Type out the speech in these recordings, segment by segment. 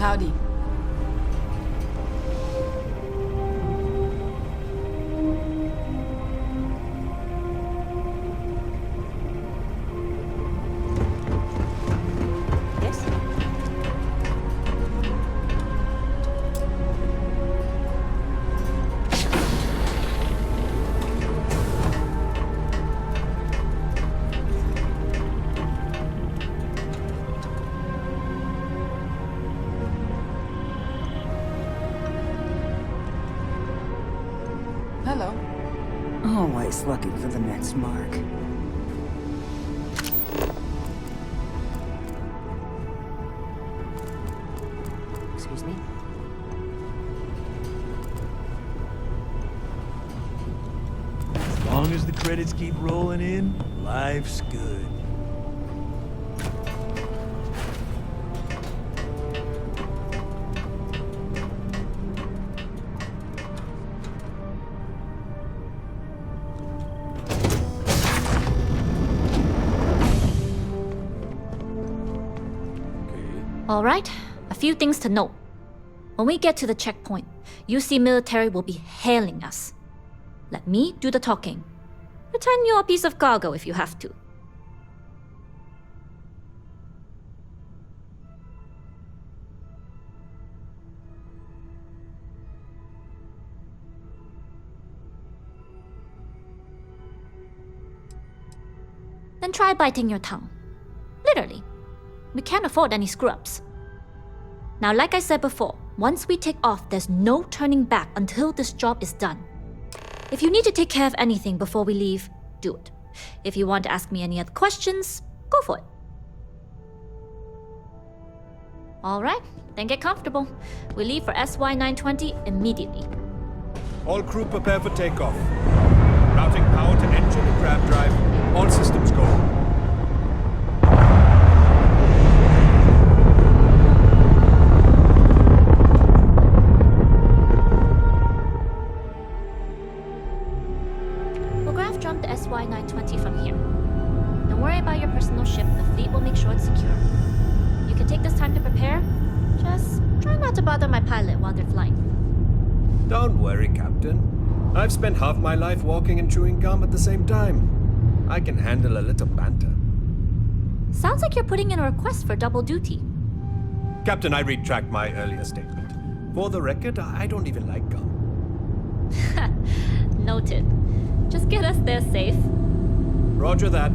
Howdy. Yes? Hello. Always looking for the next mark. Excuse me? As long as the credits keep rolling in, life's good. All right, a few things to note. When we get to the checkpoint, UC military will be hailing us. Let me do the talking. Pretend you're a piece of cargo if you have to. Then try biting your tongue. Literally. We can't afford any screw-ups. Now, like I said before, once we take off, there's no turning back until this job is done. If you need to take care of anything before we leave, do it. If you want to ask me any other questions, go for it. All right, then get comfortable. We leave for SY-920 immediately. All crew prepare for takeoff. Routing power to engine and grab drive. All systems go. We'll graph jump the SY-920 from here. Don't worry about your personal ship. The fleet will make sure it's secure. You can take this time to prepare. Just try not to bother my pilot while they're flying. Don't worry, Captain. I've spent half my life walking and chewing gum at the same time. I can handle a little banter. Sounds like you're putting in a request for double duty. Captain, I retract my earlier statement. For the record, I don't even like gum. Noted. Just get us there safe. Roger that.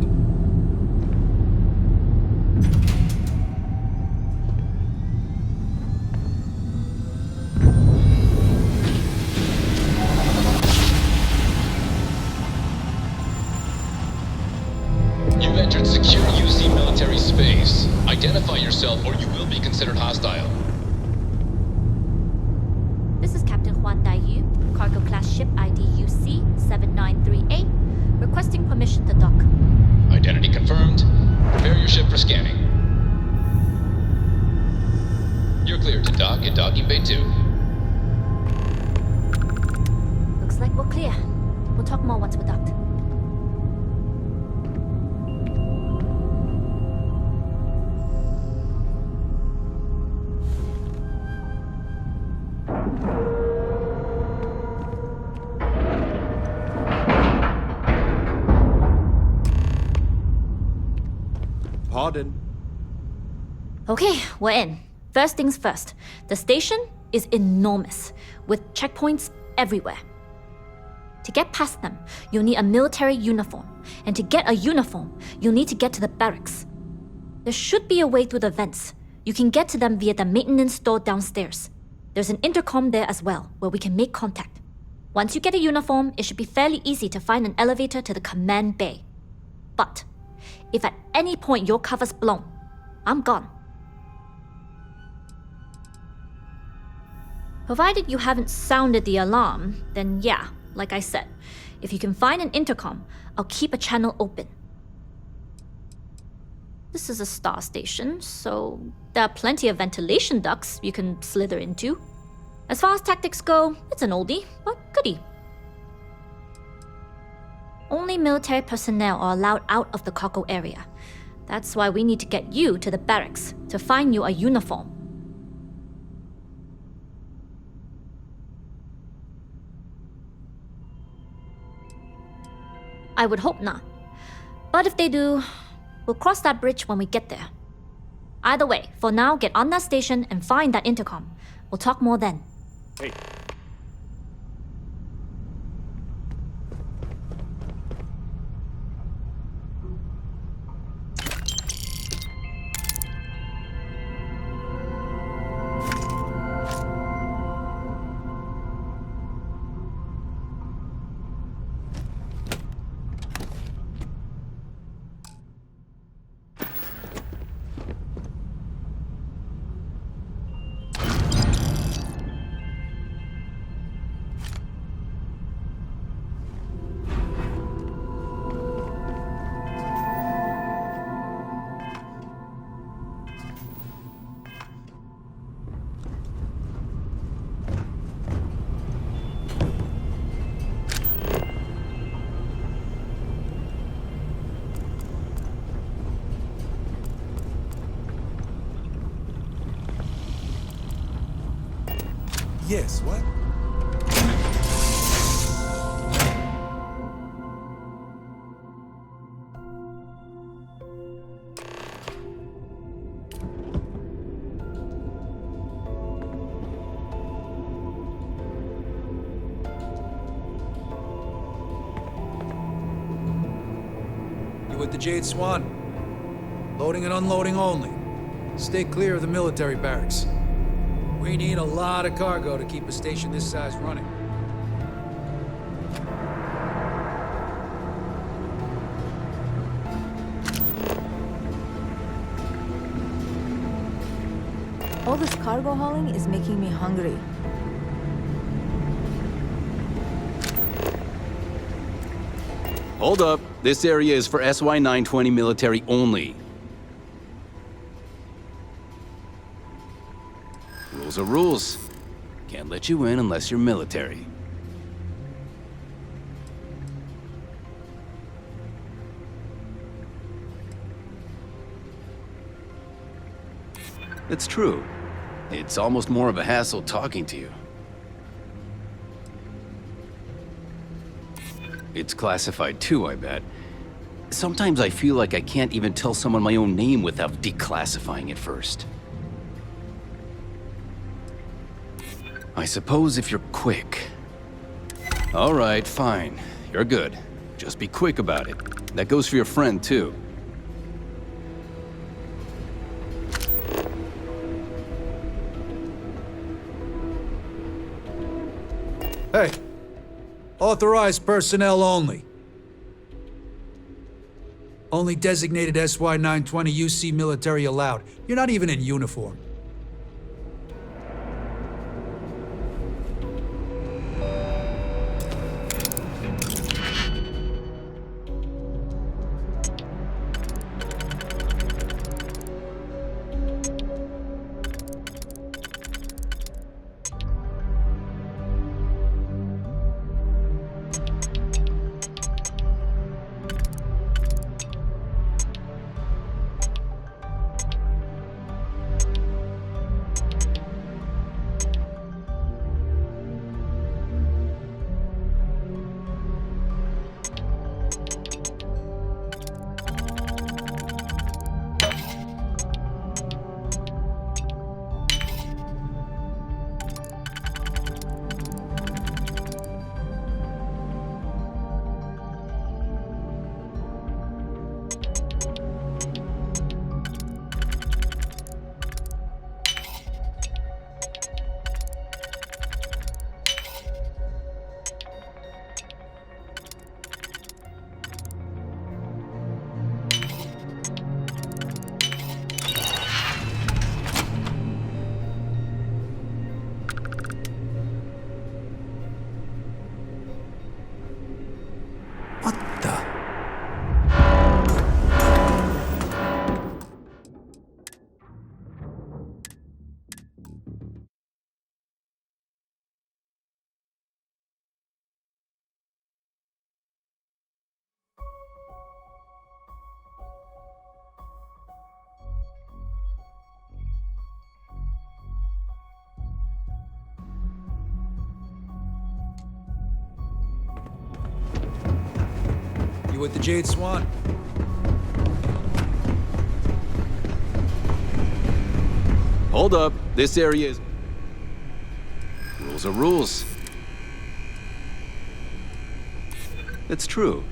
You've entered secure UC military space. Identify yourself or you will be considered hostile. This is Captain Huan Daiyu, cargo class ship ID UC 7938, requesting permission to dock. Identity confirmed. Prepare your ship for scanning. You're cleared to dock at docking bay 2. Looks like we're clear. We'll talk more once we're docked. Pardon. Okay, we're in. First things first. The station is enormous, with checkpoints everywhere. To get past them, you'll need a military uniform. And to get a uniform, you'll need to get to the barracks. There should be a way through the vents. You can get to them via the maintenance store downstairs. There's an intercom there as well, where we can make contact. Once you get a uniform, it should be fairly easy to find an elevator to the command bay. But if at any point your cover's blown, I'm gone. Provided you haven't sounded the alarm, then yeah, like I said, if you can find an intercom, I'll keep a channel open. This is a star station, so there are plenty of ventilation ducts you can slither into. As far as tactics go, it's an oldie, but goodie. Only military personnel are allowed out of the cargo area. That's why we need to get you to the barracks to find you a uniform. I would hope not. But if they do, we'll cross that bridge when we get there. Either way, for now, get on that station and find that intercom. We'll talk more then. Hey, yes, what? You with the Jade Swan? Loading and unloading only. Stay clear of the military barracks. We need a lot of cargo to keep a station this size running. All this cargo hauling is making me hungry. Hold up. This area is for SY-920 military only. Rules are rules. Can't let you in unless you're military. It's true. It's almost more of a hassle talking to you. It's classified too, I bet. Sometimes I feel like I can't even tell someone my own name without declassifying it first. I suppose if you're quick. All right, fine. You're good. Just be quick about it. That goes for your friend, too. Hey! Authorized personnel only. Only designated SY-920 UC military allowed. You're not even in uniform. You with the Jade Swan? Hold up. This area is... Rules are rules. It's true.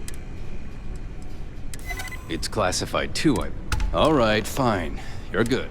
It's classified too, All right, fine. You're good.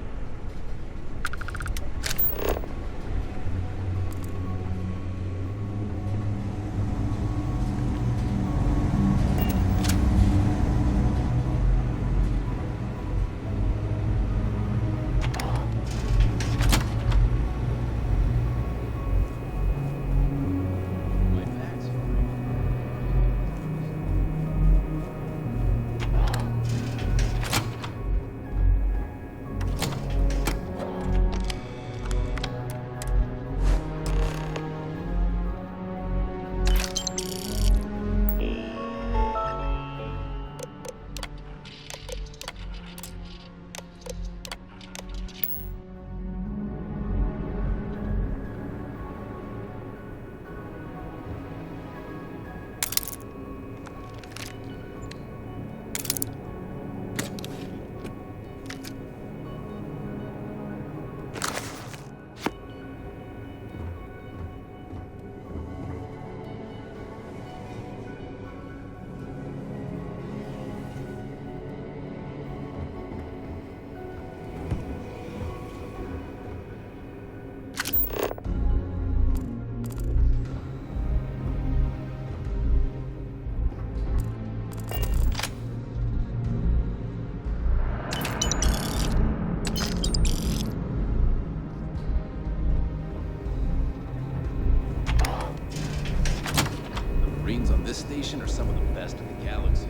On this station are some of the best in the galaxy.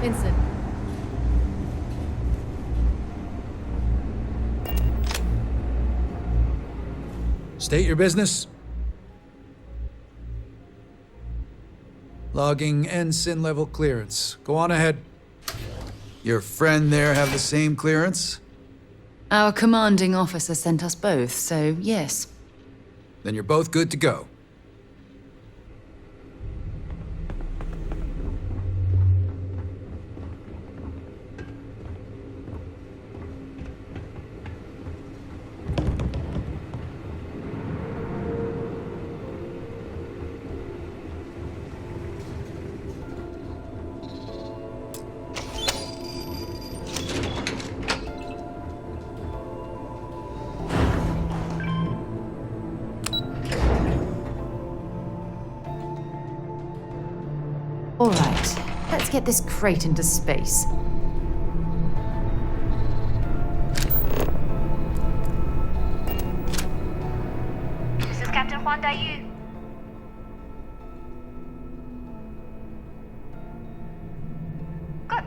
Vincent. State your business. Logging ensign level clearance. Go on ahead. Your friend there have the same clearance? Our commanding officer sent us both, so yes. Then you're both good to go. All right, let's get this crate into space. This is Captain Huan Daiyu. Good.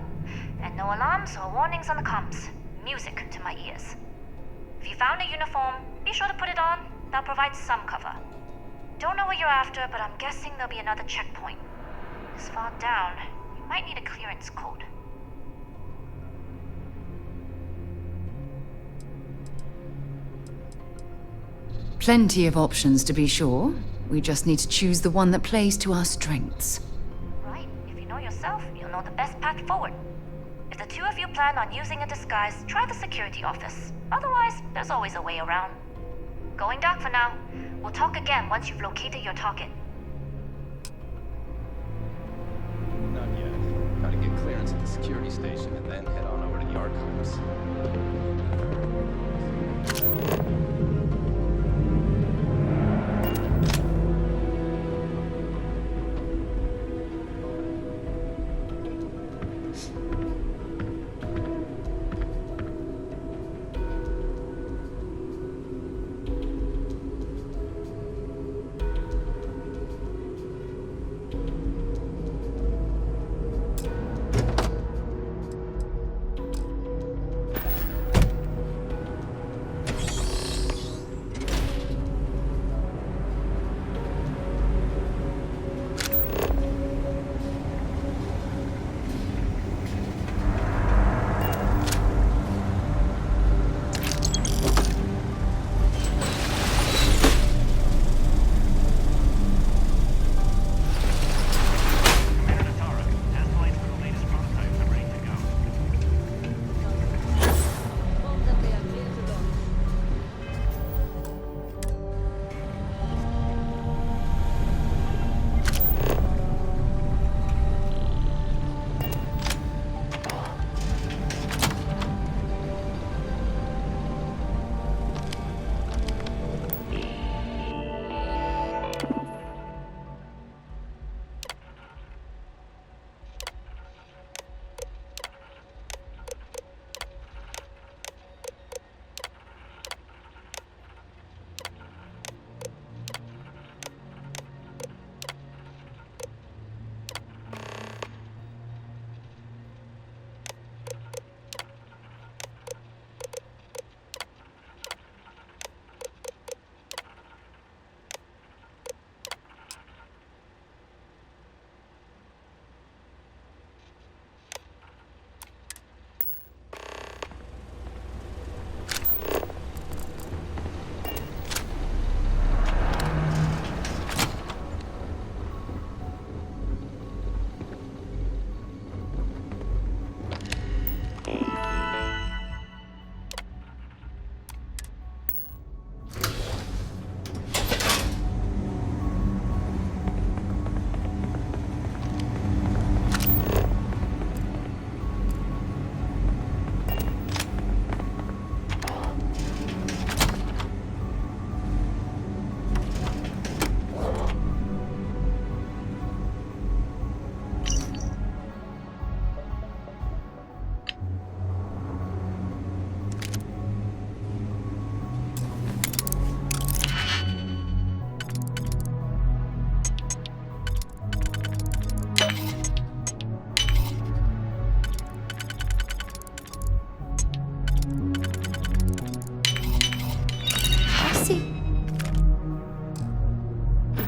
And no alarms or warnings on the comms. Music to my ears. If you found a uniform, be sure to put it on. That'll provide some cover. Don't know what you're after, but I'm guessing there'll be another checkpoint. This far down, you might need a clearance code. Plenty of options to be sure. We just need to choose the one that plays to our strengths. Right, if you know yourself, you'll know the best path forward. If the two of you plan on using a disguise, try the security office. Otherwise, there's always a way around. Going dark for now. We'll talk again once you've located your target. Not yet. Gotta get clearance at the security station and then head on over to the archives.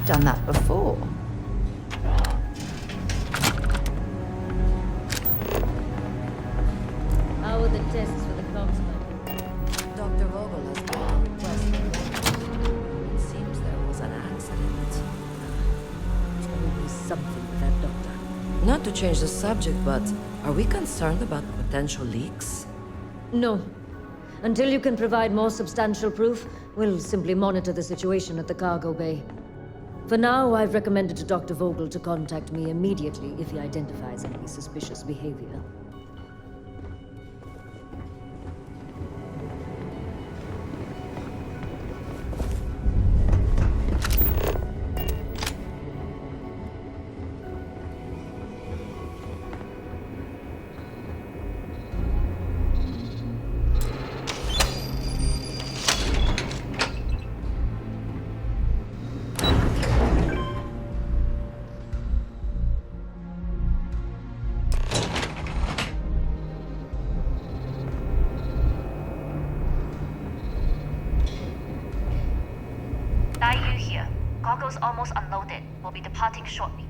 I've done that before. How were the tests for the Cogsman? Dr. Vogel has been on request. It seems there was an accident. Always something with that doctor. Not to change the subject, but are we concerned about potential leaks? No. Until you can provide more substantial proof, we'll simply monitor the situation at the cargo bay. For now, I've recommended to Dr. Vogel to contact me immediately if he identifies any suspicious behavior. Dai Yu here. Cargo's almost unloaded. We'll be departing shortly.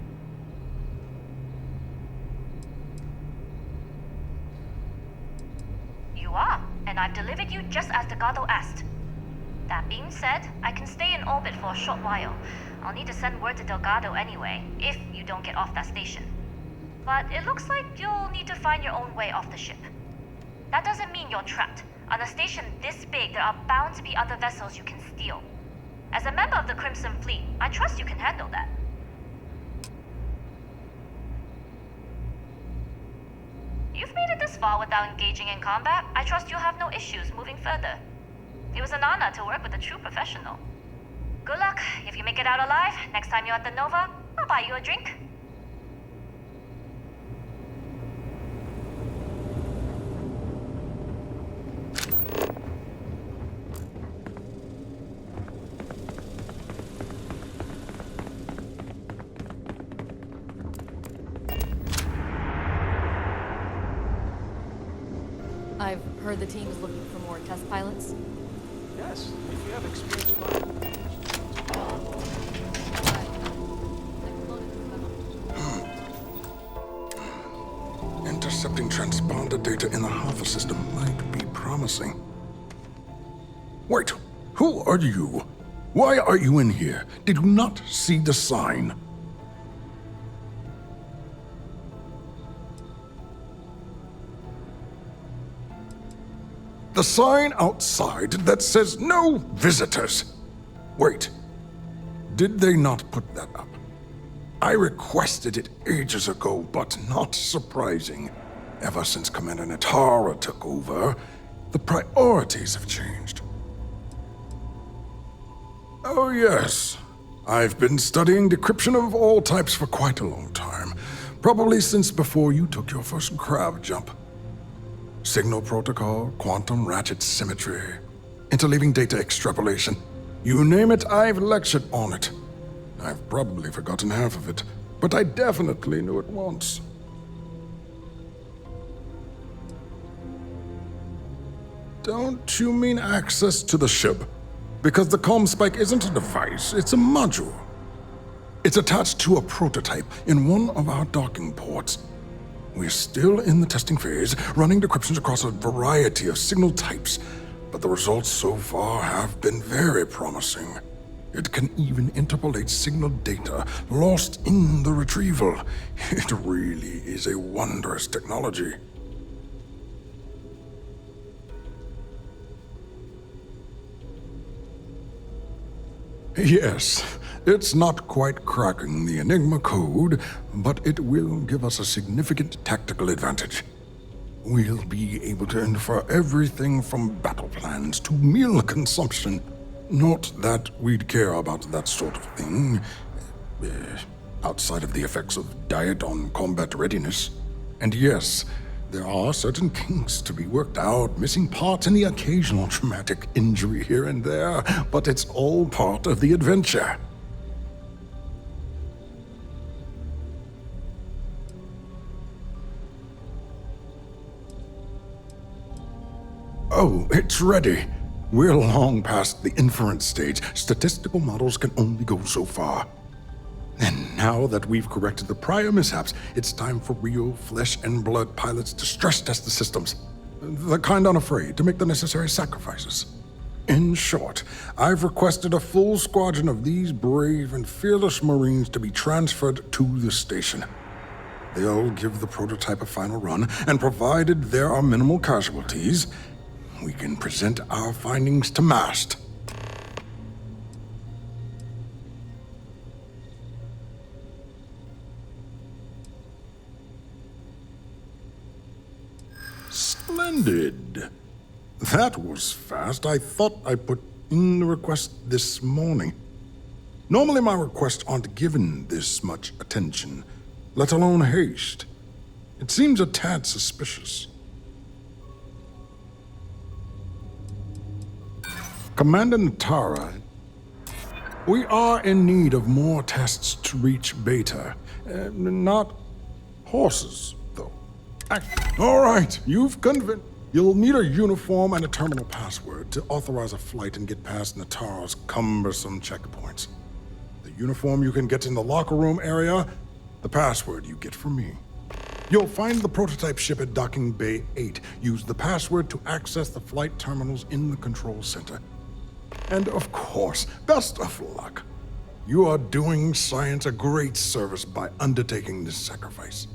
You are, and I've delivered you just as Delgado asked. That being said, I can stay in orbit for a short while. I'll need to send word to Delgado anyway, if you don't get off that station. But it looks like you'll need to find your own way off the ship. That doesn't mean you're trapped. On a station this big, there are bound to be other vessels you can steal. As a member of the Crimson Fleet, I trust you can handle that. You've made it this far without engaging in combat. I trust you'll have no issues moving further. It was an honor to work with a true professional. Good luck. If you make it out alive, next time you're at the Nova, I'll buy you a drink. I've heard the team is looking for more test pilots. Yes, if you have experience flying. Intercepting transponder data in the Alpha system might be promising. Wait, who are you? Why are you in here? Did you not see the sign? The sign outside that says no visitors. Wait, did they not put that up? I requested it ages ago, but not surprising. Ever since Commander Natara took over, the priorities have changed. Oh yes, I've been studying decryption of all types for quite a long time. Probably since before you took your first crab jump. Signal protocol, quantum ratchet symmetry, interleaving data extrapolation. You name it, I've lectured on it. I've probably forgotten half of it, but I definitely knew it once. Don't you mean access to the ship? Because the comm spike isn't a device, it's a module. It's attached to a prototype in one of our docking ports. We're still in the testing phase, running decryptions across a variety of signal types, but the results so far have been very promising. It can even interpolate signal data lost in the retrieval. It really is a wondrous technology. Yes, it's not quite cracking the Enigma code, but it will give us a significant tactical advantage. We'll be able to infer everything from battle plans to meal consumption. Not that we'd care about that sort of thing, outside of the effects of diet on combat readiness. And yes, there are certain kinks to be worked out, missing parts and the occasional traumatic injury here and there, but it's all part of the adventure. Oh, it's ready. We're long past the inference stage. Statistical models can only go so far. Now that we've corrected the prior mishaps, it's time for real flesh and blood pilots to stress test the systems. The kind unafraid to make the necessary sacrifices. In short, I've requested a full squadron of these brave and fearless Marines to be transferred to the station. They'll give the prototype a final run, and provided there are minimal casualties, we can present our findings to Mast. Splendid. That was fast. I thought I put in the request this morning. Normally my requests aren't given this much attention, let alone haste. It seems a tad suspicious. Commander Natara, we are in need of more tests to reach Beta. Not horses, though. All right, you've convinced. You'll need a uniform and a terminal password to authorize a flight and get past Natara's cumbersome checkpoints. The uniform you can get in the locker room area, the password you get from me. You'll find the prototype ship at Docking Bay 8. Use the password to access the flight terminals in the control center. And of course, best of luck. You are doing science a great service by undertaking this sacrifice.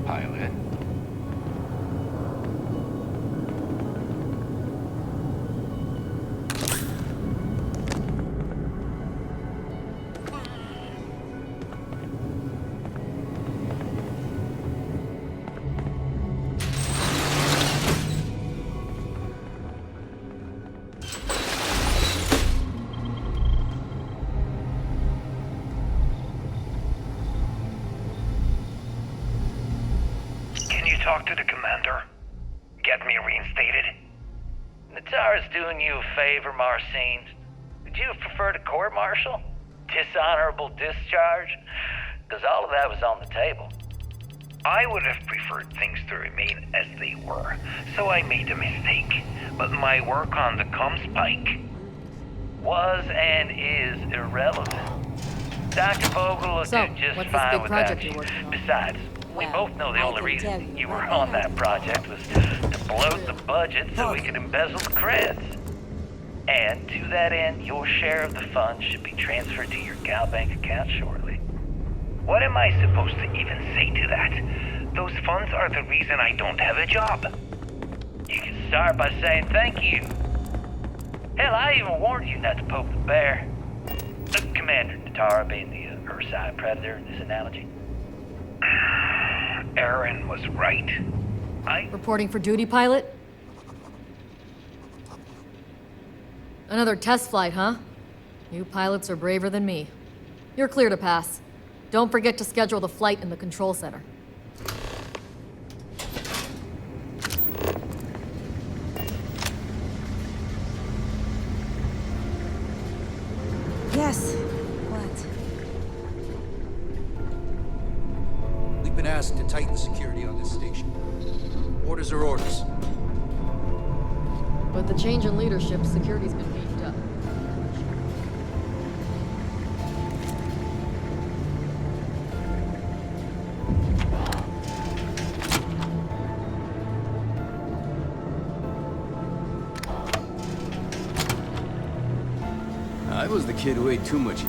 Pilot. Talk to the commander. Get me reinstated. Natara's doing you a favor, Marcine. Would you have preferred a court-martial? Dishonorable discharge? Because all of that was on the table. I would have preferred things to remain as they were, so I made a mistake. But my work on the spike was and is irrelevant. Dr. Vogel will So, do just what's this fine big without project you. you're working on? Besides, we Well, both know the I only can reason tell you you were right on now. that project was to bloat the budget so we could embezzle the creds. And to that end, your share of the funds should be transferred to your Gal Bank account shortly. What am I supposed to even say to that? Those funds are the reason I don't have a job. You can start by saying thank you. Hell, I even warned you not to poke the bear. Commander Natara being the Ursine Predator in this analogy. Aaron was right. Reporting for duty, pilot? Another test flight, huh? You pilots are braver than me. You're clear to pass. Don't forget to schedule the flight in the control center. Yes. What? We've been asked to tighten security on this station. Orders are orders. With the change in leadership, security's been beefed up. I was the kid who ate too much.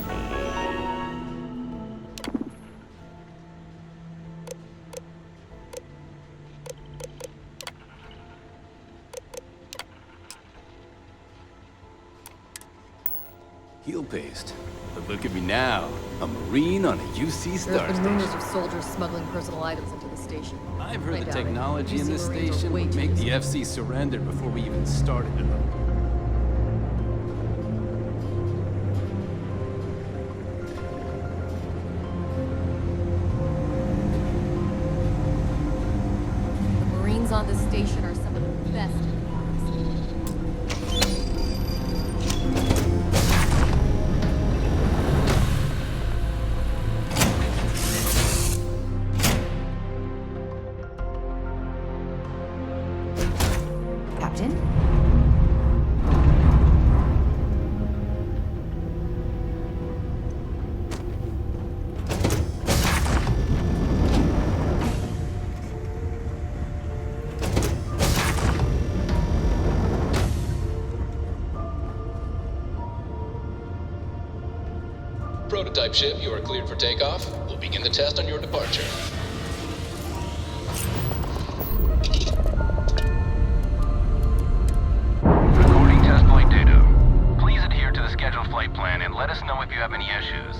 toothpaste. But look at me now, a Marine on a UC Star There's been rumors Station. of soldiers smuggling personal items into the station. I've heard I the doubt it. technology in UC this Marines are station way would too make the useful. FC surrender before we even started. The Marines on this station are some of the best in the galaxy. Captain? Prototype ship, you are cleared for takeoff. We'll begin the test on your departure. Recording test flight data. Please adhere to the scheduled flight plan and let us know if you have any issues.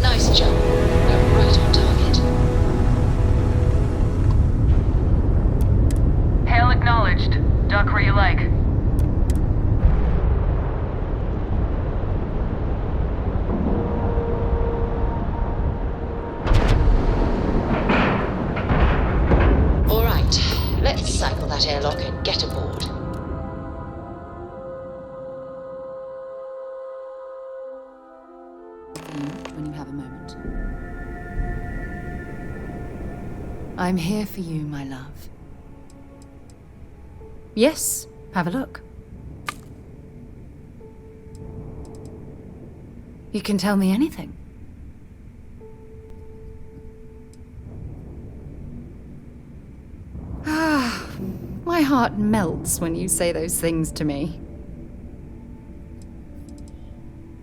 Nice jump. We're right on target. Hail acknowledged. Duck where you like. All right, let's cycle that airlock and get aboard. When you have a moment. I'm here for you, my love. Yes, have a look. You can tell me anything. Ah, my heart melts when you say those things to me.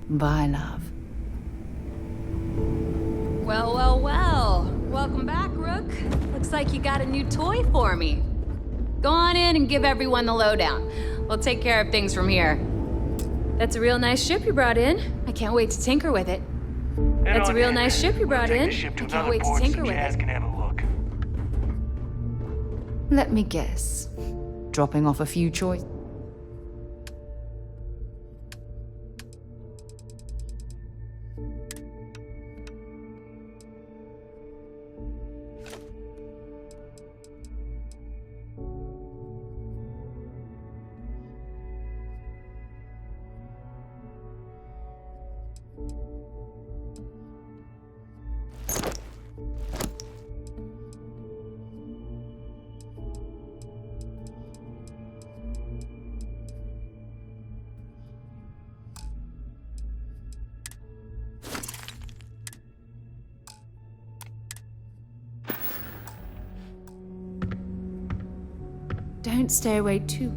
Bye, love. Well, well, well. Welcome back, Rook. Looks like you got a new toy for me. Go on in and give everyone the lowdown. We'll take care of things from here. That's a real nice ship you brought in. I can't wait to tinker with it. That's a real nice ship you brought in. I can't wait to tinker with it. Can have a look. Let me guess. Dropping off a few choice. Don't stay away too.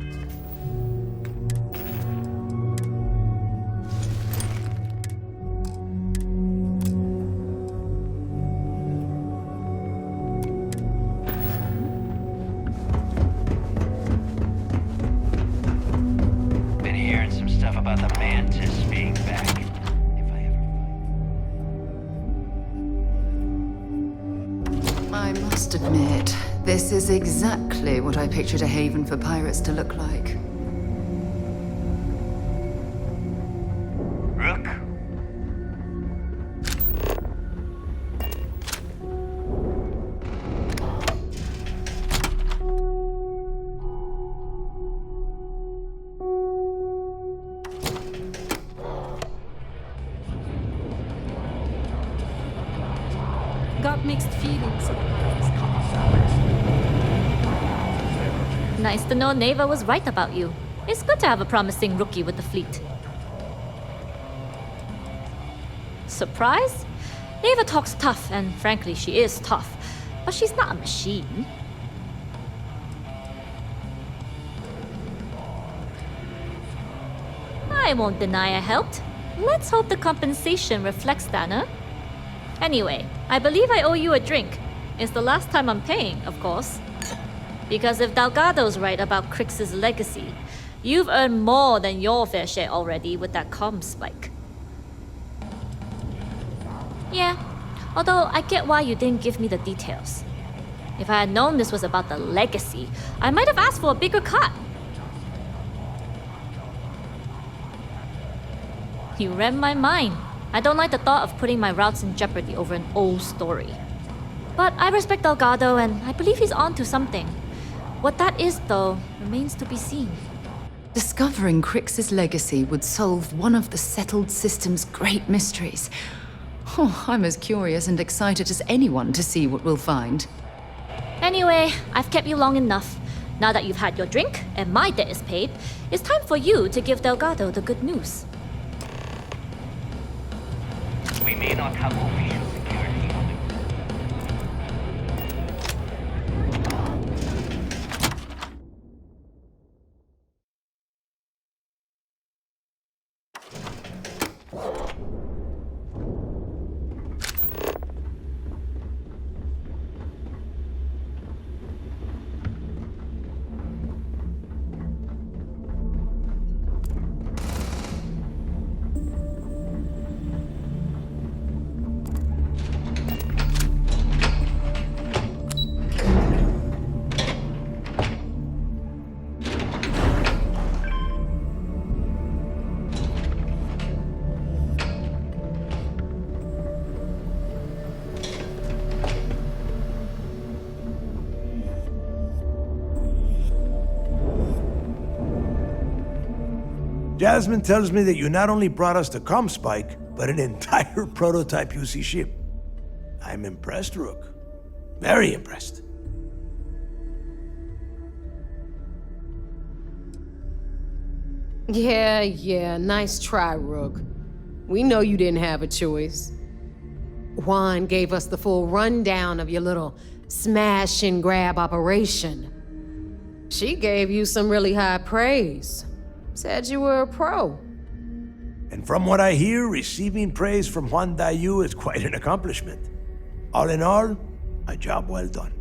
Been hearing some stuff about the Mantis being back. If I ever I must admit, This is exactly what I pictured a haven for pirates to look like. Rook? Got mixed feelings about this Nice to know Neva was right about you. It's good to have a promising rookie with the fleet. Surprise? Neva talks tough, and frankly, she is tough. But she's not a machine. I won't deny I helped. Let's hope the compensation reflects that, huh? Anyway, I believe I owe you a drink. It's the last time I'm paying, of course. Because if Delgado's right about Crix's legacy, you've earned more than your fair share already with that comm spike. Yeah, although I get why you didn't give me the details. If I had known this was about the legacy, I might have asked for a bigger cut. You read my mind. I don't like the thought of putting my routes in jeopardy over an old story. But I respect Delgado, and I believe he's onto something. What that is, though, remains to be seen. Discovering Crix's legacy would solve one of the settled system's great mysteries. Oh, I'm as curious and excited as anyone to see what we'll find. Anyway, I've kept you long enough. Now that you've had your drink and my debt is paid, it's time for you to give Delgado the good news. We may not have official security on the Jasmine tells me that you not only brought us the comm spike, but an entire prototype UC ship. I'm impressed, Rook. Very impressed. Yeah, nice try, Rook. We know you didn't have a choice. Juan gave us the full rundown of your little smash and grab operation. She gave you some really high praise. Said you were a pro. And from what I hear, receiving praise from Juan Dayu is quite an accomplishment. All in all, a job well done.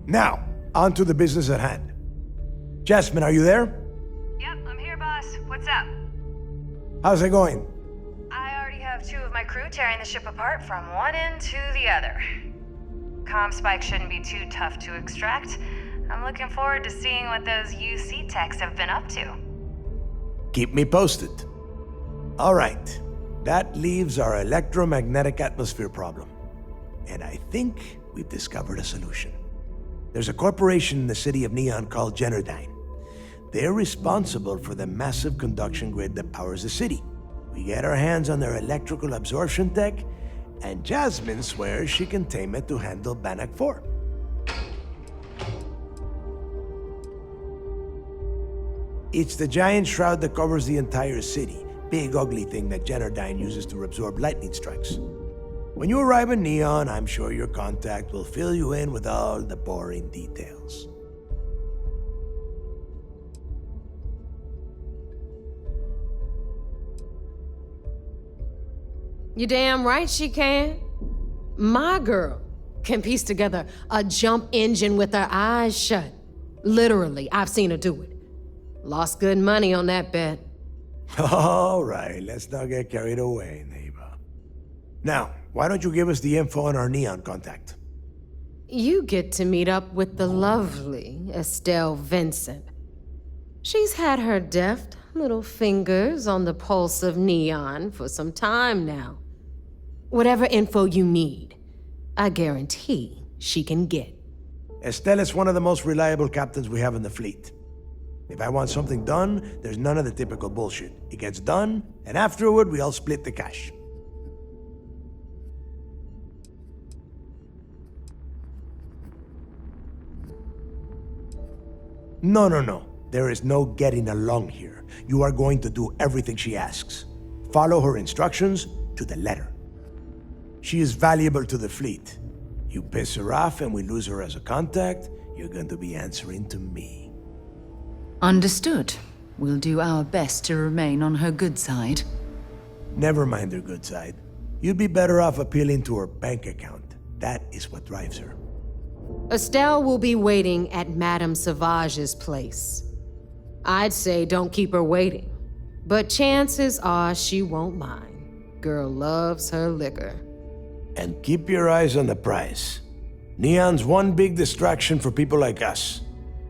Now, on to the business at hand. Jasmine, are you there? Yep, I'm here, boss. What's up? How's it going? I already have 2 of my crew tearing the ship apart from one end to the other. Comm spike shouldn't be too tough to extract. I'm looking forward to seeing what those UC techs have been up to. Keep me posted. All right, that leaves our electromagnetic atmosphere problem. And I think we've discovered a solution. There's a corporation in the city of Neon called Generdyne. They're responsible for the massive conduction grid that powers the city. We get our hands on their electrical absorption tech, and Jasmine swears she can tame it to handle Bannock 4. It's the giant shroud that covers the entire city. Big ugly thing that Generdyne uses to absorb lightning strikes. When you arrive in Neon, I'm sure your contact will fill you in with all the boring details. You damn right she can. My girl can piece together a jump engine with her eyes shut. Literally, I've seen her do it. Lost good money on that bet. All right, let's not get carried away, neighbor. Now, why don't you give us the info on our Neon contact? You get to meet up with the lovely Estelle Vincent. She's had her deft little fingers on the pulse of Neon for some time now. Whatever info you need, I guarantee she can get. Estelle is one of the most reliable captains we have in the fleet. If I want something done, there's none of the typical bullshit. It gets done, and afterward we all split the cash. No. There is no getting along here. You are going to do everything she asks. Follow her instructions to the letter. She is valuable to the fleet. You piss her off and we lose her as a contact, you're going to be answering to me. Understood. We'll do our best to remain on her good side. Never mind her good side. You'd be better off appealing to her bank account. That is what drives her. Estelle will be waiting at Madame Sauvage's place. I'd say don't keep her waiting, but chances are she won't mind. Girl loves her liquor. And keep your eyes on the prize. Neon's one big distraction for people like us,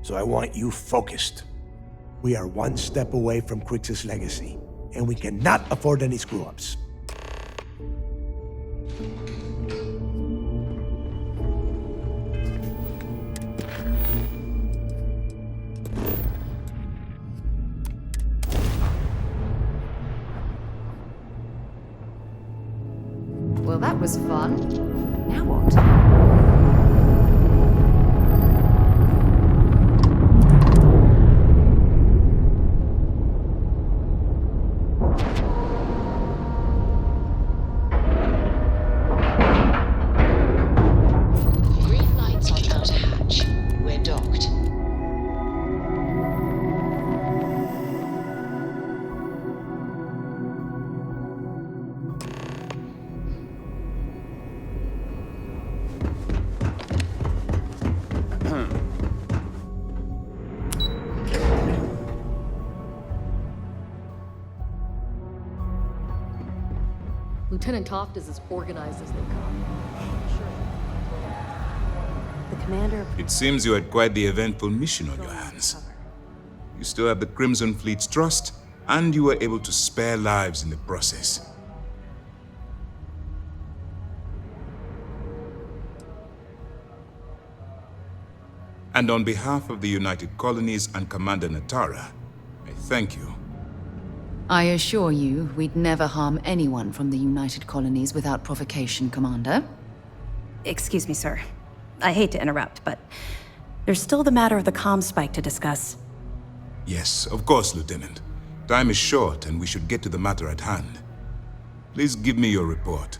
so I want you focused. We are one step away from Crix's legacy, and we cannot afford any screw-ups. Well, that was fun. Now what? Green lights on outer hatch. We're docked. Lieutenant Toft is as organized as they come. The commander... It seems you had quite the eventful mission on your hands. You still have the Crimson Fleet's trust, and you were able to spare lives in the process. And on behalf of the United Colonies and Commander Natara, I thank you. I assure you, we'd never harm anyone from the United Colonies without provocation, Commander. Excuse me, sir. I hate to interrupt, but there's still the matter of the comm spike to discuss. Yes, of course, Lieutenant. Time is short, and we should get to the matter at hand. Please give me your report.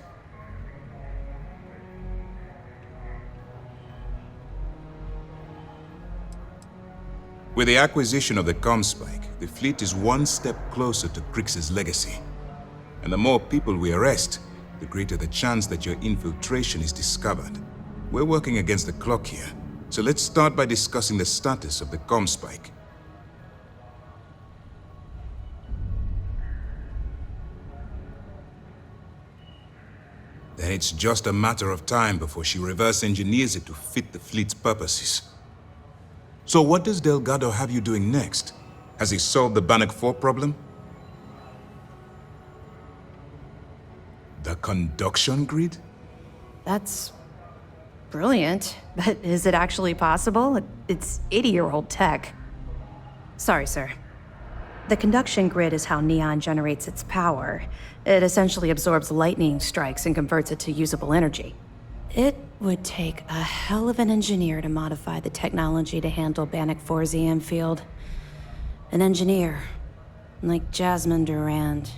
With the acquisition of the comm spike, the fleet is one step closer to Crix's legacy. And the more people we arrest, the greater the chance that your infiltration is discovered. We're working against the clock here, so let's start by discussing the status of the comm spike. Then it's just a matter of time before she reverse engineers it to fit the fleet's purposes. So what does Delgado have you doing next? Has he solved the Bannock 4 problem? The conduction grid? That's brilliant, but is it actually possible? It's 80-year-old tech. Sorry, sir. The conduction grid is how Neon generates its power. It essentially absorbs lightning strikes and converts it to usable energy. It would take a hell of an engineer to modify the technology to handle Bannock 4's EM field. An engineer, like Jasmine Durand.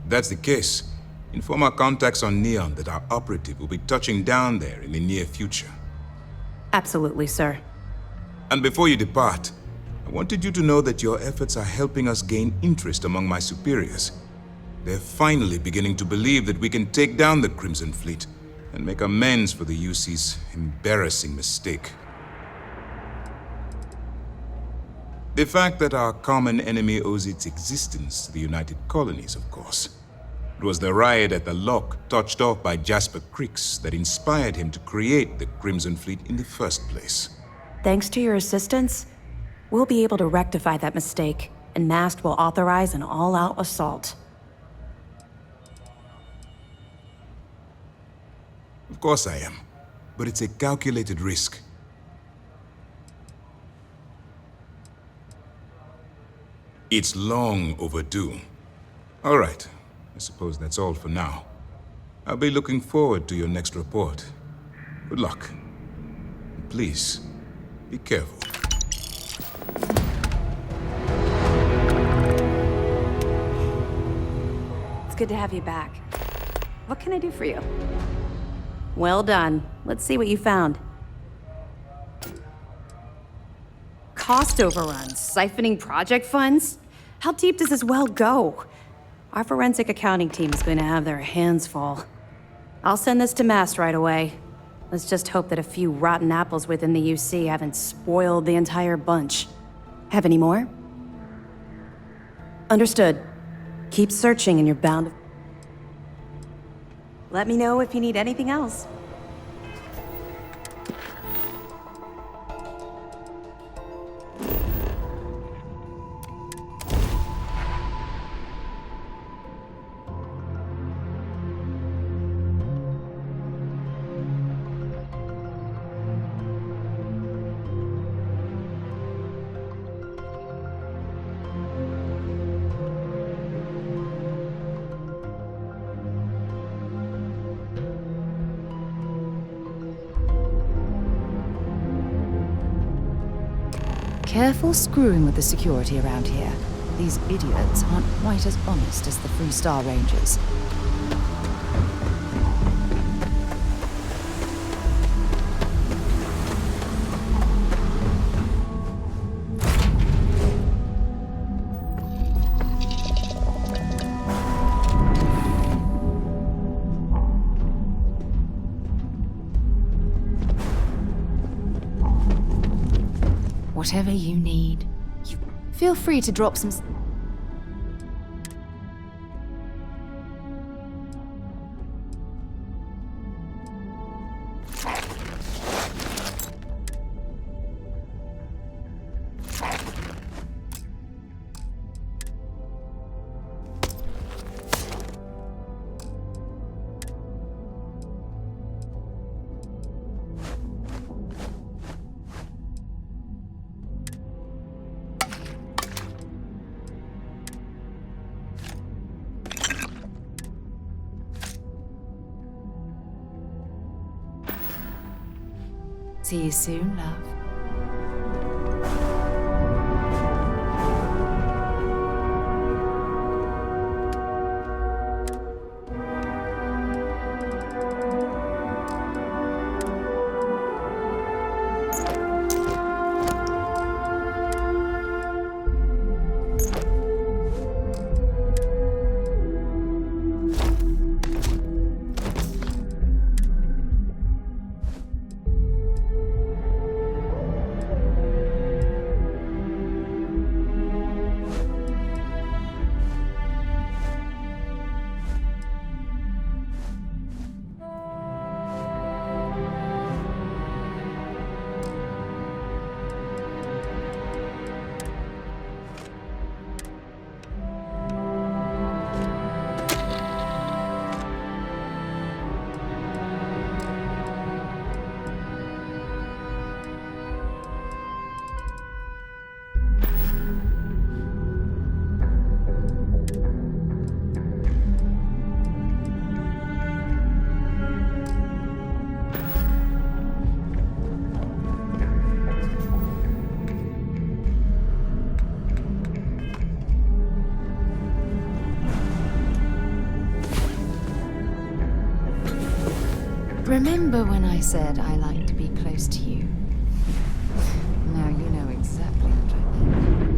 That's the case. Inform our contacts on Neon that our operative will be touching down there in the near future. Absolutely, sir. And before you depart, I wanted you to know that your efforts are helping us gain interest among my superiors. They're finally beginning to believe that we can take down the Crimson Fleet and make amends for the UC's embarrassing mistake. The fact that our common enemy owes its existence to the United Colonies, of course. It was the riot at the lock, touched off by Jasper Crix, that inspired him to create the Crimson Fleet in the first place. Thanks to your assistance, we'll be able to rectify that mistake, and Mast will authorize an all-out assault. Of course I am, but it's a calculated risk. It's long overdue. All right, I suppose that's all for now. I'll be looking forward to your next report. Good luck. And please, be careful. It's good to have you back. What can I do for you? Well done. Let's see what you found. Cost overruns, siphoning project funds? How deep does this well go? Our forensic accounting team is going to have their hands full. I'll send this to Mast right away. Let's just hope that a few rotten apples within the UC haven't spoiled the entire bunch. Have any more? Understood. Keep searching and you're bound to... Let me know if you need anything else. Careful screwing with the security around here. These idiots aren't quite as honest as the Freestar Rangers. Whatever you need, feel free to drop some... See you soon, love. Remember when I said I like to be close to you? Now you know exactly what I mean.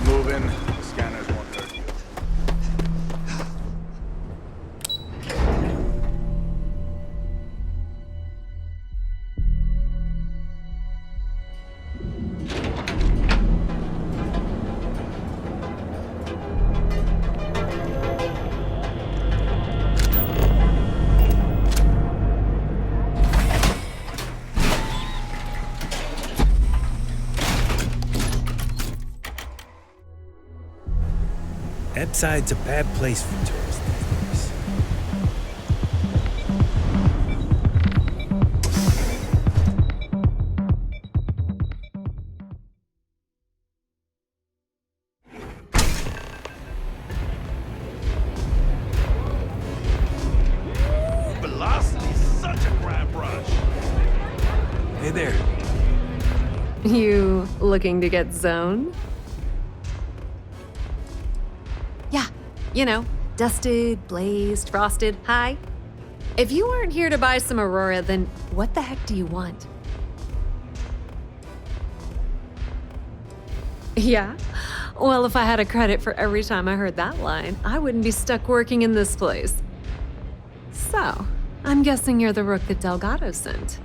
Keep moving. The scanners won't hurt you. That side's a bad place for tourists these days. Velocity's such a grab rush. Hey there. You looking to get zoned? Yeah, you know, dusted, blazed, frosted, high. If you aren't here to buy some Aurora, then what the heck do you want? Yeah? Well, if I had a credit for every time I heard that line, I wouldn't be stuck working in this place. So, I'm guessing you're the rook that Delgado sent.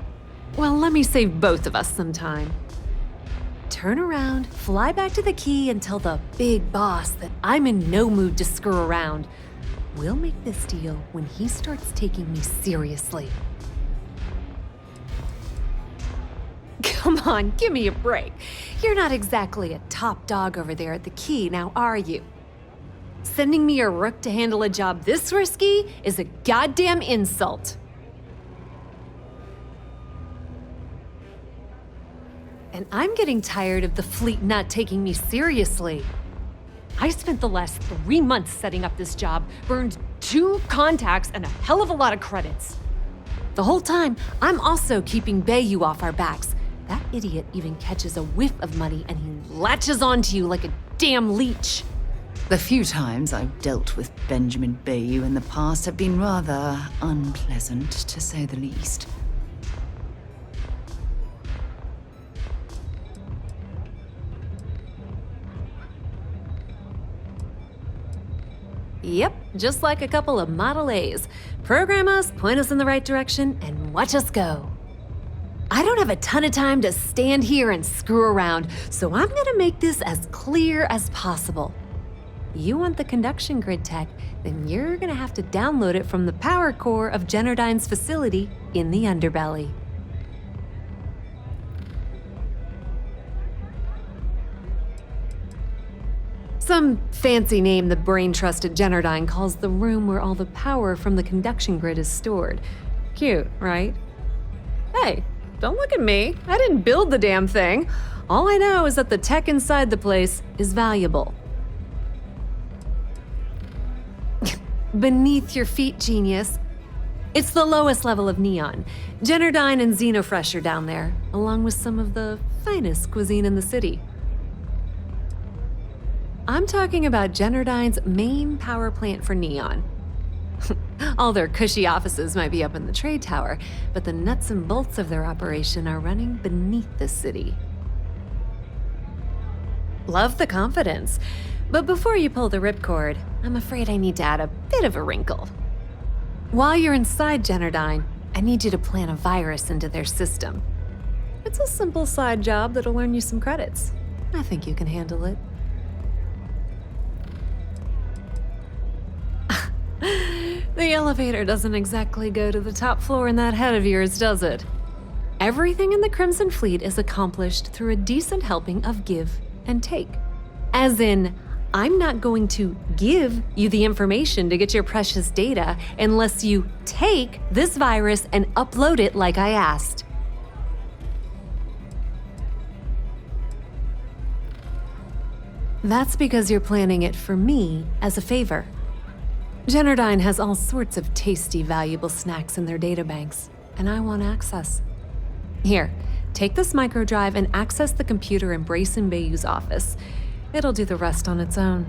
Well, let me save both of us some time. Turn around, fly back to the key, and tell the big boss that I'm in no mood to screw around. We'll make this deal when he starts taking me seriously. Come on, give me a break. You're not exactly a top dog over there at the key, now are you? Sending me a rook to handle a job this risky is a goddamn insult. And I'm getting tired of the fleet not taking me seriously. I spent the last 3 months setting up this job, burned 2 contacts and a hell of a lot of credits. The whole time, I'm also keeping Bayou off our backs. That idiot even catches a whiff of money and he latches onto you like a damn leech. The few times I've dealt with Benjamin Bayou in the past have been rather unpleasant, to say the least. Yep, just like a couple of Model A's. Program us, point us in the right direction, and watch us go. I don't have a ton of time to stand here and screw around, so I'm gonna make this as clear as possible. You want the conduction grid tech, then you're gonna have to download it from the power core of Generdyne's facility in the underbelly. Some fancy name the brain trust at Generdyne calls the room where all the power from the conduction grid is stored. Cute, right? Hey, don't look at me. I didn't build the damn thing. All I know is that the tech inside the place is valuable. Beneath your feet, genius. It's the lowest level of Neon. Generdyne and Xenofresh are down there, along with some of the finest cuisine in the city. I'm talking about Generdyne's main power plant for Neon. All their cushy offices might be up in the trade tower, but the nuts and bolts of their operation are running beneath the city. Love the confidence, but before you pull the ripcord, I'm afraid I need to add a bit of a wrinkle. While you're inside Generdyne, I need you to plant a virus into their system. It's a simple side job that'll earn you some credits. I think you can handle it. The elevator doesn't exactly go to the top floor in that head of yours, does it? Everything in the Crimson Fleet is accomplished through a decent helping of give and take. As in, I'm not going to give you the information to get your precious data unless you take this virus and upload it like I asked. That's because you're planning it for me as a favor. Generdyne has all sorts of tasty, valuable snacks in their databanks, and I want access. Here, take this microdrive and access the computer in Brayson Bayou's office. It'll do the rest on its own.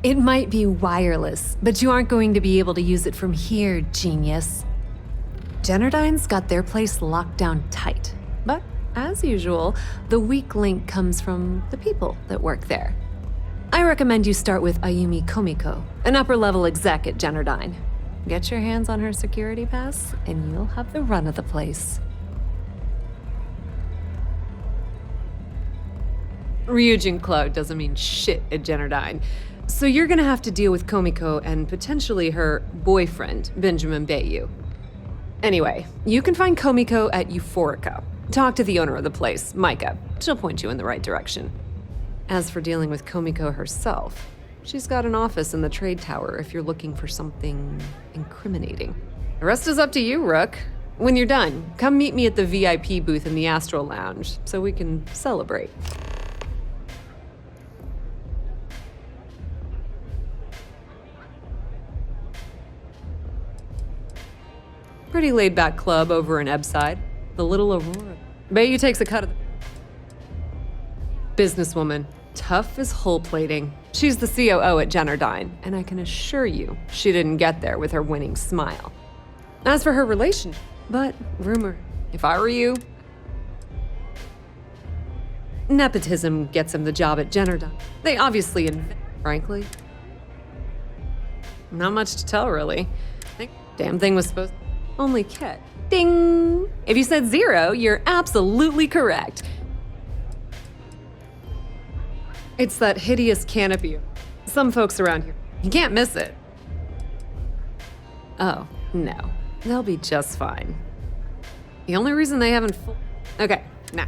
It might be wireless, but you aren't going to be able to use it from here, genius. Generdyne's got their place locked down tight. But, as usual, the weak link comes from the people that work there. I recommend you start with Ayumi Komiko, an upper-level exec at Generdyne. Get your hands on her security pass, and you'll have the run of the place. Ryujin Cloud doesn't mean shit at Generdyne. So you're gonna have to deal with Komiko and potentially her boyfriend, Benjamin Bayou. Anyway, you can find Komiko at Euphorica. Talk to the owner of the place, Micah. She'll point you in the right direction. As for dealing with Komiko herself, she's got an office in the trade tower if you're looking for something incriminating. The rest is up to you, Rook. When you're done, come meet me at the VIP booth in the Astral Lounge so we can celebrate. Pretty laid-back club over in Ebbside. The Little Aurora. Bayou takes a cut of the... Businesswoman. Tough as hull plating. She's the COO at Generdyne, and I can assure you she didn't get there with her winning smile. As for her relation, but rumor, if I were you... Nepotism gets him the job at Generdyne. They obviously frankly. Not much to tell, really. Damn thing was supposed... Only Kit. Ding! If you said 0, you're absolutely correct. It's that hideous canopy. Some folks around here. You can't miss it. Oh, no. They'll be just fine. The only reason they haven't Okay, now.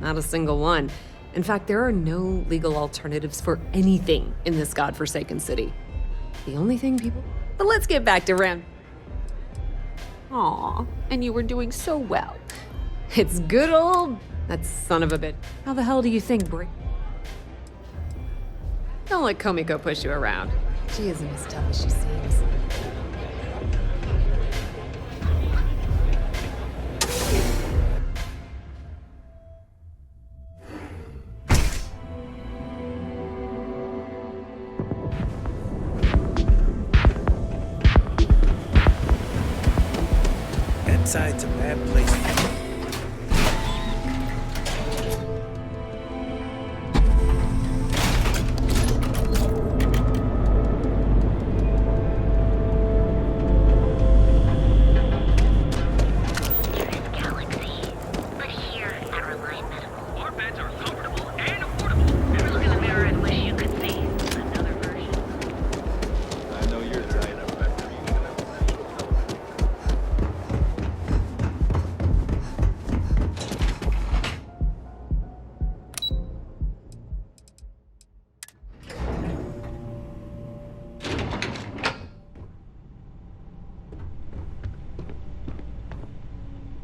Not a single one. In fact, there are no legal alternatives for anything in this godforsaken city. The only thing people... But let's get back to Ram. Aw, and you were doing so well. It's good old... That son of a bitch. How the hell do you think, Brie? Don't let Komiko push you around. She isn't as tough as she seems. Inside's a bad place.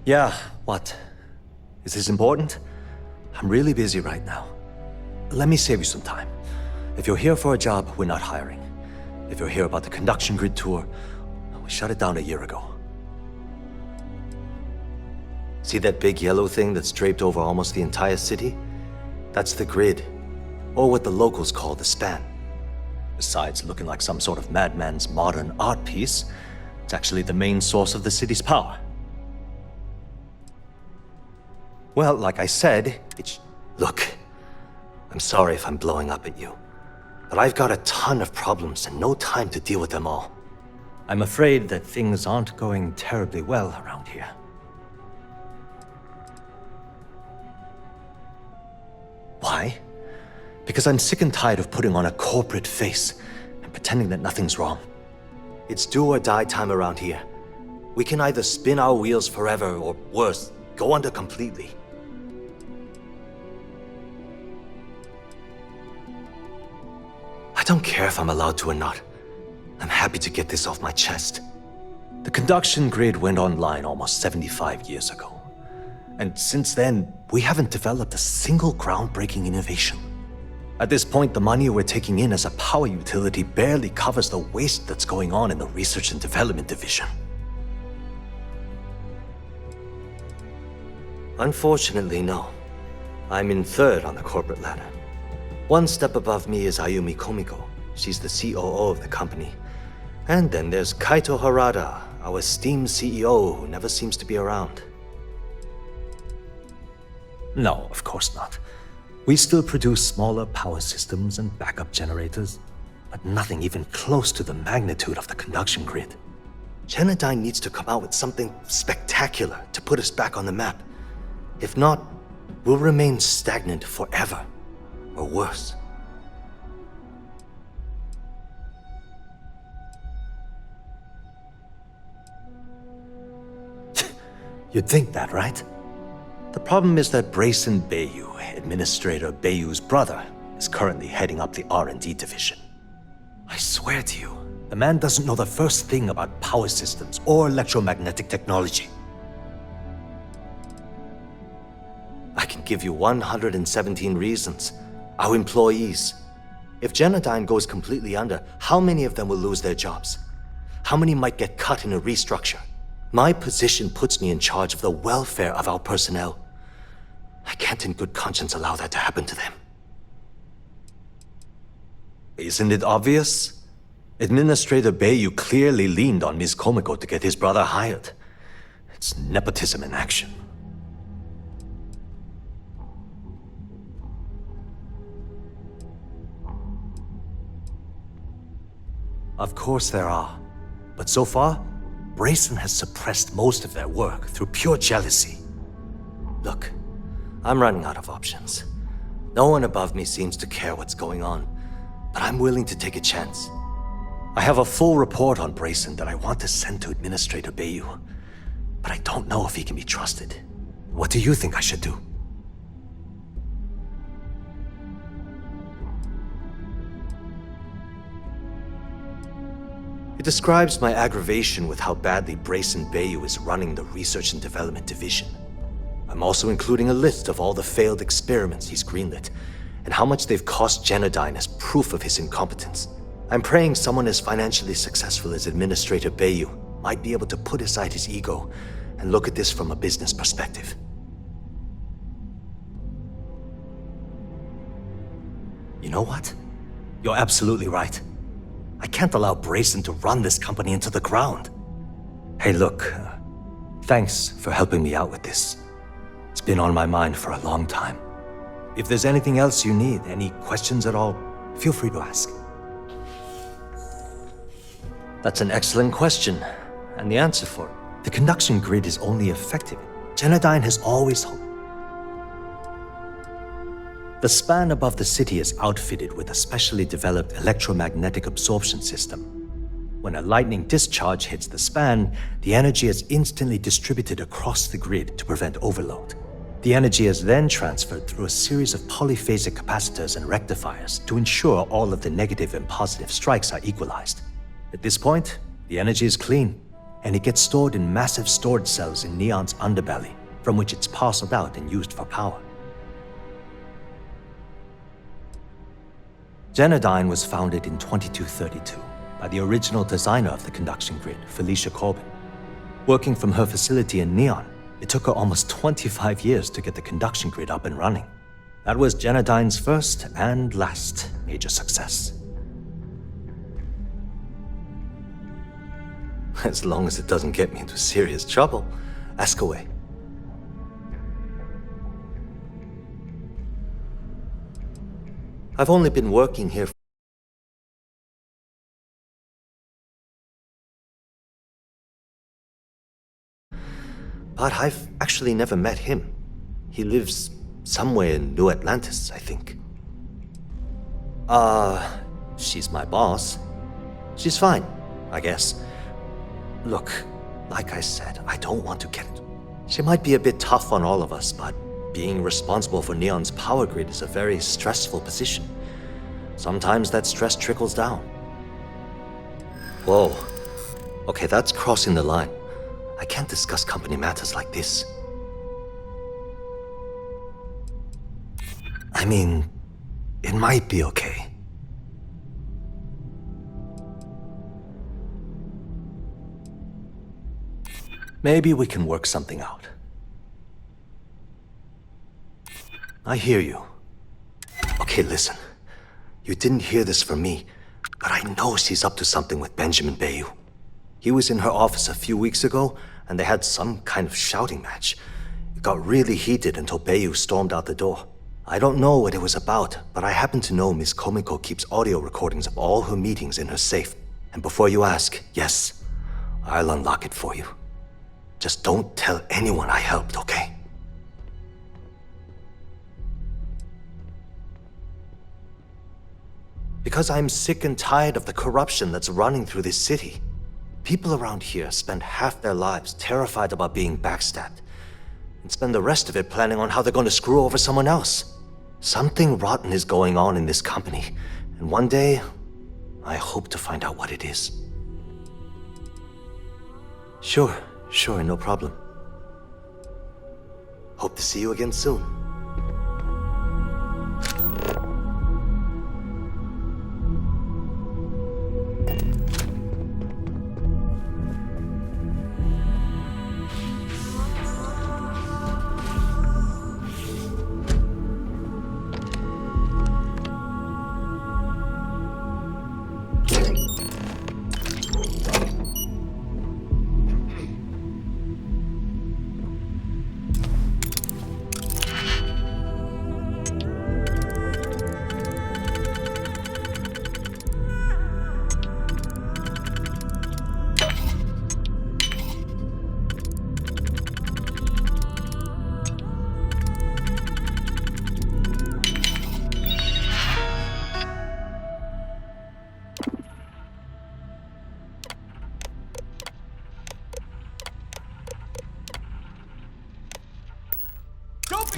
Yeah, what? Is this important? I'm really busy right now. Let me save you some time. If you're here for a job, we're not hiring. If you're here about the conduction grid tour, we shut it down a year ago. See that big yellow thing that's draped over almost the entire city? That's the grid, or what the locals call the span. Besides looking like some sort of madman's modern art piece, it's actually the main source of the city's power. Well, like I said, Look, I'm sorry if I'm blowing up at you, but I've got a ton of problems and no time to deal with them all. I'm afraid that things aren't going terribly well around here. Why? Because I'm sick and tired of putting on a corporate face and pretending that nothing's wrong. It's do or die time around here. We can either spin our wheels forever or worse, go under completely. I don't care if I'm allowed to or not. I'm happy to get this off my chest. The conduction grid went online almost 75 years ago. And since then, we haven't developed a single groundbreaking innovation. At this point, the money we're taking in as a power utility barely covers the waste that's going on in the research and development division. Unfortunately, no. I'm in third on the corporate ladder. One step above me is Ayumi Komiko. She's the COO of the company. And then there's Kaito Harada, our esteemed CEO who never seems to be around. No, of course not. We still produce smaller power systems and backup generators, but nothing even close to the magnitude of the conduction grid. Genodyne needs to come out with something spectacular to put us back on the map. If not, we'll remain stagnant forever, or worse. You'd think that, right? The problem is that Brayson Bayou, Administrator Bayou's brother, is currently heading up the R&D division. I swear to you, the man doesn't know the first thing about power systems or electromagnetic technology. I can give you 117 reasons. Our employees. If Genodyne goes completely under, how many of them will lose their jobs? How many might get cut in a restructure? My position puts me in charge of the welfare of our personnel. I can't in good conscience allow that to happen to them. Isn't it obvious? Administrator Bayou clearly leaned on Ms. Komiko to get his brother hired. It's nepotism in action. Of course there are. But so far, Brayson has suppressed most of their work through pure jealousy. Look, I'm running out of options. No one above me seems to care what's going on, but I'm willing to take a chance. I have a full report on Brayson that I want to send to Administrator Bayou, but I don't know if he can be trusted. What do you think I should do? It describes my aggravation with how badly Brayson Bayou is running the Research and Development Division. I'm also including a list of all the failed experiments he's greenlit, and how much they've cost Genodyne as proof of his incompetence. I'm praying someone as financially successful as Administrator Bayou might be able to put aside his ego and look at this from a business perspective. You know what? You're absolutely right. I can't allow Brayson to run this company into the ground. Hey, look, thanks for helping me out with this. It's been on my mind for a long time. If there's anything else you need, any questions at all, feel free to ask. That's an excellent question, and the answer for it. The conduction grid is only effective. Genodyne has always hoped. The span above the city is outfitted with a specially developed electromagnetic absorption system. When a lightning discharge hits the span, the energy is instantly distributed across the grid to prevent overload. The energy is then transferred through a series of polyphasic capacitors and rectifiers to ensure all of the negative and positive strikes are equalized. At this point, the energy is clean, and it gets stored in massive storage cells in Neon's underbelly, from which it's parceled out and used for power. Genodyne was founded in 2232 by the original designer of the conduction grid, Felicia Corbin. Working from her facility in Neon, it took her almost 25 years to get the conduction grid up and running. That was Genodyne's first and last major success. As long as it doesn't get me into serious trouble, ask away. I've only been working here but I've actually never met him. He lives somewhere in New Atlantis, I think. She's my boss. She's fine, I guess. Look, like I said, I don't want to get it. She might be a bit tough on all of us, but being responsible for Neon's power grid is a very stressful position. Sometimes that stress trickles down. Whoa. Okay, that's crossing the line. I can't discuss company matters like this. I mean, it might be okay. Maybe we can work something out. I hear you. Okay, listen. You didn't hear this from me. But I know she's up to something with Benjamin Bayou. He was in her office a few weeks ago, and they had some kind of shouting match. It got really heated until Bayou stormed out the door. I don't know what it was about, but I happen to know Miss Komiko keeps audio recordings of all her meetings in her safe. And before you ask, yes, I'll unlock it for you. Just don't tell anyone I helped, okay? Because I'm sick and tired of the corruption that's running through this city. People around here spend half their lives terrified about being backstabbed, and spend the rest of it planning on how they're going to screw over someone else. Something rotten is going on in this company, and one day, I hope to find out what it is. Sure, no problem. Hope to see you again soon.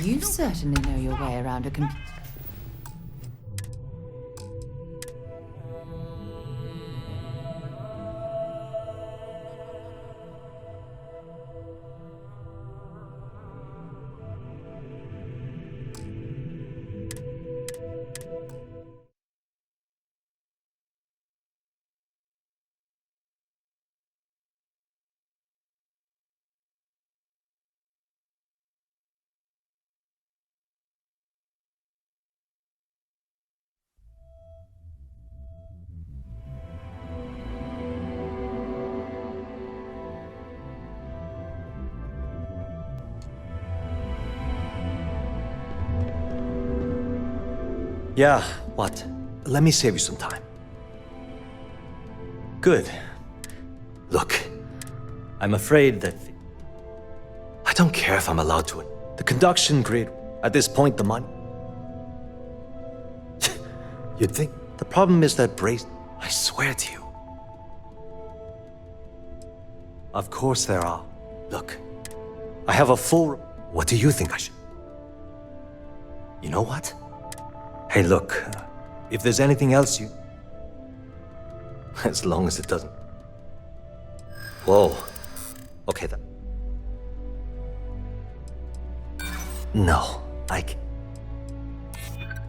You certainly know your way around a computer. Yeah, what? Let me save you some time. Good. Look, I'm afraid that... I don't care if I'm allowed to. The conduction grid, at this point, the money... You'd think... The problem is that brace... I swear to you. Of course there are. Look, I have a full... What do you think I should... You know what? Hey, look, if there's anything else you... As long as it doesn't... Whoa. Okay, then. No,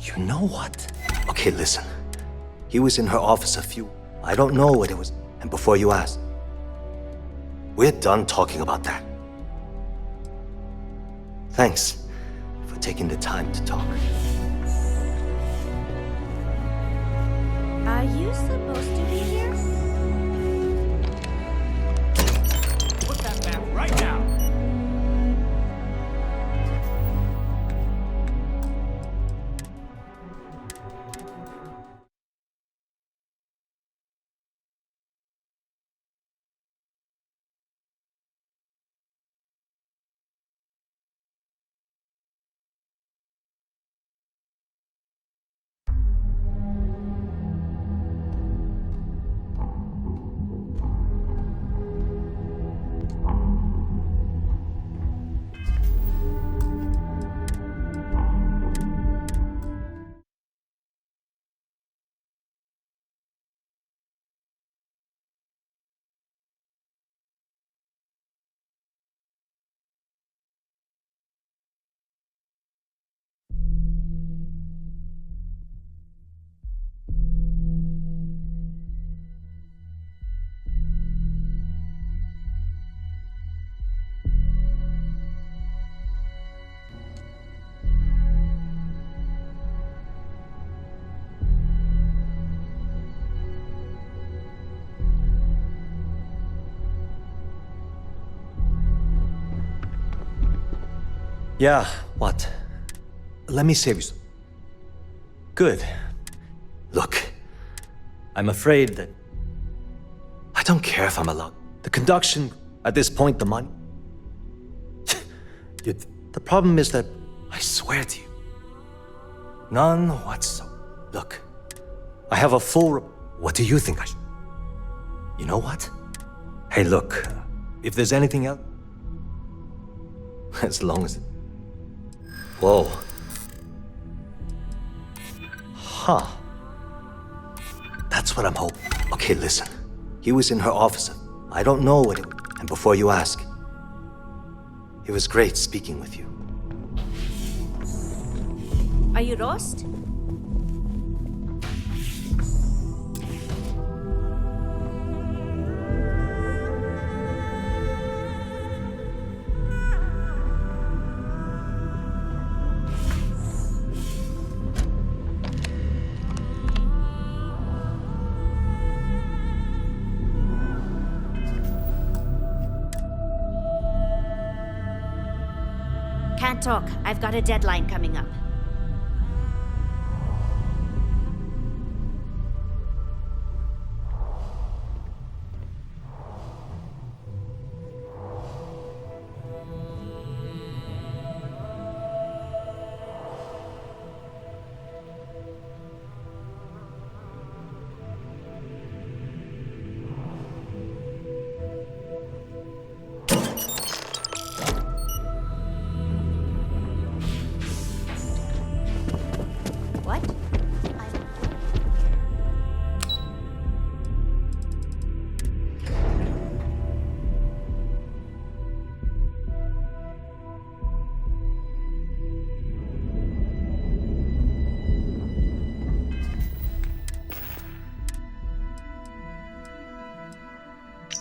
You know what? Okay, listen. He was in her office a few... I don't know what it was... And before you ask... We're done talking about that. Thanks for taking the time to talk. Are you supposed to be here? Put that back right now. Yeah, what? Let me save you some. Good. Look, I'm afraid that... I don't care if I'm allowed. The conduction, at this point, the money... The problem is that, I swear to you, none whatsoever. Look, I have a full... What do you think I should... You know what? Hey, look, if there's anything else... As long as... Whoa. Huh. That's what I'm hoping. Okay, listen. He was in her office. I don't know what it... And before you ask, it was great speaking with you. Are you lost? Can't talk. I've got a deadline coming up. What?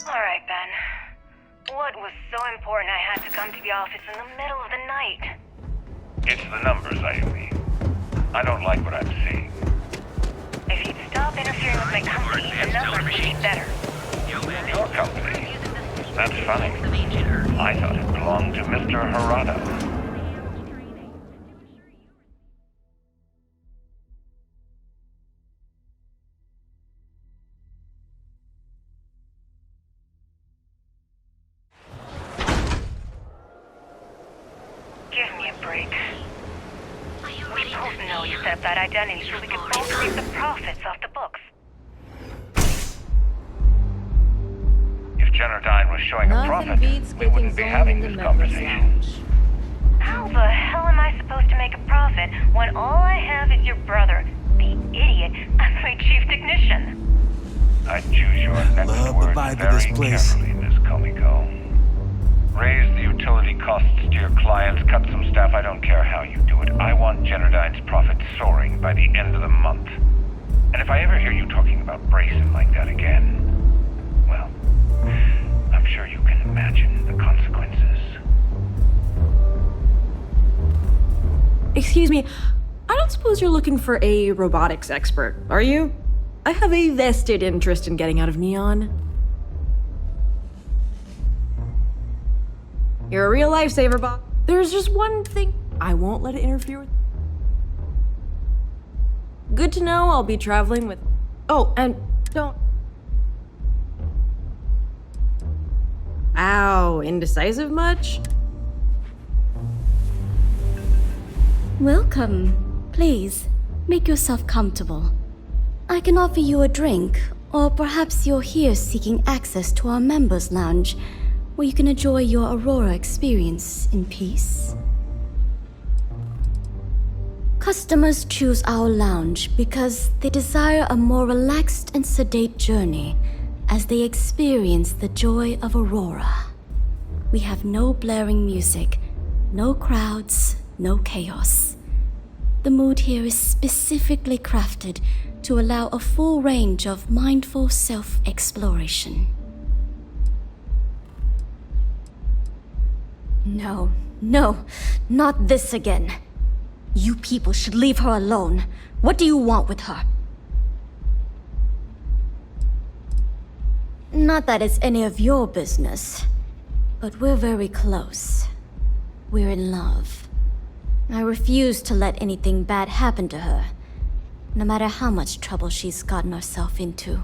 All right, Ben. What was so important I had to come to the office in the middle of the night? It's the numbers, Ayumi. I don't like what I'm seeing. If you'd stop interfering with my company, the numbers would be better. Your company? That's funny. I thought it belonged to Mr. Harada. Give me a break. We both know you set up that identity so we could both reap the profits off the books. If Generdyne was showing a profit, we wouldn't be having this conversation. How the hell am I supposed to make a profit when all I have is your brother, the idiot, as my chief technician? I'd choose your next words very carefully, Miss Komiko. Raise the utility costs to your clients, cut some staff, I don't care how you do it. I want Generdyne's profits soaring by the end of the month. And if I ever hear you talking about bracing like that again, well, I'm sure you can imagine the consequences. Excuse me, I don't suppose you're looking for a robotics expert, are you? I have a vested interest in getting out of Neon. You're a real lifesaver, Bob. There's just one thing I won't let it interfere with. Good to know I'll be traveling with... Oh, and don't... Ow, indecisive much? Welcome. Please, make yourself comfortable. I can offer you a drink, or perhaps you're here seeking access to our members' lounge, where you can enjoy your Aurora experience in peace. Customers choose our lounge because they desire a more relaxed and sedate journey as they experience the joy of Aurora. We have no blaring music, no crowds, no chaos. The mood here is specifically crafted to allow a full range of mindful self-exploration. No, not this again. You people should leave her alone. What do you want with her? Not that it's any of your business, but we're very close. We're in love. I refuse to let anything bad happen to her, no matter how much trouble she's gotten herself into.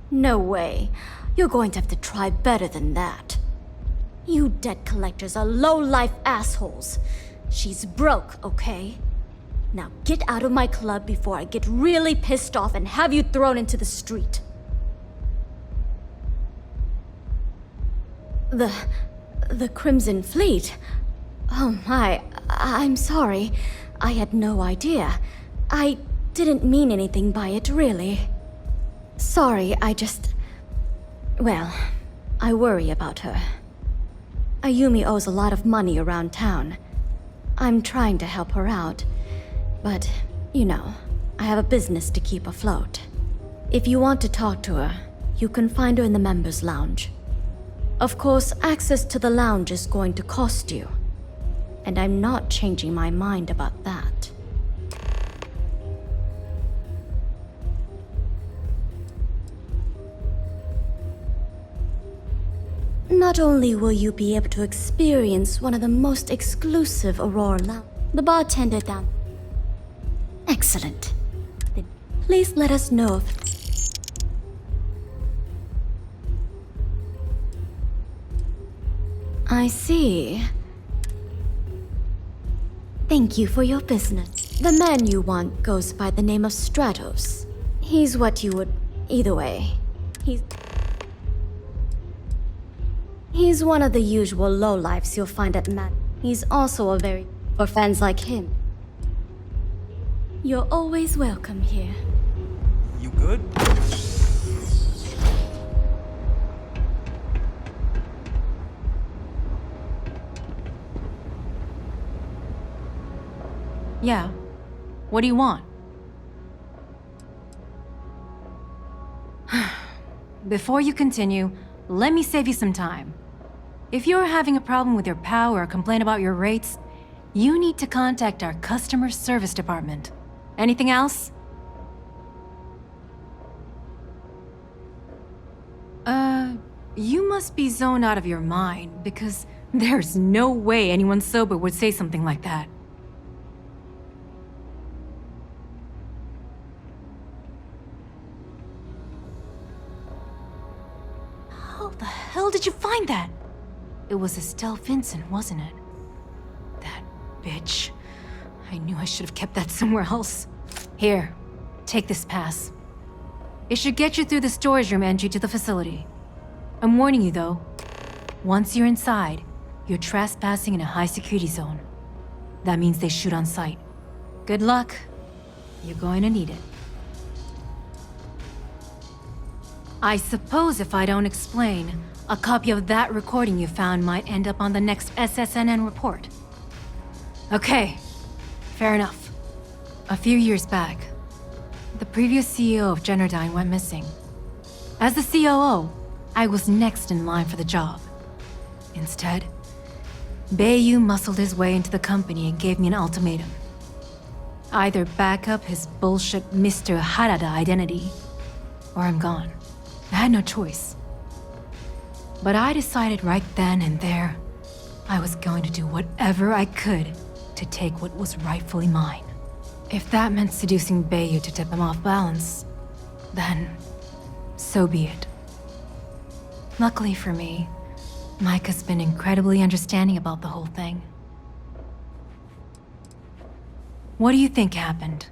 No way. You're going to have to try better than that. You debt collectors are low-life assholes. She's broke, okay? Now get out of my club before I get really pissed off and have you thrown into the street. The Crimson Fleet? Oh my, I'm sorry. I had no idea. I didn't mean anything by it, really. Sorry, well, I worry about her. Ayumi owes a lot of money around town. I'm trying to help her out, but, you know, I have a business to keep afloat. If you want to talk to her, you can find her in the members' lounge. Of course, access to the lounge is going to cost you, and I'm not changing my mind about that. Not only will you be able to experience one of the most exclusive Aurora lounge, the bartender down. Excellent. Then please let us know if I see. Thank you for your business. The man you want goes by the name of Stratos. He's what you would... Either way. He's one of the usual lowlifes you'll find at Matt. He's also a very... for fans like him. You're always welcome here. You good? Yeah. What do you want? Before you continue, let me save you some time. If you're having a problem with your POW or a complaint about your rates, you need to contact our customer service department. Anything else? You must be zoned out of your mind, because there's no way anyone sober would say something like that. How the hell did you find that? It was Estelle Vincent, wasn't it? That bitch. I knew I should have kept that somewhere else. Here, take this pass. It should get you through the storage room entry to the facility. I'm warning you though, once you're inside, you're trespassing in a high-security zone. That means they shoot on sight. Good luck. You're going to need it. I suppose if I don't explain, a copy of that recording you found might end up on the next SSNN report. Okay, fair enough. A few years back, the previous CEO of Generdyne went missing. As the COO, I was next in line for the job. Instead, Bayu muscled his way into the company and gave me an ultimatum. Either back up his bullshit Mr. Harada identity, or I'm gone. I had no choice. But I decided right then and there, I was going to do whatever I could to take what was rightfully mine. If that meant seducing Bayu to tip him off balance, then so be it. Luckily for me, Mike has been incredibly understanding about the whole thing. What do you think happened?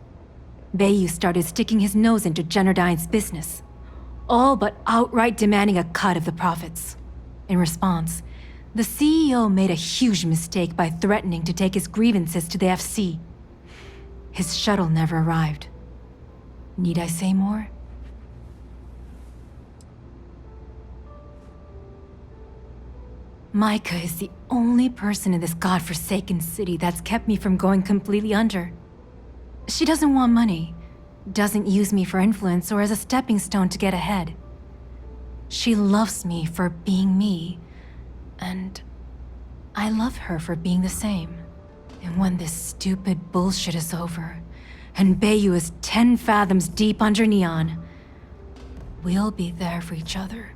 Bayu started sticking his nose into Generdyne's business, all but outright demanding a cut of the profits. In response, the CEO made a huge mistake by threatening to take his grievances to the FC. His shuttle never arrived. Need I say more? Micah is the only person in this godforsaken city that's kept me from going completely under. She doesn't want money, doesn't use me for influence or as a stepping stone to get ahead. She loves me for being me, and I love her for being the same. And when this stupid bullshit is over, and Bayu is 10 fathoms deep under Neon, we'll be there for each other.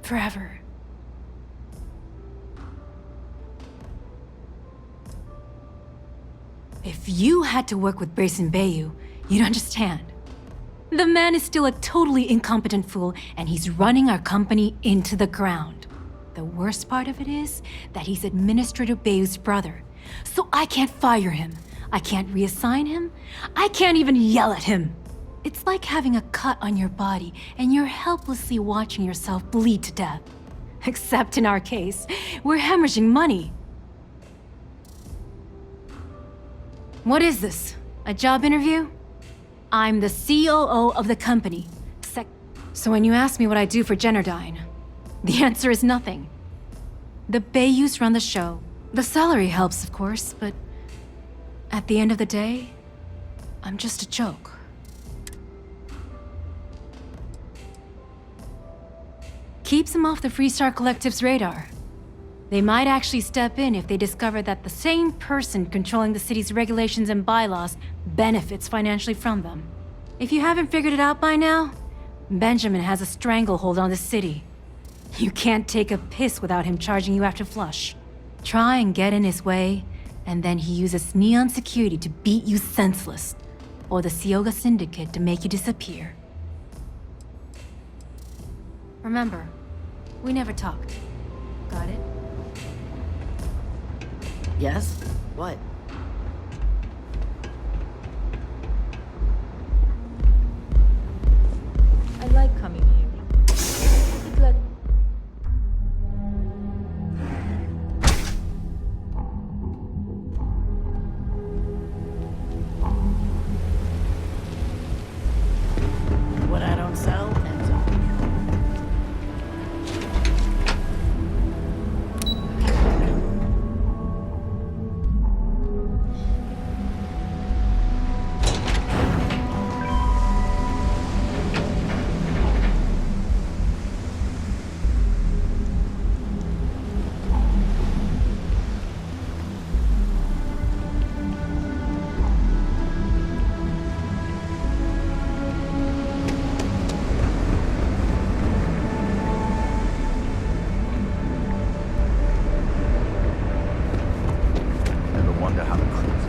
Forever. If you had to work with Grayson Bayou, you'd understand. The man is still a totally incompetent fool, and he's running our company into the ground. The worst part of it is that he's Administrator Bayou's brother, so I can't fire him. I can't reassign him. I can't even yell at him. It's like having a cut on your body, and you're helplessly watching yourself bleed to death. Except in our case, we're hemorrhaging money. What is this? A job interview? I'm the COO of the company. So when you ask me what I do for Generdyne, the answer is nothing. The Bayous run the show. The salary helps, of course, but at the end of the day, I'm just a joke. Keeps them off the Freestar Collective's radar. They might actually step in if they discover that the same person controlling the city's regulations and bylaws benefits financially from them. If you haven't figured it out by now, Benjamin has a stranglehold on the city. You can't take a piss without him charging you after flush. Try and get in his way, and then he uses Neon security to beat you senseless, or the Sioga Syndicate to make you disappear. Remember, we never talked. Got it? Yes? What? I like coming here. It's like What I don't sell ends up. Never wonder how crazy.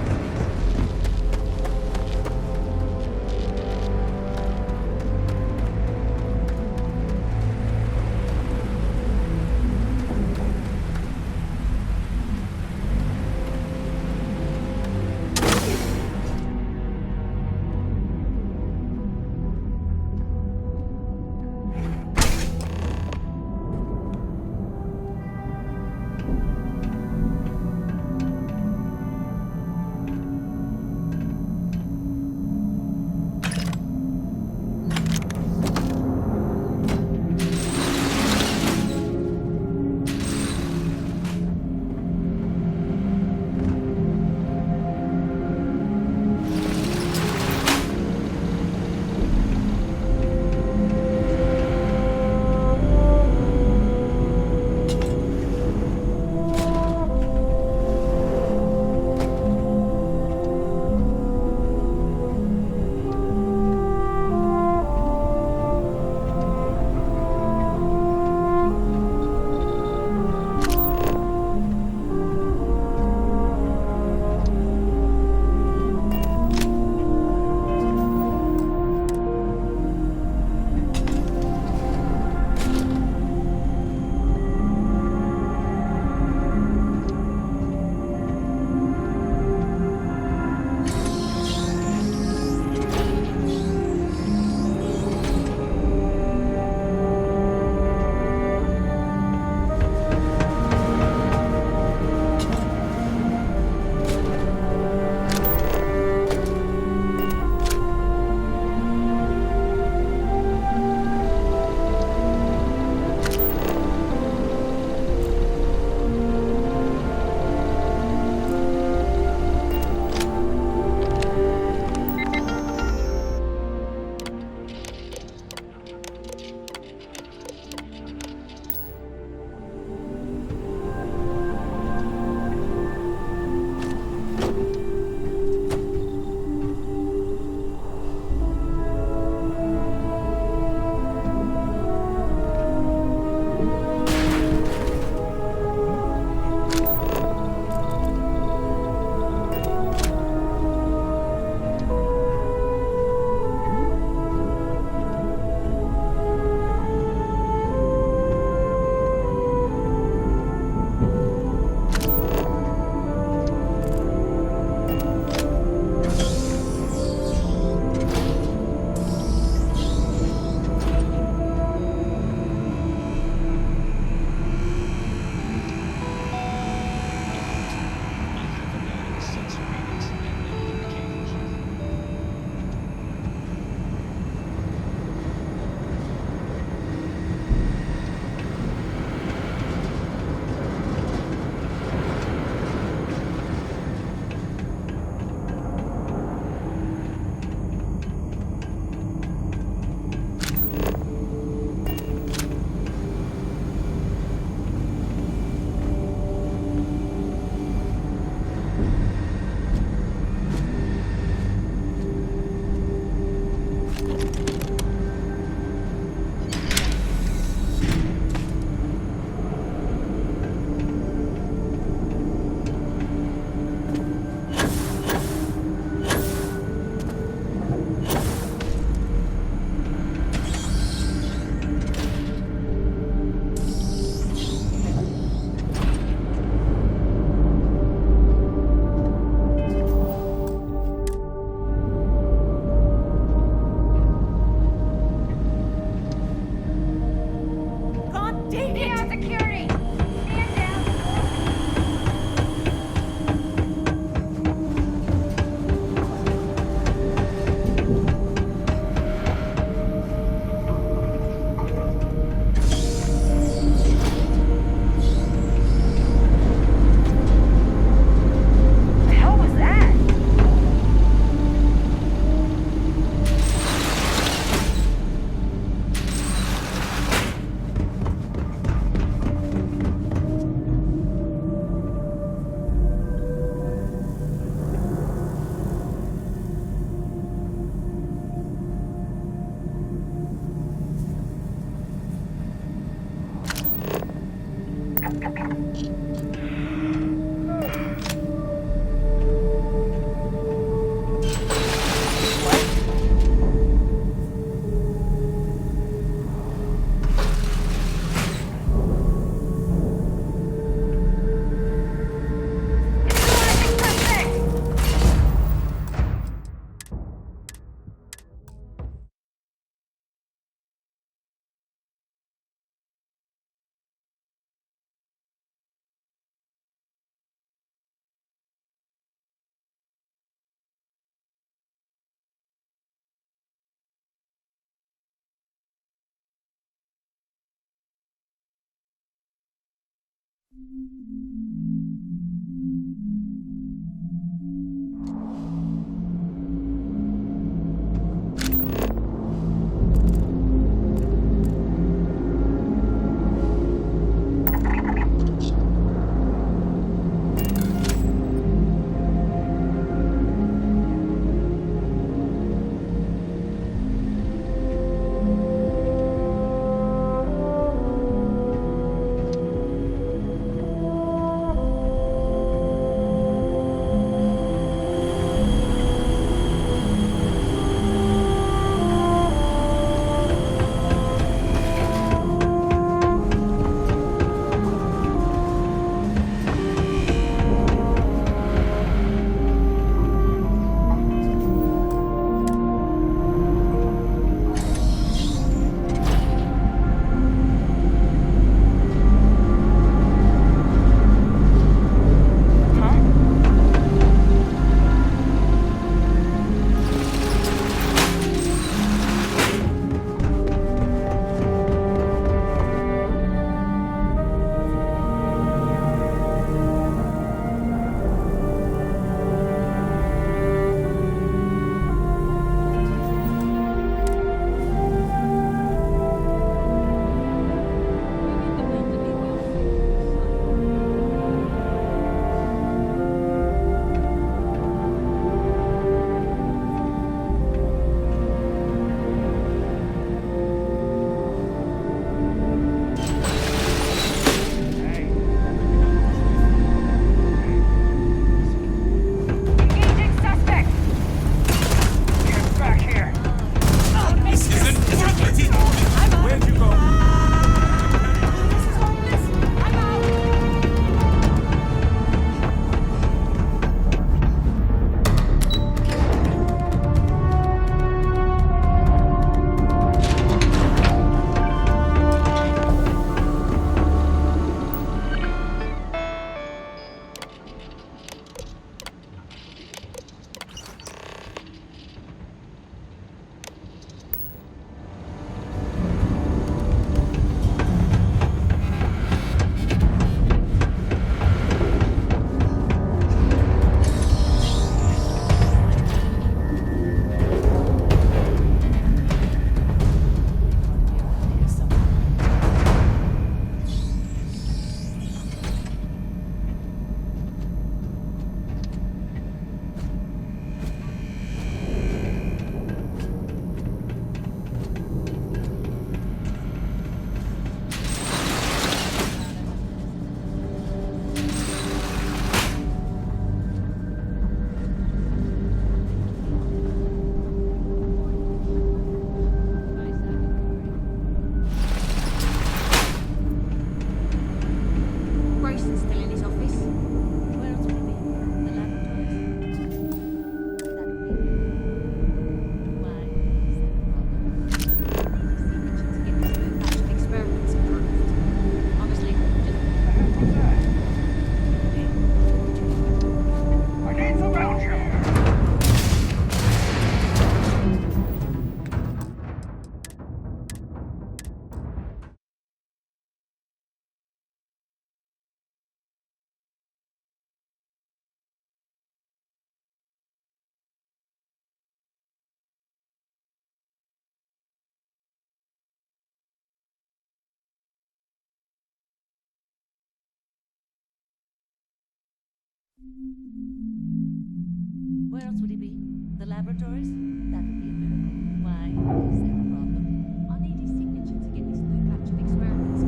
Where else would he be? The laboratories? That would be a miracle. Why? Is there a problem? I'll need his signature to get this new batch of experiments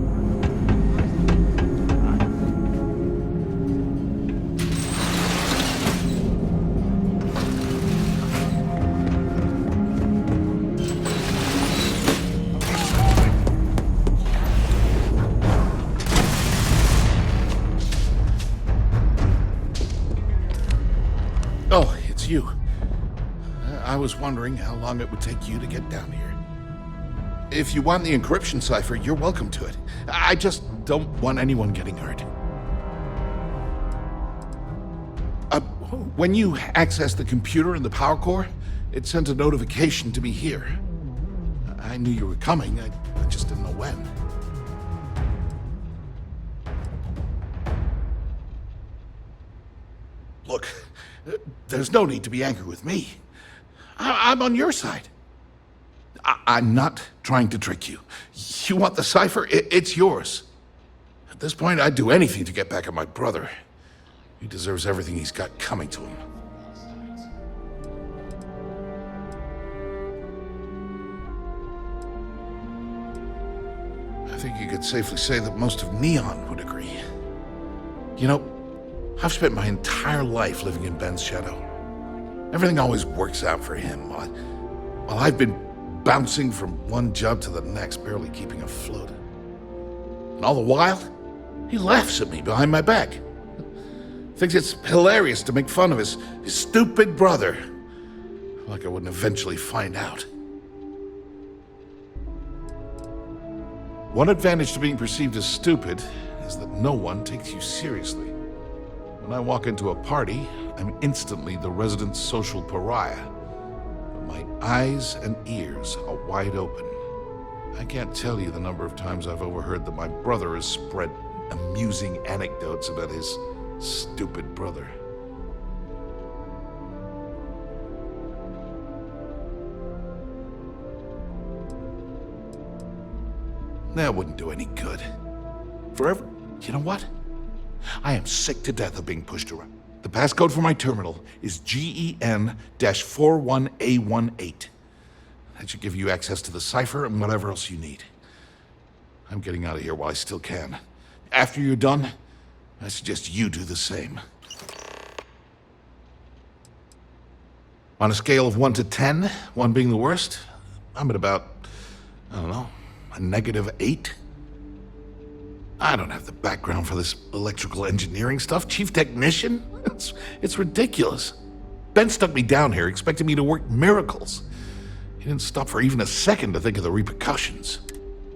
Oh, it's you. I was wondering how long it would take you to get down here. If you want the encryption cipher, you're welcome to it. I just don't want anyone getting hurt. When you access the computer in the power core, it sent a notification to me here. I knew you were coming, I just didn't know when. There's no need to be angry with me. I'm on your side. I'm not trying to trick you. You want the cipher? It's yours. At this point, I'd do anything to get back at my brother. He deserves everything he's got coming to him. I think you could safely say that most of Neon would agree. You know, I've spent my entire life living in Ben's shadow. Everything always works out for him, while I've been bouncing from one job to the next, barely keeping afloat. And all the while, he laughs at me behind my back. Thinks it's hilarious to make fun of his stupid brother. Like I wouldn't eventually find out. One advantage to being perceived as stupid is that no one takes you seriously. When I walk into a party, I'm instantly the resident social pariah. But my eyes and ears are wide open. I can't tell you the number of times I've overheard that my brother has spread amusing anecdotes about his stupid brother. That wouldn't do any good. Forever. You know what? I am sick to death of being pushed around. The passcode for my terminal is GEN-41A18. That should give you access to the cipher and whatever else you need. I'm getting out of here while I still can. After you're done, I suggest you do the same. On a scale of 1 to 10, 1 being the worst, I'm at about, I don't know, a -8? I don't have the background for this electrical engineering stuff. Chief technician? It's ridiculous. Ben stuck me down here expecting me to work miracles. He didn't stop for even a second to think of the repercussions.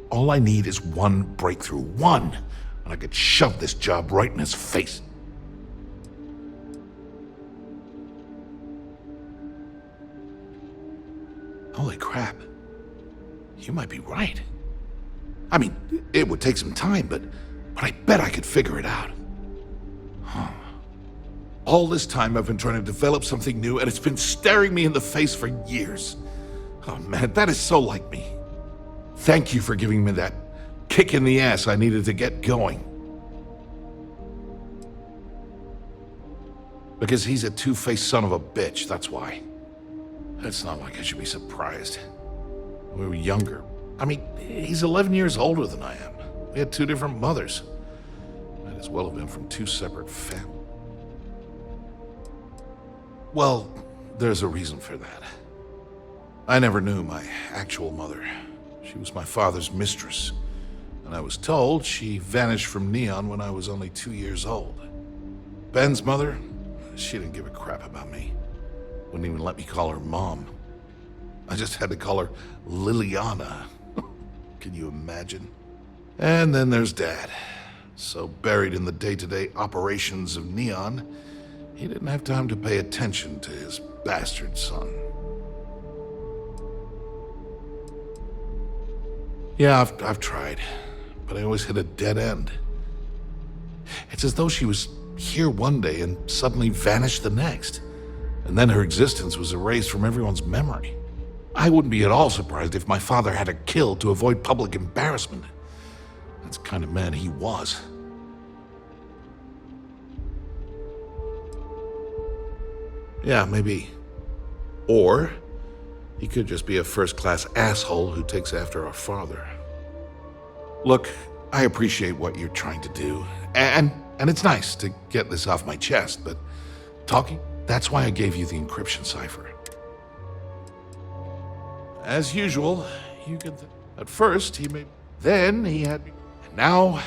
All I need is one breakthrough. One! And I could shove this job right in his face. Holy crap. You might be right. I mean, it would take some time, but I bet I could figure it out. Huh. All this time I've been trying to develop something new, and it's been staring me in the face for years. Oh man, that is so like me. Thank you for giving me that kick in the ass I needed to get going. Because he's a two-faced son of a bitch, that's why. It's not like I should be surprised. We were younger. I mean, he's 11 years older than I am. We had 2 different mothers. Might as well have been from 2 separate families. Well, there's a reason for that. I never knew my actual mother. She was my father's mistress. And I was told she vanished from Neon when I was only 2 years old. Ben's mother, she didn't give a crap about me. Wouldn't even let me call her Mom. I just had to call her Liliana. Can you imagine? And then there's Dad. So buried in the day-to-day operations of Neon, he didn't have time to pay attention to his bastard son. Yeah, I've tried, but I always hit a dead end. It's as though she was here one day and suddenly vanished the next, and then her existence was erased from everyone's memory. I wouldn't be at all surprised if my father had her killed to avoid public embarrassment. That's the kind of man he was. Yeah, maybe. Or he could just be a first-class asshole who takes after our father. Look, I appreciate what you're trying to do, and it's nice to get this off my chest, but talking, that's why I gave you the encryption cipher. As usual, you can... At first, he made... Then he had me... And now...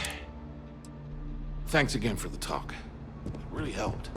Thanks again for the talk. It really helped.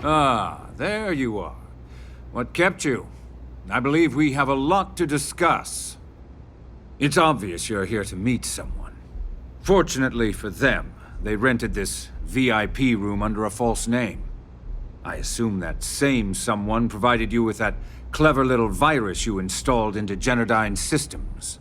Ah, there you are. What kept you? I believe we have a lot to discuss. It's obvious you're here to meet someone. Fortunately for them, they rented this VIP room under a false name. I assume that same someone provided you with that clever little virus you installed into Generdyne's systems.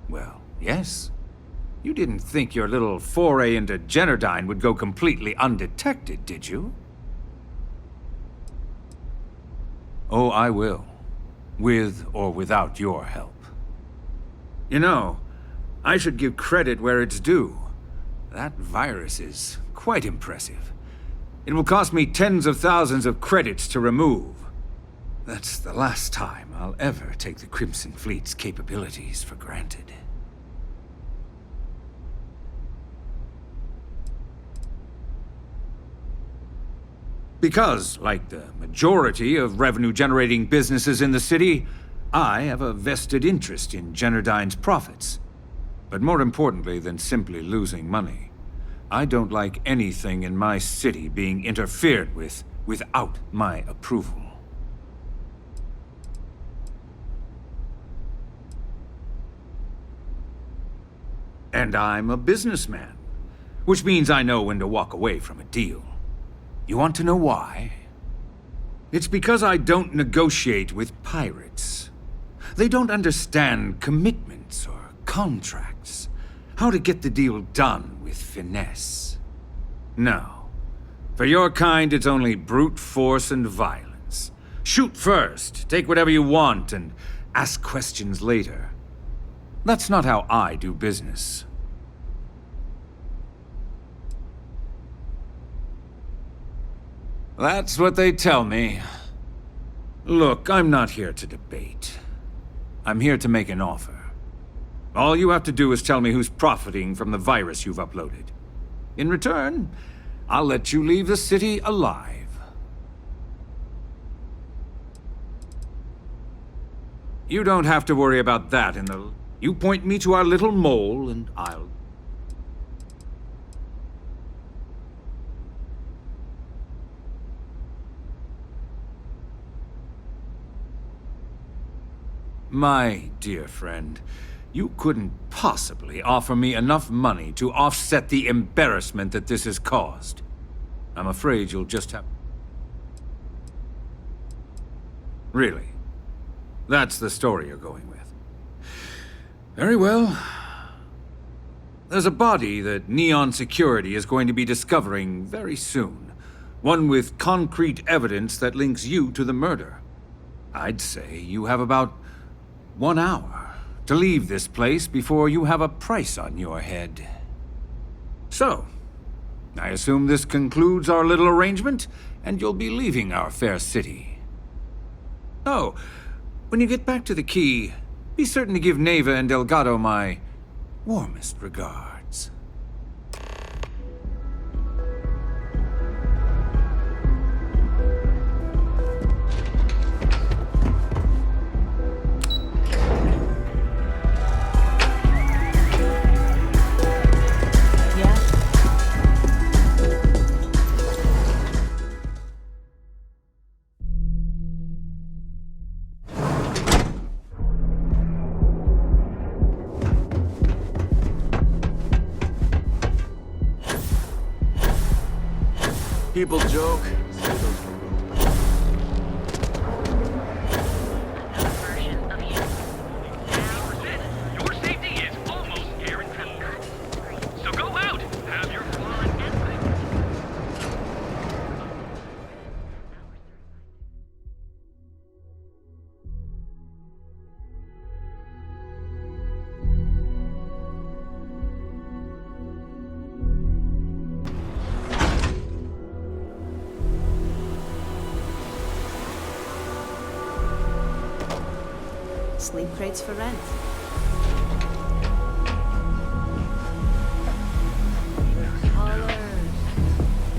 Well, yes. You didn't think your little foray into Generdyne would go completely undetected, did you? Oh, I will. With or without your help. You know, I should give credit where it's due. That virus is quite impressive. It will cost me tens of thousands of credits to remove. That's the last time I'll ever take the Crimson Fleet's capabilities for granted. Because, like the majority of revenue-generating businesses in the city, I have a vested interest in Generdyne's profits. But more importantly than simply losing money, I don't like anything in my city being interfered with without my approval. And I'm a businessman, which means I know when to walk away from a deal. You want to know why? It's because I don't negotiate with pirates. They don't understand commitments or contracts, how to get the deal done with finesse. No. For your kind, it's only brute force and violence. Shoot first, take whatever you want, and ask questions later. That's not how I do business. That's what they tell me. Look, I'm not here to debate. I'm here to make an offer. All you have to do is tell me who's profiting from the virus you've uploaded. In return, I'll let you leave the city alive. You don't have to worry about that in the... You point me to our little mole and I'll... My dear friend, you couldn't possibly offer me enough money to offset the embarrassment that this has caused. I'm afraid you'll just have... Really? That's the story you're going with. Very well. There's a body that Neon Security is going to be discovering very soon. One with concrete evidence that links you to the murder. I'd say you have about 1 hour to leave this place before you have a price on your head. So, I assume this concludes our little arrangement, and you'll be leaving our fair city. Oh, when you get back to the key, be certain to give Neva and Delgado my warmest regards. People joke. Your safety is almost guaranteed. So go out, have your fun, Sleep crates for rent.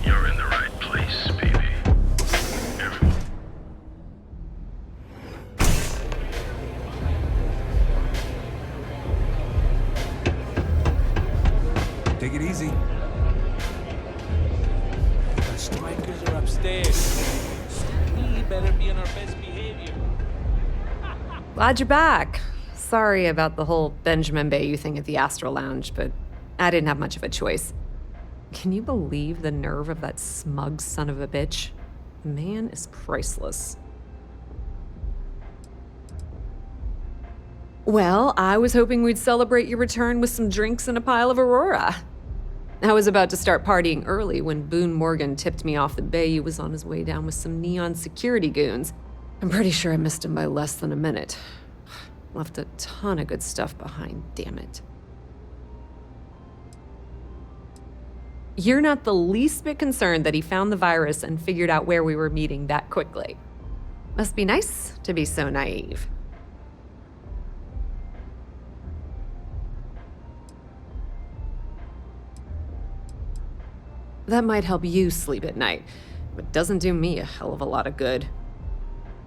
You're in the right place, baby. take it easy. The strikers are upstairs. We better be on our best behavior. Glad you're back. Sorry about the whole Benjamin Bayou thing at the Astral Lounge, but I didn't have much of a choice. Can you believe the nerve of that smug son of a bitch? The man is priceless. Well, I was hoping we'd celebrate your return with some drinks and a pile of Aurora. I was about to start partying early when Boone Morgan tipped me off that Bayou was on his way down with some Neon security goons. I'm pretty sure I missed him by less than a minute. Left a ton of good stuff behind, damn it. You're not the least bit concerned that he found the virus and figured out where we were meeting that quickly. Must be nice to be so naive. That might help you sleep at night, but doesn't do me a hell of a lot of good.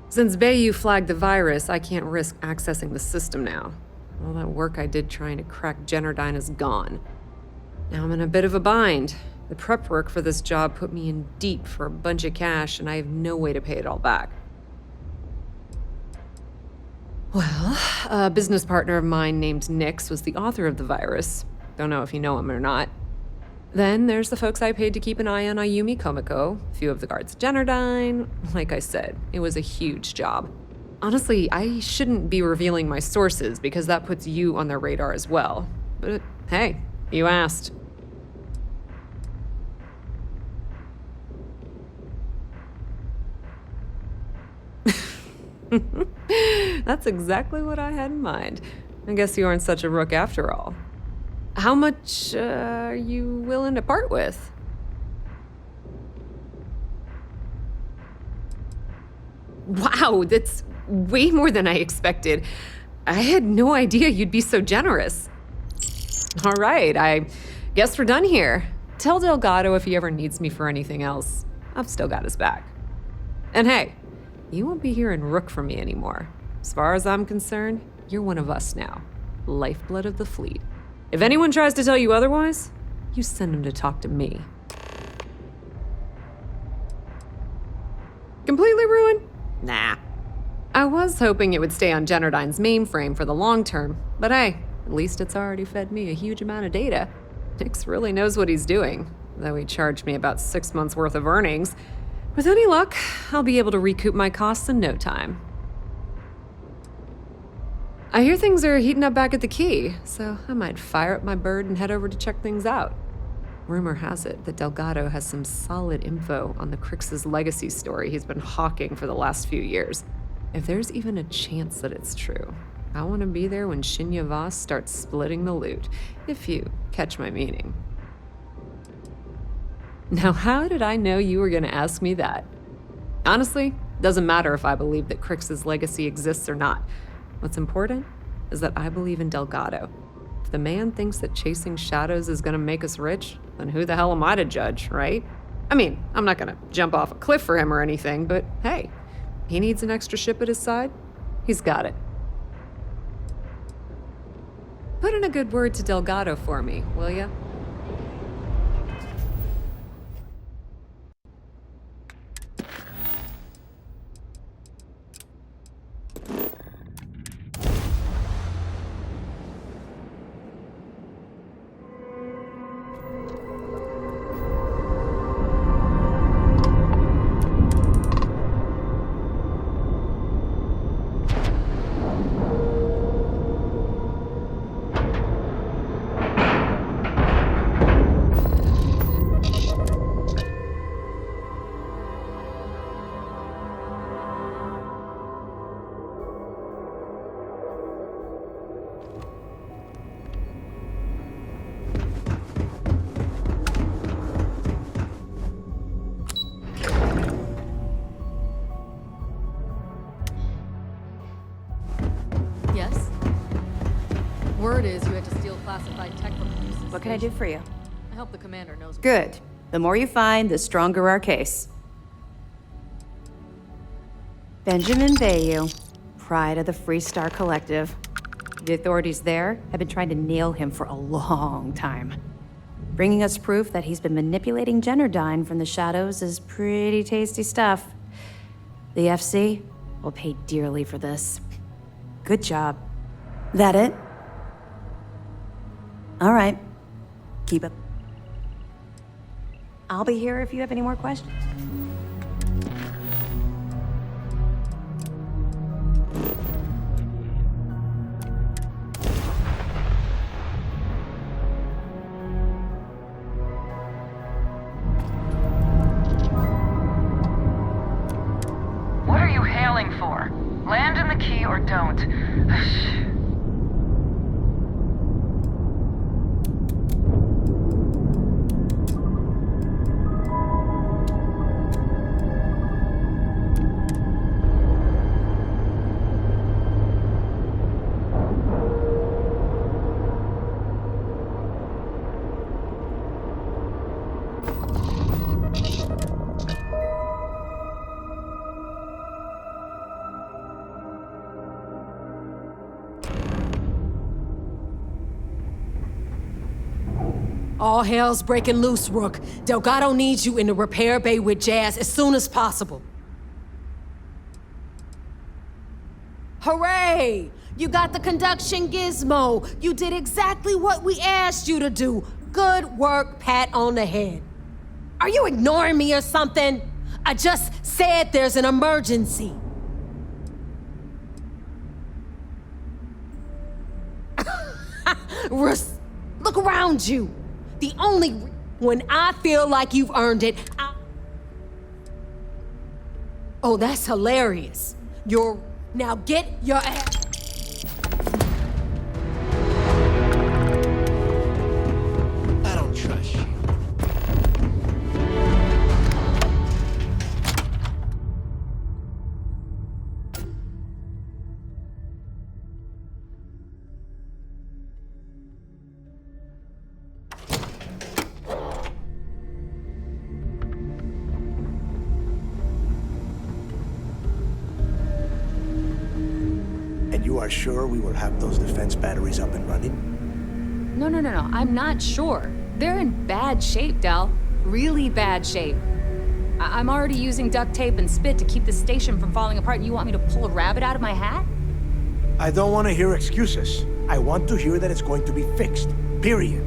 Since Bayou flagged the virus, I can't risk accessing the system now. All that work I did trying to crack Generdyne is gone. Now I'm in a bit of a bind. The prep work for this job put me in deep for a bunch of cash, and I have no way to pay it all back. Well, a business partner of mine named Nix was the author of the virus. Don't know if you know him or not. Then there's the folks I paid to keep an eye on Ayumi Komiko, a few of the guards at Generdyne. Like I said, it was a huge job. Honestly, I shouldn't be revealing my sources because that puts you on their radar as well. But hey, you asked. That's exactly what I had in mind. I guess you aren't such a rook after all. How much are you willing to part with? Wow, that's way more than I expected. I had no idea you'd be so generous. All right, I guess we're done here. Tell Delgado if he ever needs me for anything else. I've still got his back. And hey, you won't be hearing rook from me anymore. As far as I'm concerned, you're one of us now. Lifeblood of the fleet. If anyone tries to tell you otherwise, you send them to talk to me. Completely ruined? Nah. I was hoping it would stay on Generdyne's mainframe for the long term, but hey, at least it's already fed me a huge amount of data. Nix really knows what he's doing, though he charged me about 6 months' worth of earnings. With any luck, I'll be able to recoup my costs in no time. I hear things are heating up back at the Key, so I might fire up my bird and head over to check things out. Rumor has it that Delgado has some solid info on the Crix's legacy story he's been hawking for the last few years. If there's even a chance that it's true, I want to be there when Shinya Voss starts splitting the loot, if you catch my meaning. Now, how did I know you were going to ask me that? Honestly, doesn't matter if I believe that Crix's legacy exists or not. What's important is that I believe in Delgado. If the man thinks that chasing shadows is gonna make us rich, then who the hell am I to judge, right? I mean, I'm not gonna jump off a cliff for him or anything, but hey, he needs an extra ship at his side, he's got it. Put in a good word to Delgado for me, will ya? Yes? Word is you had to steal classified tech from the Houston What can I do for you? I hope the commander knows. Good. The more you find, the stronger our case. Benjamin Bayou, pride of the Freestar Collective. The authorities there have been trying to nail him for a long time. Bringing us proof that he's been manipulating Generdyne from the shadows is pretty tasty stuff. The FC will pay dearly for this. Good job. That it? All right. Keep it. I'll be here if you have any more questions. What are you hailing for? Land in the key or don't. All hell's breaking loose, Rook. Delgado needs you in the repair bay with Jazz as soon as possible. Hooray! You got the conduction gizmo. You did exactly what we asked you to do. Good work, pat on the head. Are you ignoring me or something? I just said there's an emergency. Look around you. The only when I feel like you've earned it, Oh, that's hilarious. Now get your ass. I don't trust you. You are sure we will have those defense batteries up and running? No. I'm not sure. They're in bad shape, Del. Really bad shape. I'm already using duct tape and spit to keep the station from falling apart, and you want me to pull a rabbit out of my hat? I don't want to hear excuses. I want to hear that it's going to be fixed. Period.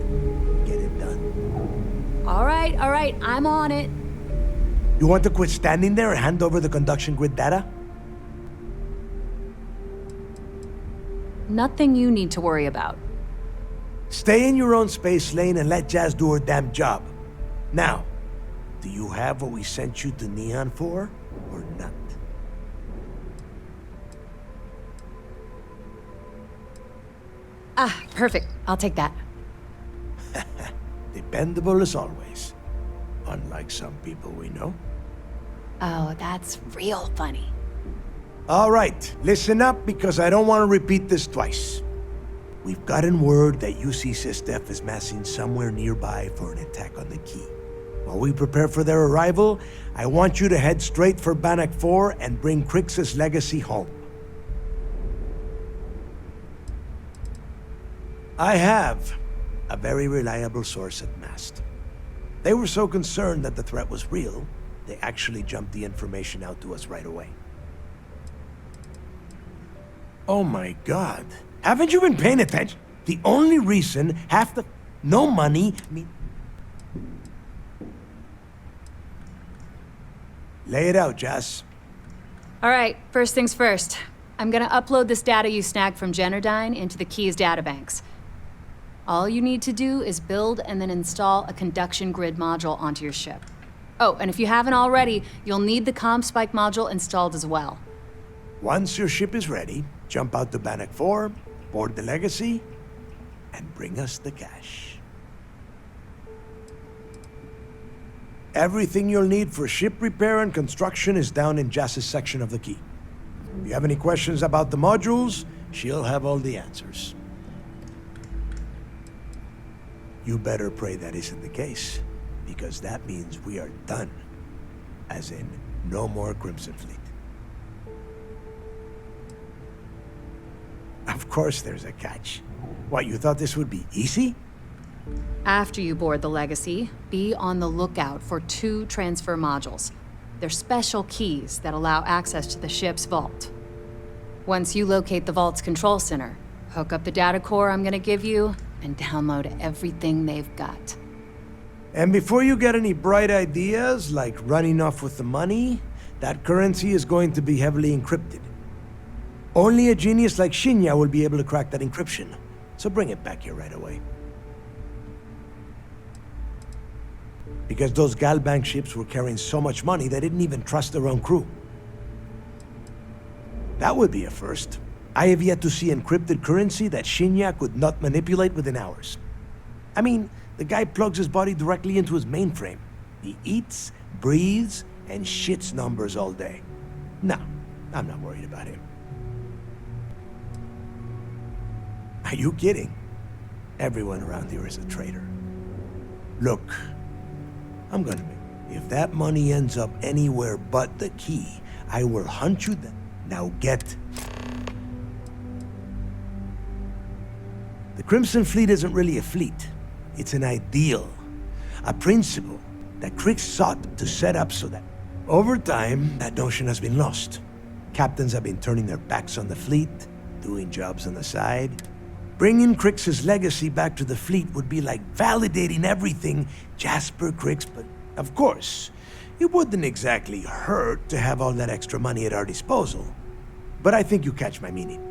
Get it done. All right. I'm on it. You want to quit standing there and hand over the conduction grid data? Nothing you need to worry about. Stay in your own space lane and let Jazz do her damn job. Now, do you have what we sent you to Neon for, or not? Perfect. I'll take that. Dependable as always. Unlike some people we know. Oh, that's real funny. All right, listen up because I don't want to repeat this twice. We've gotten word that UC Systef is massing somewhere nearby for an attack on the key. While we prepare for their arrival, I want you to head straight for Bannock 4 and bring Crix's legacy home. I have a very reliable source at Mast. They were so concerned that the threat was real, they actually jumped the information out to us right away. Oh my God. Haven't you been paying attention? The only reason no money Lay it out, Jess. All right, first things first. I'm gonna upload this data you snagged from Generdyne into the Key's databanks. All you need to do is build and then install a conduction grid module onto your ship. Oh, and if you haven't already, you'll need the CommSpike module installed as well. Once your ship is ready, jump out to Bannock 4, board the Legacy, and bring us the cash. Everything you'll need for ship repair and construction is down in Jass's section of the Key. If you have any questions about the modules, she'll have all the answers. You better pray that isn't the case, because that means we are done. As in, no more Crimson Fleet. Of course there's a catch. What, you thought this would be easy? After you board the Legacy, be on the lookout for 2 transfer modules. They're special keys that allow access to the ship's vault. Once you locate the vault's control center, hook up the data core I'm gonna give you, and download everything they've got. And before you get any bright ideas, like running off with the money, that currency is going to be heavily encrypted. Only a genius like Shinya will be able to crack that encryption, so bring it back here right away. Because those Galbank ships were carrying so much money, they didn't even trust their own crew. That would be a first. I have yet to see encrypted currency that Shinya could not manipulate within hours. I mean, the guy plugs his body directly into his mainframe. He eats, breathes, and shits numbers all day. No, I'm not worried about him. Are you kidding? Everyone around here is a traitor. Look, I'm gonna make... If that money ends up anywhere but the key, I will hunt you down. Now get... The Crimson Fleet isn't really a fleet. It's an ideal. A principle that Crix sought to set up so that... Over time, that notion has been lost. Captains have been turning their backs on the fleet, doing jobs on the side. Bringing Crix's legacy back to the fleet would be like validating everything Jasper Crix, but of course, it wouldn't exactly hurt to have all that extra money at our disposal. But I think you catch my meaning.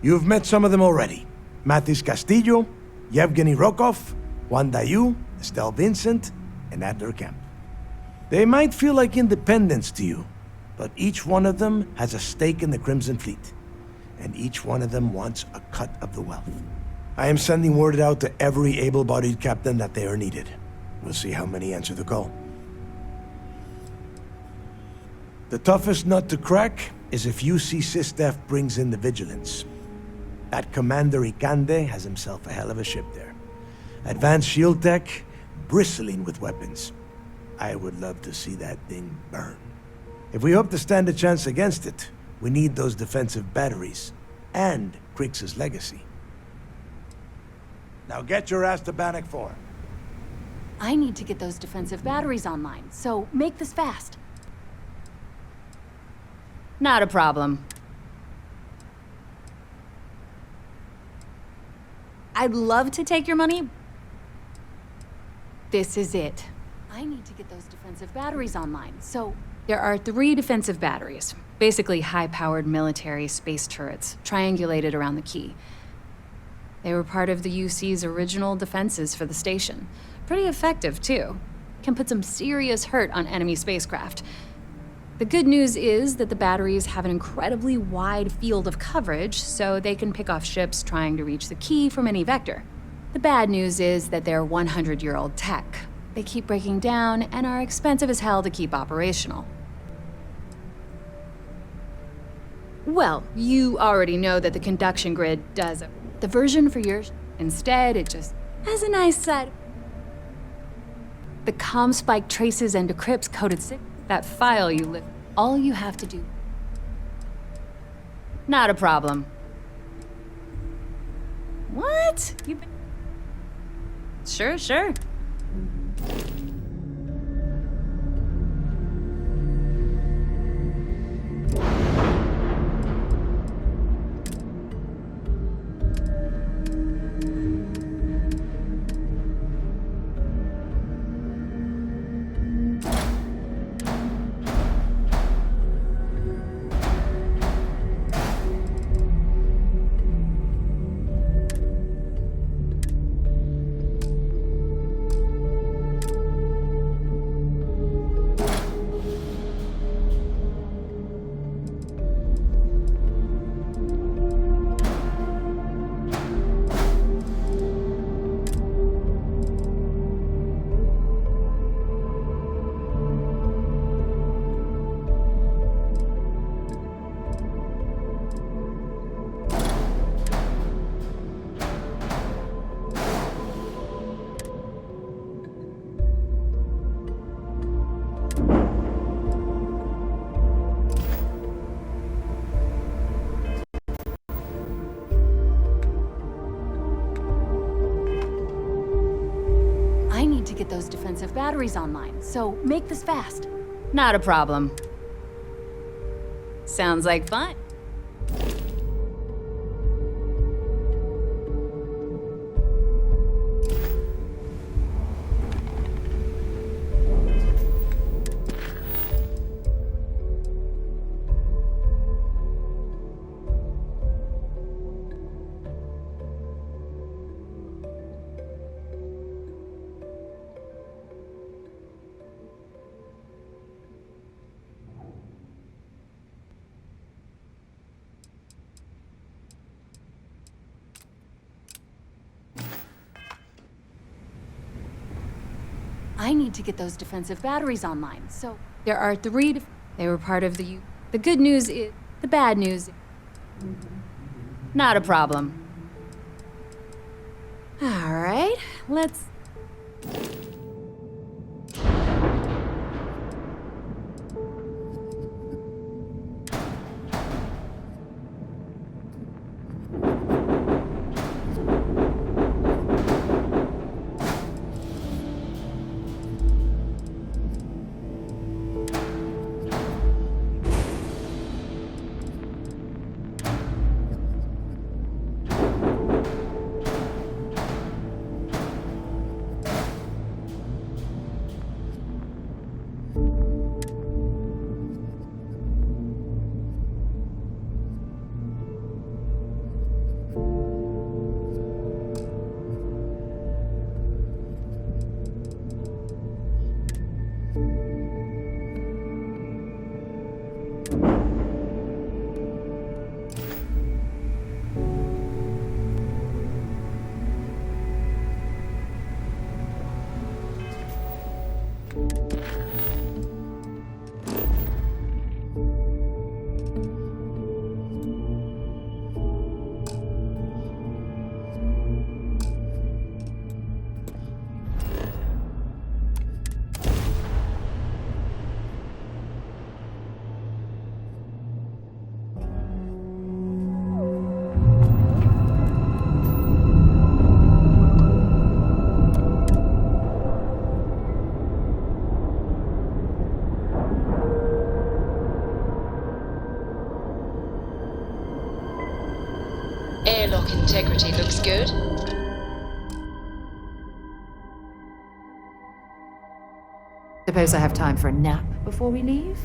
You've met some of them already. Mathis Castillo, Yevgeny Rokov, Juan Dayu, Estelle Vincent, and Adler Kemp. They might feel like independents to you, but each one of them has a stake in the Crimson Fleet. And each one of them wants a cut of the wealth. I am sending word out to every able-bodied captain that they are needed. We'll see how many answer the call. The toughest nut to crack is if UC SysDef brings in the Vigilance. That Commander Ikande has himself a hell of a ship there. Advanced shield tech, bristling with weapons. I would love to see that thing burn. If we hope to stand a chance against it, we need those defensive batteries, and Crix's legacy. Now get your ass to Bannock 4. I need to get those defensive batteries online, so make this fast. Not a problem. I'd love to take your money. This is it. I need to get those defensive batteries online, so... There are 3 defensive batteries, basically high-powered military space turrets, triangulated around the key. They were part of the UC's original defenses for the station. Pretty effective, too. Can put some serious hurt on enemy spacecraft. The good news is that the batteries have an incredibly wide field of coverage, so they can pick off ships trying to reach the key from any vector. The bad news is that they're 100-year-old tech. They keep breaking down and are expensive as hell to keep operational. Well, you already know that the conduction grid does it. The version for yours, instead, it just has a nice side. The ComSpike traces and decrypts coded that file you lift. All you have to do. Not a problem. What? Sure. get those defensive batteries online, so make this fast. Not a problem. Sounds like fun. I need to get those defensive batteries online, so there are 3 they were part of the good news is the bad news. Not a problem. All right, let's Airlock integrity looks good. Suppose I have time for a nap before we leave?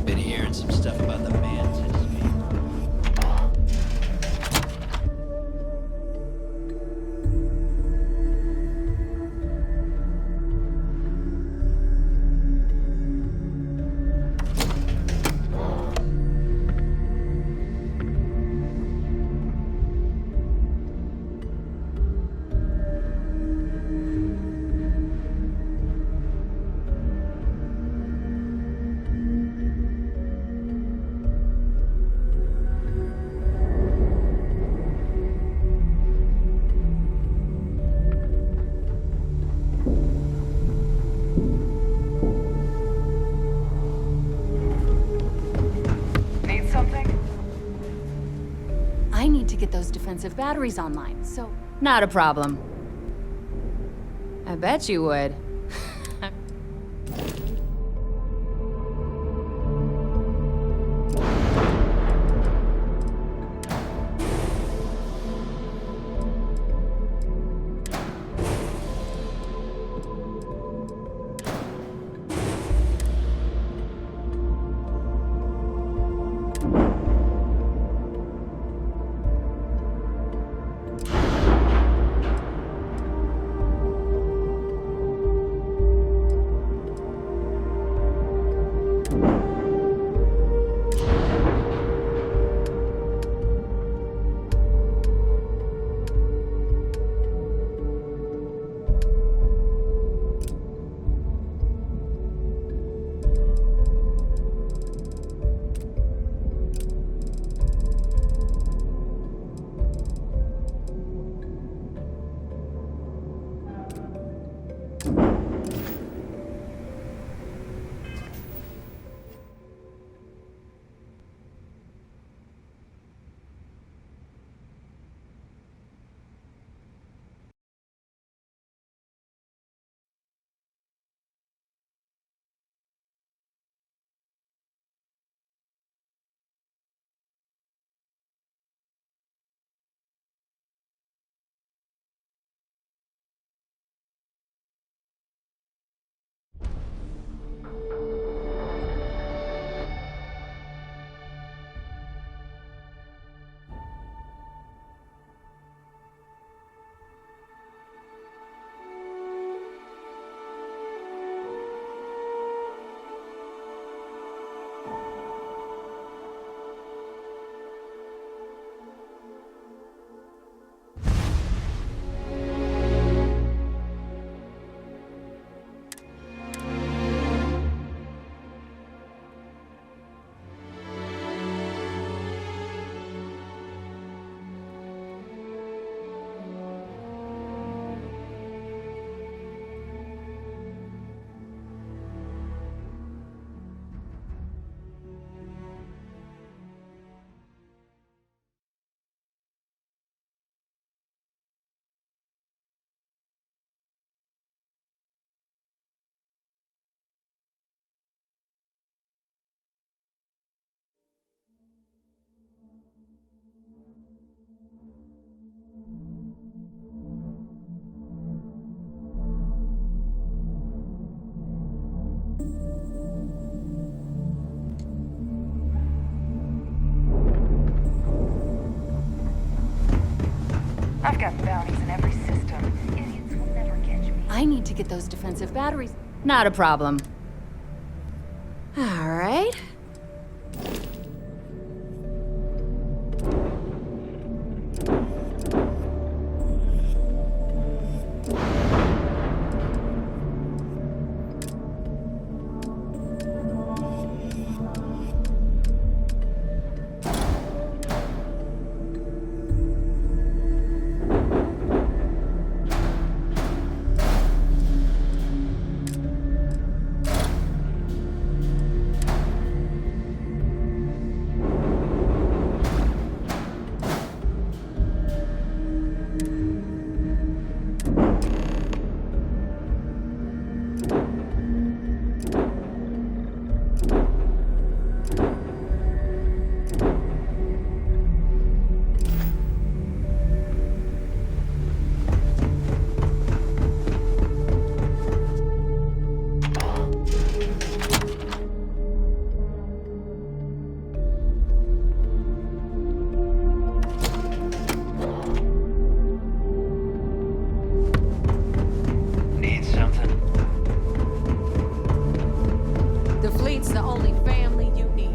Been hearing some stuff about the mantis. need something? I need to get those defensive batteries online, so not a problem. I bet you would. got bounties in every system. Idiots will never catch me. I need to get those defensive batteries. Not a problem. All right. Need something? The fleet's the only family you need.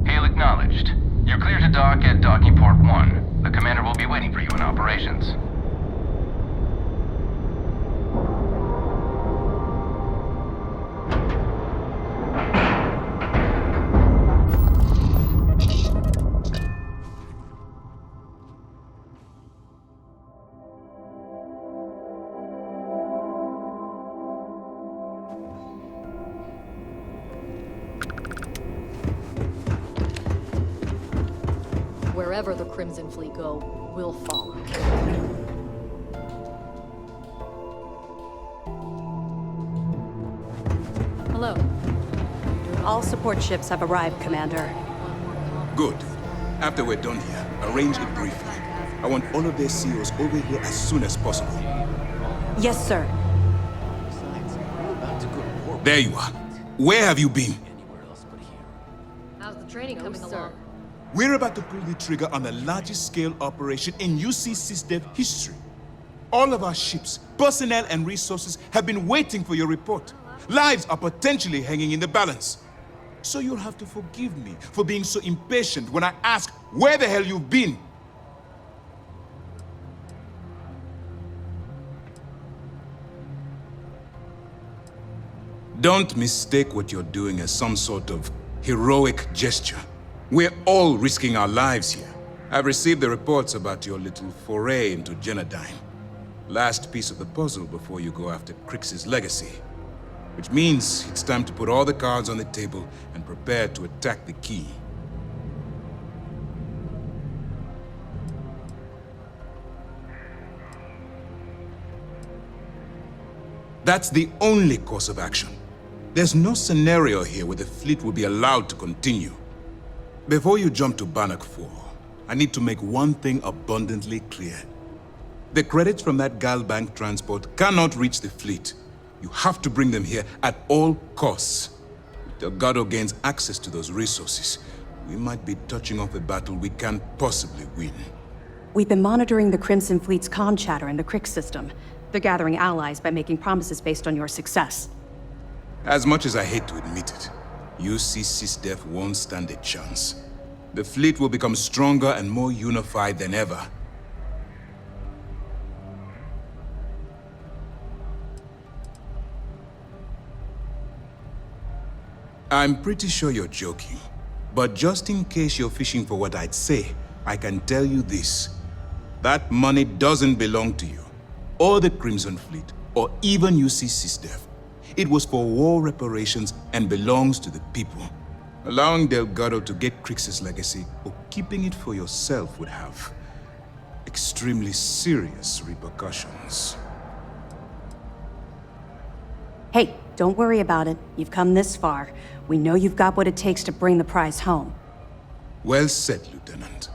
Hail acknowledged. You're clear to dock at docking port 1. The commander will be waiting for you in operations. Wherever the Crimson Fleet go, we'll follow. Hello. All support ships have arrived, Commander. Good. After we're done here, arrange it briefly. I want all of their CEOs over here as soon as possible. Yes, sir. There you are. Where have you been? How's the training coming along? We're about to pull the trigger on the largest scale operation in UC SysDev history. All of our ships, personnel, and resources have been waiting for your report. Lives are potentially hanging in the balance. So you'll have to forgive me for being so impatient when I ask where the hell you've been. Don't mistake what you're doing as some sort of heroic gesture. We're all risking our lives here. I've received the reports about your little foray into Genodyne. Last piece of the puzzle before you go after Crix's legacy. Which means it's time to put all the cards on the table and prepare to attack the key. That's the only course of action. There's no scenario here where the fleet will be allowed to continue. Before you jump to Bannock 4, I need to make one thing abundantly clear. The credits from that Galbank transport cannot reach the fleet. You have to bring them here at all costs. If Delgado gains access to those resources, we might be touching off a battle we can't possibly win. We've been monitoring the Crimson Fleet's comm chatter in the Crick system. They're gathering allies by making promises based on your success. As much as I hate to admit it, UC SysDef won't stand a chance. The fleet will become stronger and more unified than ever. I'm pretty sure you're joking, but just in case you're fishing for what I'd say, I can tell you this. That money doesn't belong to you, or the Crimson Fleet, or even UC SysDef. It was for war reparations and belongs to the people. Allowing Delgado to get Crix's legacy, or keeping it for yourself, would have extremely serious repercussions. Hey, don't worry about it. You've come this far. We know you've got what it takes to bring the prize home. Well said, Lieutenant.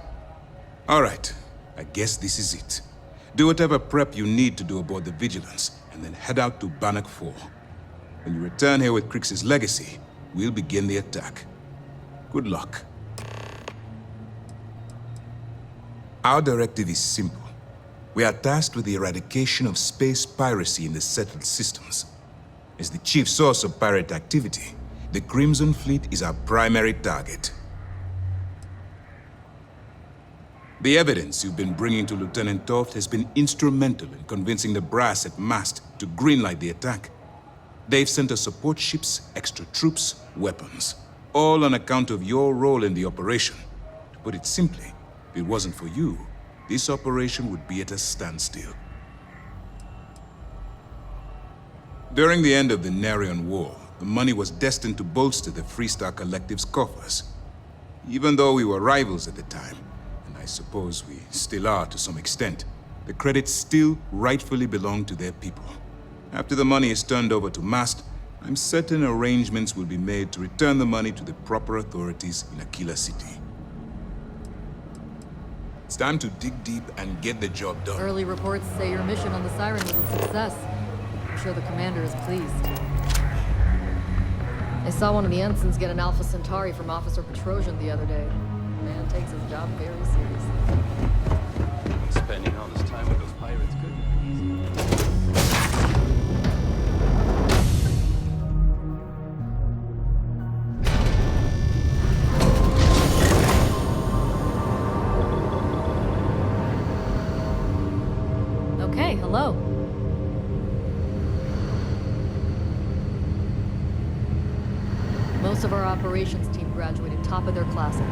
All right, I guess this is it. Do whatever prep you need to do aboard the Vigilance, and then head out to Bannock 4. When you return here with Crix's legacy, we'll begin the attack. Good luck. Our directive is simple. We are tasked with the eradication of space piracy in the settled systems. As the chief source of pirate activity, the Crimson Fleet is our primary target. The evidence you've been bringing to Lieutenant Toft has been instrumental in convincing the brass at Mast to greenlight the attack. They've sent us support ships, extra troops, weapons, all on account of your role in the operation. To put it simply, if it wasn't for you, this operation would be at a standstill. During the end of the Narion War, the money was destined to bolster the Freestar Collective's coffers. Even though we were rivals at the time, and I suppose we still are to some extent, the credits still rightfully belong to their people. After the money is turned over to Mast, I'm certain arrangements will be made to return the money to the proper authorities in Aquila City. It's time to dig deep and get the job done. Early reports say your mission on the Siren was a success. I'm sure the commander is pleased. I saw one of the ensigns get an Alpha Centauri from Officer Petrosian the other day. The man takes his job very seriously. Spending all this time with those pirates couldn't be easy. Okay, hello. Most of our operations team graduated top of their class at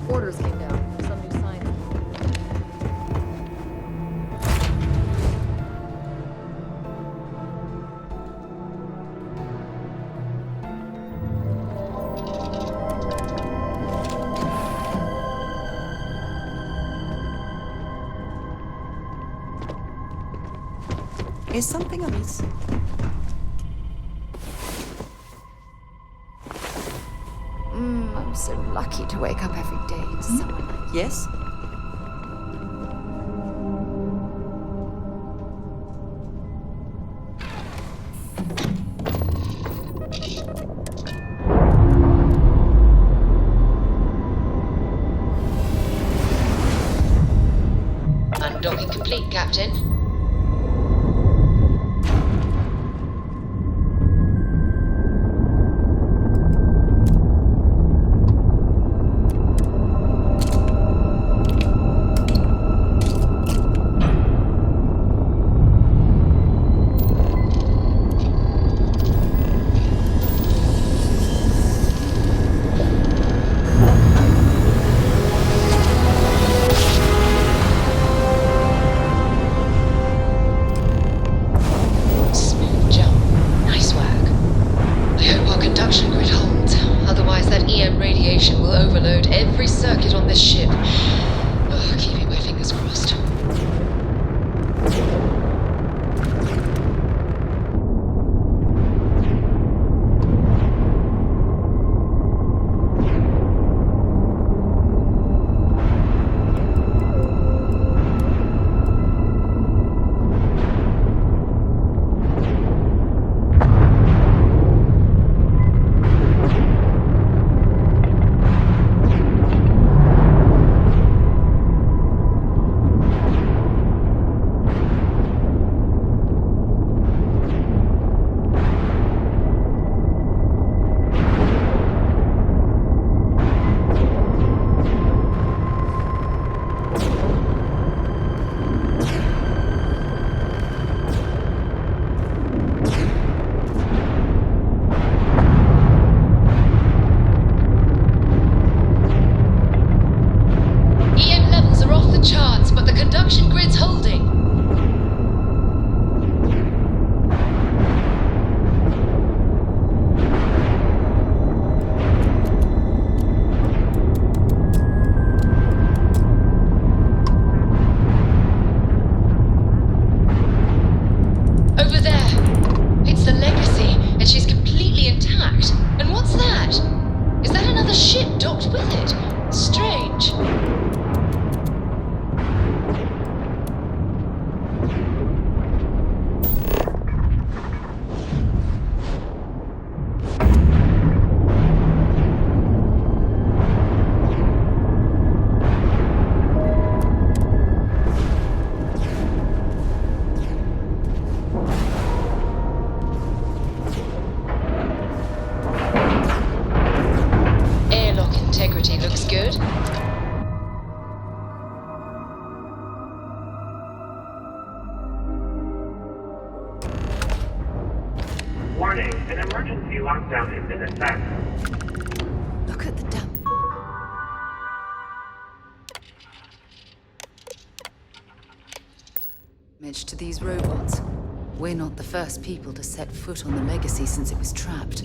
orders came down. Some new signs. Is something amiss? I'm so lucky to wake up every day to someone like you. Yes? Undocking complete, Captain. Over there. It's the Legacy, and she's completely intact. And what's that? Is that another ship docked with it? Strange. Airlock integrity looks good. Warning, an emergency lockdown has been assessed. Look at the damn... damage to these robots. We're not the first people to set foot on the Legacy since it was trapped.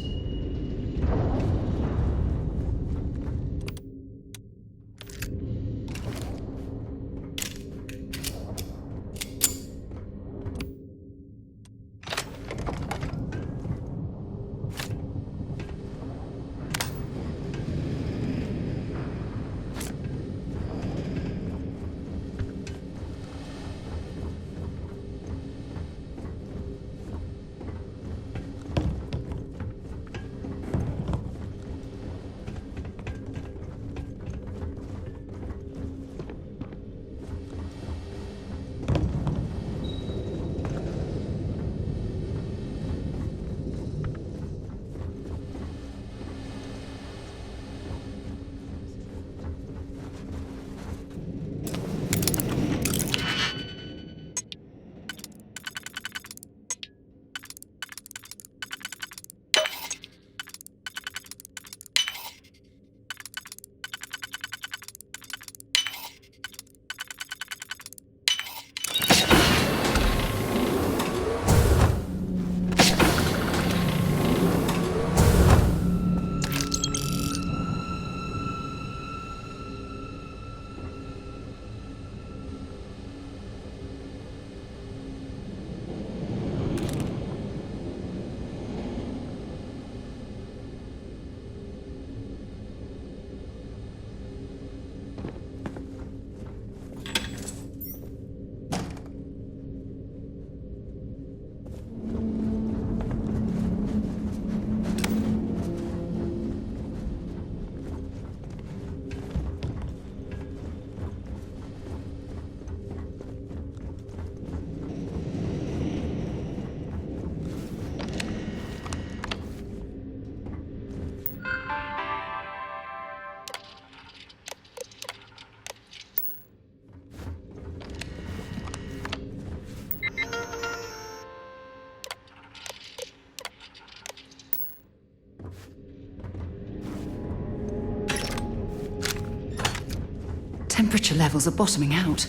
Temperature levels are bottoming out.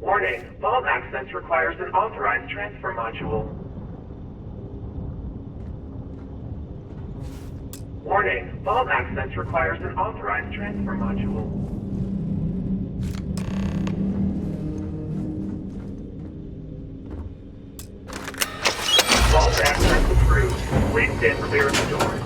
Warning, vault access requires an authorized transfer module. Warning, vault access requires an authorized transfer module. Vault access approved. Please stand clear of the door.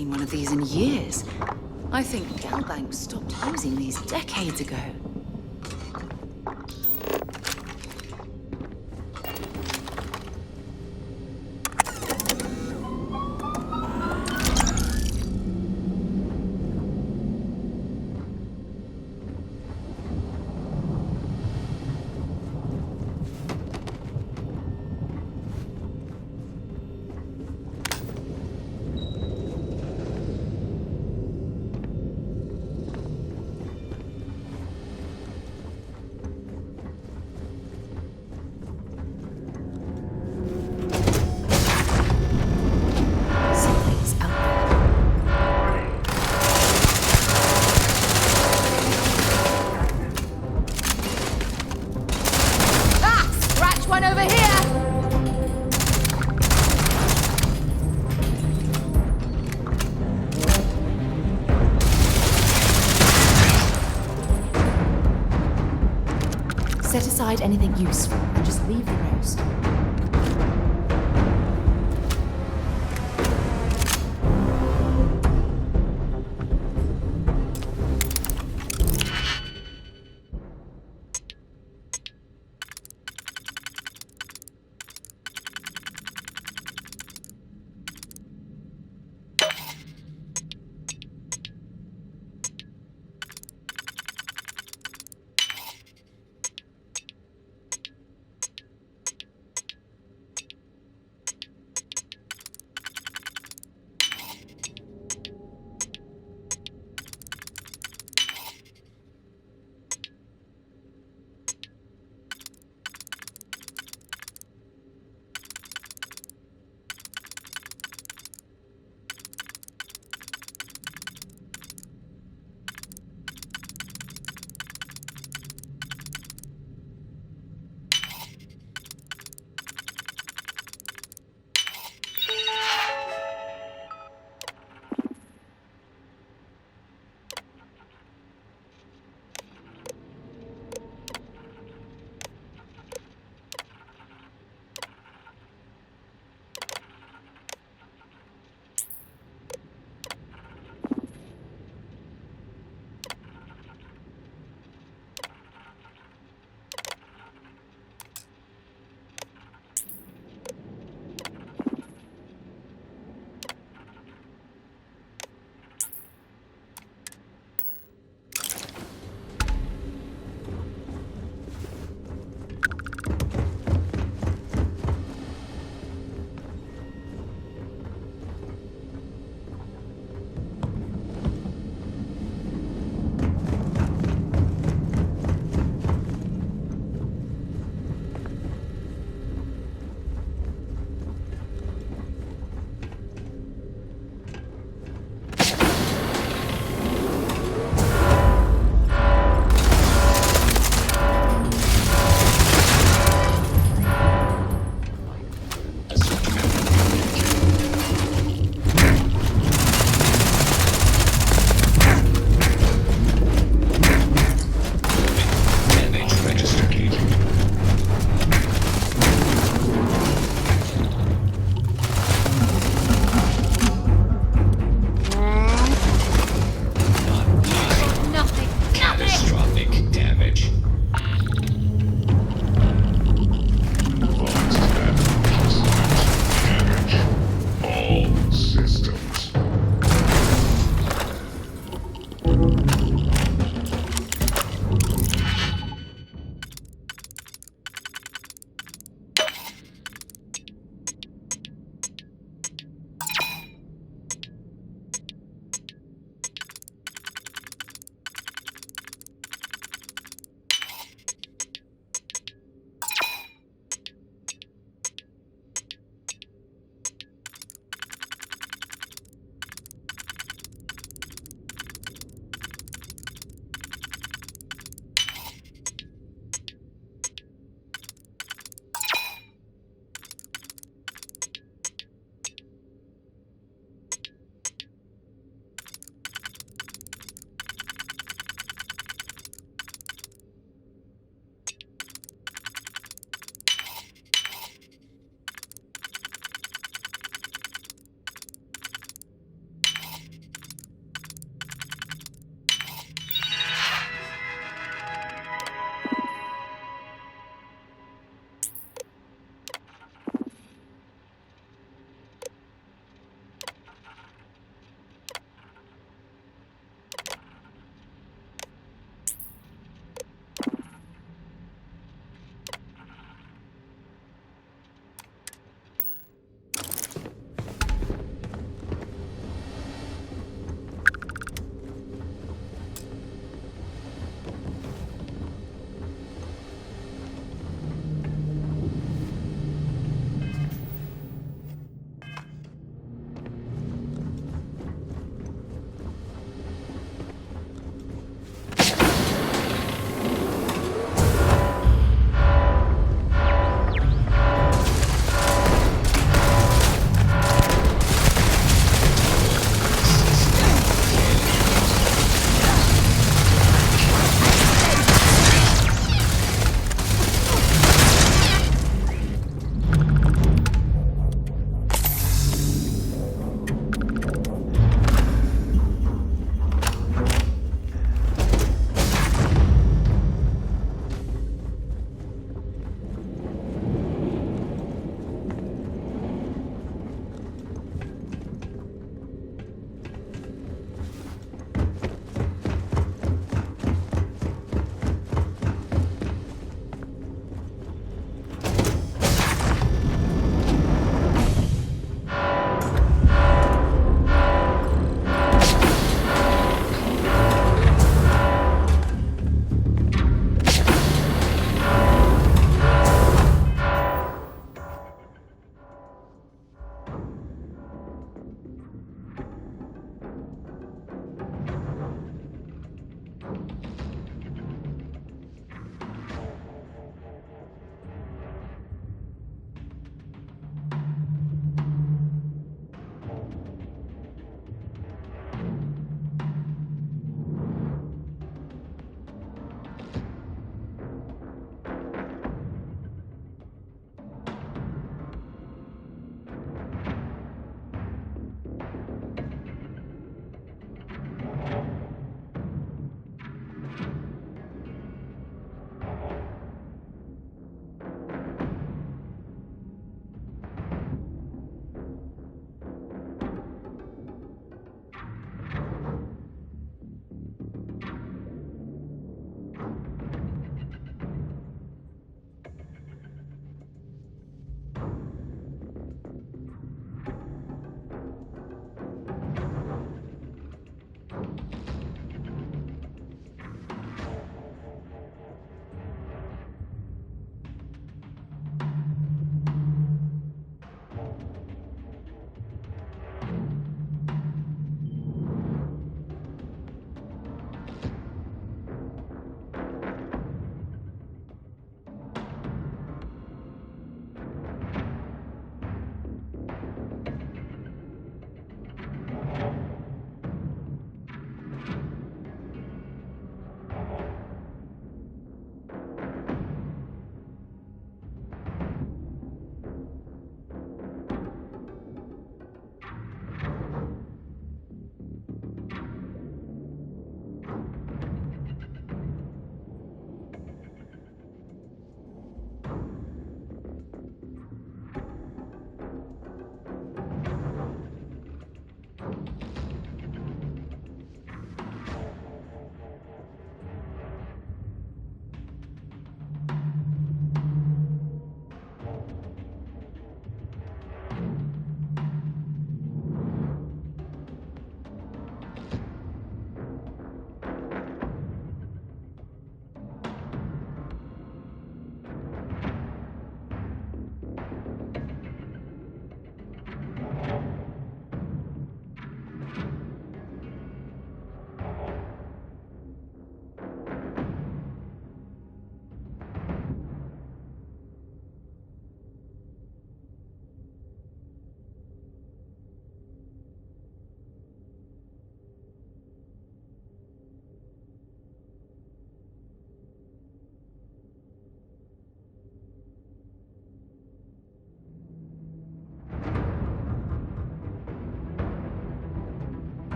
seen one of these in years. I think Galbank stopped using these decades ago. Set aside anything useful and just leave the rest.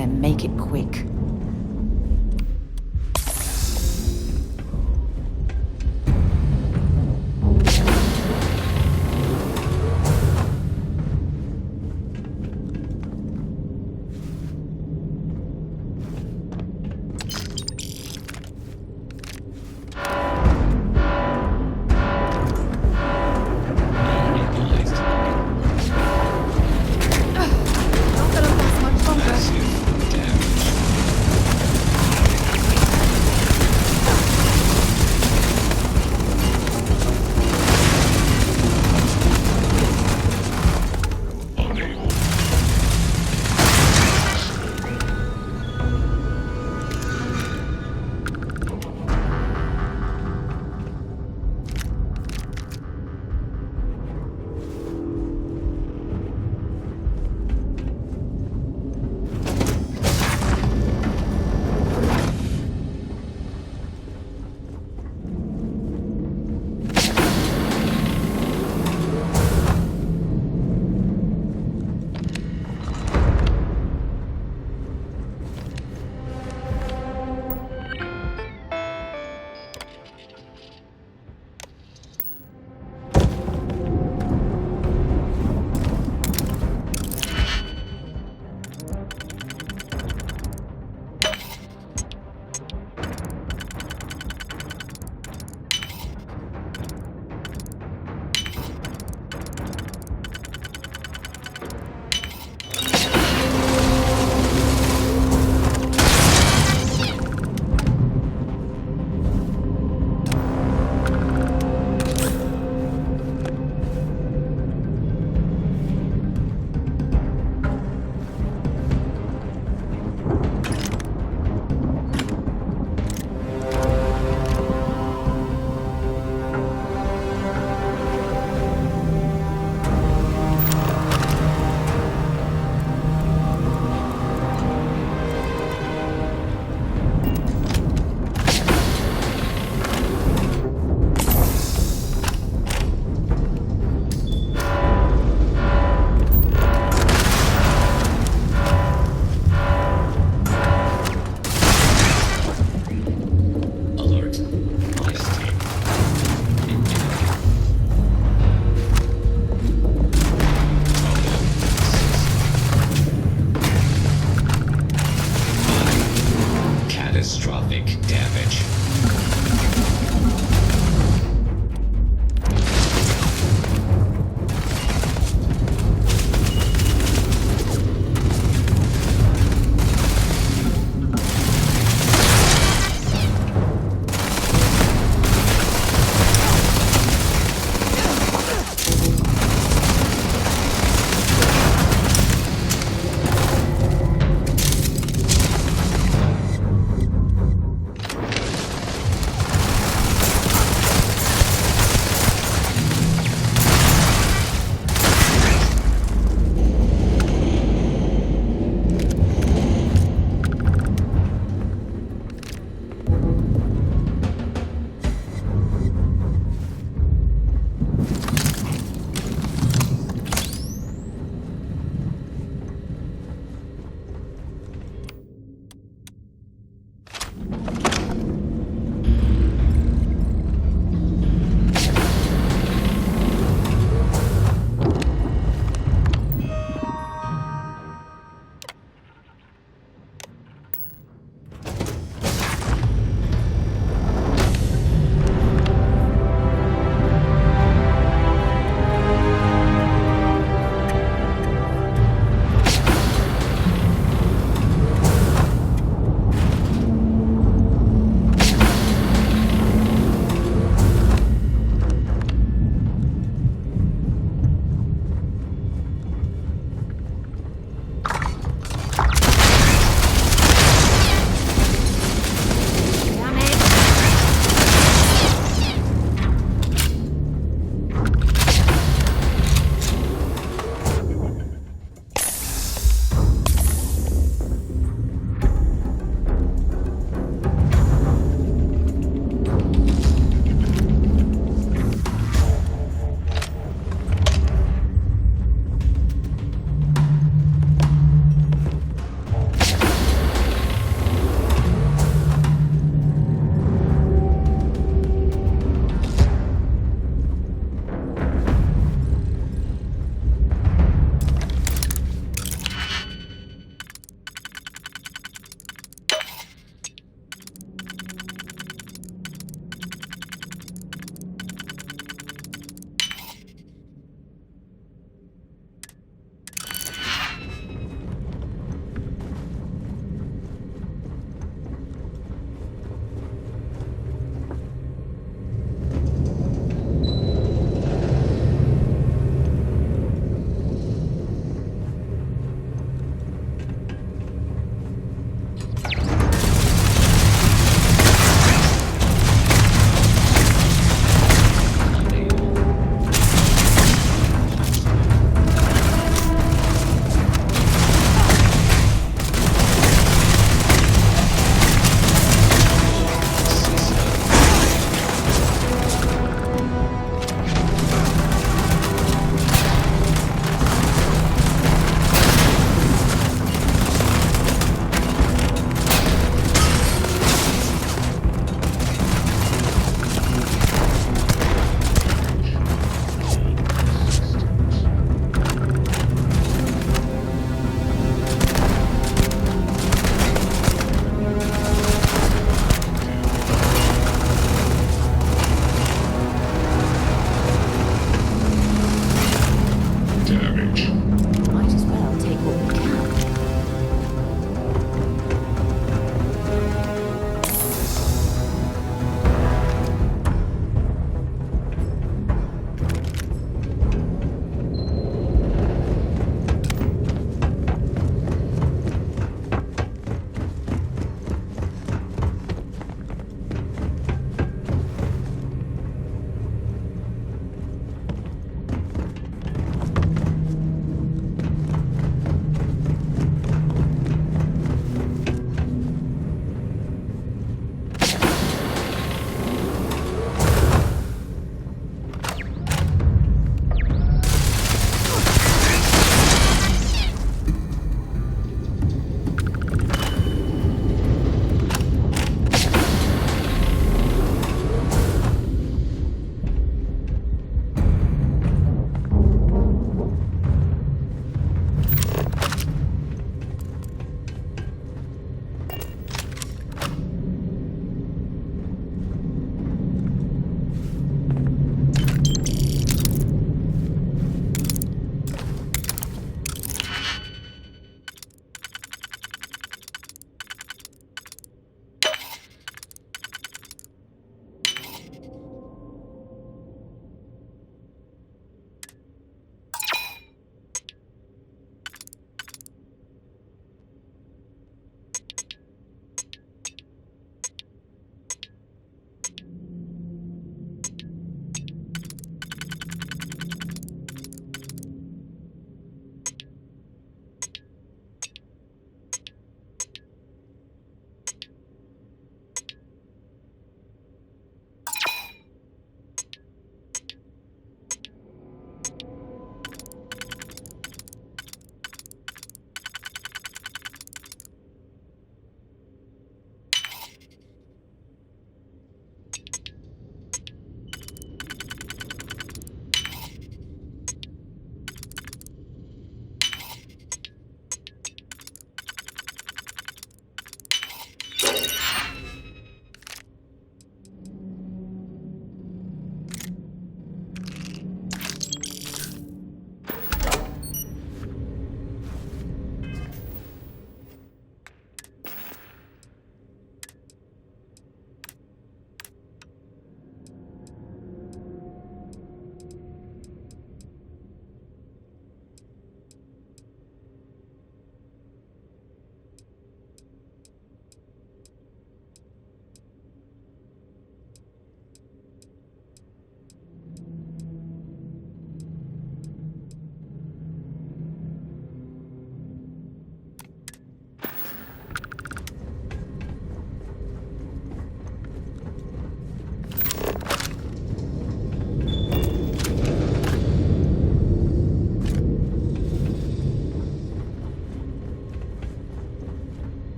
then make it quick.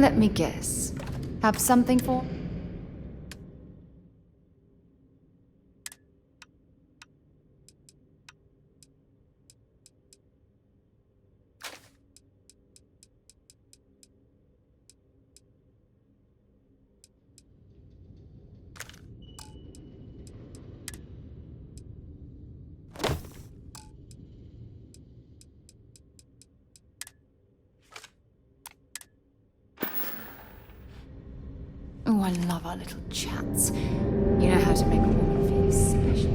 Let me guess. Have something for? Oh, I love our little chats. You know how to make a woman feel special.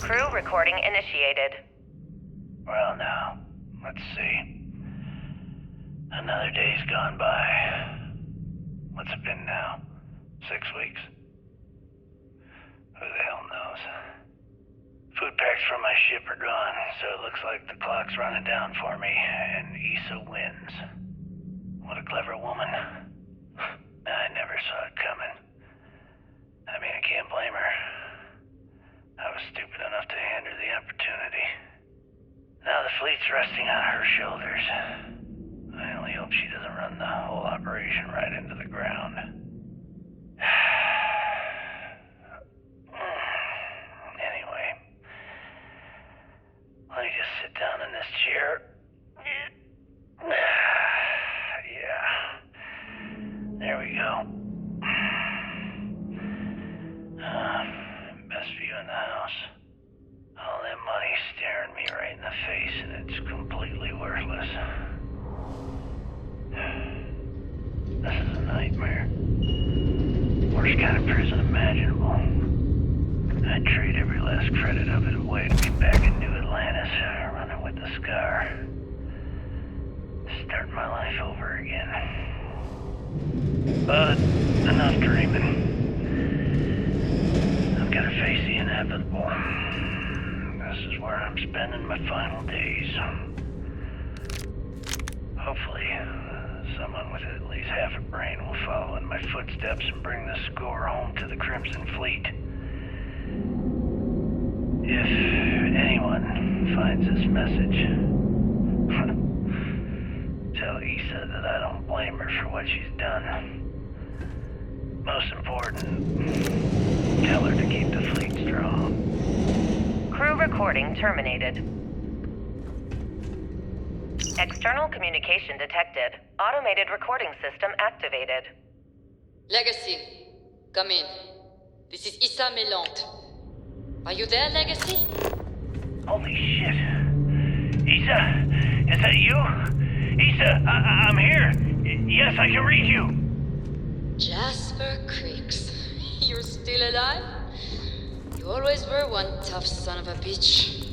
Crew recording initiated. Well, now, let's see. Another day's gone by. What's it been now? 6 weeks? Who the hell knows? Food packs from my ship are gone, so it looks like the clock's running down for me, and Issa wins. What a clever woman. I never saw it coming. I mean, I can't blame her. I was stupid enough to hand her the opportunity. Now the fleet's resting on her shoulders. I only hope she doesn't run the whole operation right into the ground. Anyway, let me just sit down in this chair. Yeah. There we go. Best view in the house. All that money staring me right in the face, and it's completely worthless. This is a nightmare. Worst kind of prison imaginable. I'd trade every last credit of it away to be back in New Atlantis, running with the Scar. Start my life over again. But enough dreaming. I've got to face the inevitable. This is where I'm spending my final days. Hopefully, someone with at least half a brain will follow in my footsteps and bring the score home to the Crimson Fleet. If anyone finds this message, tell Issa that I don't blame her for what she's done. Most important, tell her to keep the fleet strong. Crew recording terminated. External communication detected. Automated recording system activated. Legacy, come in. This is Issa Melant. Are you there, Legacy? Holy shit. Issa, is that you? Issa, I'm here. Yes, I can read you. Jasper Creeks. You're still alive? You always were one tough son of a bitch.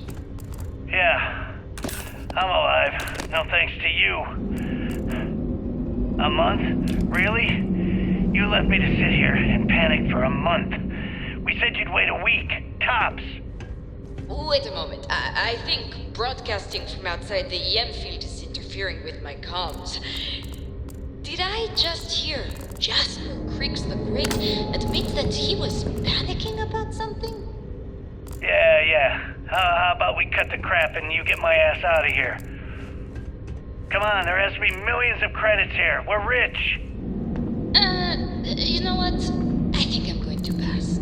Yeah, I'm alive. No thanks to you. A month? Really? You left me to sit here and panic for a month. We said you'd wait a week, tops. Wait a moment. I think broadcasting from outside the EM field is interfering with my comms. Did I just hear Jasper Creeks the Great admit that he was panicking about something? Yeah. How about we cut the crap and you get my ass out of here? Come on, there has to be millions of credits here. We're rich. You know what? I think I'm going to pass.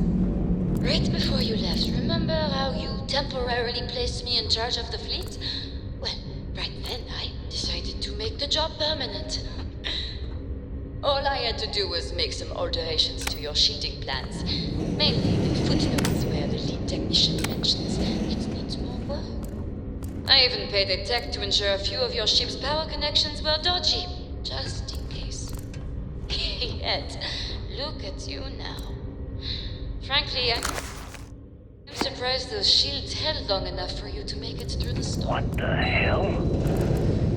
Right before you left, remember how you temporarily placed me in charge of the fleet? Well, right then I decided to make the job permanent. All I had to do was make some alterations to your shielding plans. Mainly the footnotes where the lead technician mentions it needs more work. I even paid a tech to ensure a few of your ship's power connections were dodgy, just in case. Yet, look at you now. Frankly, I'm surprised those shields held long enough for you to make it through the storm. What the hell?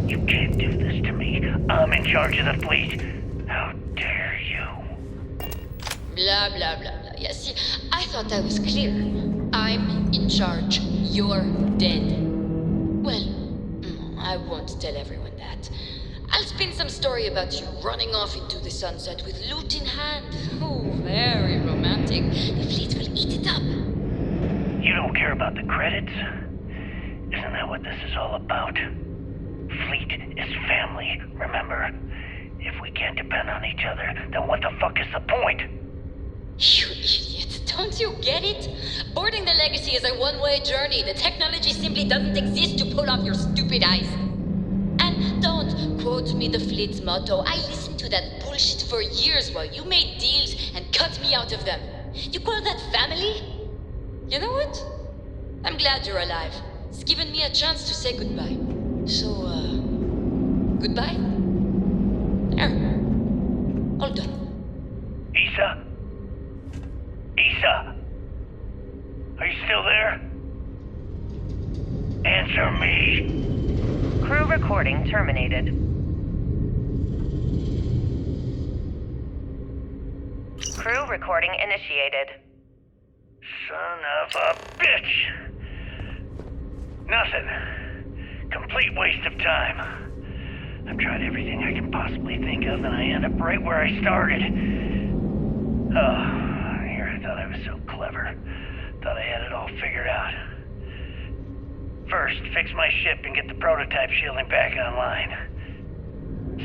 You can't do this to me. I'm in charge of the fleet. How dare you? Blah, blah, blah, blah. Yeah, see, I thought I was clear. I'm in charge. You're dead. Well, I won't tell everyone that. I'll spin some story about you running off into the sunset with loot in hand. Oh, very romantic. The fleet will eat it up. You don't care about the credits? Isn't that what this is all about? Fleet is family, remember? If we can't depend on each other, then what the fuck is the point? You idiot. Don't you get it? Boarding the Legacy is a one-way journey. The technology simply doesn't exist to pull off your stupid eyes. And don't quote me the fleet's motto. I listened to that bullshit for years while you made deals and cut me out of them. You call that family? You know what? I'm glad you're alive. It's given me a chance to say goodbye. So, goodbye? There. All done. Issa? Issa? Are you still there? Answer me. Crew recording terminated. Crew recording initiated. Son of a bitch! Nothing. Complete waste of time. I've tried everything I can possibly think of, and I end up right where I started. Oh, here I thought I was so clever. Thought I had it all figured out. First, fix my ship and get the prototype shielding back online.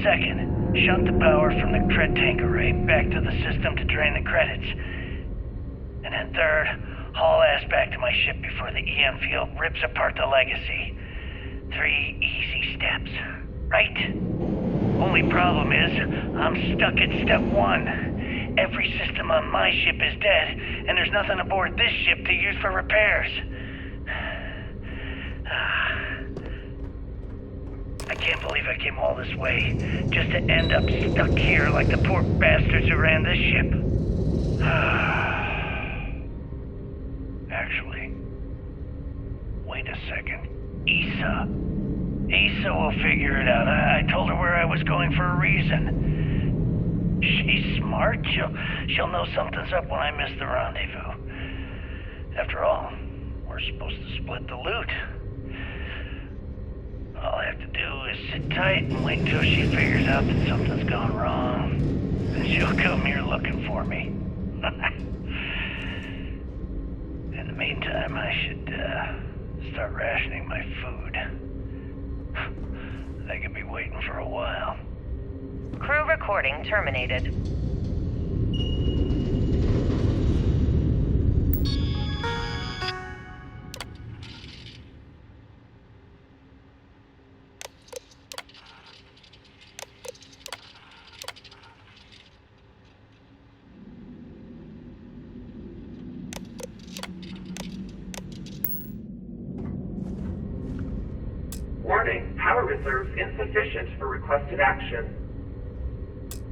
Second, shunt the power from the cred tank array back to the system to drain the credits. And then third, haul ass back to my ship before the EM field rips apart the Legacy. 3 easy steps, right? Only problem is, I'm stuck at step 1. Every system on my ship is dead, and there's nothing aboard this ship to use for repairs. I can't believe I came all this way, just to end up stuck here like the poor bastards who ran this ship. Actually, wait a second. Issa will figure it out. I told her where I was going for a reason. She's smart. She'll know something's up when I miss the rendezvous. After all, we're supposed to split the loot. All I have to do is sit tight and wait until she figures out that something's gone wrong. And she'll come here looking for me. In the meantime, I should start rationing my food. They could be waiting for a while. Crew recording terminated. Warning, power reserves insufficient for requested action.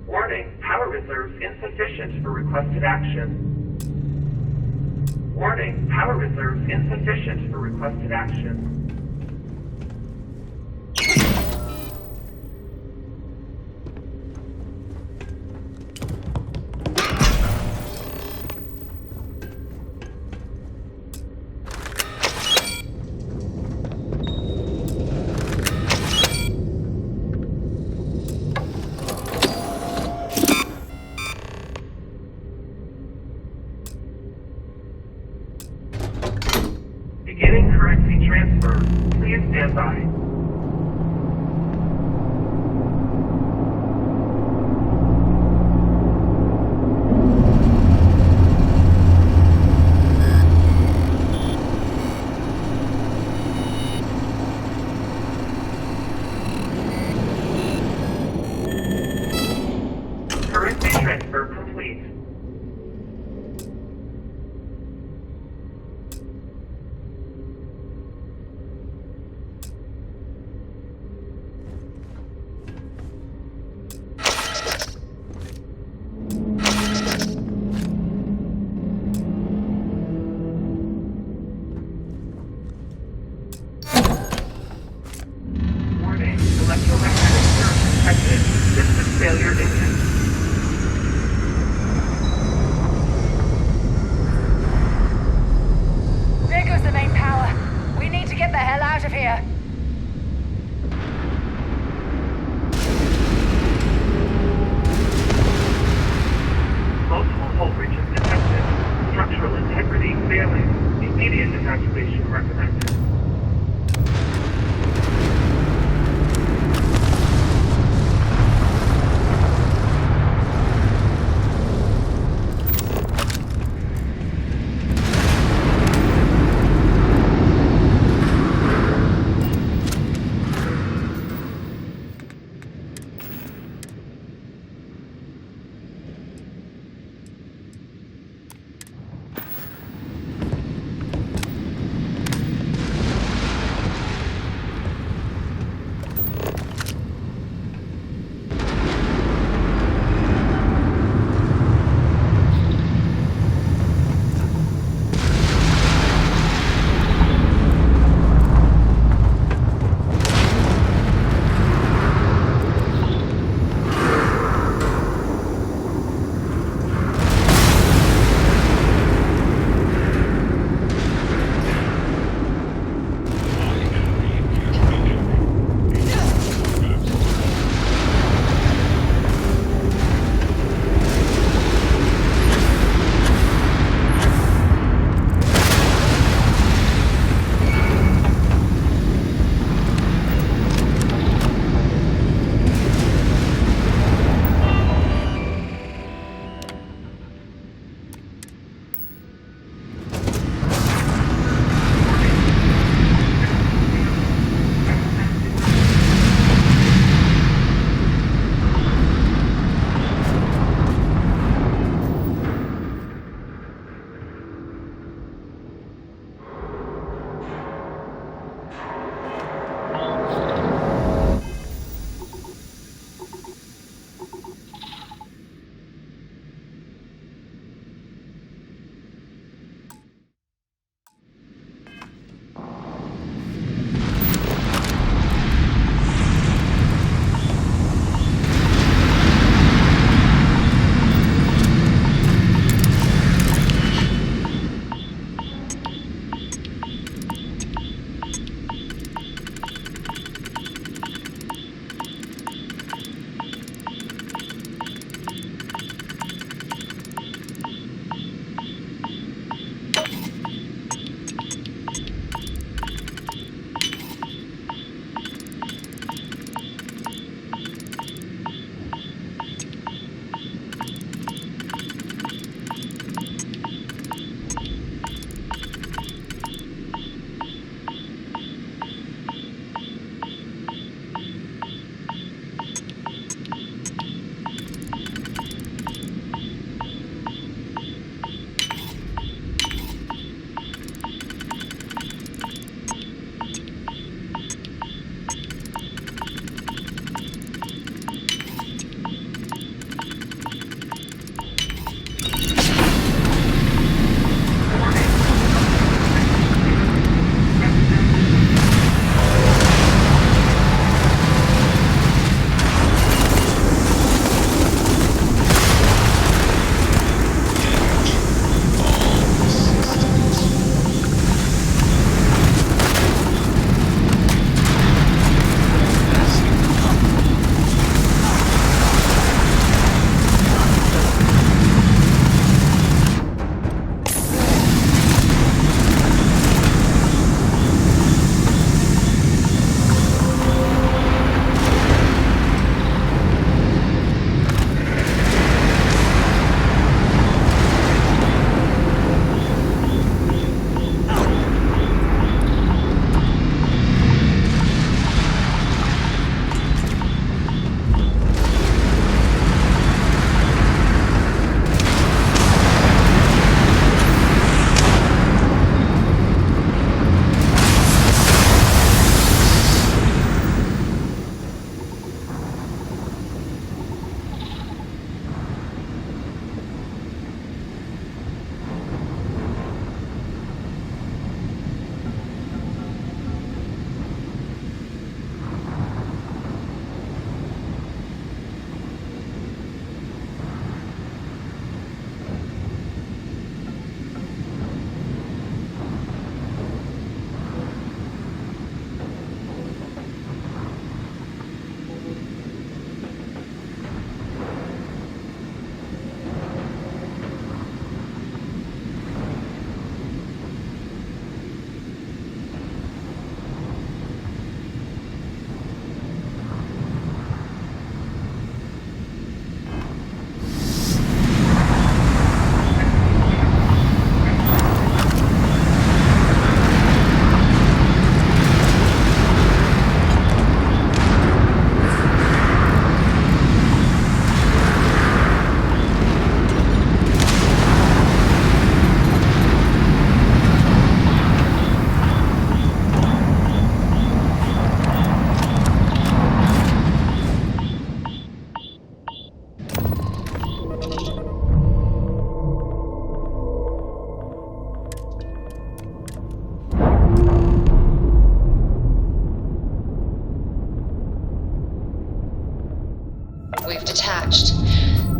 Warning, power reserves insufficient for requested action. Warning, power reserves insufficient for requested action. Beginning currency transfer. Please stand by. Currency transfer complete.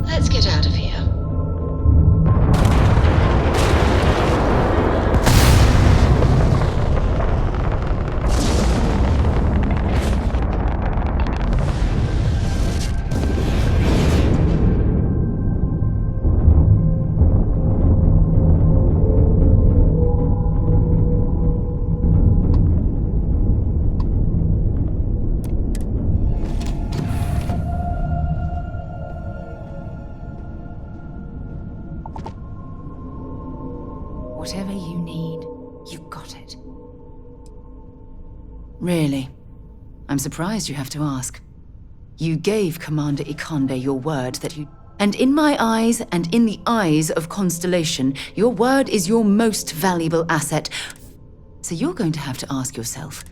Let's get out of here. Whatever you need, you've got it. Really? I'm surprised you have to ask. You gave Commander Ikonde your word that you... And in my eyes, and in the eyes of Constellation, your word is your most valuable asset. So you're going to have to ask yourself...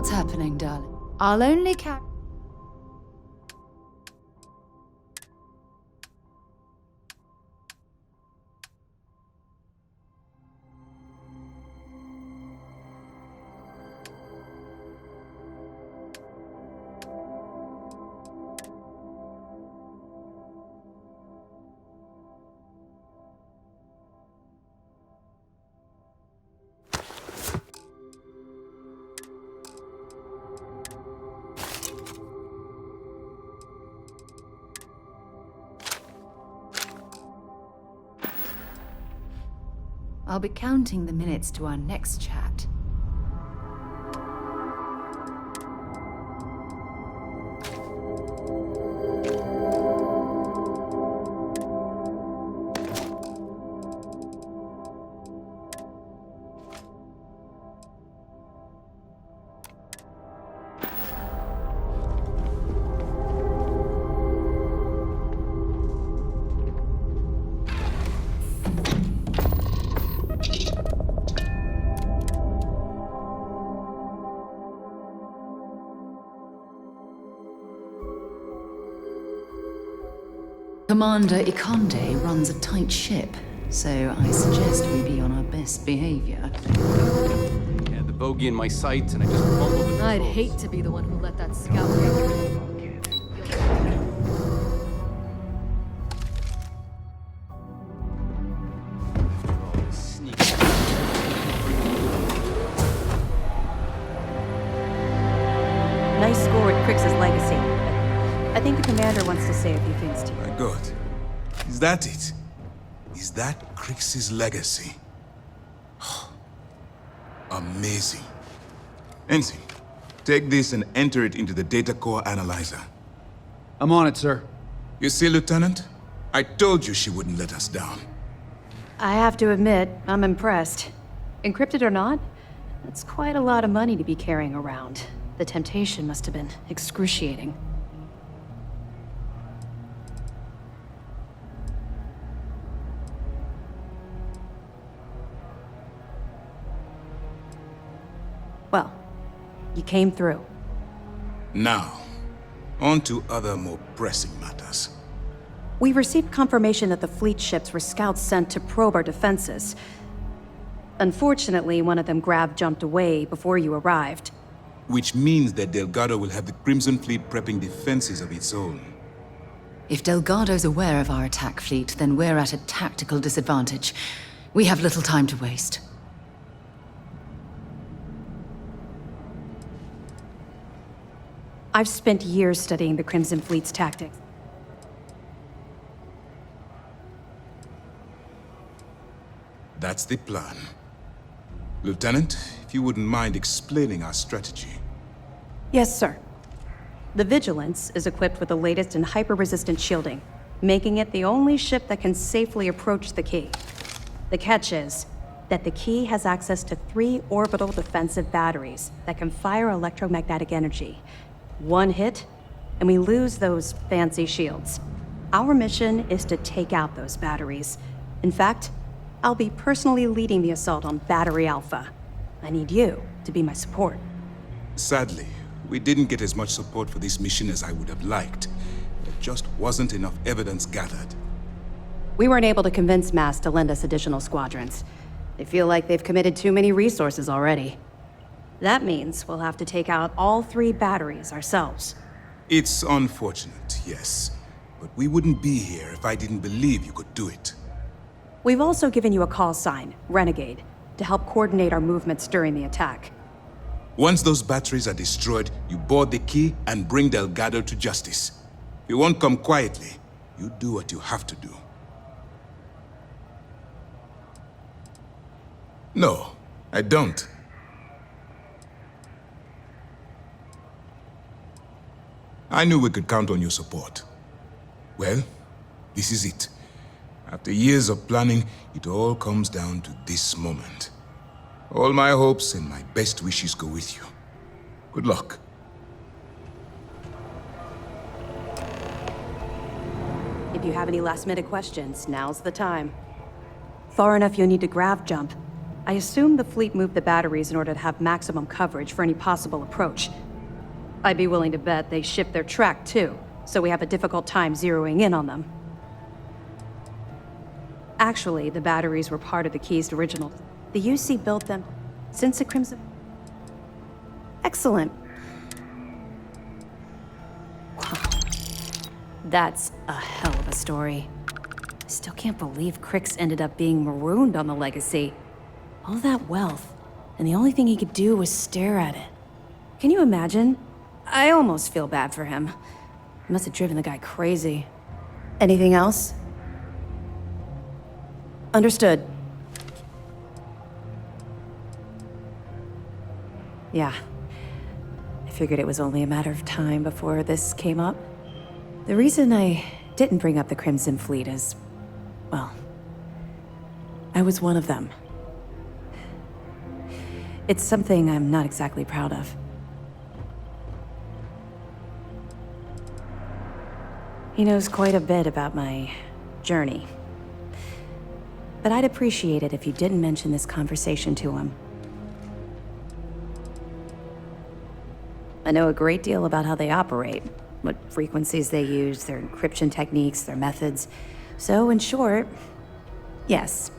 what's happening, darling. I'll only carry... I'll be counting the minutes to our next chat. Commander Ikonde runs a tight ship, so I suggest we be on our best behavior. Had the bogey in my sights and I just fumbled the controls. I'd hate to be the one who let that scout get through. Nice score at Crix's legacy. I think the commander wants to say a few things to you. My God. Is that it? Is that Crix's legacy? Amazing. Ensign, take this and enter it into the data core analyzer. I'm on it, sir. You see, Lieutenant? I told you she wouldn't let us down. I have to admit, I'm impressed. Encrypted or not, that's quite a lot of money to be carrying around. The temptation must have been excruciating. Well, you came through. Now, on to other more pressing matters. We received confirmation that the fleet ships were scouts sent to probe our defenses. Unfortunately, one of them jumped away before you arrived. Which means that Delgado will have the Crimson Fleet prepping defenses of its own. If Delgado's aware of our attack fleet, then we're at a tactical disadvantage. We have little time to waste. I've spent years studying the Crimson Fleet's tactics. That's the plan. Lieutenant, if you wouldn't mind explaining our strategy. Yes, sir. The Vigilance is equipped with the latest in hyper-resistant shielding, making it the only ship that can safely approach the Key. The catch is that the Key has access to 3 orbital defensive batteries that can fire electromagnetic energy. One hit, and we lose those fancy shields. Our mission is to take out those batteries. In fact, I'll be personally leading the assault on Battery Alpha. I need you to be my support. Sadly, we didn't get as much support for this mission as I would have liked. There just wasn't enough evidence gathered. We weren't able to convince MAS to lend us additional squadrons. They feel like they've committed too many resources already. That means we'll have to take out all 3 batteries ourselves. It's unfortunate, yes. But we wouldn't be here if I didn't believe you could do it. We've also given you a call sign, Renegade, to help coordinate our movements during the attack. Once those batteries are destroyed, you board the Key and bring Delgado to justice. If you won't come quietly, you do what you have to do. No, I don't. I knew we could count on your support. Well, this is it. After years of planning, it all comes down to this moment. All my hopes and my best wishes go with you. Good luck. If you have any last-minute questions, now's the time. Far enough you need to grav jump. I assume the fleet moved the batteries in order to have maximum coverage for any possible approach. I'd be willing to bet they shipped their track too, so we have a difficult time zeroing in on them. Actually, the batteries were part of the Key's original. The UC built them since the Crimson... Excellent. Wow. That's a hell of a story. I still can't believe Crix ended up being marooned on the Legacy. All that wealth, and the only thing he could do was stare at it. Can you imagine? I almost feel bad for him. It must have driven the guy crazy. Anything else? Understood. Yeah. I figured it was only a matter of time before this came up. The reason I didn't bring up the Crimson Fleet is, well, I was one of them. It's something I'm not exactly proud of. He knows quite a bit about my journey. But I'd appreciate it if you didn't mention this conversation to him. I know a great deal about how they operate, what frequencies they use, their encryption techniques, their methods. So, in short, yes.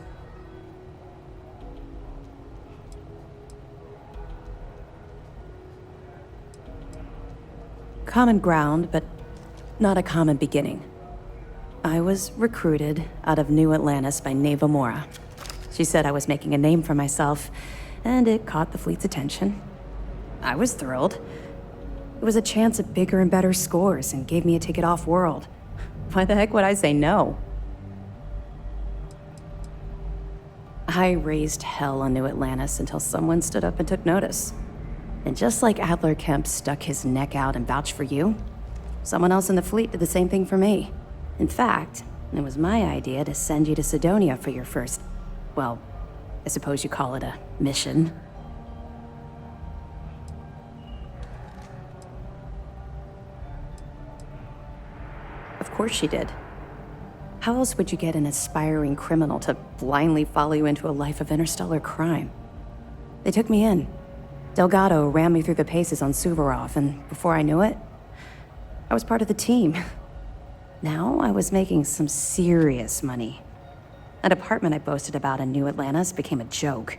Common ground, but not a common beginning. I was recruited out of New Atlantis by Neva Mora. She said I was making a name for myself, and it caught the fleet's attention. I was thrilled. It was a chance at bigger and better scores and gave me a ticket off-world. Why the heck would I say no? I raised hell on New Atlantis until someone stood up and took notice. And just like Adler Kemp stuck his neck out and vouched for you, someone else in the fleet did the same thing for me. In fact, it was my idea to send you to Sidonia for your first, well, I suppose you call it a mission. Of course she did. How else would you get an aspiring criminal to blindly follow you into a life of interstellar crime? They took me in. Delgado ran me through the paces on Suvorov, and before I knew it, I was part of the team. Now I was making some serious money. That apartment I boasted about in New Atlantis became a joke.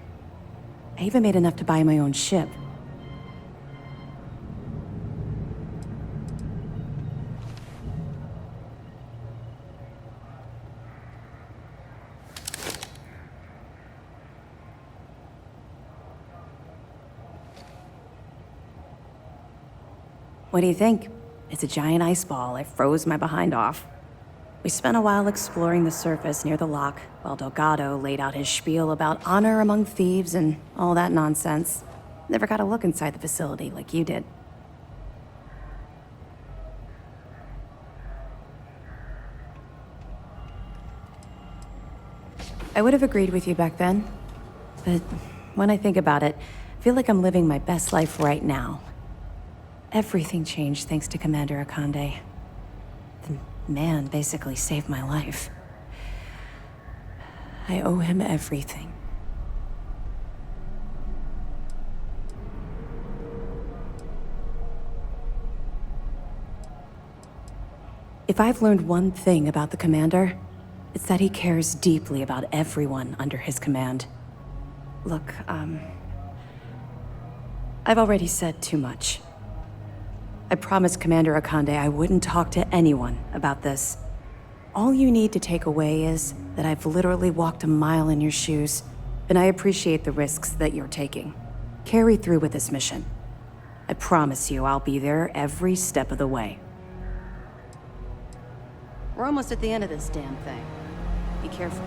I even made enough to buy my own ship. What do you think? It's a giant ice ball. I froze my behind off. We spent a while exploring the surface near the lock, while Delgado laid out his spiel about honor among thieves and all that nonsense. Never got a look inside the facility like you did. I would have agreed with you back then, but when I think about it, I feel like I'm living my best life right now. Everything changed thanks to Commander Akande. The man basically saved my life. I owe him everything. If I've learned one thing about the Commander, it's that he cares deeply about everyone under his command. Look, I've already said too much. I promised Commander Akande I wouldn't talk to anyone about this. All you need to take away is that I've literally walked a mile in your shoes, and I appreciate the risks that you're taking. Carry through with this mission. I promise you I'll be there every step of the way. We're almost at the end of this damn thing. Be careful.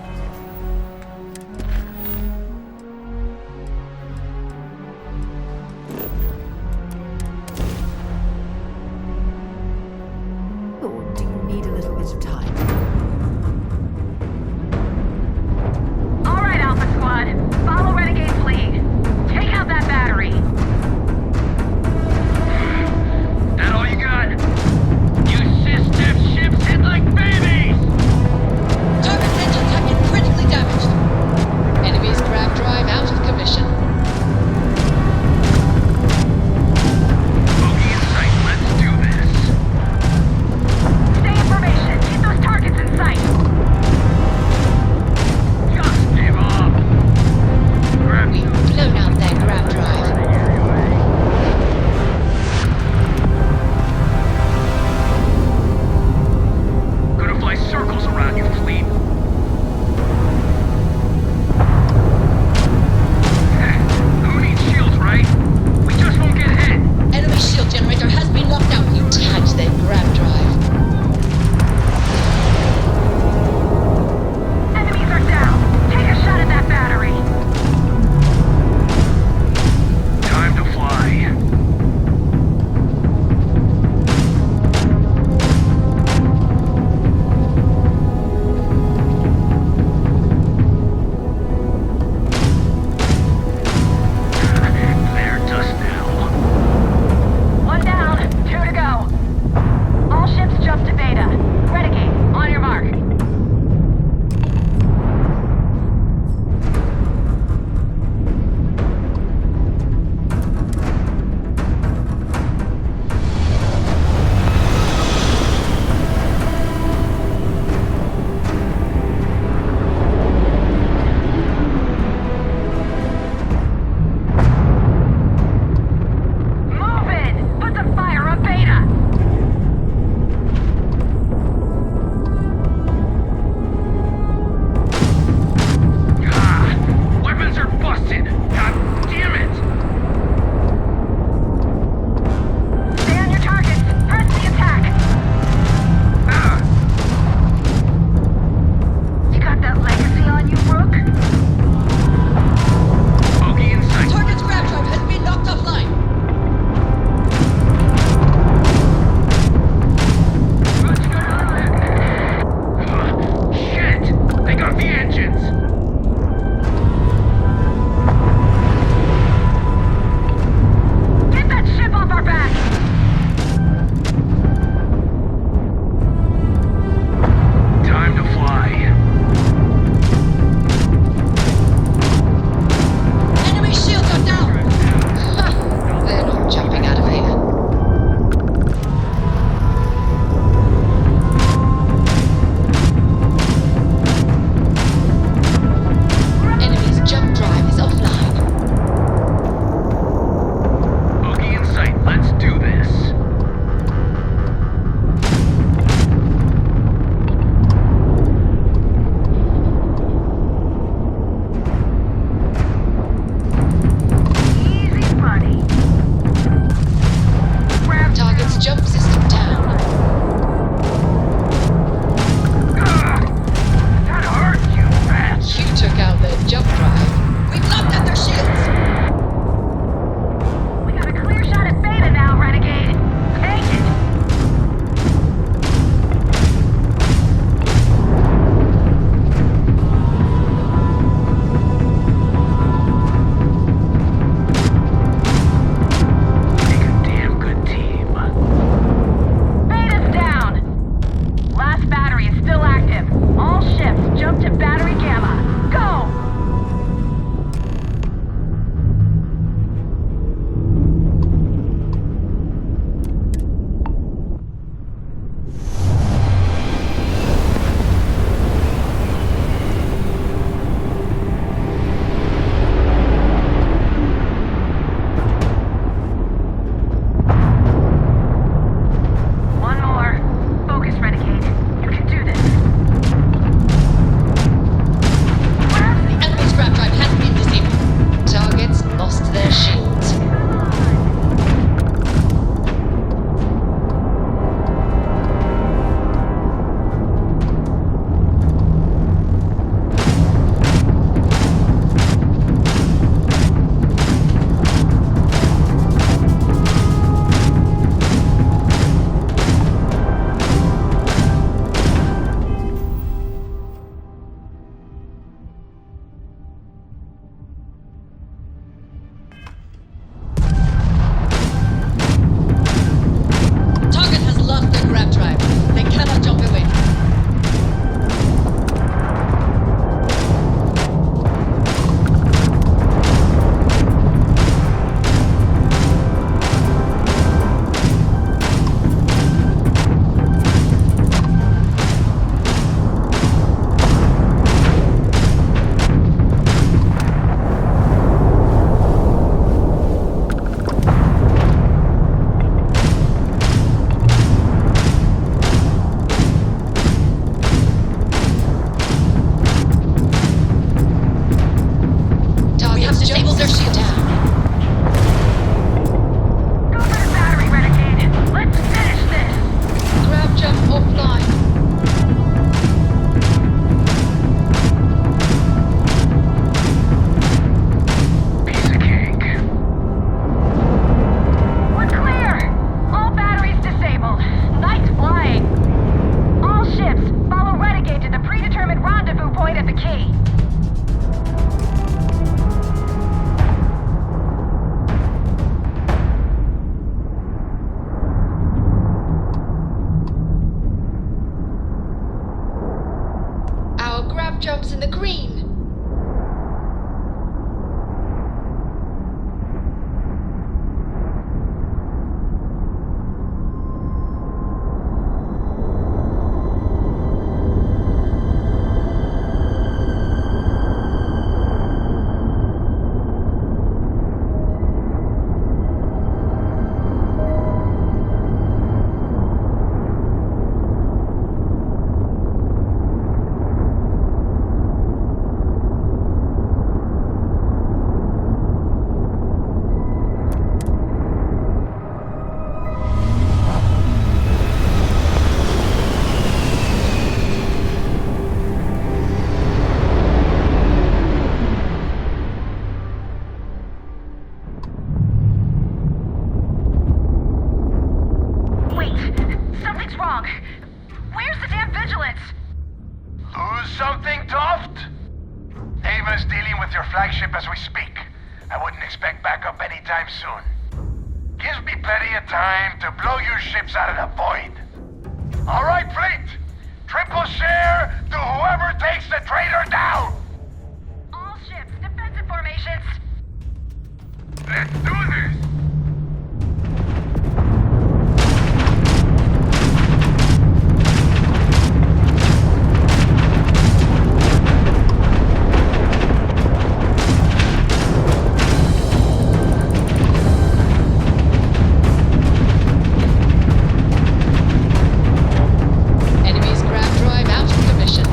Critically vigilance! Lose something, Toft? Ava's dealing with your flagship as we speak. I wouldn't expect backup anytime soon. Gives me plenty of time to blow your ships out of the void. All right, fleet! Triple share to whoever takes the traitor down! All ships, defensive formations! Let's do this! Enemy's grav drive out of commission.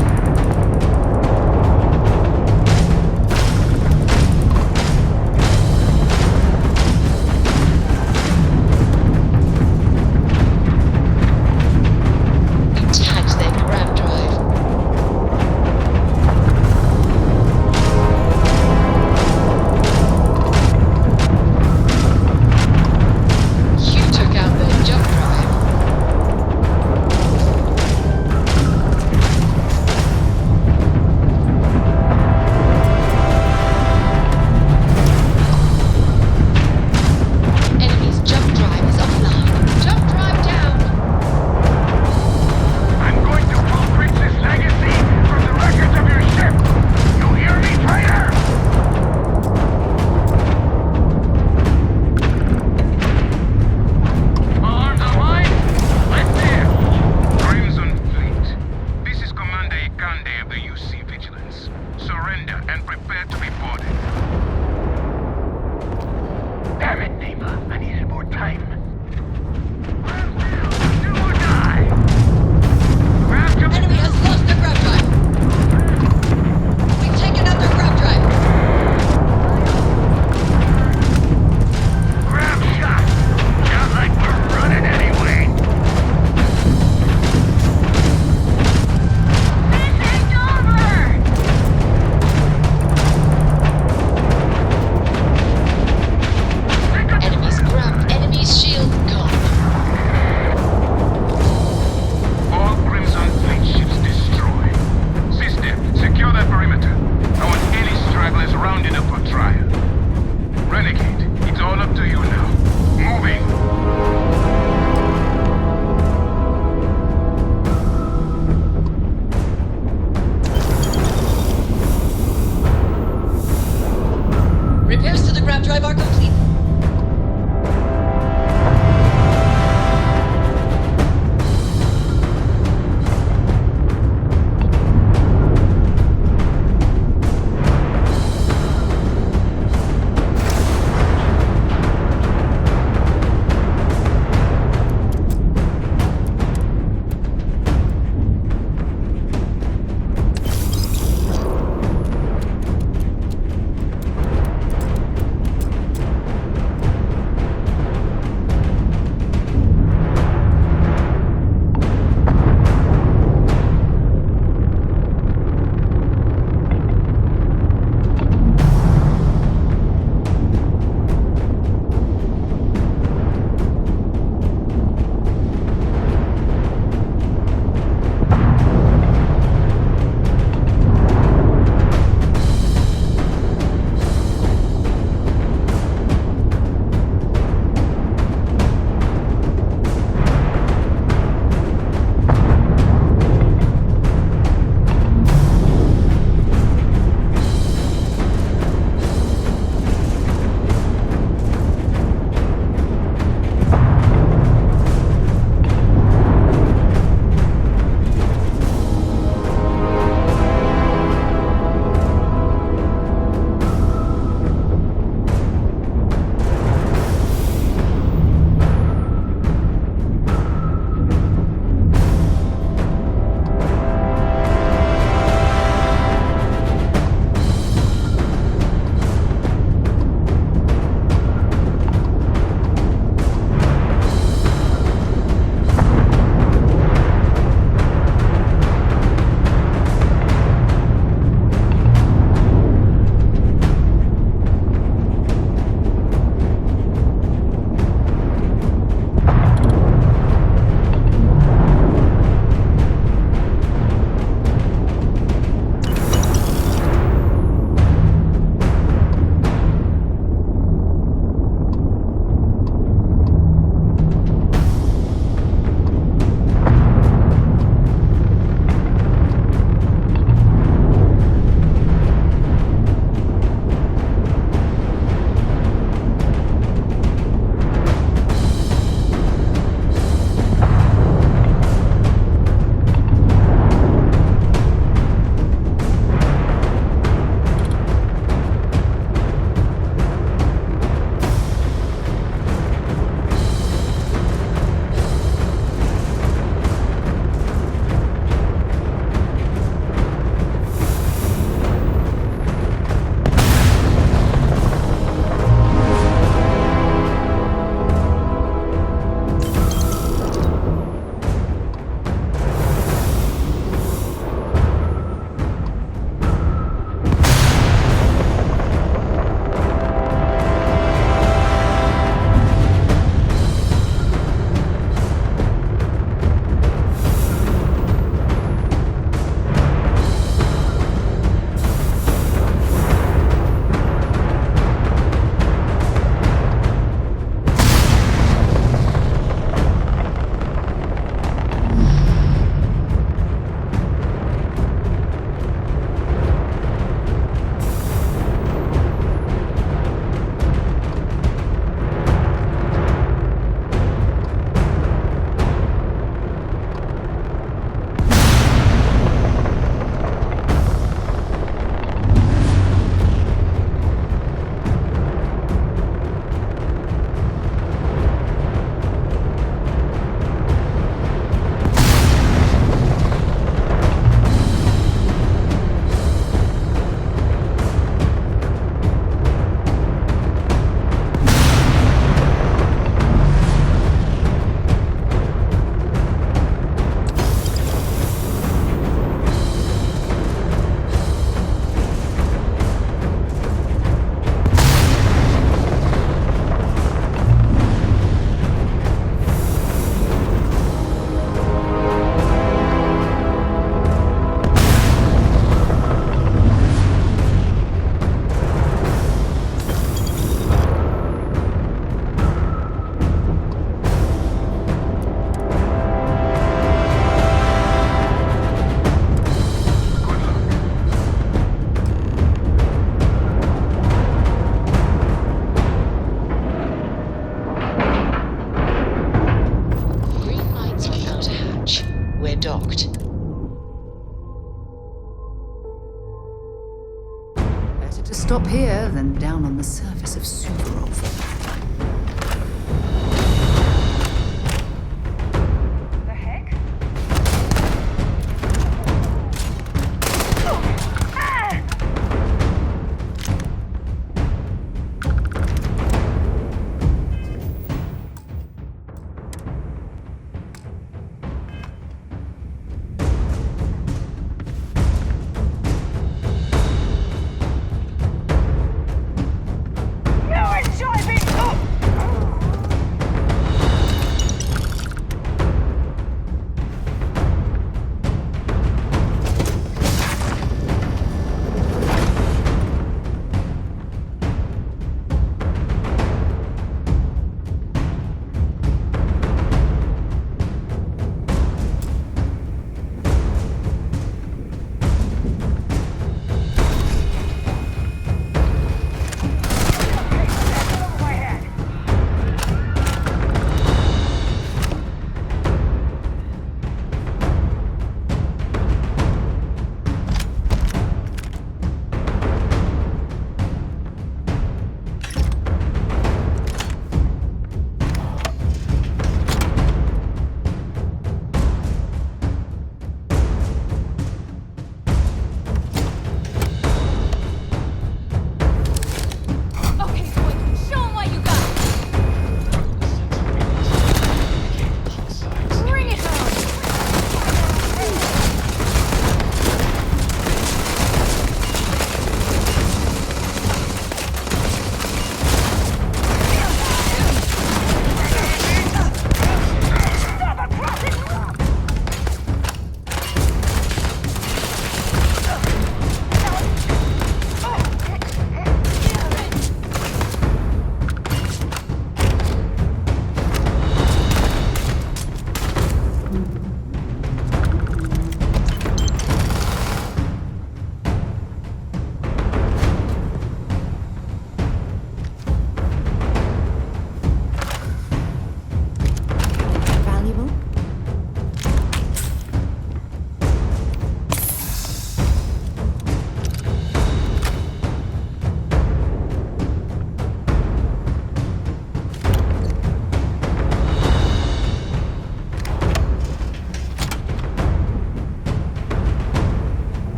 stop here than down on the surface of Suvorov.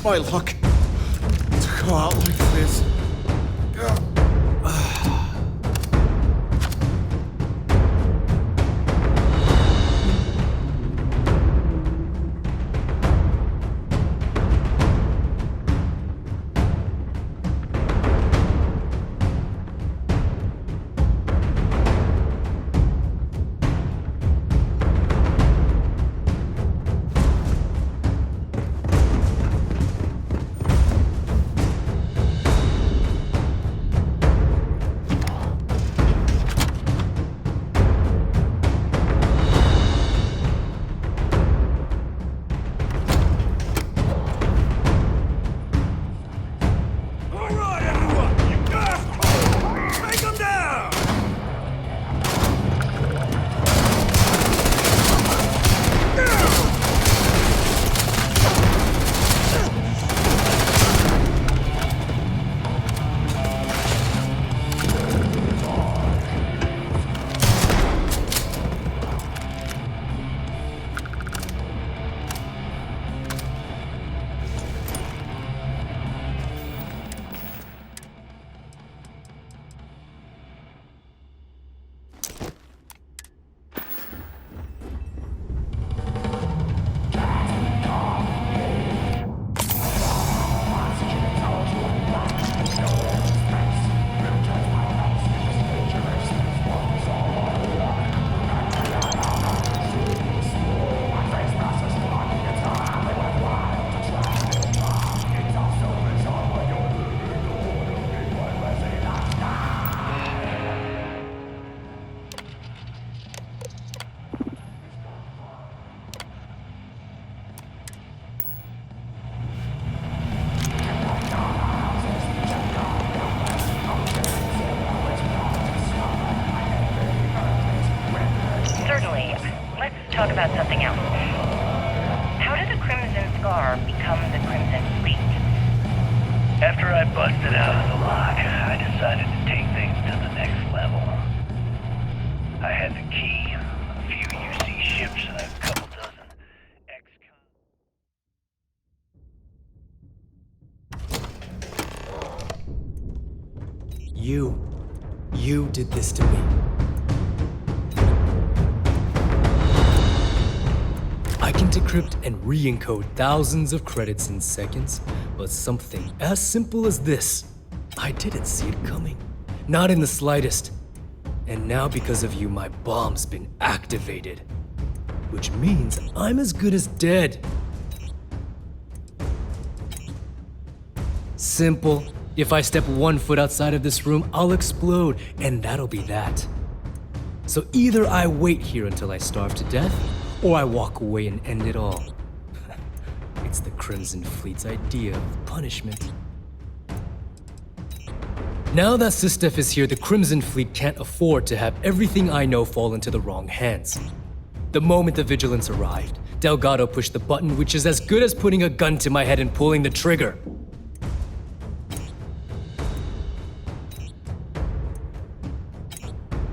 my luck to go out like this. Finally, let's talk about something else. How did the Crimson Scar become the Crimson Fleet? After I busted out of the lock, I decided to take things to the next level. I had the key, a few UC ships, and a couple dozen You did this to me. I can decrypt and re-encode thousands of credits in seconds, but something as simple as this, I didn't see it coming. Not in the slightest. And now because of you, my bomb's been activated. Which means I'm as good as dead. Simple. If I step 1 foot outside of this room, I'll explode, and that'll be that. So either I wait here until I starve to death, or I walk away and end it all. It's the Crimson Fleet's idea of punishment. Now that Sistef is here, the Crimson Fleet can't afford to have everything I know fall into the wrong hands. The moment the Vigilance arrived, Delgado pushed the button, which is as good as putting a gun to my head and pulling the trigger.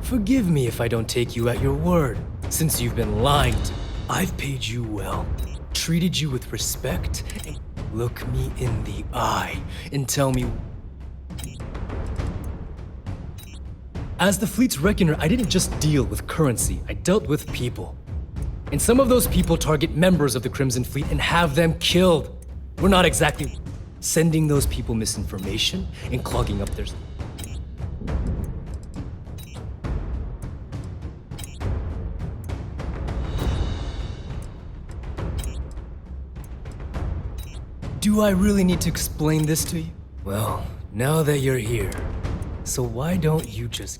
Forgive me if I don't take you at your word, since you've been lying to me. I've paid you well, treated you with respect, and look me in the eye and tell me. As the fleet's reckoner, I didn't just deal with currency, I dealt with people. And some of those people target members of the Crimson Fleet and have them killed. We're not exactly sending those people misinformation and clogging up their... Do I really need to explain this to you? Well, now that you're here, so why don't you just...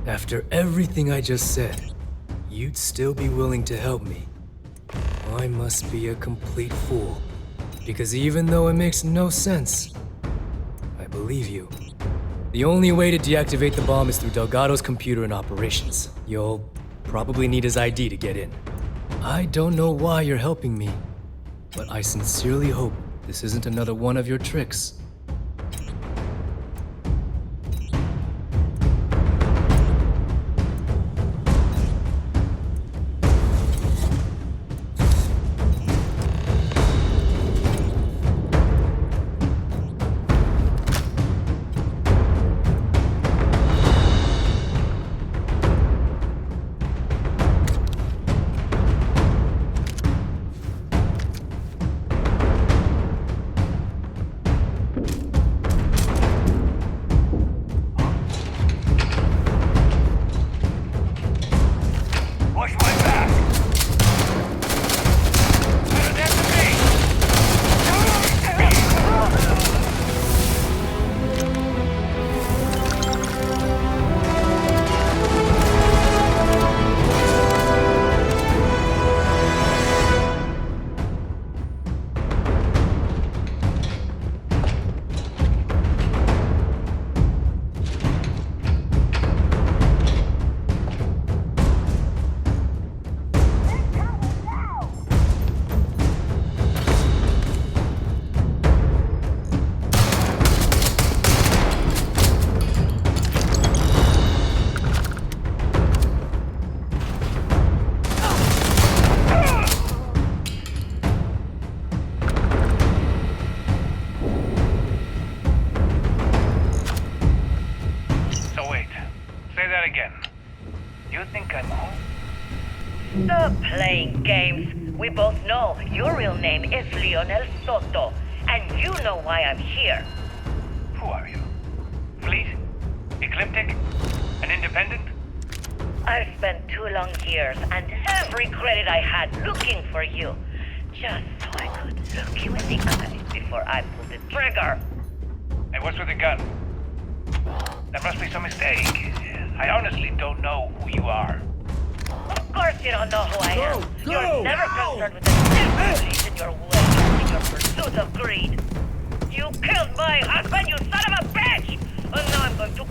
After everything I just said, you'd still be willing to help me. I must be a complete fool. Because even though it makes no sense, I believe you. The only way to deactivate the bomb is through Delgado's computer and operations. You'll probably need his ID to get in. I don't know why you're helping me, but I sincerely hope this isn't another one of your tricks. Stop playing games. We both know your real name is Lionel Soto, and you know why I'm here. Who are you? Fleet? Ecliptic? An independent? I've spent 2 long years and every credit I had looking for you, just so I could look you in the eye before I pulled the trigger. Hey, what's with the gun? There must be some mistake. I honestly don't know who you are. Of course you don't know who I am. You're never concerned with the selfishness in your way, in your pursuit of greed. You killed my husband, you son of a bitch! And now I'm going to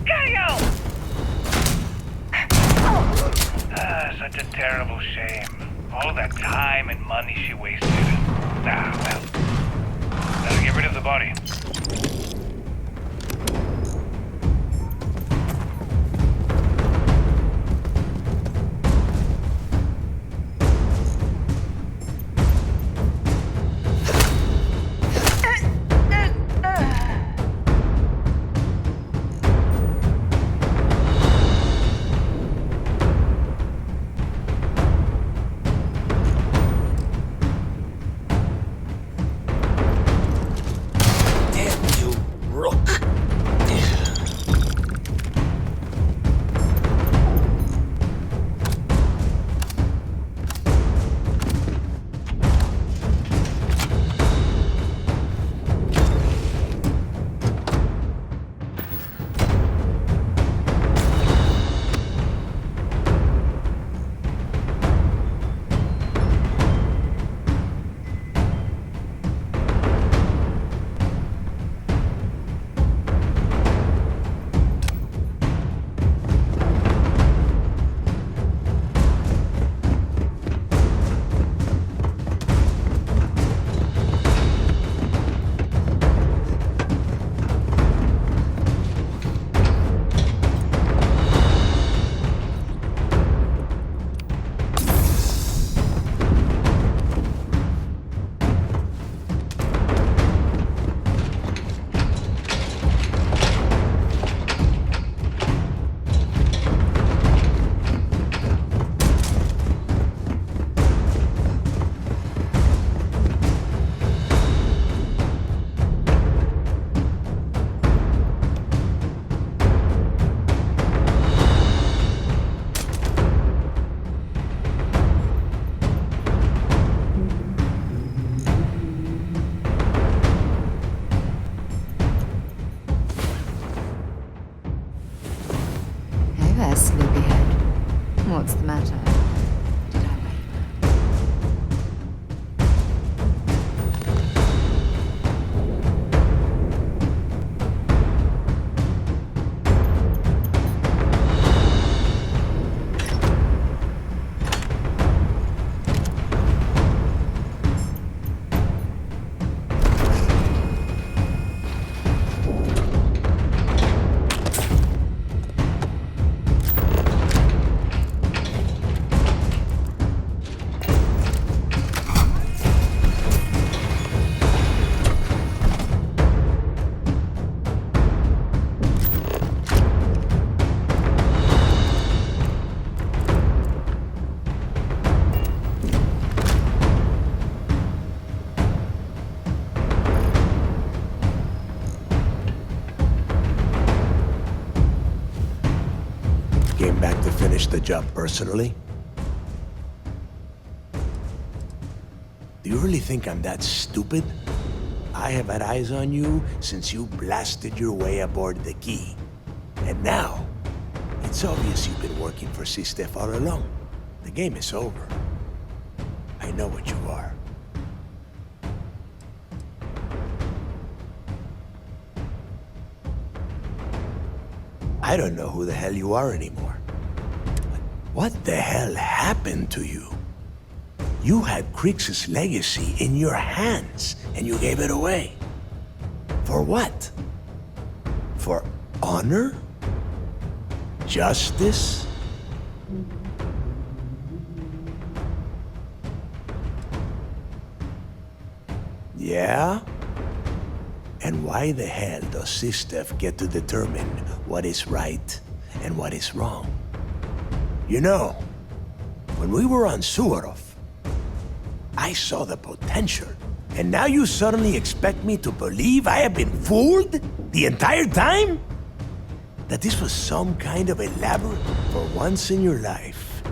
terrible shame. All that time and money she wasted. Ah, well. Gotta get rid of the body. Sleepyhead. What's the matter? Did I wake? Came back to finish the job personally? Do you really think I'm that stupid? I have had eyes on you since you blasted your way aboard the Key. And now, it's obvious you've been working for Sistef all along. The game is over. I know what you are. I don't know who the hell you are anymore. What the hell happened to you? You had Krix's legacy in your hands, and you gave it away. For what? For honor? Justice? Yeah? And why the hell does Sistef get to determine what is right and what is wrong? You know, when we were on Suvorov, I saw the potential. And now you suddenly expect me to believe I have been fooled the entire time? That this was some kind of elaborate, for once in your life,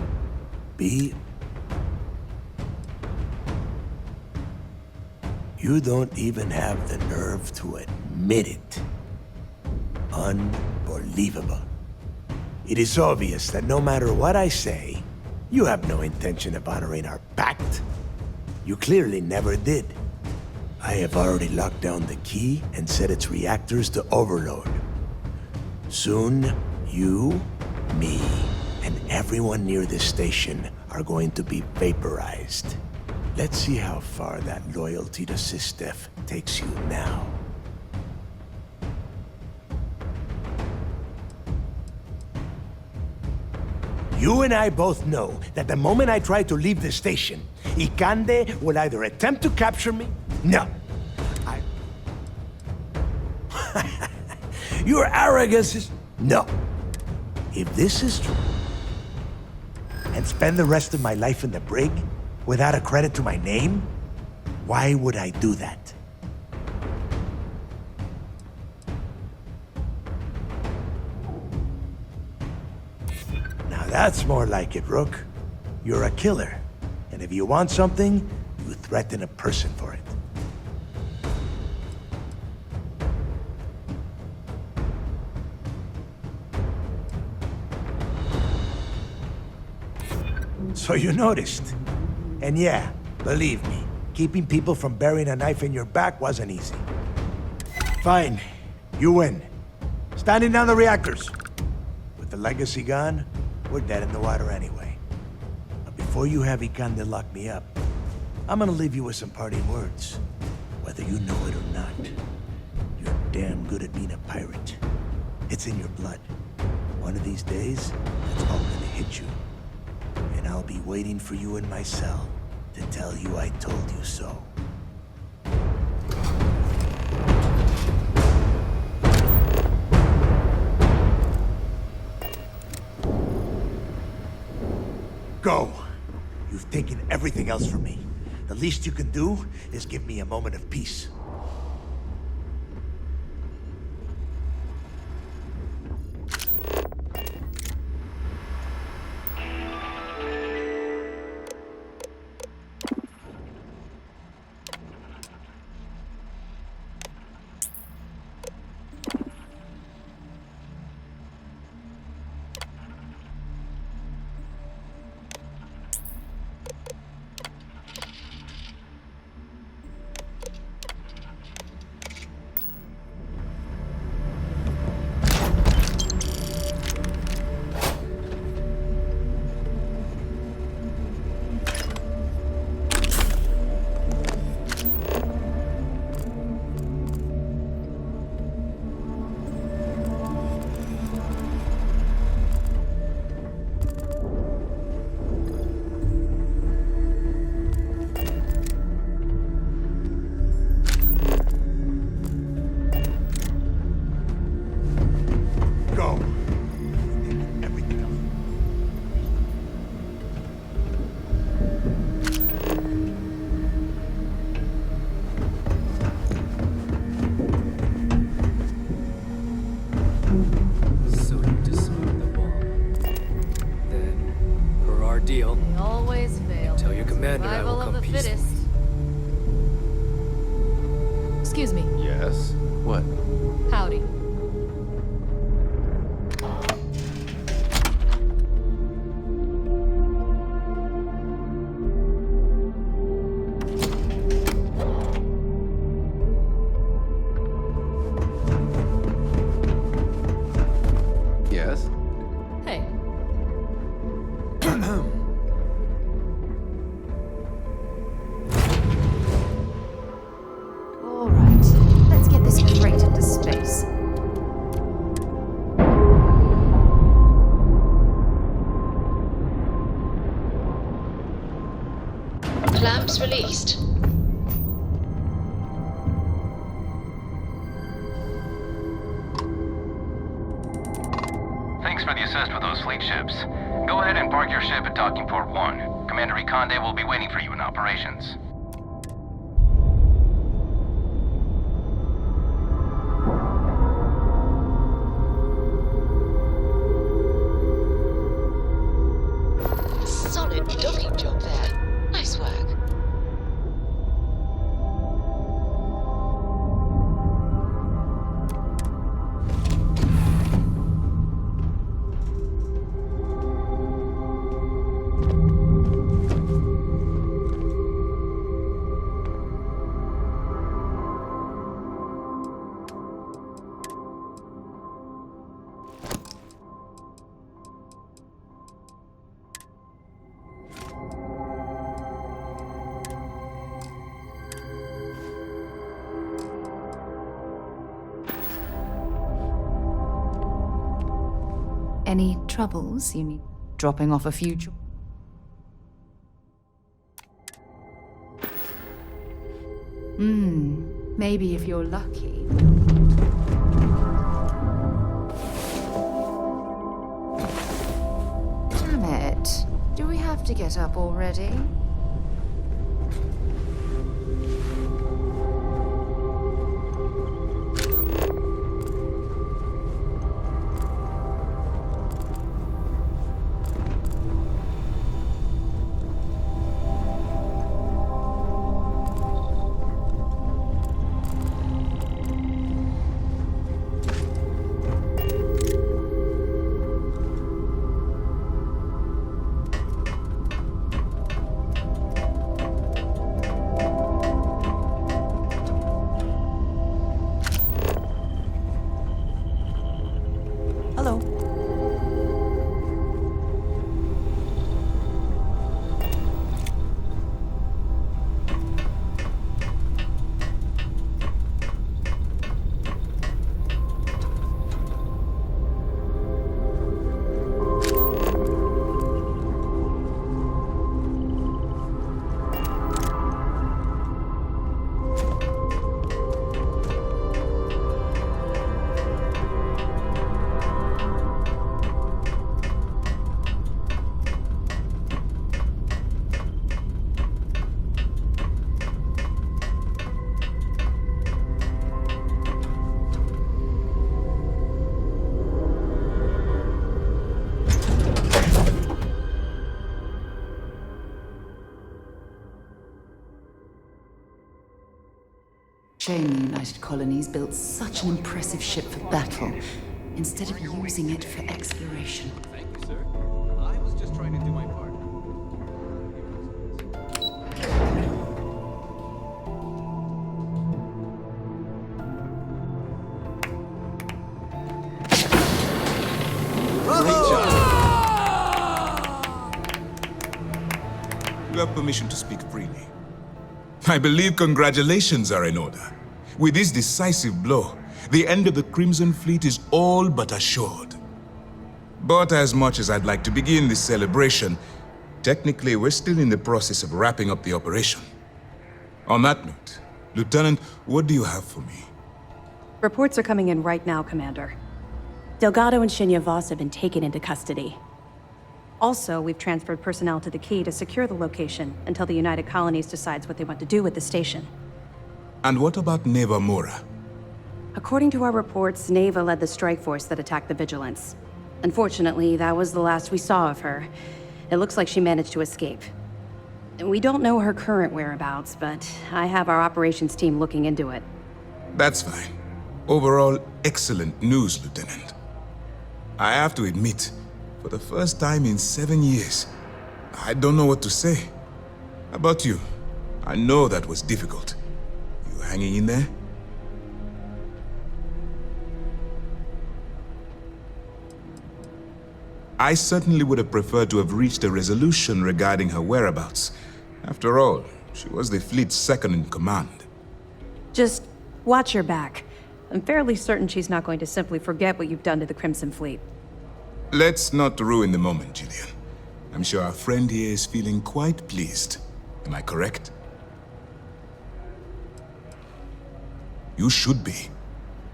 You don't even have the nerve to admit it. Unbelievable. It is obvious that no matter what I say, you have no intention of honoring our pact. You clearly never did. I have already locked down the Key and set its reactors to overload. Soon, you, me, and everyone near this station are going to be vaporized. Let's see how far that loyalty to Sistef takes you now. You and I both know that the moment I try to leave the station, Ikande will either attempt to capture me. No. Your arrogance is... No. If this is true, and spend the rest of my life in the brig without a credit to my name, why would I do that? Now that's more like it, Rook. You're a killer, and if you want something, you threaten a person for it. So you noticed. And yeah, believe me, keeping people from burying a knife in your back wasn't easy. Fine, you win. Standing down the reactors. With the legacy gone, we're dead in the water anyway. But before you have Ikande lock me up, I'm gonna leave you with some parting words. Whether you know it or not, you're damn good at being a pirate. It's in your blood. One of these days, that's all gonna hit you. And I'll be waiting for you in my cell to tell you I told you so. Go! You've taken everything else from me. The least you can do is give me a moment of peace. Excuse me. Yes? What? Howdy. Yes? Hey. All right, let's get this straight into space. Clamps released. Thanks for the assist with those fleet ships. Go ahead and park your ship at Docking Port 1. Commander Ikande will be waiting for you in operations. Solid docking job there. Nice work. Any troubles you need dropping off a few... maybe if you're lucky. Damn it. Do we have to get up already? Shame the United Colonies built such an impressive ship for battle, instead of using it for exploration. Thank you, sir. I was just trying to do my part. You have permission to speak freely. I believe congratulations are in order. With this decisive blow, the end of the Crimson Fleet is all but assured. But as much as I'd like to begin this celebration, technically we're still in the process of wrapping up the operation. On that note, Lieutenant, what do you have for me? Reports are coming in right now, Commander. Delgado and Shinya Voss have been taken into custody. Also, we've transferred personnel to the Key to secure the location until the United Colonies decides what they want to do with the station. And what about Neva Mora? According to our reports, Neva led the strike force that attacked the Vigilance. Unfortunately, that was the last we saw of her. It looks like she managed to escape. We don't know her current whereabouts, but I have our operations team looking into it. That's fine. Overall, excellent news, Lieutenant. I have to admit, for the first time in 7 years, I don't know what to say. How about you? I know that was difficult. You hanging in there? I certainly would have preferred to have reached a resolution regarding her whereabouts. After all, she was the fleet's second in command. Just watch your back. I'm fairly certain she's not going to simply forget what you've done to the Crimson Fleet. Let's not ruin the moment, Jillian. I'm sure our friend here is feeling quite pleased. Am I correct? You should be.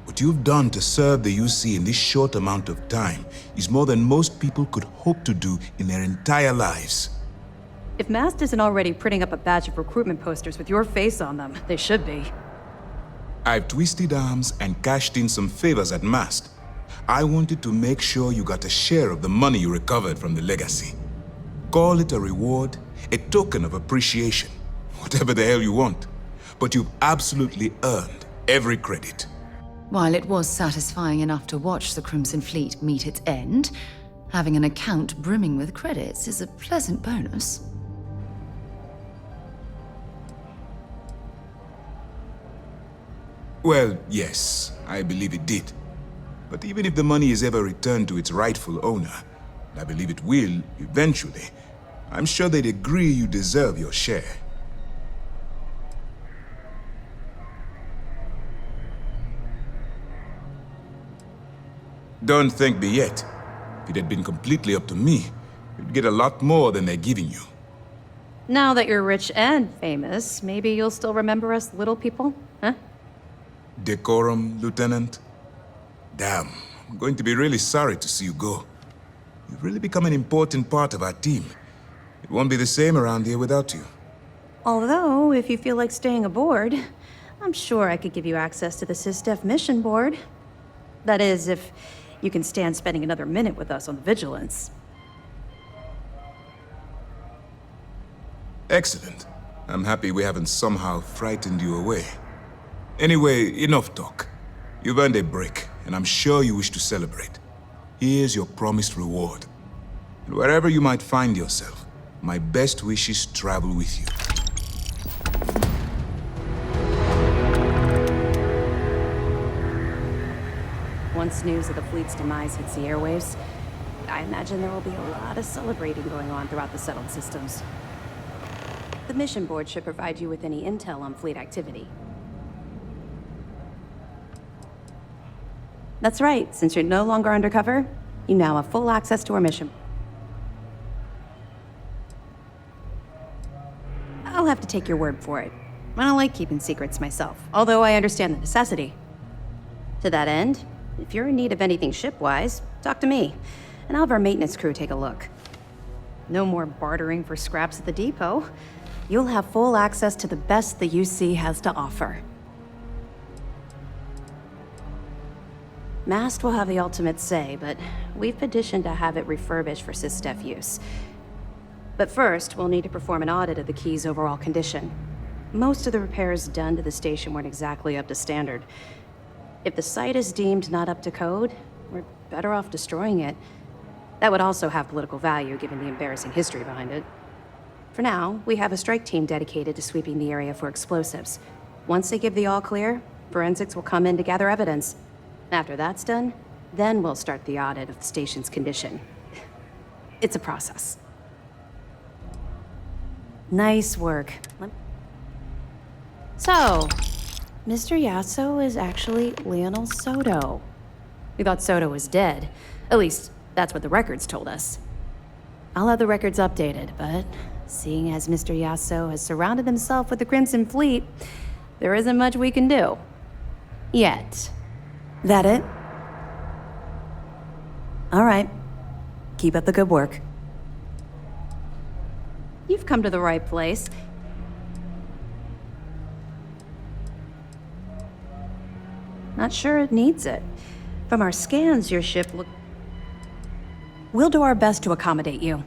What you've done to serve the UC in this short amount of time is more than most people could hope to do in their entire lives. If Mast isn't already printing up a batch of recruitment posters with your face on them, they should be. I've twisted arms and cashed in some favors at Mast. I wanted to make sure you got a share of the money you recovered from the legacy. Call it a reward, a token of appreciation, whatever the hell you want. But you've absolutely earned every credit. While it was satisfying enough to watch the Crimson Fleet meet its end, having an account brimming with credits is a pleasant bonus. Well, yes, I believe it did. But even if the money is ever returned to its rightful owner, and I believe it will eventually, I'm sure they'd agree you deserve your share. Don't thank me yet. If it had been completely up to me, you'd get a lot more than they're giving you. Now that you're rich and famous, maybe you'll still remember us little people, huh? Decorum, Lieutenant? Damn, I'm going to be really sorry to see you go. You've really become an important part of our team. It won't be the same around here without you. Although, if you feel like staying aboard, I'm sure I could give you access to the SysDef mission board. That is, if you can stand spending another minute with us on the Vigilance. Excellent. I'm happy we haven't somehow frightened you away. Anyway, enough talk. You've earned a break, and I'm sure you wish to celebrate. Here's your promised reward. And wherever you might find yourself, my best wishes travel with you. Once news of the fleet's demise hits the airwaves, I imagine there will be a lot of celebrating going on throughout the settled systems. The mission board should provide you with any intel on fleet activity. That's right, since you're no longer undercover, you now have full access to our mission. I'll have to take your word for it. I don't like keeping secrets myself, although I understand the necessity. To that end, if you're in need of anything ship-wise, talk to me, and I'll have our maintenance crew take a look. No more bartering for scraps at the depot. You'll have full access to the best the UC has to offer. Mast will have the ultimate say, but we've petitioned to have it refurbished for SysDef use. But first, we'll need to perform an audit of the key's overall condition. Most of the repairs done to the station weren't exactly up to standard. If the site is deemed not up to code, we're better off destroying it. That would also have political value, given the embarrassing history behind it. For now, we have a strike team dedicated to sweeping the area for explosives. Once they give the all-clear, forensics will come in to gather evidence. After that's done, then we'll start the audit of the station's condition. It's a process. Nice work. So, Mr. Yasso is actually Lionel Soto. We thought Soto was dead. At least, that's what the records told us. I'll have the records updated, but seeing as Mr. Yasso has surrounded himself with the Crimson Fleet, there isn't much we can do. Yet. That it? All right. Keep up the good work. You've come to the right place. Not sure it needs it. From our scans, your ship look... We'll do our best to accommodate you.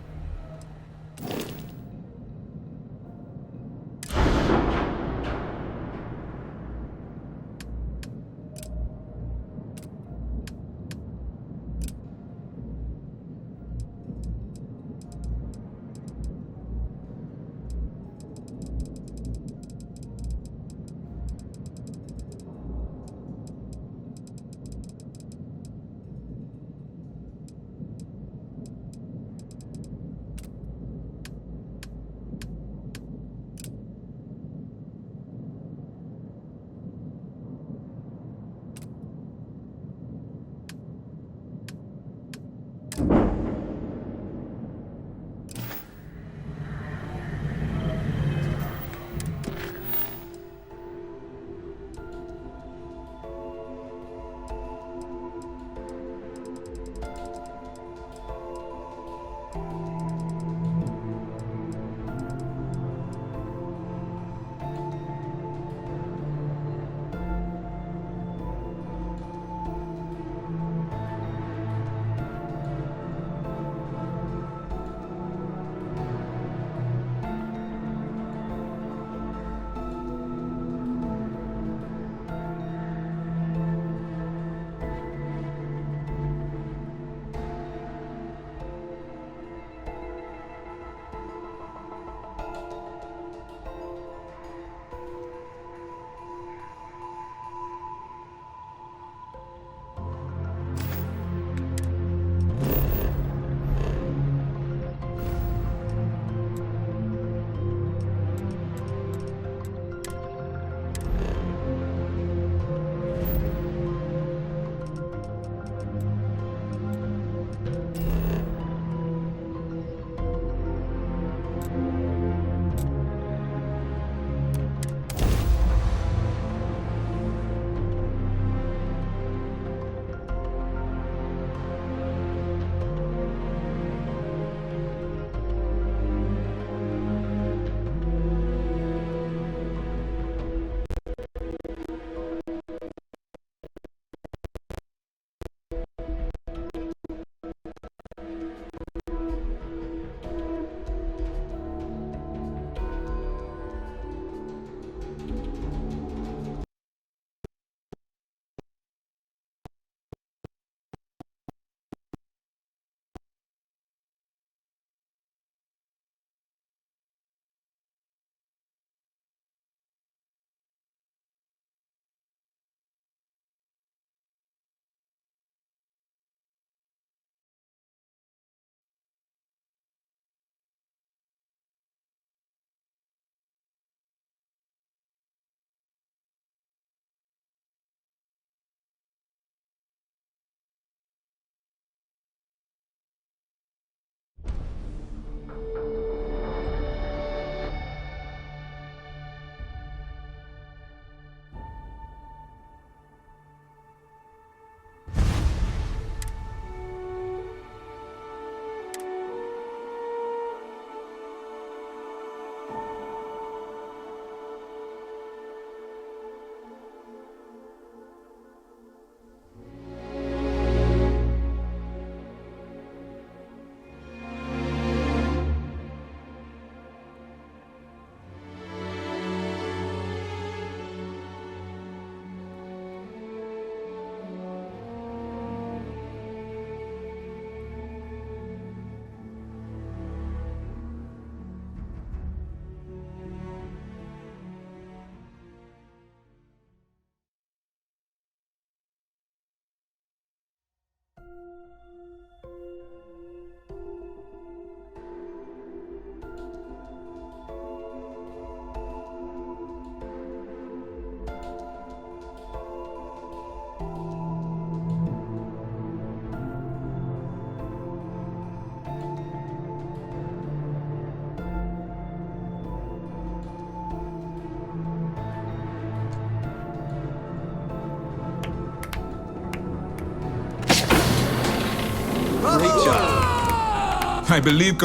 Great job. I believe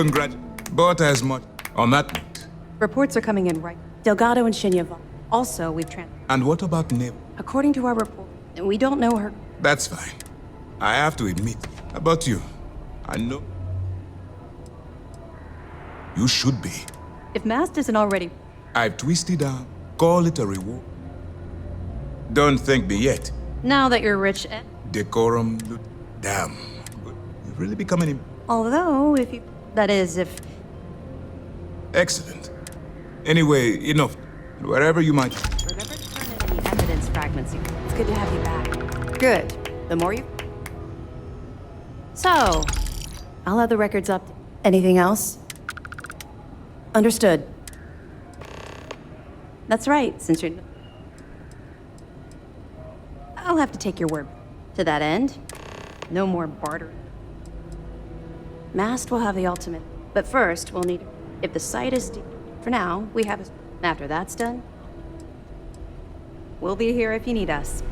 but as much. On that note. Reports are coming in right. Delgado and Shinya. Also, we've And what about Nib? According to our report, we don't know her. That's fine. I have to admit, about you, I know. You should be. If Mast isn't already... I've twisted arm. Call it a reward. Don't thank me yet. Now that you're rich Decorum. Damn. You've really become an... Although, if you... That is, if... Excellent. Anyway, enough. Wherever you might... Remember to turn in any evidence fragments. It's good to have you back. Good. The more you... So, I'll have the records up. Anything else? Understood. That's right, since you're... I'll have to take your word. To that end, no more barter. Mast will have the ultimate. But first, we'll need... If the site is... For now, we have a... After that's done, we'll be here if you need us.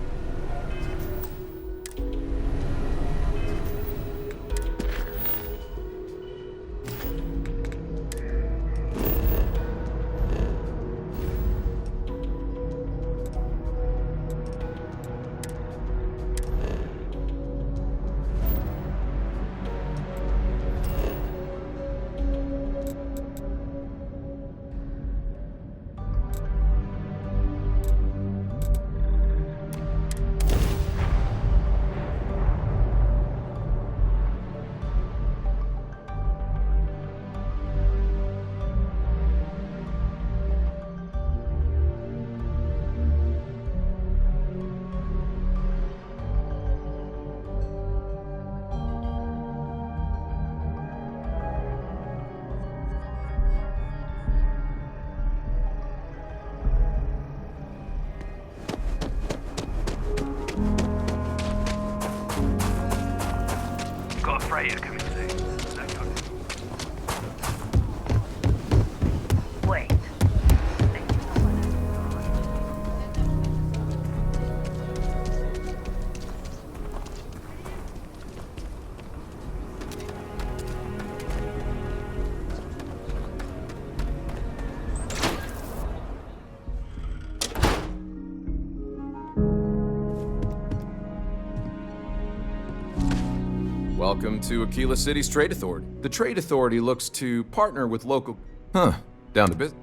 Freya coming soon. Wait. Welcome to Aquila City's Trade Authority. The Trade Authority looks to partner with local... Down to business.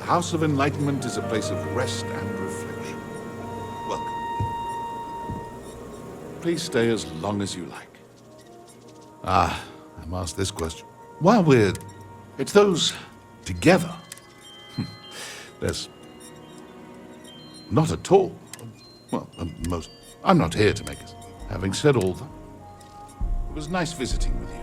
The House of Enlightenment is a place of rest and reflection. Welcome. Please stay as long as you like. I'm asked this question. While it's those together. There's not at all. Well, most. I'm not here to make us. Having said all that, it was nice visiting with you.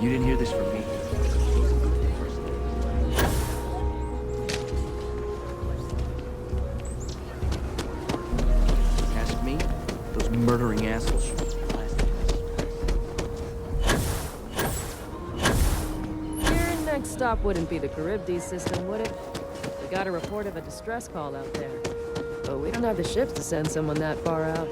You didn't hear this from me. Ask me? Those murdering assholes. Your next stop wouldn't be the Charybdis system, would it? We got a report of a distress call out there. But we don't have the ships to send someone that far out.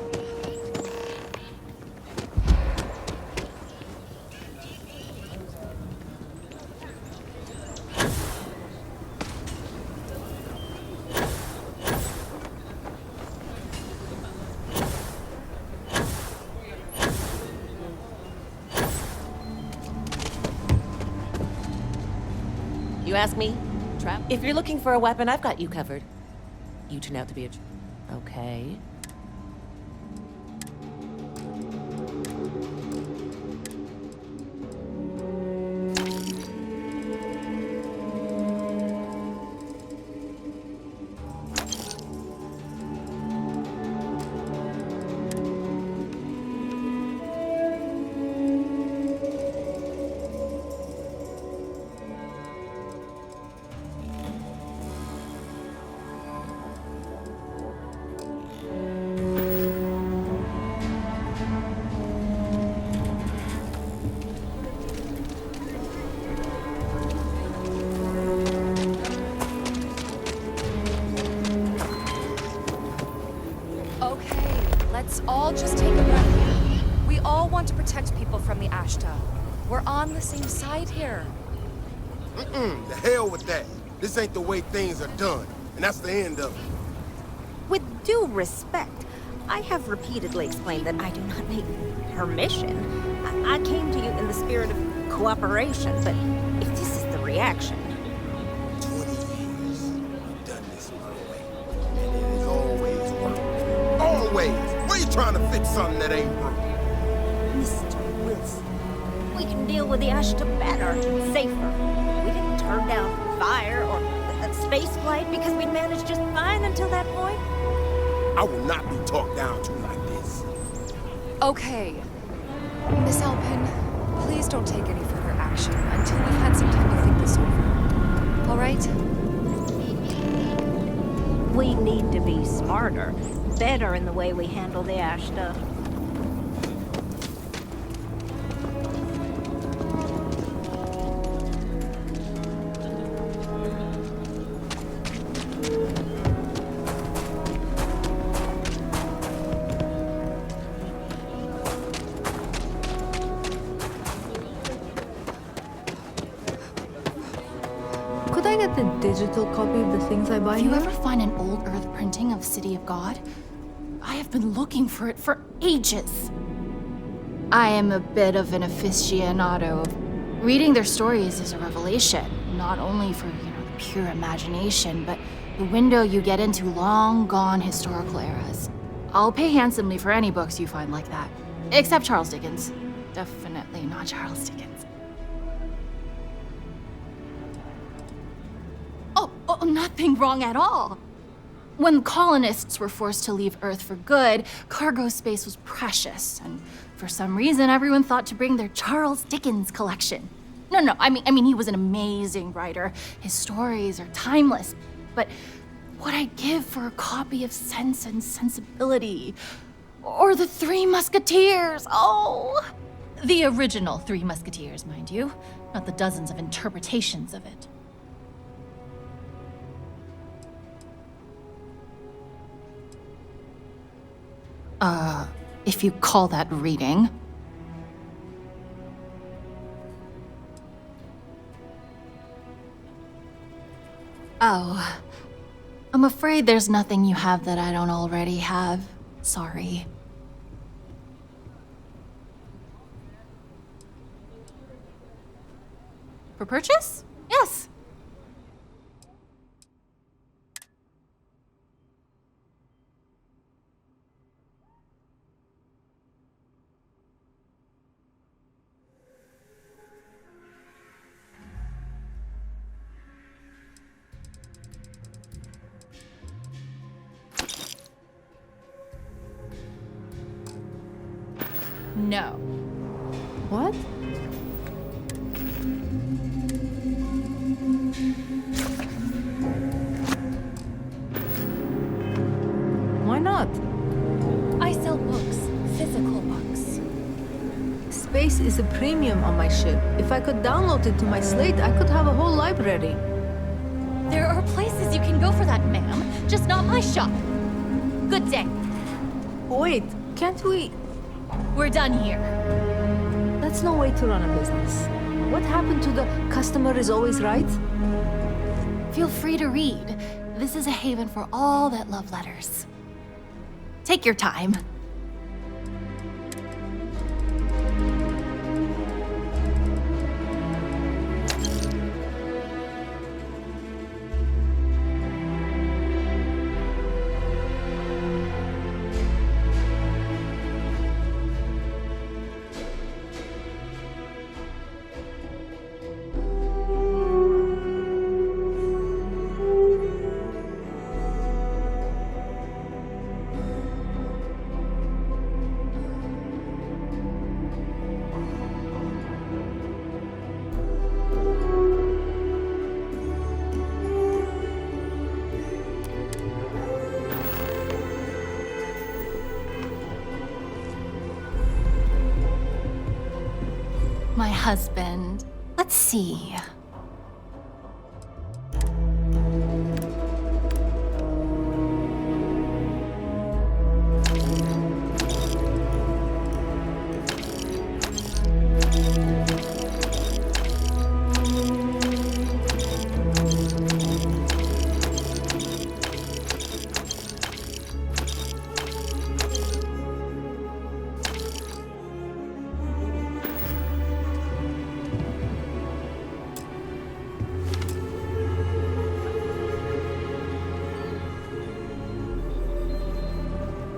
You ask me? Trap? If you're looking for a weapon, I've got you covered. You turn out to be a... Okay. Let's all just take a breath here. We all want to protect people from the Ashta. We're on the same side here. The hell with that. This ain't the way things are done, and that's the end of it. With due respect, I have repeatedly explained that I do not need permission. I came to you in the spirit of cooperation, but if this is the reaction... 20 years we've done this my way, and it has always worked. Always! Why you trying to fix something that ain't broke? Mr. Wilson, we can deal with the Ashta better, safer. We didn't turn down fire or a space flight because we'd managed just fine until that point. I will not be talked down to like this. Okay. Miss Alpin, please don't take any further action until we've had some time to think this over. All right? We need to be smarter, better in the way we handle the Ashta. Could I get the digital copy of the things I buy If you here? ever find an old Earth printing of City of God, I have been looking for it for ages. I am a bit of an aficionado. Reading their stories is a revelation, not only for, the pure imagination, but the window you get into long-gone historical eras. I'll pay handsomely for any books you find like that. Except Charles Dickens. Definitely not Charles Dickens. Oh, nothing wrong at all. When colonists were forced to leave Earth for good, cargo space was precious, and for some reason, everyone thought to bring their Charles Dickens collection. No, I mean, he was an amazing writer. His stories are timeless, but what I'd give for a copy of Sense and Sensibility, or The Three Musketeers, oh, The original Three Musketeers, mind you, not the dozens of interpretations of it. If you call that reading. Oh. I'm afraid there's nothing you have that I don't already have. Sorry. For purchase? Yes. No. What? Why not? I sell books. Physical books. Space is a premium on my ship. If I could download it to my slate, I could have a whole library. There are places you can go for that, ma'am. Just not my shop. Good day. Wait, can't we? We're done here. That's no way to run a business. What happened to the customer is always right? Feel free to read. This is a haven for all that love letters. Take your time. My husband. Let's see.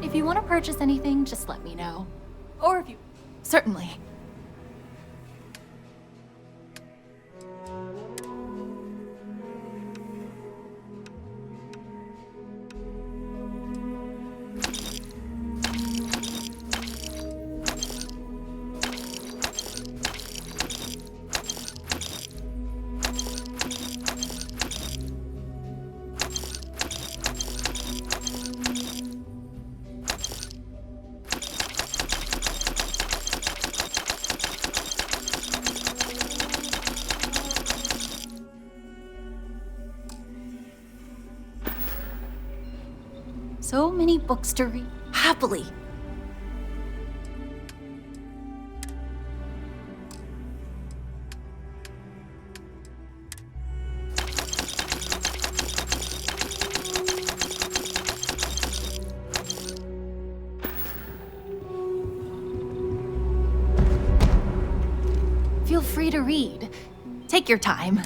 If you want to purchase anything, just let me know. Or if you... Certainly. So many books to read. Happily. Feel free to read. Take your time.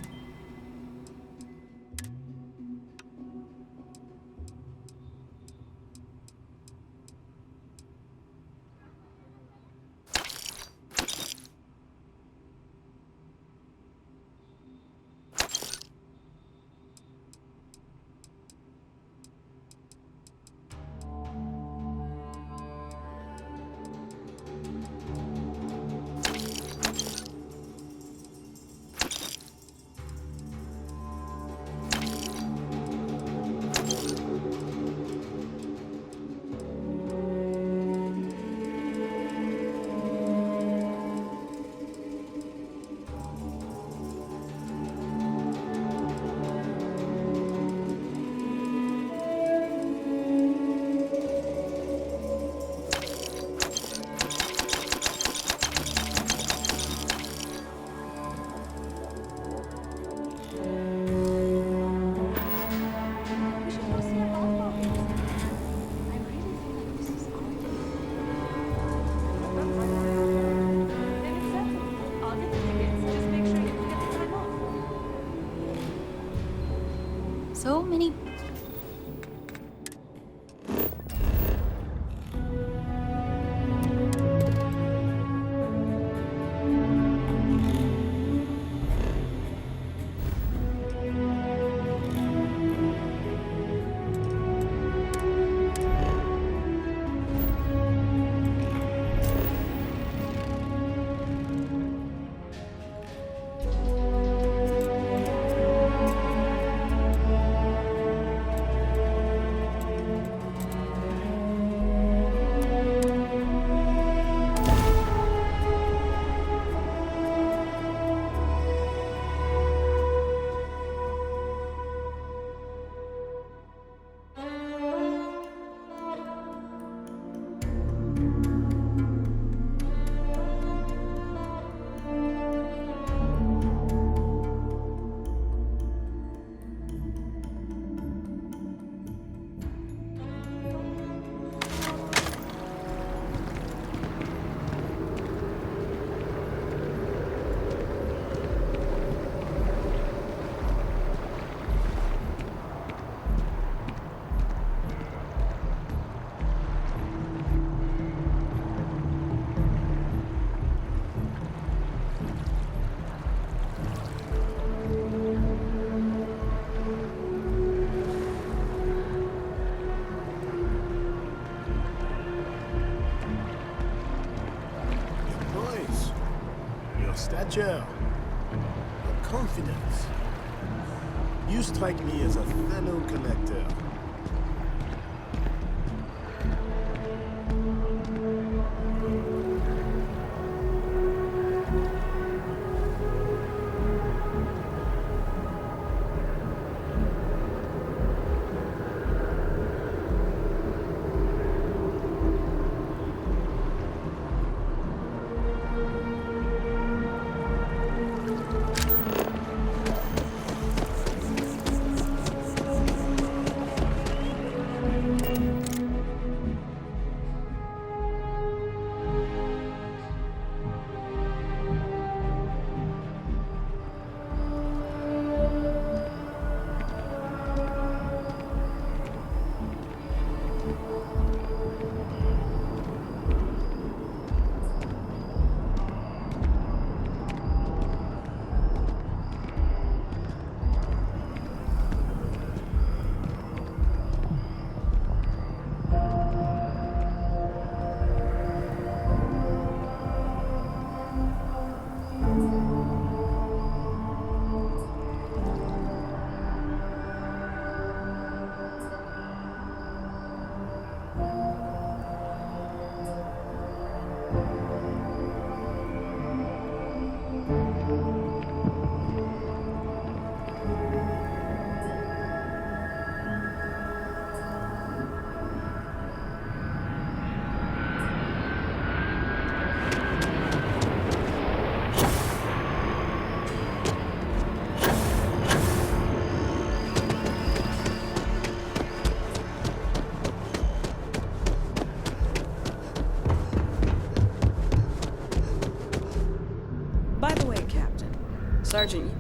so many. Stature, your confidence. You strike me as a fellow collector. By the way, Captain, Sergeant.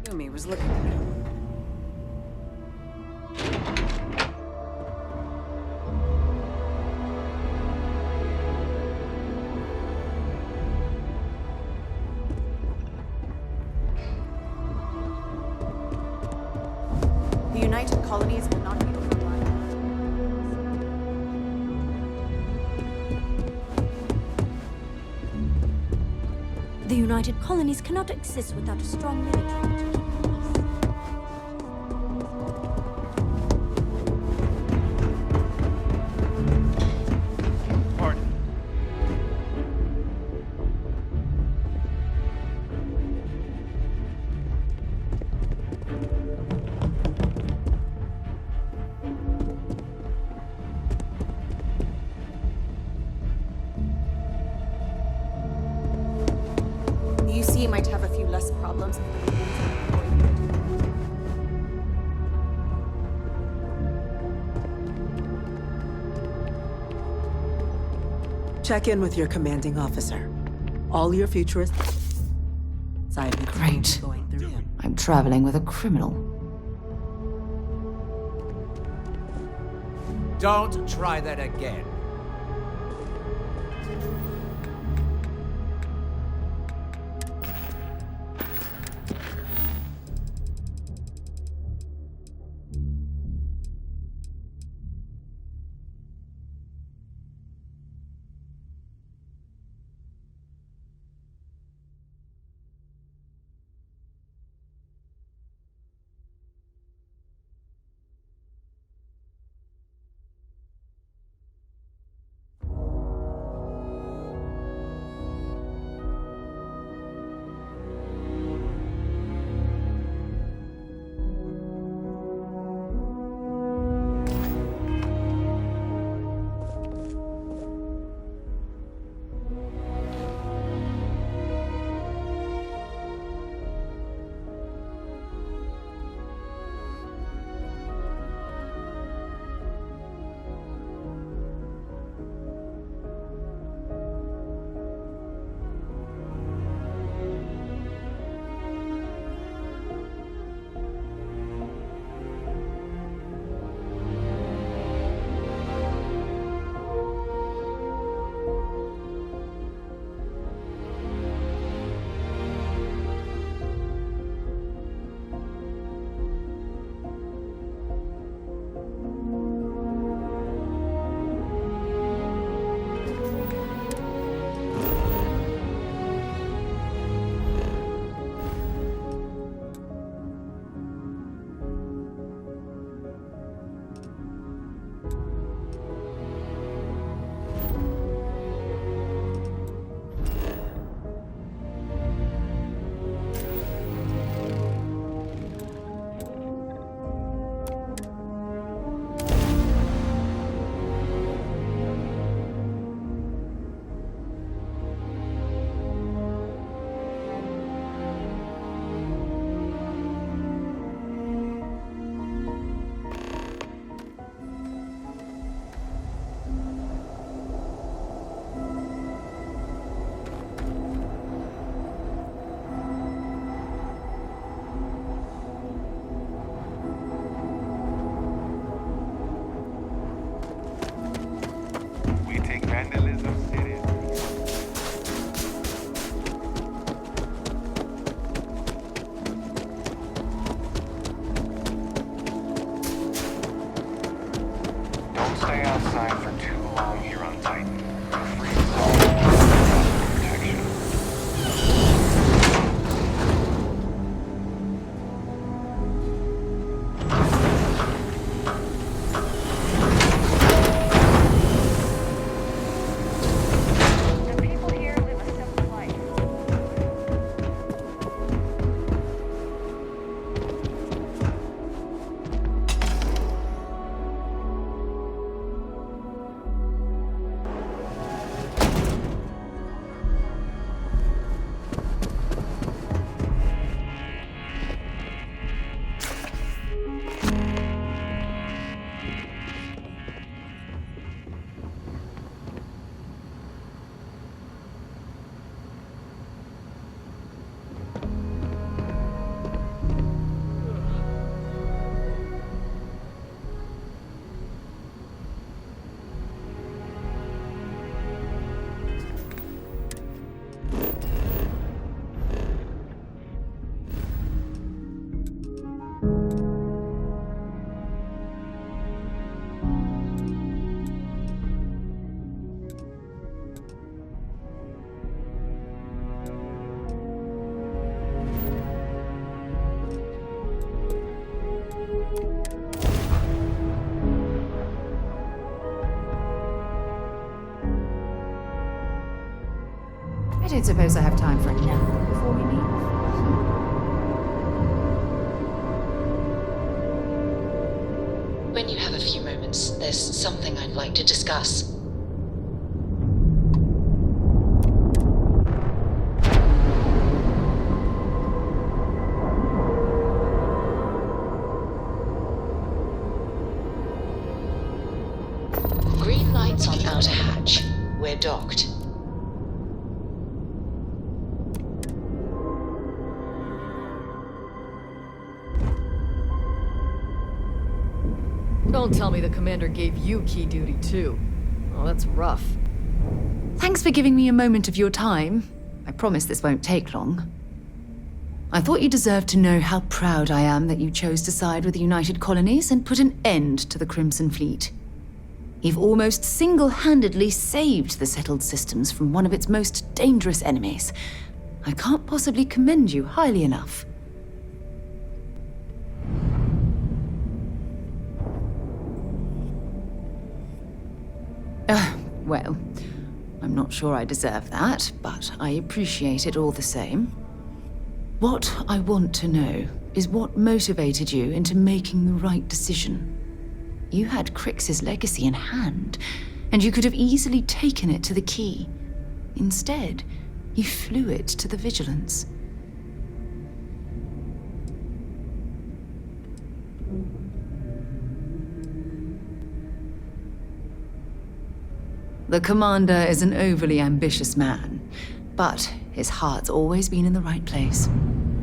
Yumi was looking at me. The United Colonies will not be overrun. The United Colonies cannot exist without a strong military. You see, you might have a few less problems. Check in with your commanding officer. All your futurists. I've been Great. going through him. I'm traveling with a criminal. Don't try that again. I don't suppose I have time for a nap before we leave. When you have a few moments, there's something I'd like to discuss. Green lights on outer hatch. We're docked. Don't tell me the commander gave you key duty too. Oh, that's rough. Thanks for giving me a moment of your time. I promise this won't take long. I thought you deserved to know how proud I am that you chose to side with the United Colonies and put an end to the Crimson Fleet. You've almost single-handedly saved the settled systems from one of its most dangerous enemies. I can't possibly commend you highly enough. Well, I'm not sure I deserve that, but I appreciate it all the same. What I want to know is what motivated you into making the right decision. You had Crix's legacy in hand, and you could have easily taken it to the Key. Instead, you flew it to the Vigilance. The Commander is an overly ambitious man, but his heart's always been in the right place.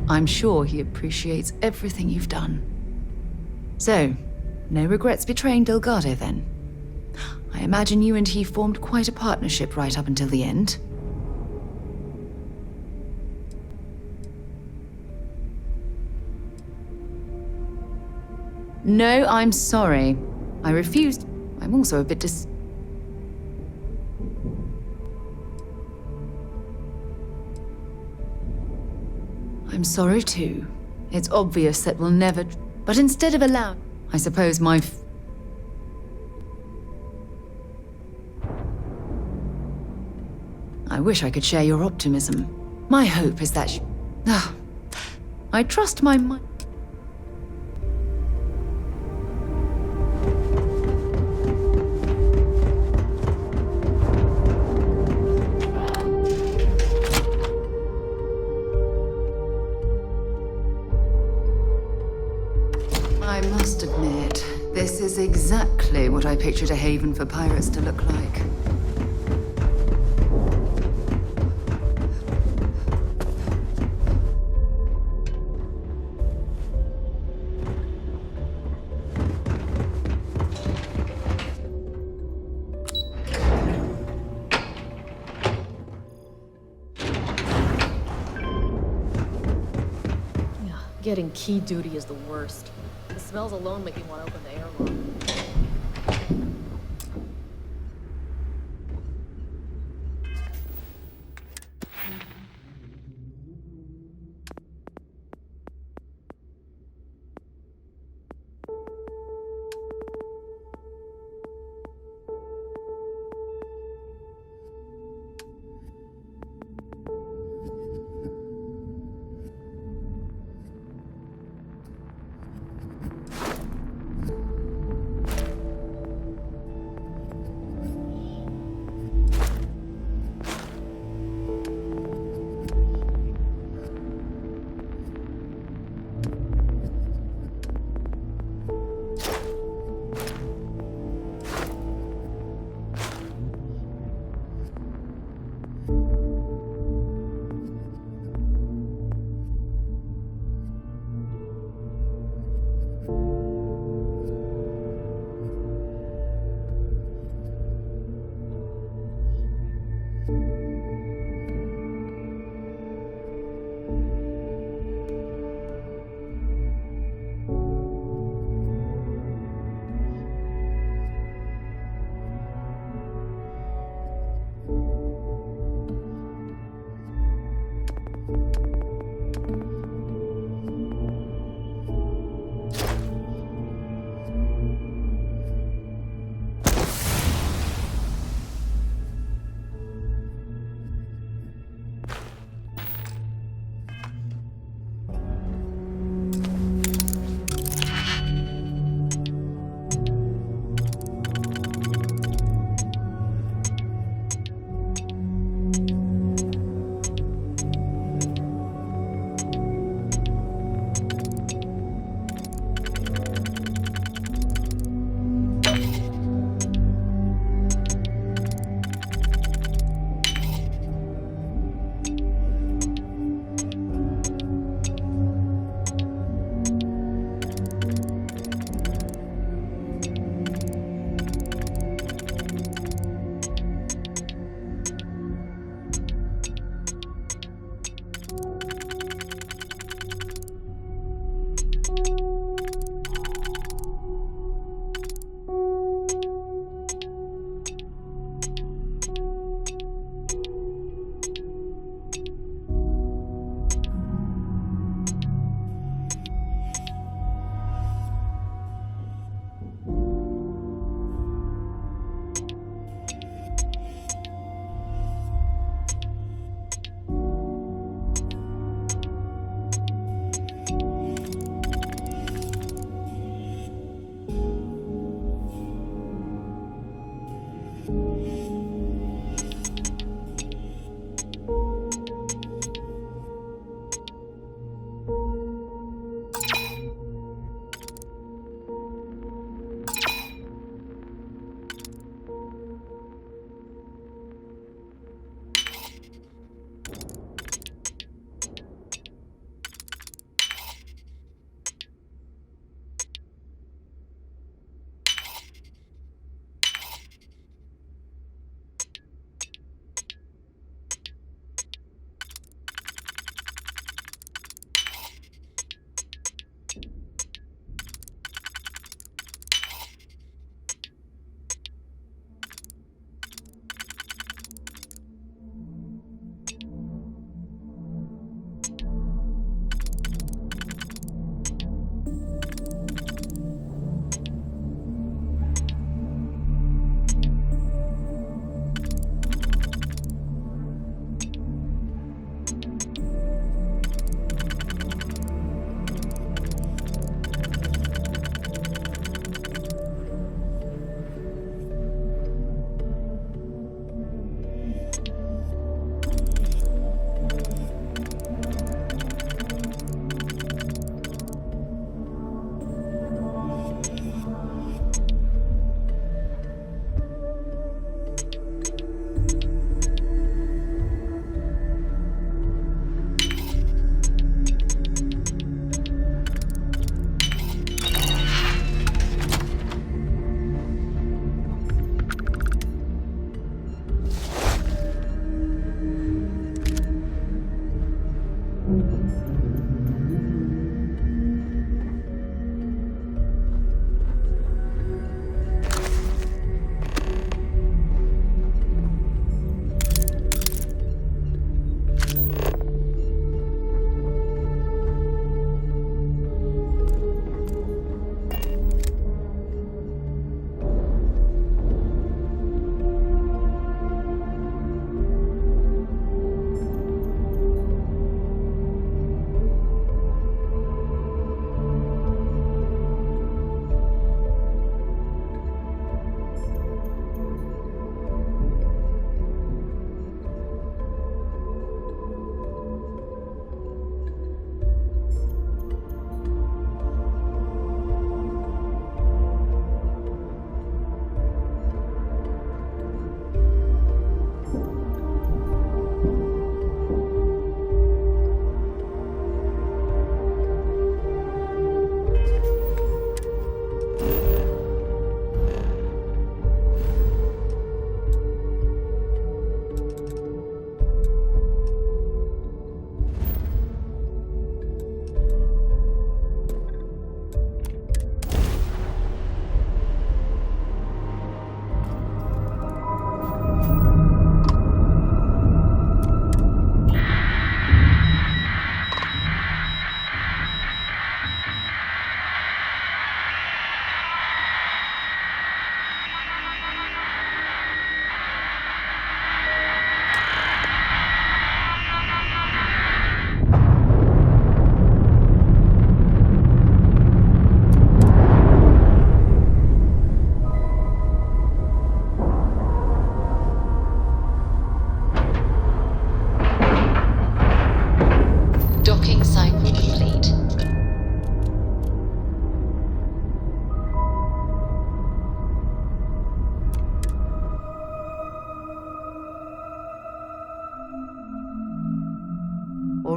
I'm sure he appreciates everything you've done. So, no regrets betraying Delgado, then? I imagine you and he formed quite a partnership right up until the end. No, I'm sorry. I refused. I'm also a bit I'm sorry too. It's obvious that we'll never... But instead of allowing... I suppose my... I wish I could share your optimism. My hope is that... I trust my mind... I must admit, this is exactly what I pictured a haven for pirates to look like. Getting key duty is the worst. The smells alone make me want to open the airlock.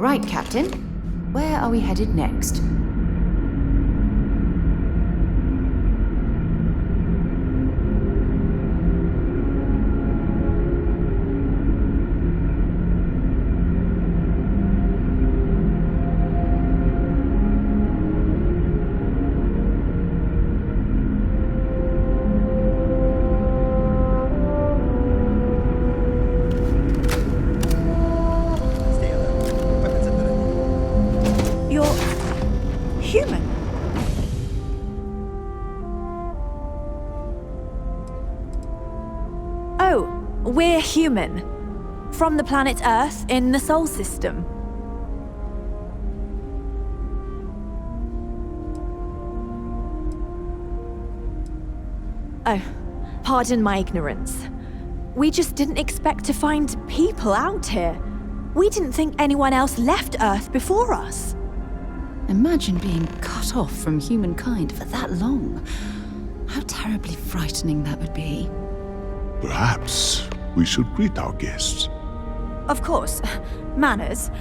right, Captain. Where are we headed next? You're human. Oh, we're human. From the planet Earth in the Sol system. Oh, pardon my ignorance. We just didn't expect to find people out here. We didn't think anyone else left Earth before us. Imagine being cut off from humankind for that long. How terribly frightening that would be. Perhaps we should greet our guests. Of course. Manners.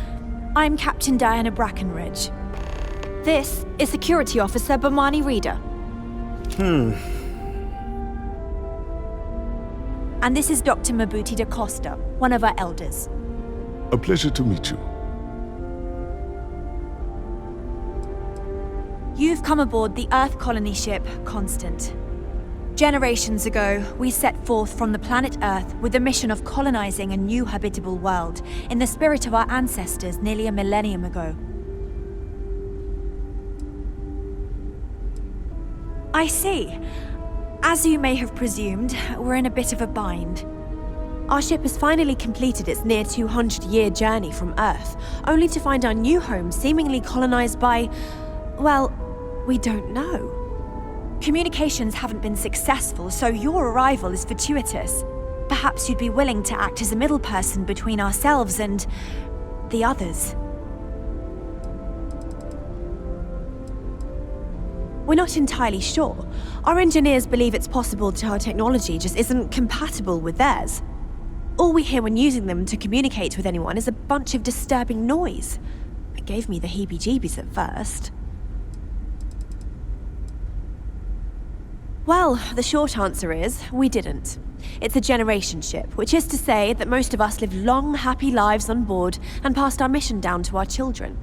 I'm Captain Diana Brackenridge. This is Security Officer Bomani Reader. And this is Dr. Mabuti da Costa, one of our elders. A pleasure to meet you. You've come aboard the Earth colony ship Constant. Generations ago, we set forth from the planet Earth with the mission of colonizing a new habitable world in the spirit of our ancestors nearly a millennium ago. I see. As you may have presumed, we're in a bit of a bind. Our ship has finally completed its near 200-year journey from Earth, only to find our new home seemingly colonized by, well, we don't know. Communications haven't been successful, so your arrival is fortuitous. Perhaps you'd be willing to act as a middle person between ourselves and the others. We're not entirely sure. Our engineers believe it's possible that our technology just isn't compatible with theirs. All we hear when using them to communicate with anyone is a bunch of disturbing noise. It gave me the heebie-jeebies at first. Well, the short answer is, we didn't. It's a generation ship, which is to say that most of us lived long, happy lives on board and passed our mission down to our children.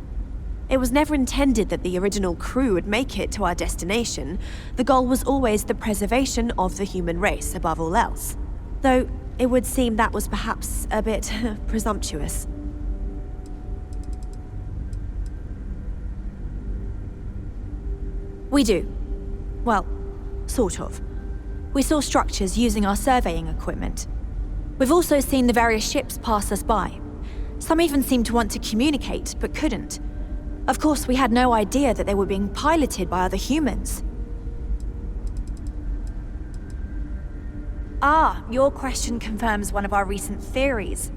It was never intended that the original crew would make it to our destination. The goal was always the preservation of the human race above all else. Though, it would seem that was perhaps a bit presumptuous. We do. Well, sort of. We saw structures using our surveying equipment. We've also seen the various ships pass us by. Some even seemed to want to communicate, but couldn't. Of course, we had no idea that they were being piloted by other humans. Ah, your question confirms one of our recent theories.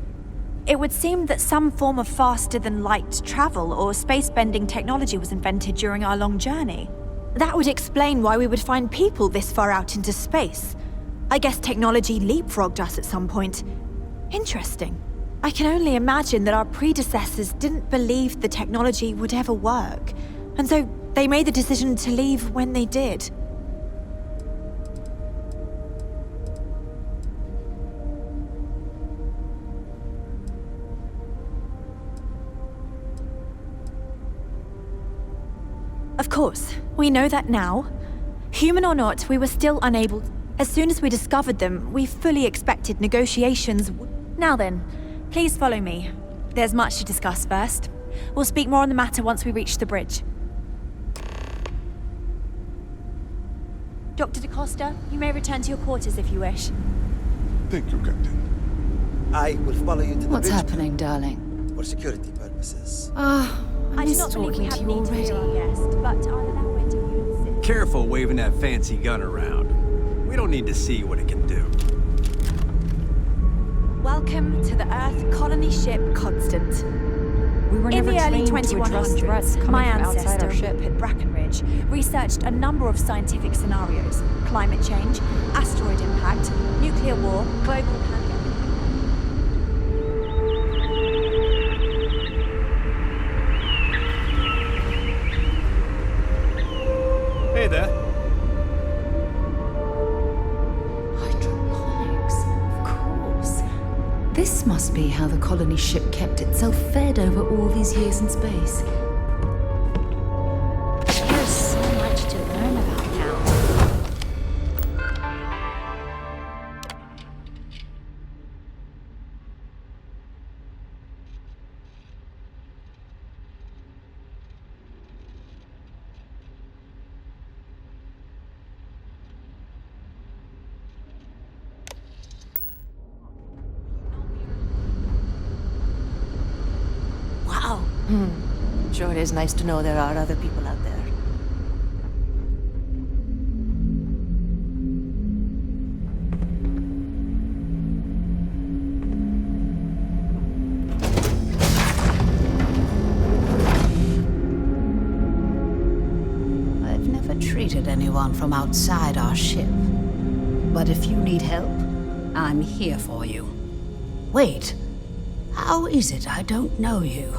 It would seem that some form of faster-than-light travel or space-bending technology was invented during our long journey. That would explain why we would find people this far out into space. I guess technology leapfrogged us at some point. Interesting. I can only imagine that our predecessors didn't believe the technology would ever work, and so they made the decision to leave when they did. Of course, we know that now. Human or not, we were still unable. As soon as we discovered them, we fully expected negotiations. Now then, please follow me. There's much to discuss first. We'll speak more on the matter once we reach the bridge. Dr. da Costa, you may return to your quarters if you wish. Thank you, Captain. I will follow you to the What's bridge happening, darling? for security purposes. I do not believe we have need to hear our guest, but I'll allow it if you insist. Careful waving that fancy gun around. We don't need to see what it can do. Welcome to the Earth colony ship Constant. We were In never the early trained to address threats 2100s, coming my from outside ancestor, our ship. Rupert Brackenridge, researched a number of scientific scenarios: climate change, asteroid impact, nuclear war, global pandemic. This must be how the colony ship kept itself fed over all these years in space. There's so much to learn about now. Wow. Sure it is nice to know there are other people out there. I've never treated anyone from outside our ship. But if you need help, I'm here for you. Wait, how is it I don't know you?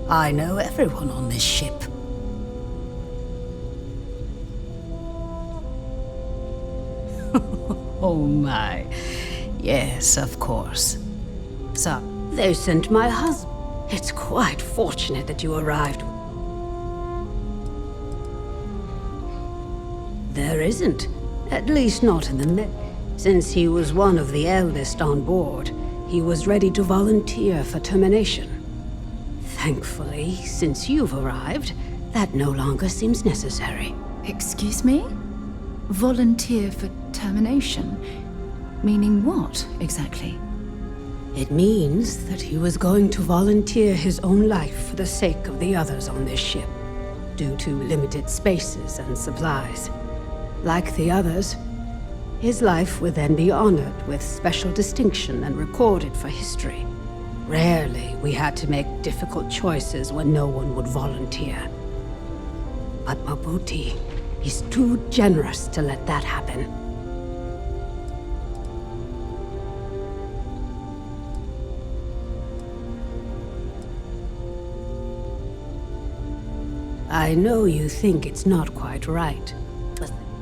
I know everyone on this ship. Oh my. Yes, of course. So, they sent my husband. It's quite fortunate that you arrived. There isn't. At least not in the Since he was one of the eldest on board, he was ready to volunteer for termination. Thankfully, since you've arrived, that no longer seems necessary. Excuse me? Volunteer for termination? Meaning what, exactly? It means that he was going to volunteer his own life for the sake of the others on this ship, due to limited spaces and supplies. Like the others, his life would then be honored with special distinction and recorded for history. Rarely we had to make difficult choices when no one would volunteer. But Mabuti, he's too generous to let that happen. I know you think it's not quite right.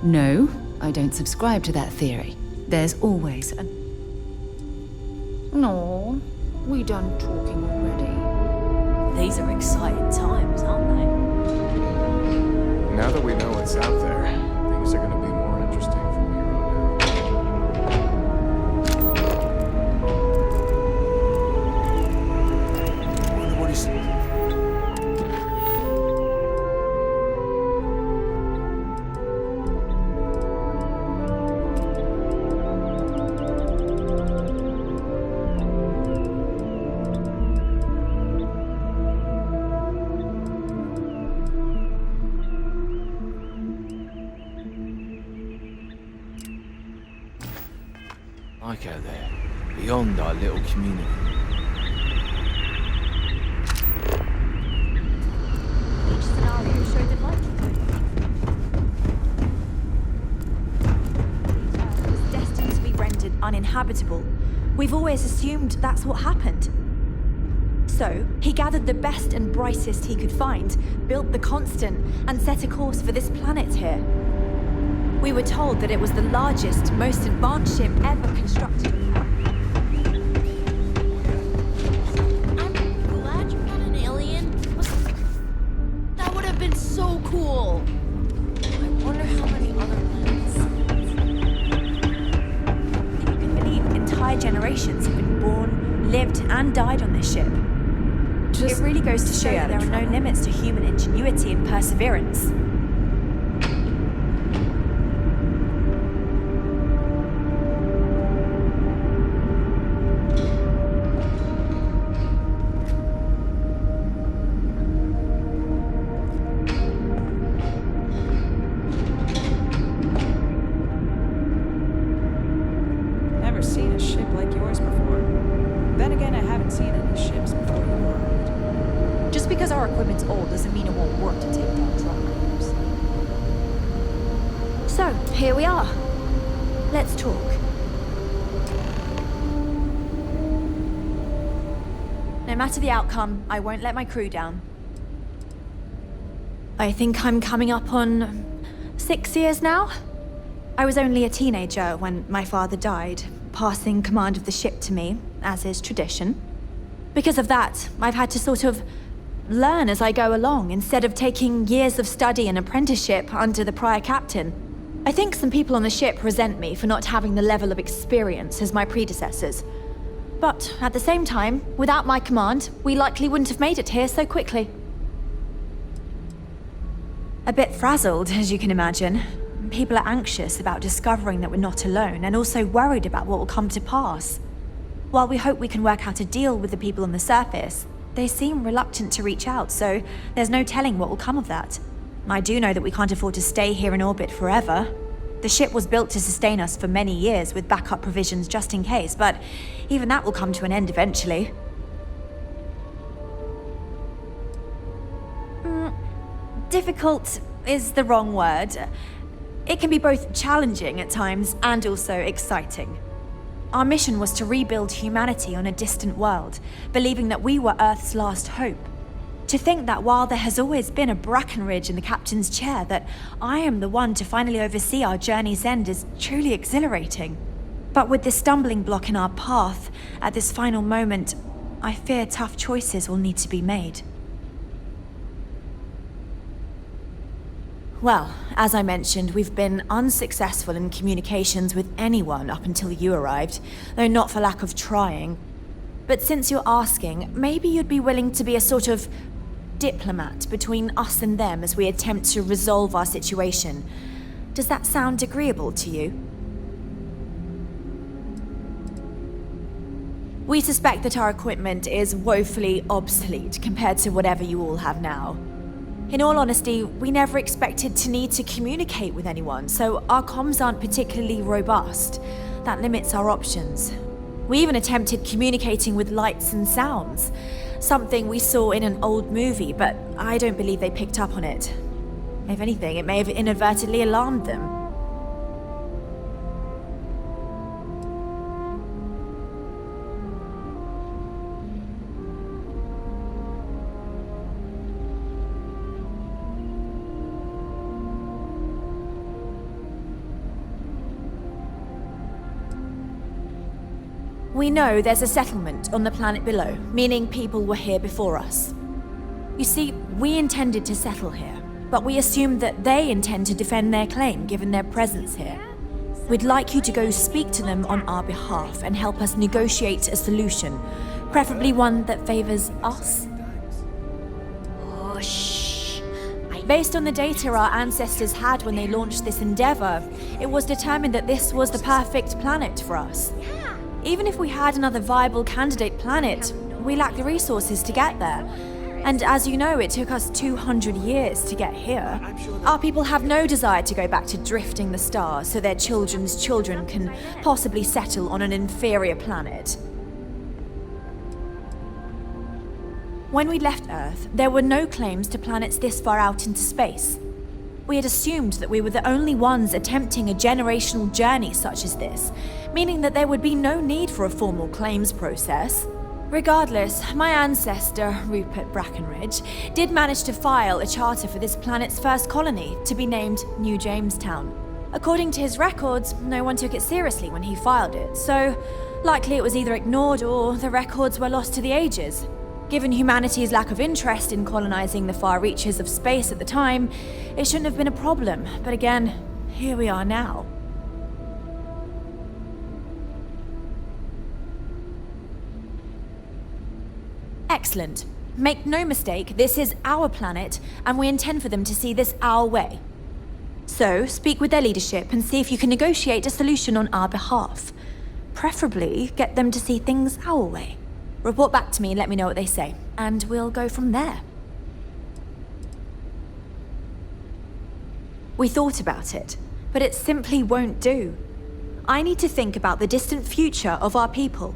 No, I don't subscribe to that theory. There's always a... No, we done talking already. These are exciting times, aren't they? Now that we know what's out there, things are going to be more interesting from here on out. What is... Like out there, beyond our little community. Each scenario showed the likelihood. The Earth was destined to be rendered uninhabitable. We've always assumed that's what happened. So, he gathered the best and brightest he could find, built the Constant, and set a course for this planet here. We were told that it was the largest, most advanced ship ever constructed. I'm glad you're not an alien. That would have been so cool. I wonder how many other planets. You can believe entire generations have been born, lived, and died on this ship. It really goes to show that there are no limits to human ingenuity and perseverance. Never seen a ship like yours before. Then again, I haven't seen any ships before you arrived. Just because our equipment's old doesn't mean it won't work to take down truckers. So, here we are. Let's talk. No matter the outcome, I won't let my crew down. I think I'm coming up on 6 years now. I was only a teenager when my father died, passing command of the ship to me, as is tradition. Because of that, I've had to sort of learn as I go along, instead of taking years of study and apprenticeship under the prior captain. I think some people on the ship resent me for not having the level of experience as my predecessors. But at the same time, without my command, we likely wouldn't have made it here so quickly. A bit frazzled, as you can imagine. People are anxious about discovering that we're not alone, and also worried about what will come to pass. While we hope we can work out a deal with the people on the surface, they seem reluctant to reach out, so there's no telling what will come of that. I do know that we can't afford to stay here in orbit forever. The ship was built to sustain us for many years with backup provisions just in case, but even that will come to an end eventually. Difficult is the wrong word. It can be both challenging at times and also exciting. Our mission was to rebuild humanity on a distant world, believing that we were Earth's last hope. To think that while there has always been a Brackenridge in the captain's chair, that I am the one to finally oversee our journey's end is truly exhilarating. But with this stumbling block in our path, at this final moment, I fear tough choices will need to be made. Well, as I mentioned, we've been unsuccessful in communications with anyone up until you arrived, though not for lack of trying. But since you're asking, maybe you'd be willing to be a sort of diplomat between us and them as we attempt to resolve our situation. Does that sound agreeable to you? We suspect that our equipment is woefully obsolete compared to whatever you all have now. In all honesty, we never expected to need to communicate with anyone, so our comms aren't particularly robust. That limits our options. We even attempted communicating with lights and sounds, something we saw in an old movie, but I don't believe they picked up on it. If anything, it may have inadvertently alarmed them. We know there's a settlement on the planet below, meaning people were here before us. You see, we intended to settle here, but we assumed that they intend to defend their claim given their presence here. We'd like you to go speak to them on our behalf and help us negotiate a solution, preferably one that favors us. Oh, shh. Based on the data our ancestors had when they launched this endeavor, it was determined that this was the perfect planet for us. Even if we had another viable candidate planet, we lack the resources to get there. And as you know, it took us 200 years to get here. Our people have no desire to go back to drifting the stars so their children's children can possibly settle on an inferior planet. When we left Earth, there were no claims to planets this far out into space. We had assumed that we were the only ones attempting a generational journey such as this, meaning that there would be no need for a formal claims process. Regardless, my ancestor, Rupert Brackenridge, did manage to file a charter for this planet's first colony to be named New Jamestown. According to his records, no one took it seriously when he filed it, so likely it was either ignored or the records were lost to the ages. Given humanity's lack of interest in colonizing the far reaches of space at the time, it shouldn't have been a problem, but again, here we are now. Excellent. Make no mistake, this is our planet, and we intend for them to see this our way. So, speak with their leadership and see if you can negotiate a solution on our behalf. Preferably, get them to see things our way. Report back to me and let me know what they say, and we'll go from there. We thought about it, but it simply won't do. I need to think about the distant future of our people.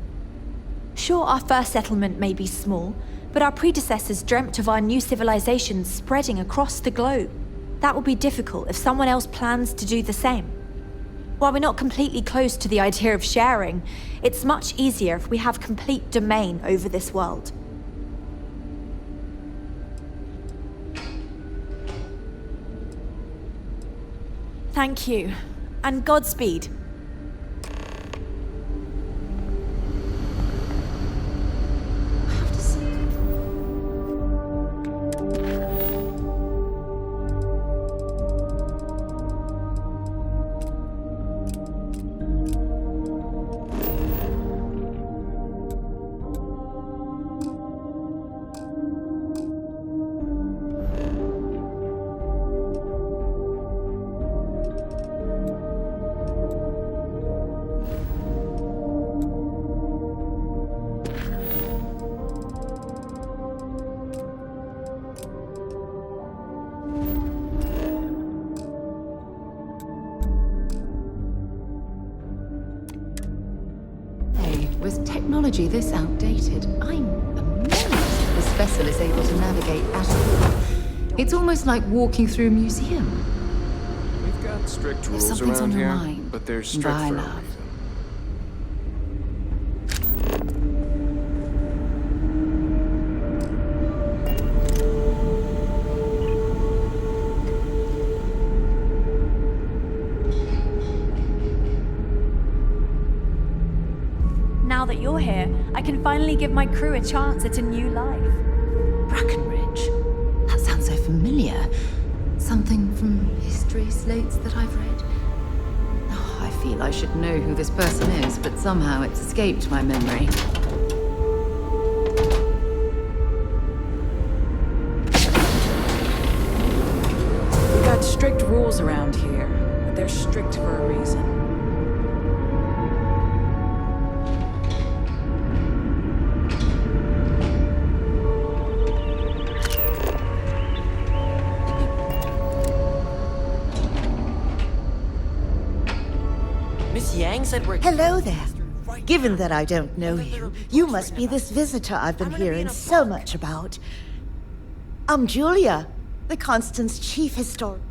Sure, our first settlement may be small, but our predecessors dreamt of our new civilization spreading across the globe. That will be difficult if someone else plans to do the same. While we're not completely close to the idea of sharing, it's much easier if we have complete domain over this world. Thank you, and Godspeed. With technology this outdated, I'm amazed that this vessel is able to navigate at all. It's almost like walking through a museum. We've got strict If rules something's around on your here, mind, but they're strict bye, for a love. reason. Now that you're here, I can finally give my crew a chance at a new life. Brackenridge. That sounds so familiar. Something from history slates that I've read. Oh, I feel I should know who this person is, but somehow it's escaped my memory. We got strict rules around here, but they're strict for a reason. Miss Yang said we're... Hello there. Given that I don't know you, you must be this visitor I've been hearing so much about. I'm Julia, the Constant's chief historian.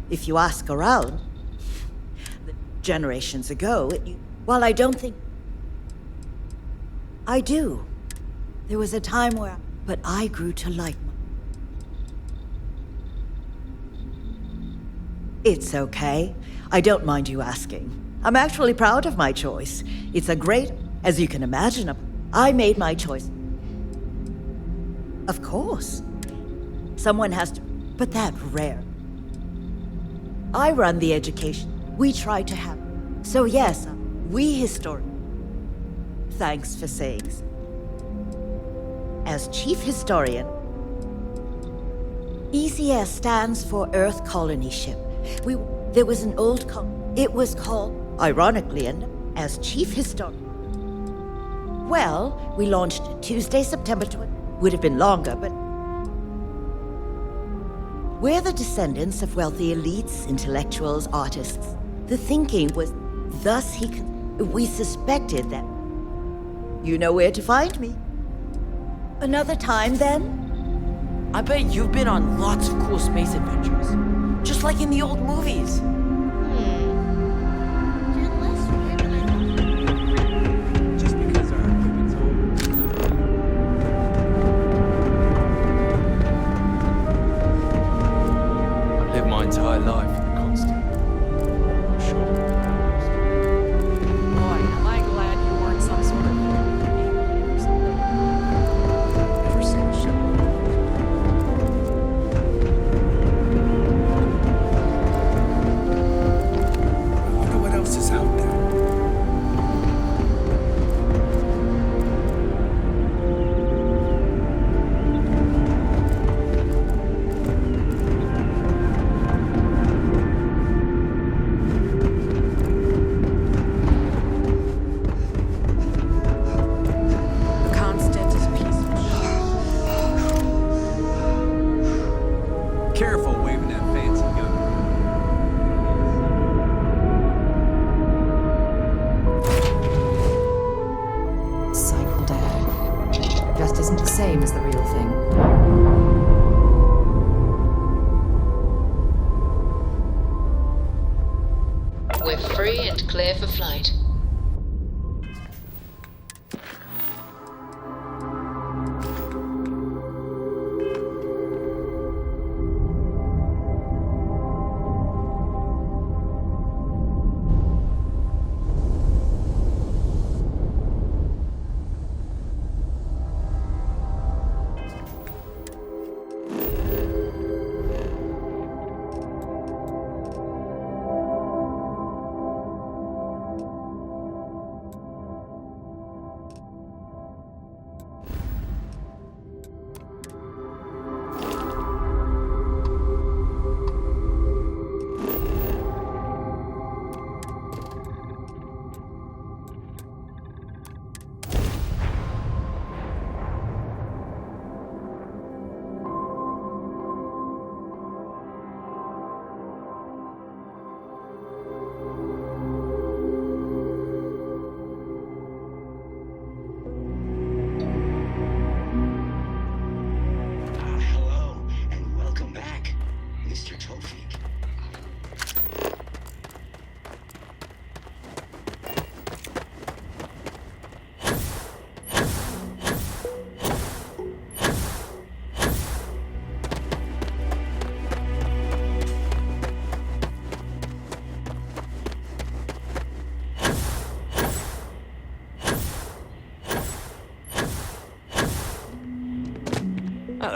If you ask around, generations ago, while I don't think... I do. There was a time where... But I grew to like... It's okay. I don't mind you asking. I'm actually proud of my choice. It's a great... As you can imagine, I made my choice. Of course. Someone has to... But that's rare. I run the education. We try to have... So yes, we historians. Thanks for saying so. As chief historian, ECS stands for Earth Colony Ship. There was an old it was called, ironically, as chief historian. Well, we launched Tuesday, September 20. Would have been longer, but we're the descendants of wealthy elites, intellectuals, artists. The thinking was, we suspected that. You know where to find me. Another time, then? I bet you've been on lots of cool space adventures. Just like in the old movies. I've lived my entire life in the constant. Sure. Boy, am I glad you weren't some sort of... Never seen a ship. I wonder what else is out there. The Constant is a piece of shit. Careful waving that fancy gun. Cycled air. Just isn't the same as the real thing. We're free and clear for flight.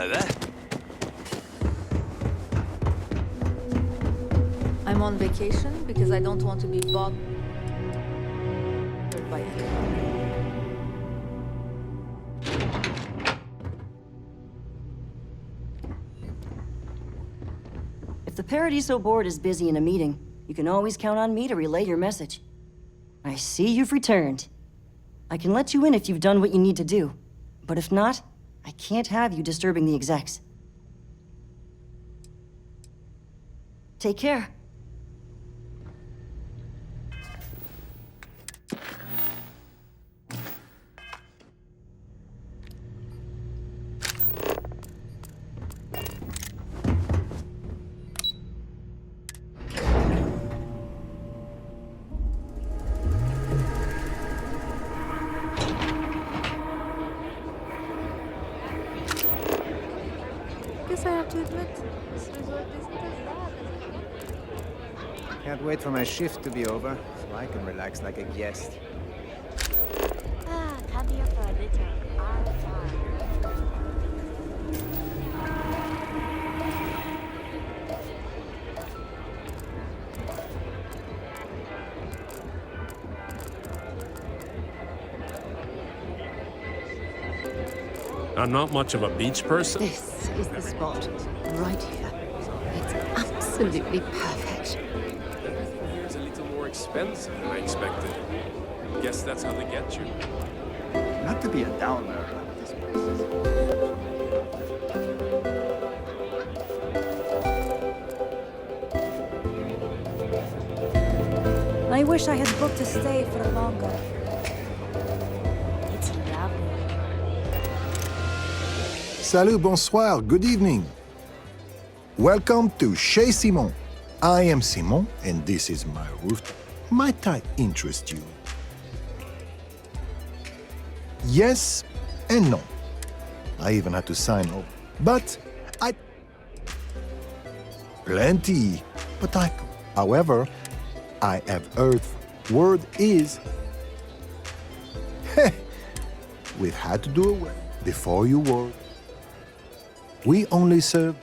Hello there. I'm on vacation because I don't want to be bothered by anyone. If the Paradiso board is busy in a meeting, you can always count on me to relay your message. I see you've returned. I can let you in if you've done what you need to do. But if not, I can't have you disturbing the execs. Take care. Guess I have to admit, this resort isn't as bad as Can't wait for my shift to be over, so I can relax like a guest. Come here for a little. I'm not much of a beach person. This is the spot, right here. It's absolutely perfect. Everything here is a little more expensive than I expected. Guess that's how they get you. Not to be a downer, but this place I wish I had booked a stay for longer. It's lovely. Salut, bonsoir, good evening. Welcome to Chez Simon. I am Simon, and this is my roof. Might I interest you? Yes and no. I even had to sign up. But I... Plenty. But I... However, I have heard word is... Heh. We've had to do away before you were. We only serve...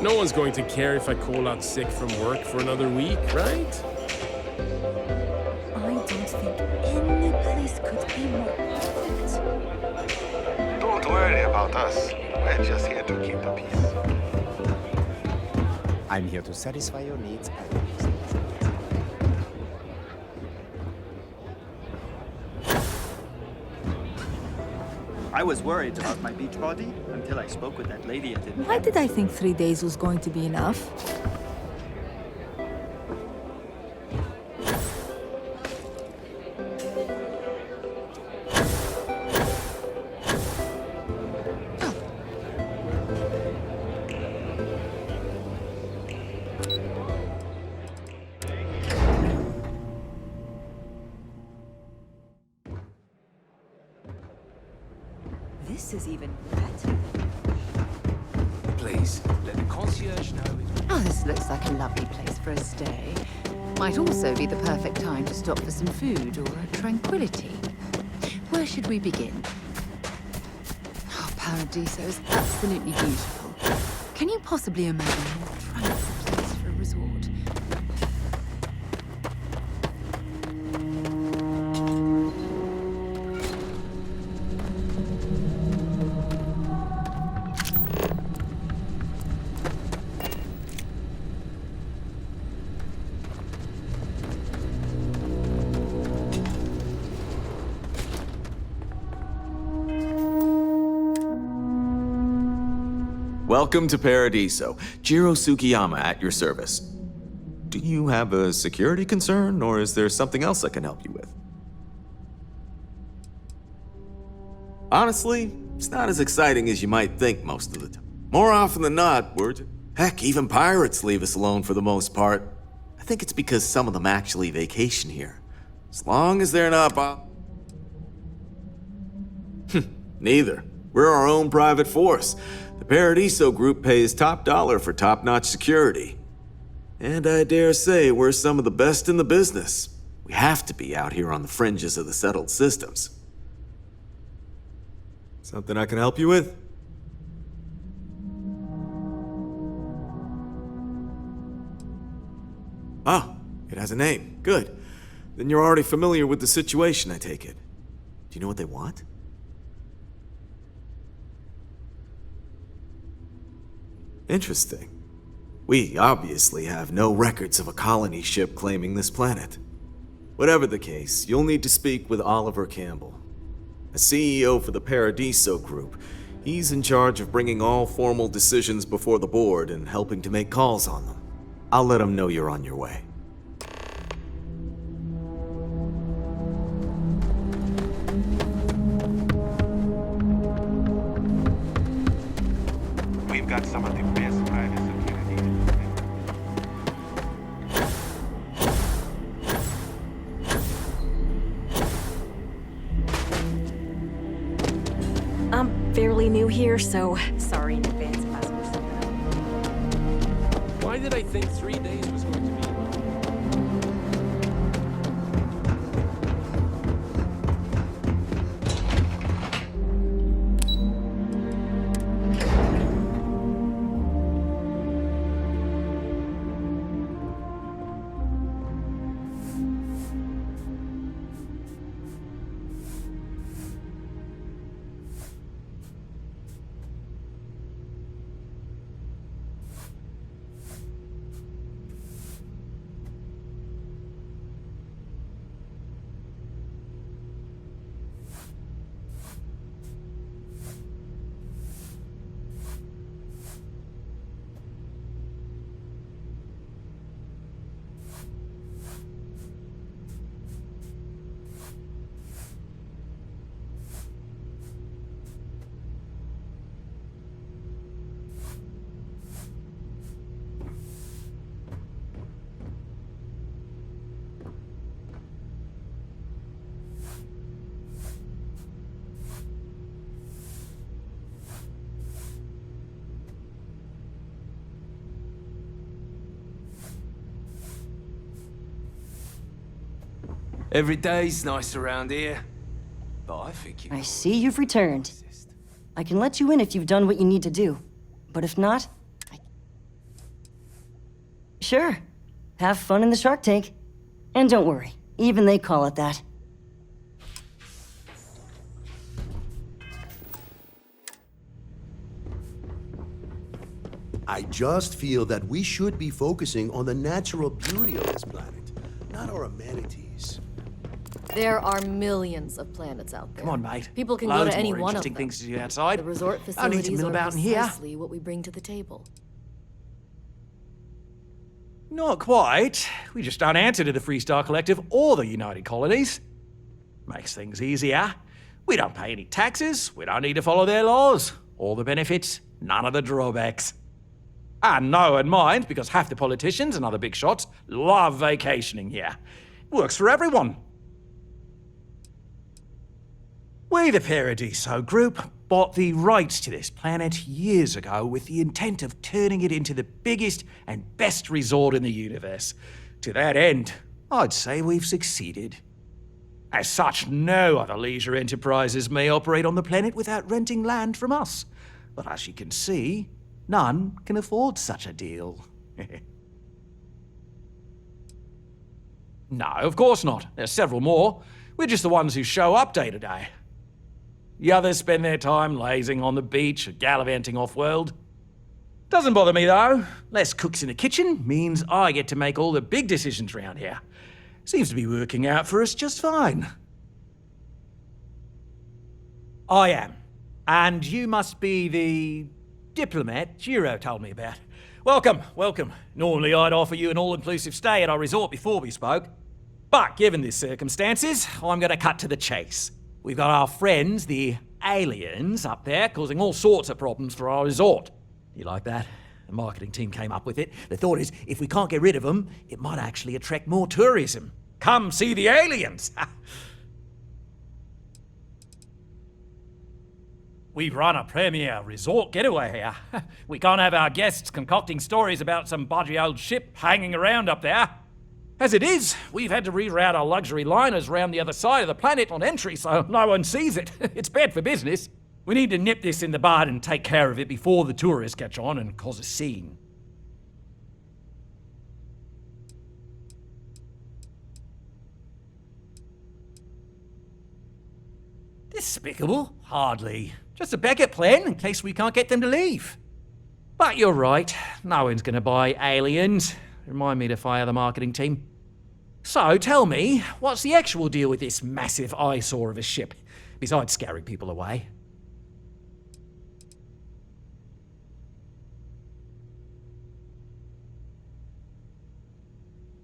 No one's going to care if I call out sick from work for another week, right? I don't think any place could be more perfect. Don't worry about us. We're just here to keep the peace. I'm here to satisfy your needs. I was worried about my beach party until I spoke with that lady at the... Why did I think 3 days was going to be enough? This is even better. Please, let the concierge know. Oh, this looks like a lovely place for a stay. Might also be the perfect time to stop for some food or tranquility. Where should we begin? Oh, Paradiso is absolutely beautiful. Can you possibly imagine a more tranquil place for a resort? Welcome to Paradiso. Jiro Tsukiyama at your service. Do you have a security concern, or is there something else I can help you with? Honestly, it's not as exciting as you might think most of the time. More often than not, heck, even pirates leave us alone for the most part. I think it's because some of them actually vacation here. As long as they're not Neither. We're our own private force. The Paradiso Group pays top dollar for top-notch security. And I dare say we're some of the best in the business. We have to be out here on the fringes of the settled systems. Something I can help you with? Oh, it has a name. Good. Then you're already familiar with the situation, I take it. Do you know what they want? Interesting. We obviously have no records of a colony ship claiming this planet. Whatever the case, you'll need to speak with Oliver Campbell, a CEO for the Paradiso Group. He's in charge of bringing all formal decisions before the board and helping to make calls on them. I'll let him know you're on your way. We've got some of the best private security. I'm fairly new here, so sorry in advance if I was. Why did I think 3 days was going to be enough? Every day's nice around here. But I think you... I see you've returned. I can let you in if you've done what you need to do. But if not, Sure. Have fun in the shark tank. And don't worry, even they call it that. I just feel that we should be focusing on the natural beauty of this planet, not our amenities. There are millions of planets out there. Come on, mate. People can Loads go to any more one of interesting them. things to do outside. The resort I need to facilities mill are about in here. precisely what we bring to the table. Not quite. We just don't answer to the Freestar Collective or the United Colonies. Makes things easier. We don't pay any taxes. We don't need to follow their laws. All the benefits, none of the drawbacks. And no one minds because half the politicians and other big shots love vacationing here. Works for everyone. We, the Paradiso Group, bought the rights to this planet years ago with the intent of turning it into the biggest and best resort in the universe. To that end, I'd say we've succeeded. As such, no other leisure enterprises may operate on the planet without renting land from us. But as you can see, none can afford such a deal. No, of course not. There's several more. We're just the ones who show up day to day. The others spend their time lazing on the beach or gallivanting off-world. Doesn't bother me, though. Less cooks in the kitchen means I get to make all the big decisions around here. Seems to be working out for us just fine. I am. And you must be the diplomat Giro told me about. Welcome, welcome. Normally I'd offer you an all-inclusive stay at our resort before we spoke. But given the circumstances, I'm going to cut to the chase. We've got our friends, the aliens, up there causing all sorts of problems for our resort. You like that? The marketing team came up with it. The thought is, if we can't get rid of them, it might actually attract more tourism. Come see the aliens! We run a premier resort getaway here. We can't have our guests concocting stories about some budgy old ship hanging around up there. As it is, we've had to reroute our luxury liners round the other side of the planet on entry so no one sees it. It's bad for business. We need to nip this in the bud and take care of it before the tourists catch on and cause a scene. Despicable? Hardly. Just a backup plan in case we can't get them to leave. But you're right, no one's going to buy aliens. Remind me to fire the marketing team. So tell me, what's the actual deal with this massive eyesore of a ship, besides scaring people away?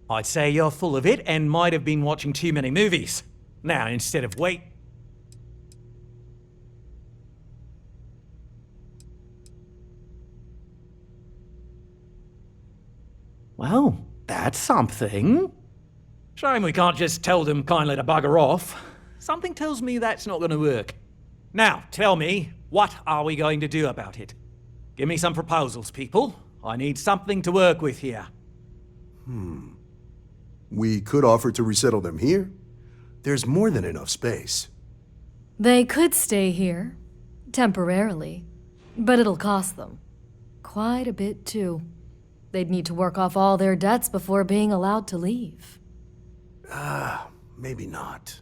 I'd say you're full of it and might have been watching too many movies. Now, instead of wait... Well, that's something. Shame we can't just tell them kindly to bugger off. Something tells me that's not going to work. Now, tell me, what are we going to do about it? Give me some proposals, people. I need something to work with here. We could offer to resettle them here. There's more than enough space. They could stay here, temporarily, but it'll cost them. Quite a bit, too. They'd need to work off all their debts before being allowed to leave. Maybe not.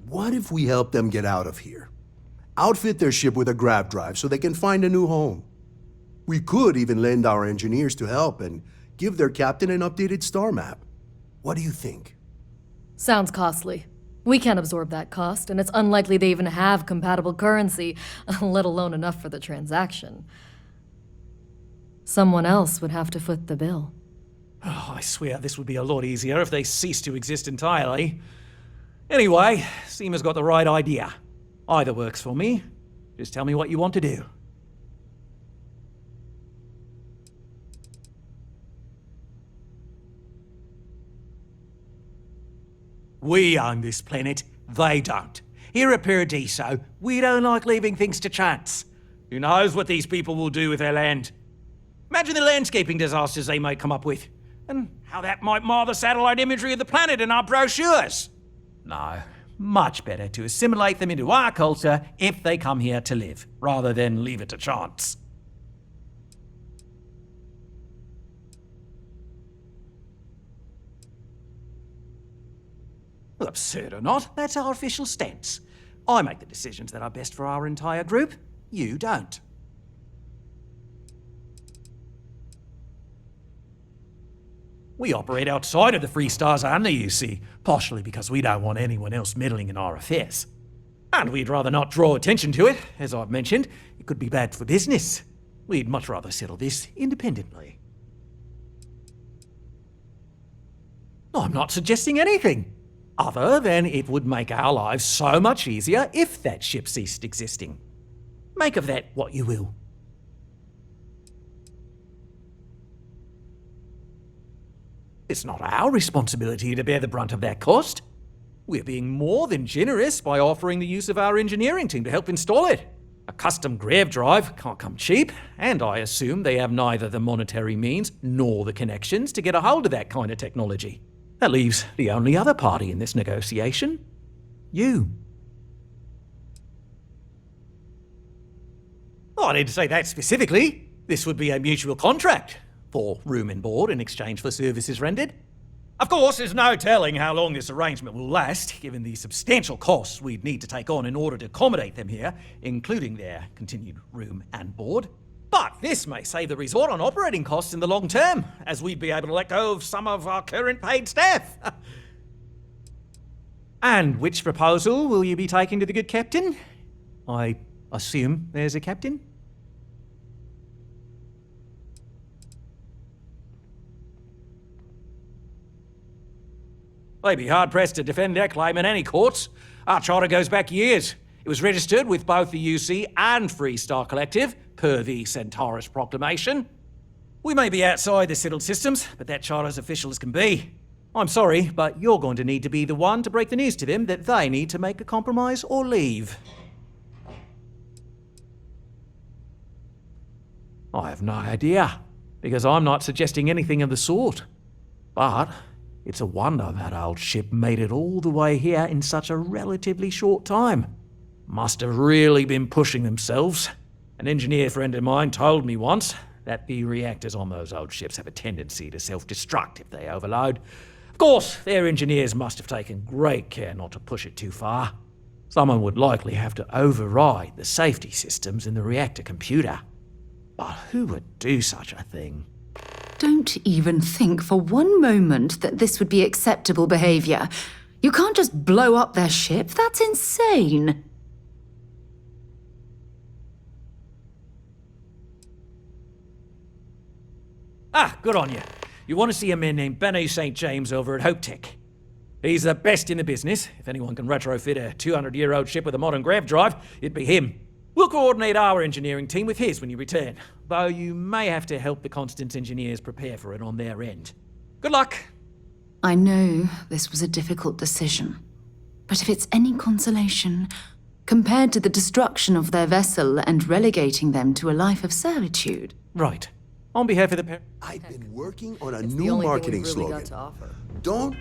What if we help them get out of here? Outfit their ship with a grav drive so they can find a new home. We could even lend our engineers to help and give their captain an updated star map. What do you think? Sounds costly. We can't absorb that cost, and it's unlikely they even have compatible currency, let alone enough for the transaction. Someone else would have to foot the bill. Oh, I swear this would be a lot easier if they ceased to exist entirely. Anyway, Seema's got the right idea. Either works for me. Just tell me what you want to do. We own this planet, they don't. Here at Paradiso, we don't like leaving things to chance. Who knows what these people will do with their land? Imagine the landscaping disasters they might come up with, and how that might mar the satellite imagery of the planet in our brochures. No, much better to assimilate them into our culture if they come here to live, rather than leave it to chance. Well, absurd or not, that's our official stance. I make the decisions that are best for our entire group. You don't. We operate outside of the Free Stars only, you see, partially because we don't want anyone else meddling in our affairs. And we'd rather not draw attention to it. As I've mentioned, it could be bad for business. We'd much rather settle this independently. I'm not suggesting anything, other than it would make our lives so much easier if that ship ceased existing. Make of that what you will. It's not our responsibility to bear the brunt of that cost. We're being more than generous by offering the use of our engineering team to help install it. A custom grav drive can't come cheap, and I assume they have neither the monetary means nor the connections to get a hold of that kind of technology. That leaves the only other party in this negotiation. You. Oh, I didn't say that specifically. This would be a mutual contract for room and board in exchange for services rendered. Of course, there's no telling how long this arrangement will last, given the substantial costs we'd need to take on in order to accommodate them here, including their continued room and board. But this may save the resort on operating costs in the long term, as we'd be able to let go of some of our current paid staff. And which proposal will you be taking to the good captain? I assume there's a captain? They'd be hard-pressed to defend their claim in any courts. Our charter goes back years. It was registered with both the UC and Free Star Collective, per the Centaurus Proclamation. We may be outside the settled systems, but that charter is official as can be. I'm sorry, but you're going to need to be the one to break the news to them that they need to make a compromise or leave. I have no idea, because I'm not suggesting anything of the sort. But it's a wonder that old ship made it all the way here in such a relatively short time. Must have really been pushing themselves. An engineer friend of mine told me once that the reactors on those old ships have a tendency to self-destruct if they overload. Of course, their engineers must have taken great care not to push it too far. Someone would likely have to override the safety systems in the reactor computer. But who would do such a thing? Don't even think for one moment that this would be acceptable behavior. You can't just blow up their ship. That's insane. Ah, good on you. You want to see a man named Benny St. James over at Hope Tech. He's the best in the business. If anyone can retrofit a 200-year-old ship with a modern grav drive, it'd be him. We'll coordinate our engineering team with his when you return, though you may have to help the Constance engineers prepare for it on their end. Good luck! I know this was a difficult decision, but if it's any consolation, compared to the destruction of their vessel and relegating them to a life of servitude. Right. On behalf of the I've been working on a new marketing slogan. Don't...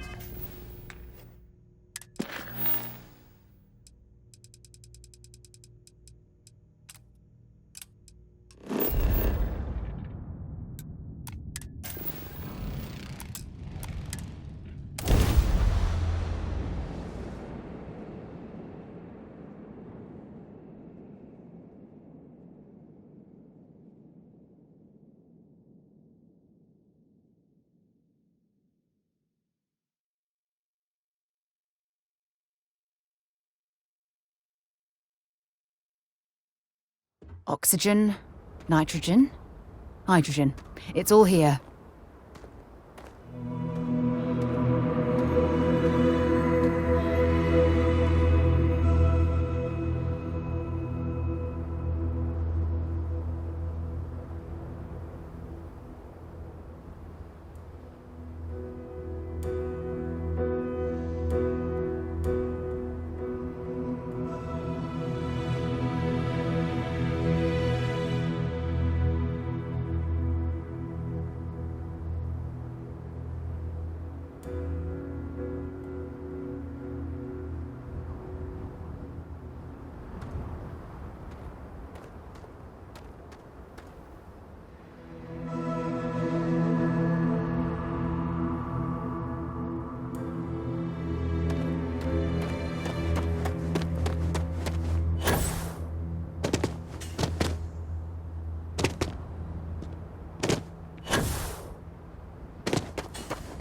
Oxygen, nitrogen, hydrogen. It's all here.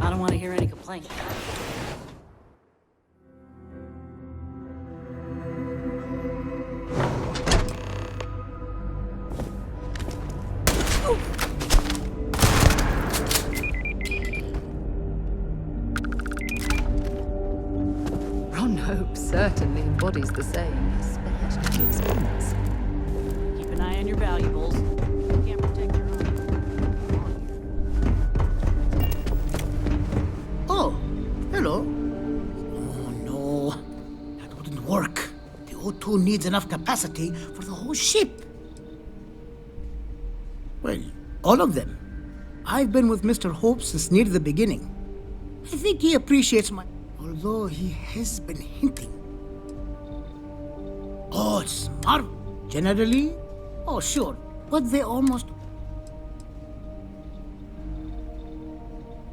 I don't want to hear any complaints. Ron Hope certainly embodies the same spared expense. Keep an eye on your valuables. You can't protect your own. Oh, hello. Oh, no. That wouldn't work. The O2 needs enough capacity for the whole ship. Well, all of them. I've been with Mr. Hope since near the beginning. I think he appreciates my... Although he has been hinting. Oh, it's marvelous. Generally? Oh, sure. But they almost...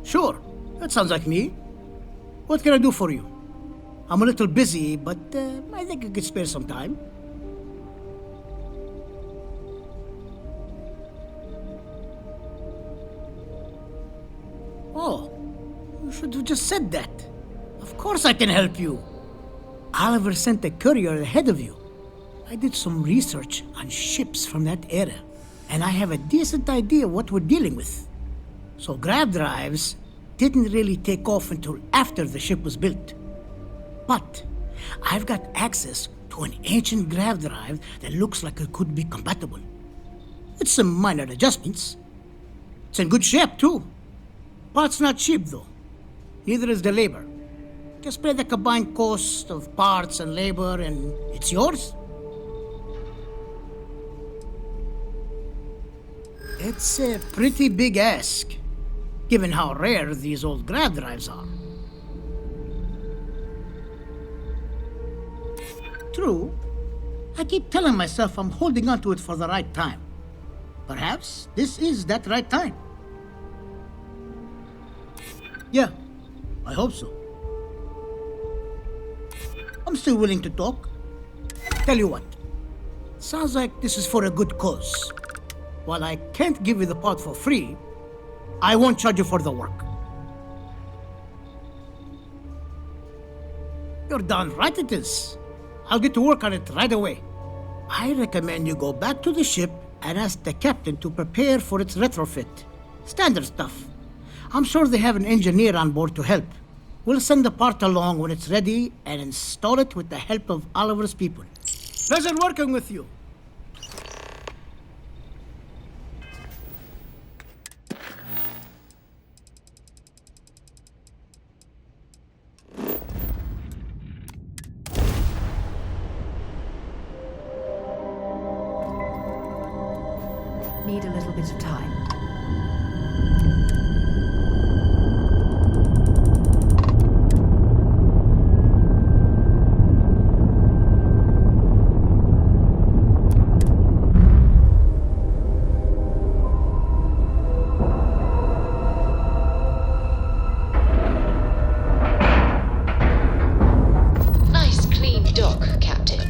Sure. That sounds like me. What can I do for you? I'm a little busy, but I think I could spare some time. Oh, you should have just said that. Of course I can help you. Oliver sent a courier ahead of you. I did some research on ships from that era, and I have a decent idea what we're dealing with. So grav drives didn't really take off until after the ship was built. But I've got access to an ancient grav drive that looks like it could be compatible. With some minor adjustments. It's in good shape, too. Parts not cheap, though. Neither is the labor. Just pay the combined cost of parts and labor, and it's yours. It's a pretty big ask, given how rare these old grav drives are. True. I keep telling myself I'm holding on to it for the right time. Perhaps this is that right time. Yeah, I hope so. I'm still willing to talk. Tell you what, sounds like this is for a good cause. While I can't give you the pod for free, I won't charge you for the work. You're darn right it is. I'll get to work on it right away. I recommend you go back to the ship and ask the captain to prepare for its retrofit. Standard stuff. I'm sure they have an engineer on board to help. We'll send the part along when it's ready and install it with the help of Oliver's people. Pleasure working with you. Need a little bit of time. Nice clean dock, Captain.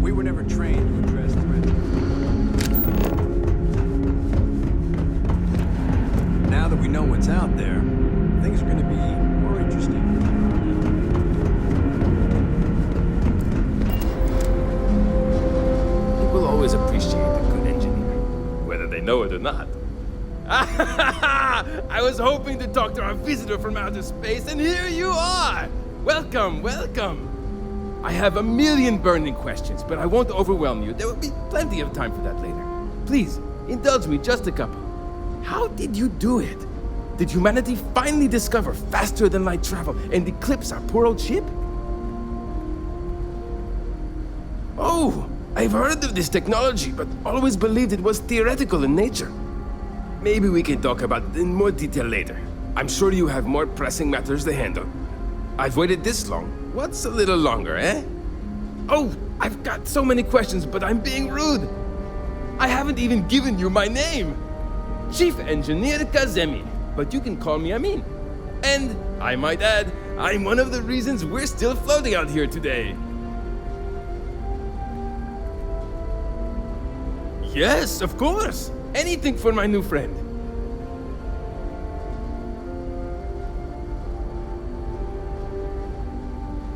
We were never trained to address threats. Now that we know what's out there, things are going to be more interesting. People always appreciate a good engineer, whether they know it or not. I was hoping to talk to our visitor from outer space, and here you are! Welcome, welcome! I have a million burning questions, but I won't overwhelm you. There will be plenty of time for that later. Please, indulge me just a couple. How did you do it? Did humanity finally discover faster than light travel and eclipse our poor old ship? Oh, I've heard of this technology, but always believed it was theoretical in nature. Maybe we can talk about it in more detail later. I'm sure you have more pressing matters to handle. I've waited this long. What's a little longer, eh? Oh, I've got so many questions, but I'm being rude. I haven't even given you my name. Chief Engineer Kazemi, but you can call me Amin. And, I might add, I'm one of the reasons we're still floating out here today. Yes, of course. Anything for my new friend.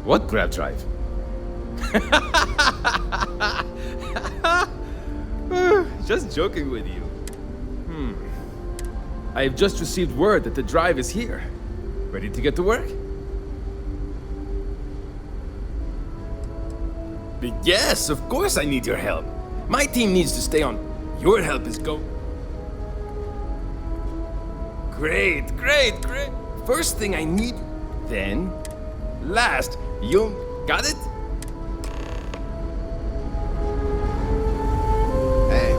What grab drive? Just joking with you. I have just received word that the drive is here. Ready to get to work? But yes, of course I need your help. My team needs to stay on. Your help is go. Great. First thing I need, then last. You got it? Hey.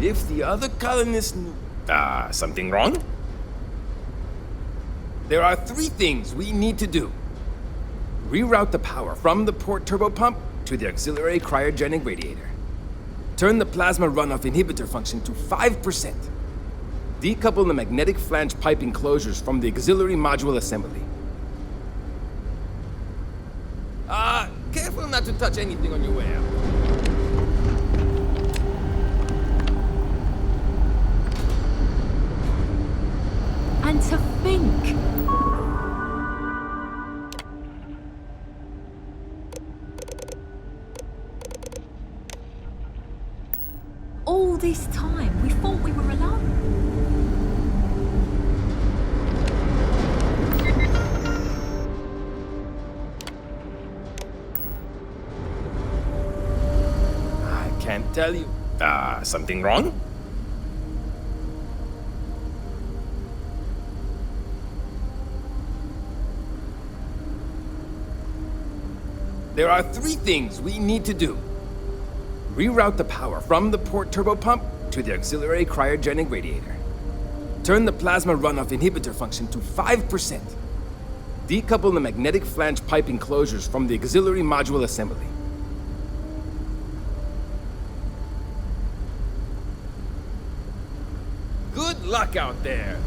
If the other colonists knew... something wrong? There are 3 things we need to do. Reroute the power from the port turbo pump to the auxiliary cryogenic radiator. Turn the plasma runoff inhibitor function to 5%. Decouple the magnetic flange pipe enclosures from the auxiliary module assembly. Careful not to touch anything on your way out. And to all this time, we thought we were alone. I can't tell you. Something wrong? There are 3 things we need to do. Reroute the power from the port turbo pump to the auxiliary cryogenic radiator. Turn the plasma runoff inhibitor function to 5%. Decouple the magnetic flange pipe enclosures from the auxiliary module assembly. Good luck out there!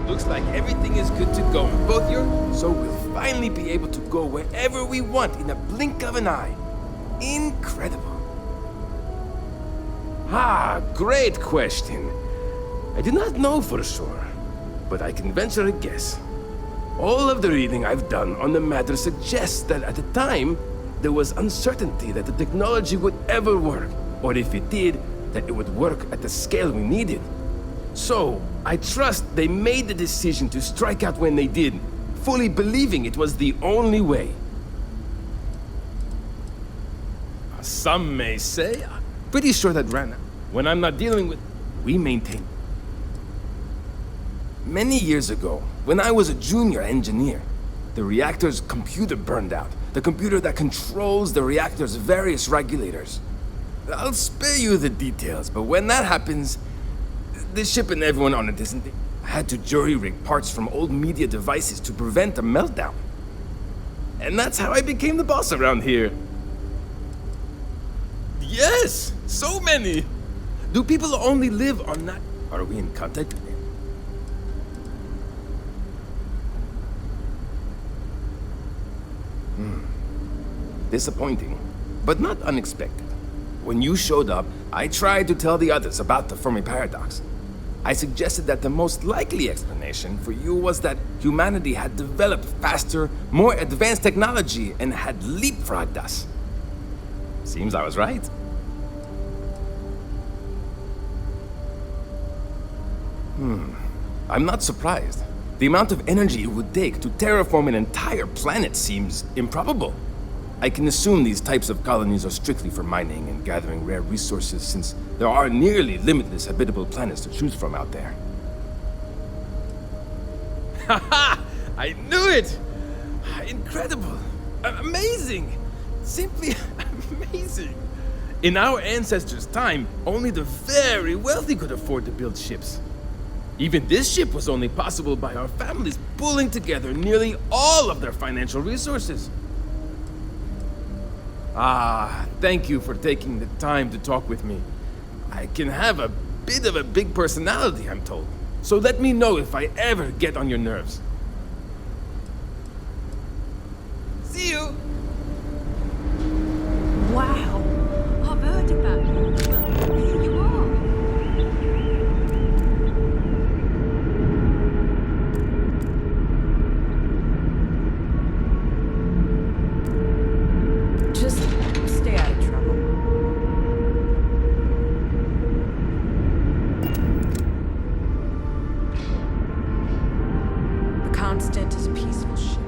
Looks like everything is good to go in both your... So we'll finally be able to go wherever we want in a blink of an eye. Incredible. Great question. I do not know for sure, but I can venture a guess. All of the reading I've done on the matter suggests that at the time, there was uncertainty that the technology would ever work, or if it did, that it would work at the scale we needed. So, I trust they made the decision to strike out when they did, fully believing it was the only way. Some may say. Pretty sure that ran out. When I'm not dealing with... We maintain... Many years ago, when I was a junior engineer, the reactor's computer burned out. The computer that controls the reactor's various regulators. I'll spare you the details, but when that happens, the ship and everyone on it isn't... I had to jury-rig parts from old media devices to prevent a meltdown. And that's how I became the boss around here. Yes! So many! Do people only live on that? Are we in contact? Disappointing, but not unexpected. When you showed up, I tried to tell the others about the Fermi paradox. I suggested that the most likely explanation for you was that humanity had developed faster, more advanced technology and had leapfrogged us. Seems I was right. I'm not surprised. The amount of energy it would take to terraform an entire planet seems improbable. I can assume these types of colonies are strictly for mining and gathering rare resources, since there are nearly limitless habitable planets to choose from out there. Haha! I knew it! Incredible! Amazing! Simply amazing! In our ancestors' time, only the very wealthy could afford to build ships. Even this ship was only possible by our families pulling together nearly all of their financial resources. Thank you for taking the time to talk with me. I can have a bit of a big personality, I'm told. So let me know if I ever get on your nerves. See you! Wow. I've heard about you. But here you are. Just stay out of trouble. The Constant is a peaceful ship.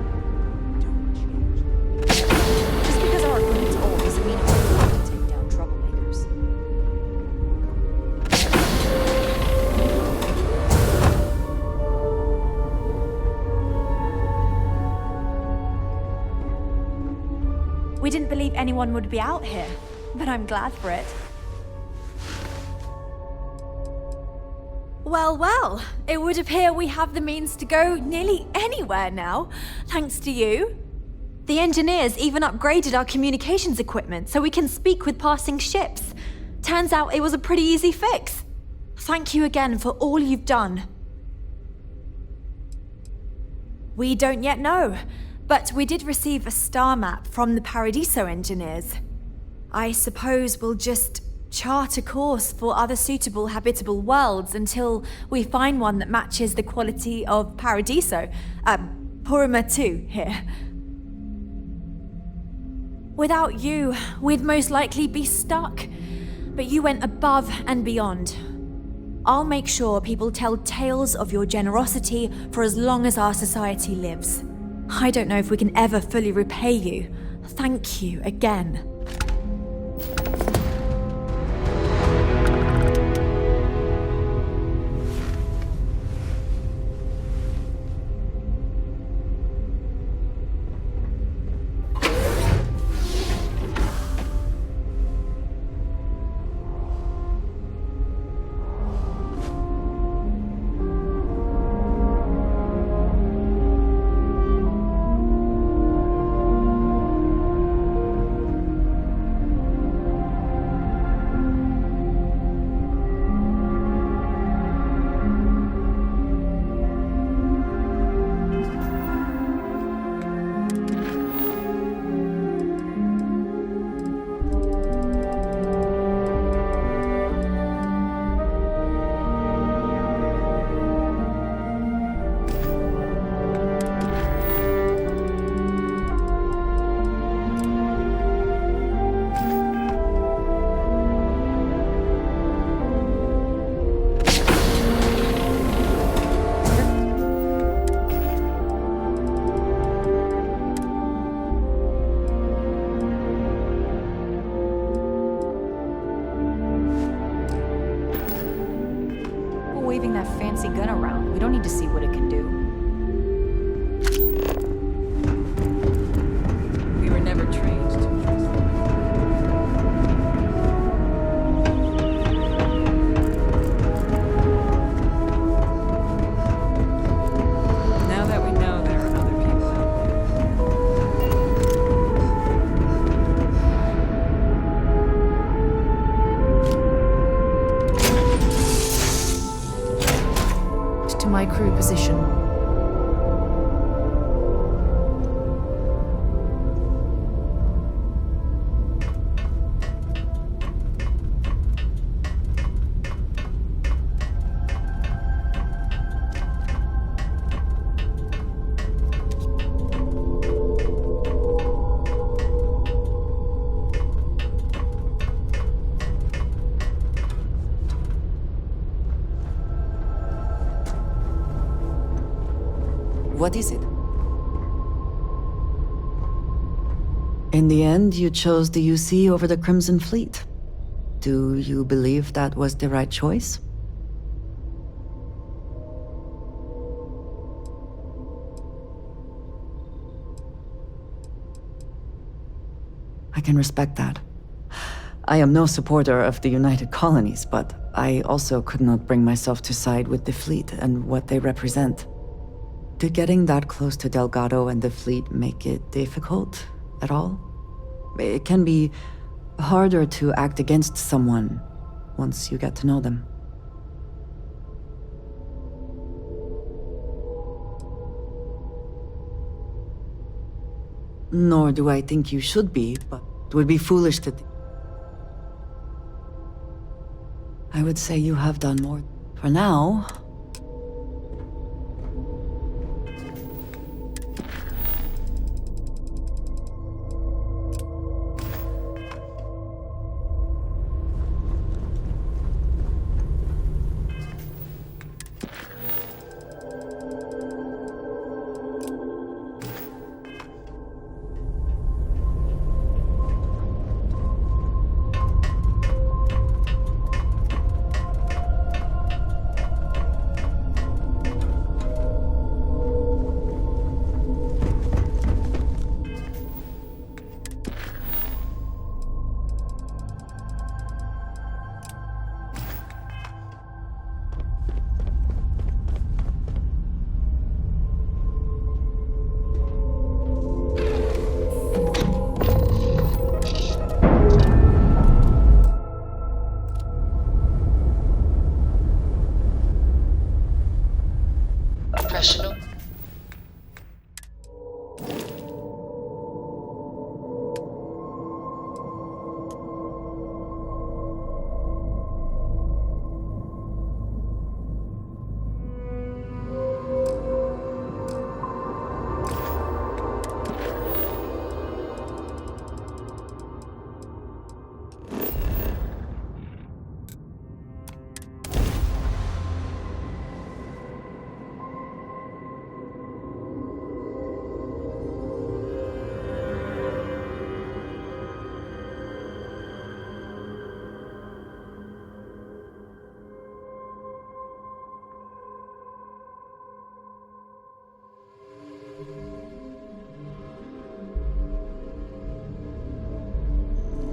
Don't change. Just because our agreement's old doesn't mean it's allowed to take down troublemakers. We didn't believe anyone would be out here, but I'm glad for it. Well, well, it would appear we have the means to go nearly anywhere now, thanks to you. The engineers even upgraded our communications equipment so we can speak with passing ships. Turns out it was a pretty easy fix. Thank you again for all you've done. We don't yet know, but we did receive a star map from the Paradiso engineers. I suppose we'll just chart a course for other suitable habitable worlds until we find one that matches the quality of Paradiso. Purima 2 here. Without you, we'd most likely be stuck. But you went above and beyond. I'll make sure people tell tales of your generosity for as long as our society lives. I don't know if we can ever fully repay you. Thank you again. gun around. We don't need to see what it can do. We were never trained to trust them. Now that we know there are other people out there. To my crew position. What is it? In the end, you chose the UC over the Crimson Fleet. Do you believe that was the right choice? I can respect that. I am no supporter of the United Colonies, but I also could not bring myself to side with the fleet and what they represent. Did getting that close to Delgado and the fleet make it difficult at all? It can be harder to act against someone once you get to know them. Nor do I think you should be, but it would be foolish to... I would say you have done more. For now... Professional.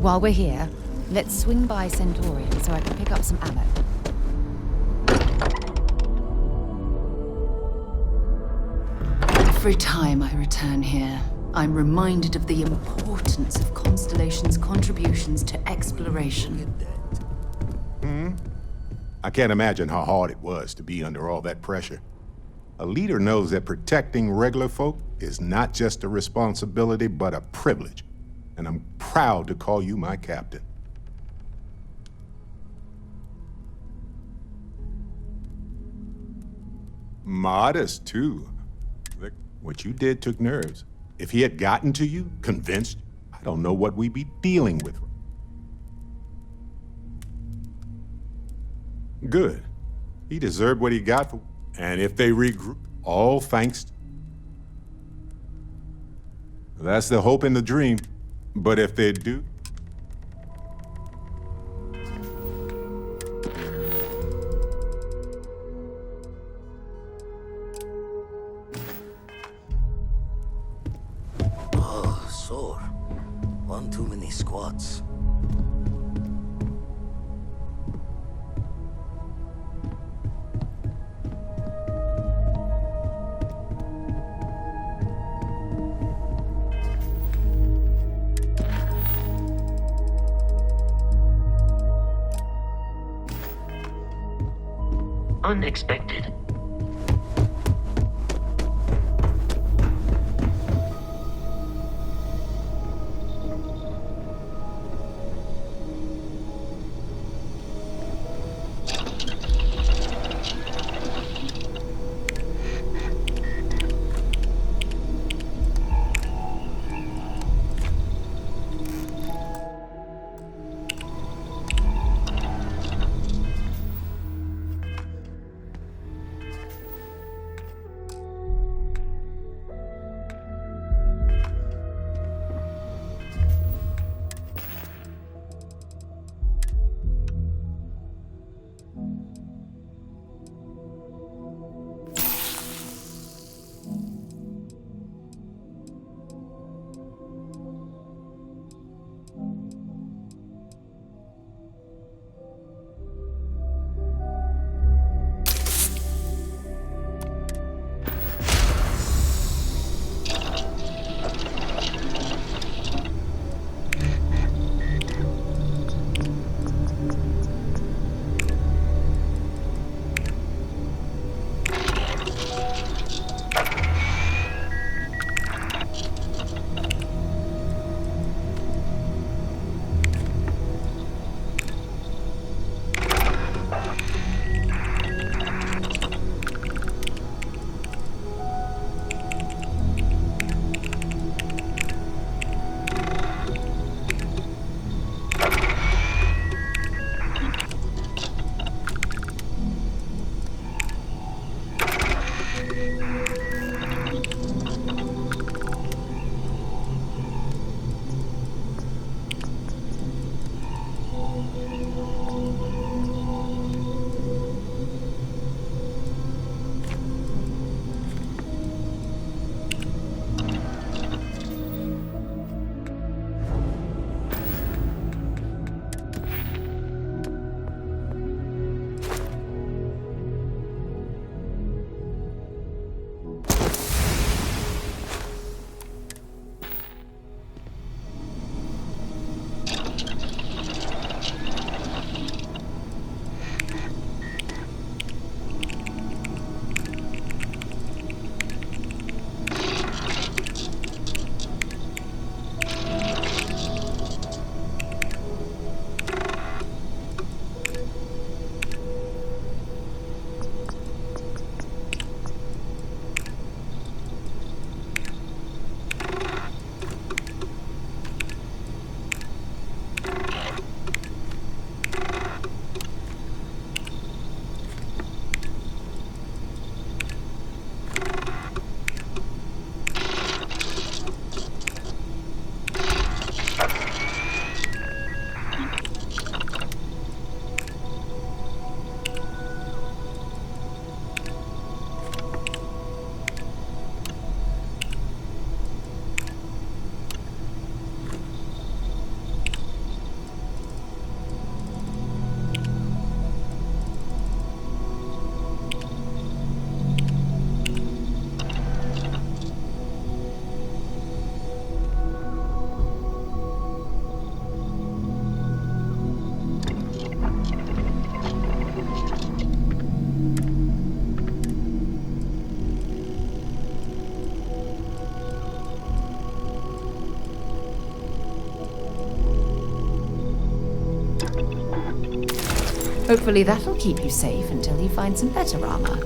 While we're here, let's swing by Centaurian so I can pick up some ammo. Every time I return here, I'm reminded of the importance of Constellation's contributions to exploration. I can't imagine how hard it was to be under all that pressure. A leader knows that protecting regular folk is not just a responsibility, but a privilege. And I'm proud to call you my captain. Modest, too. Look, what you did took nerves. If he had gotten to you, convinced, I don't know what we'd be dealing with. Good. He deserved what he got for... And if they regroup, all thanks... That's the hope and the dream. But if they do... squats. Unexpected. Hopefully that'll keep you safe until you find some better armor.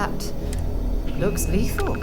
That looks lethal.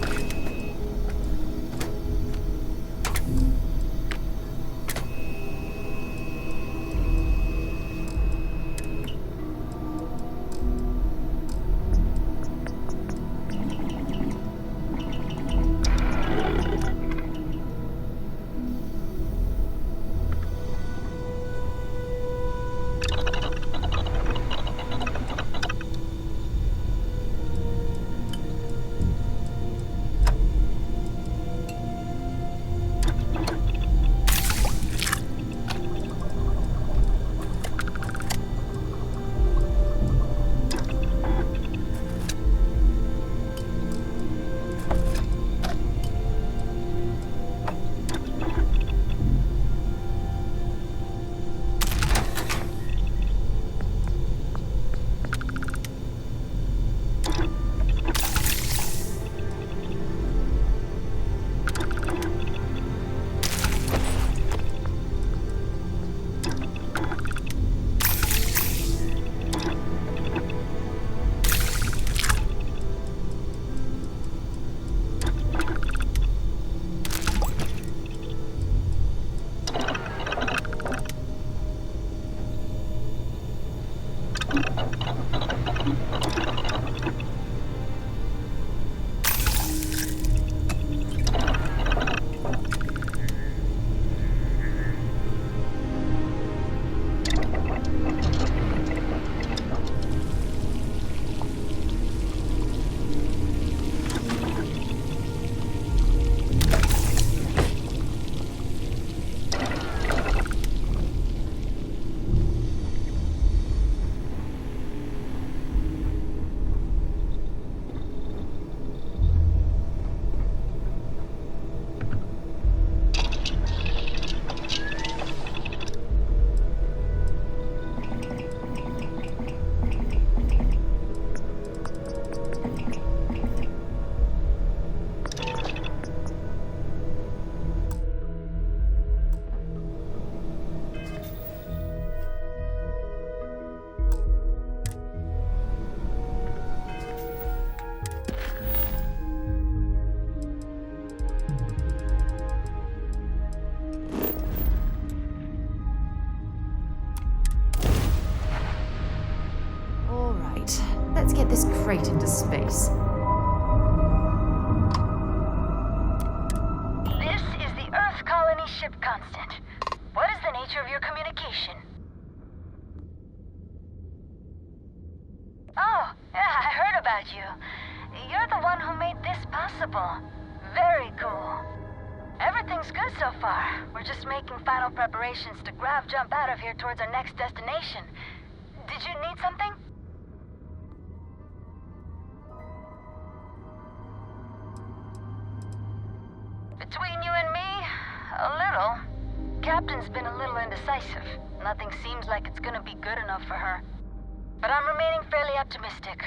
Let's get this crate into space. This is the Earth Colony ship Constant. What is the nature of your communication? Oh, yeah, I heard about you. You're the one who made this possible. Very cool. Everything's good so far. We're just making final preparations to grav jump out of here towards our next destination. Did you need something? Between you and me, a little. Captain's been a little indecisive. Nothing seems like it's gonna be good enough for her. But I'm remaining fairly optimistic.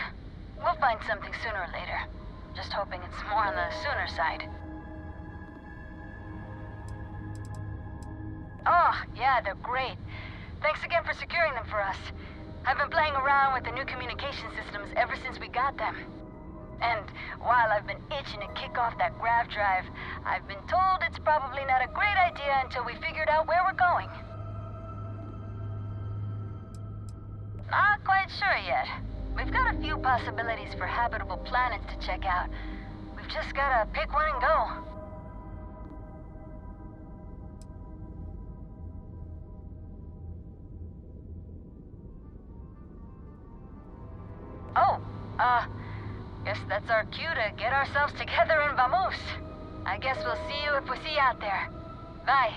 We'll find something sooner or later. Just hoping it's more on the sooner side. Oh, yeah, they're great. Thanks again for securing them for us. I've been playing around with the new communication systems ever since we got them. And while I've been itching to kick off that grav drive, I've been told it's probably not a great idea until we figured out where we're going. Not quite sure yet. We've got a few possibilities for habitable planets to check out. We've just gotta pick one and go. Oh, guess that's our cue to get ourselves together and vamoose. I guess we'll see you if we see you out there. Bye.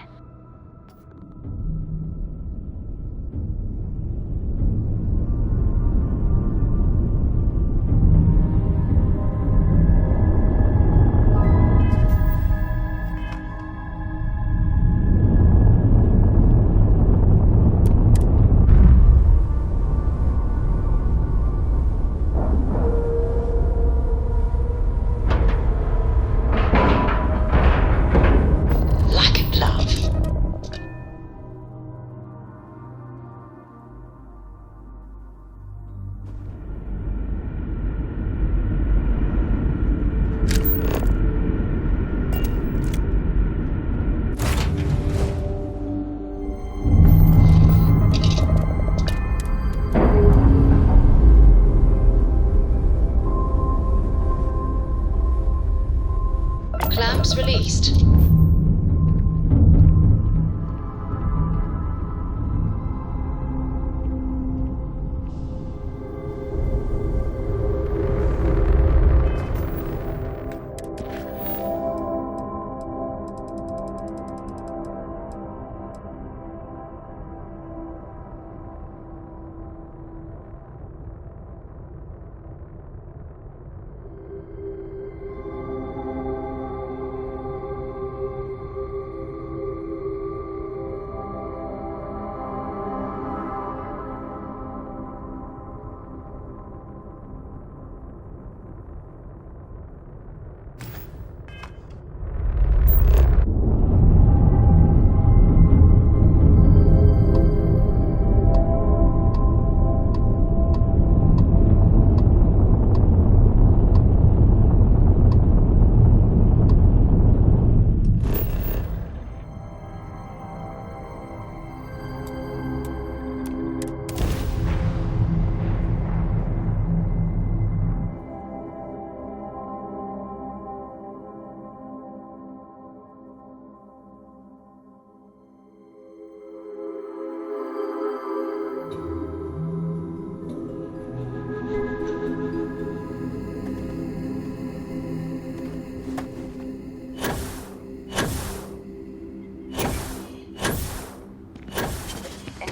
Lack of love.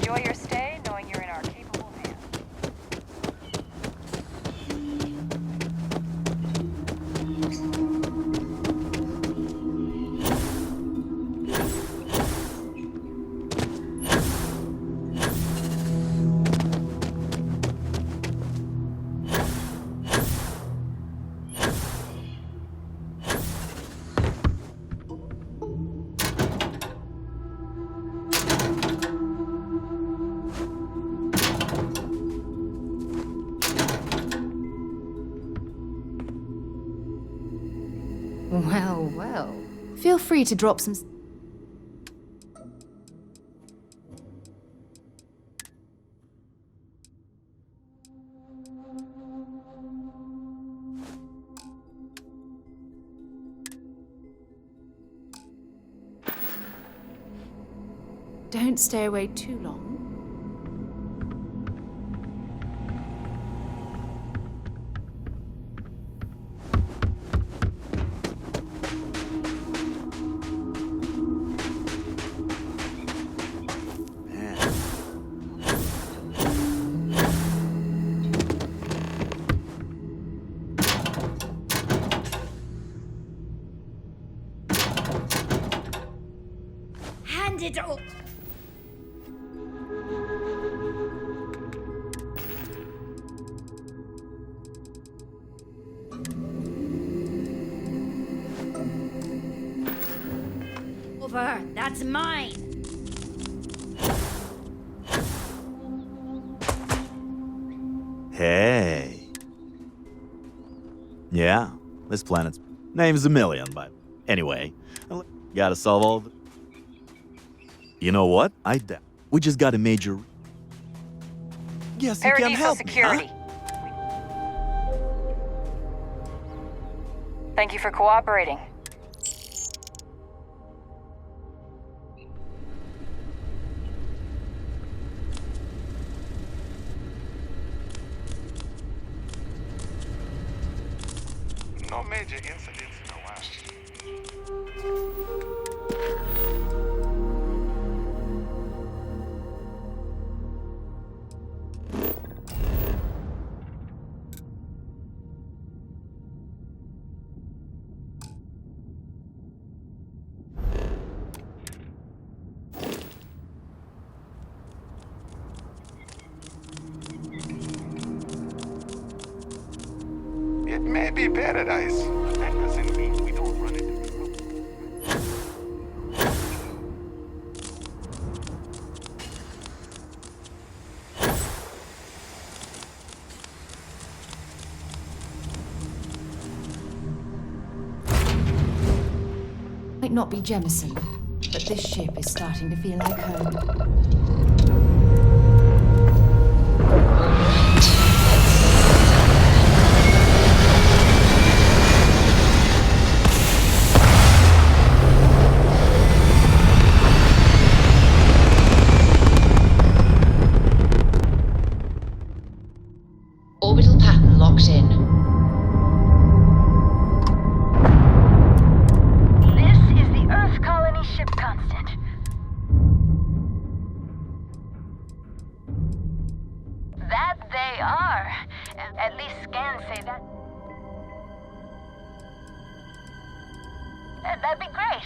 Enjoy your stay, knowing you're in our capable hands. Well, well. Feel free to drop some. Don't stay away too long. Hand it over. Over. That's mine. Hey. Yeah, this planet's name's a million, but anyway, gotta solve all the. You know what? I doubt. We just got a major. Yes, you can Paradiso help Security. me, Thank you for cooperating. No major incidents in a while. It may be paradise, but that doesn't mean we don't run into trouble. Might not be Jemison, but this ship is starting to feel like home. Orbital pattern locked in. This is the Earth colony ship constant. That they are. At least scans say that. That'd be great.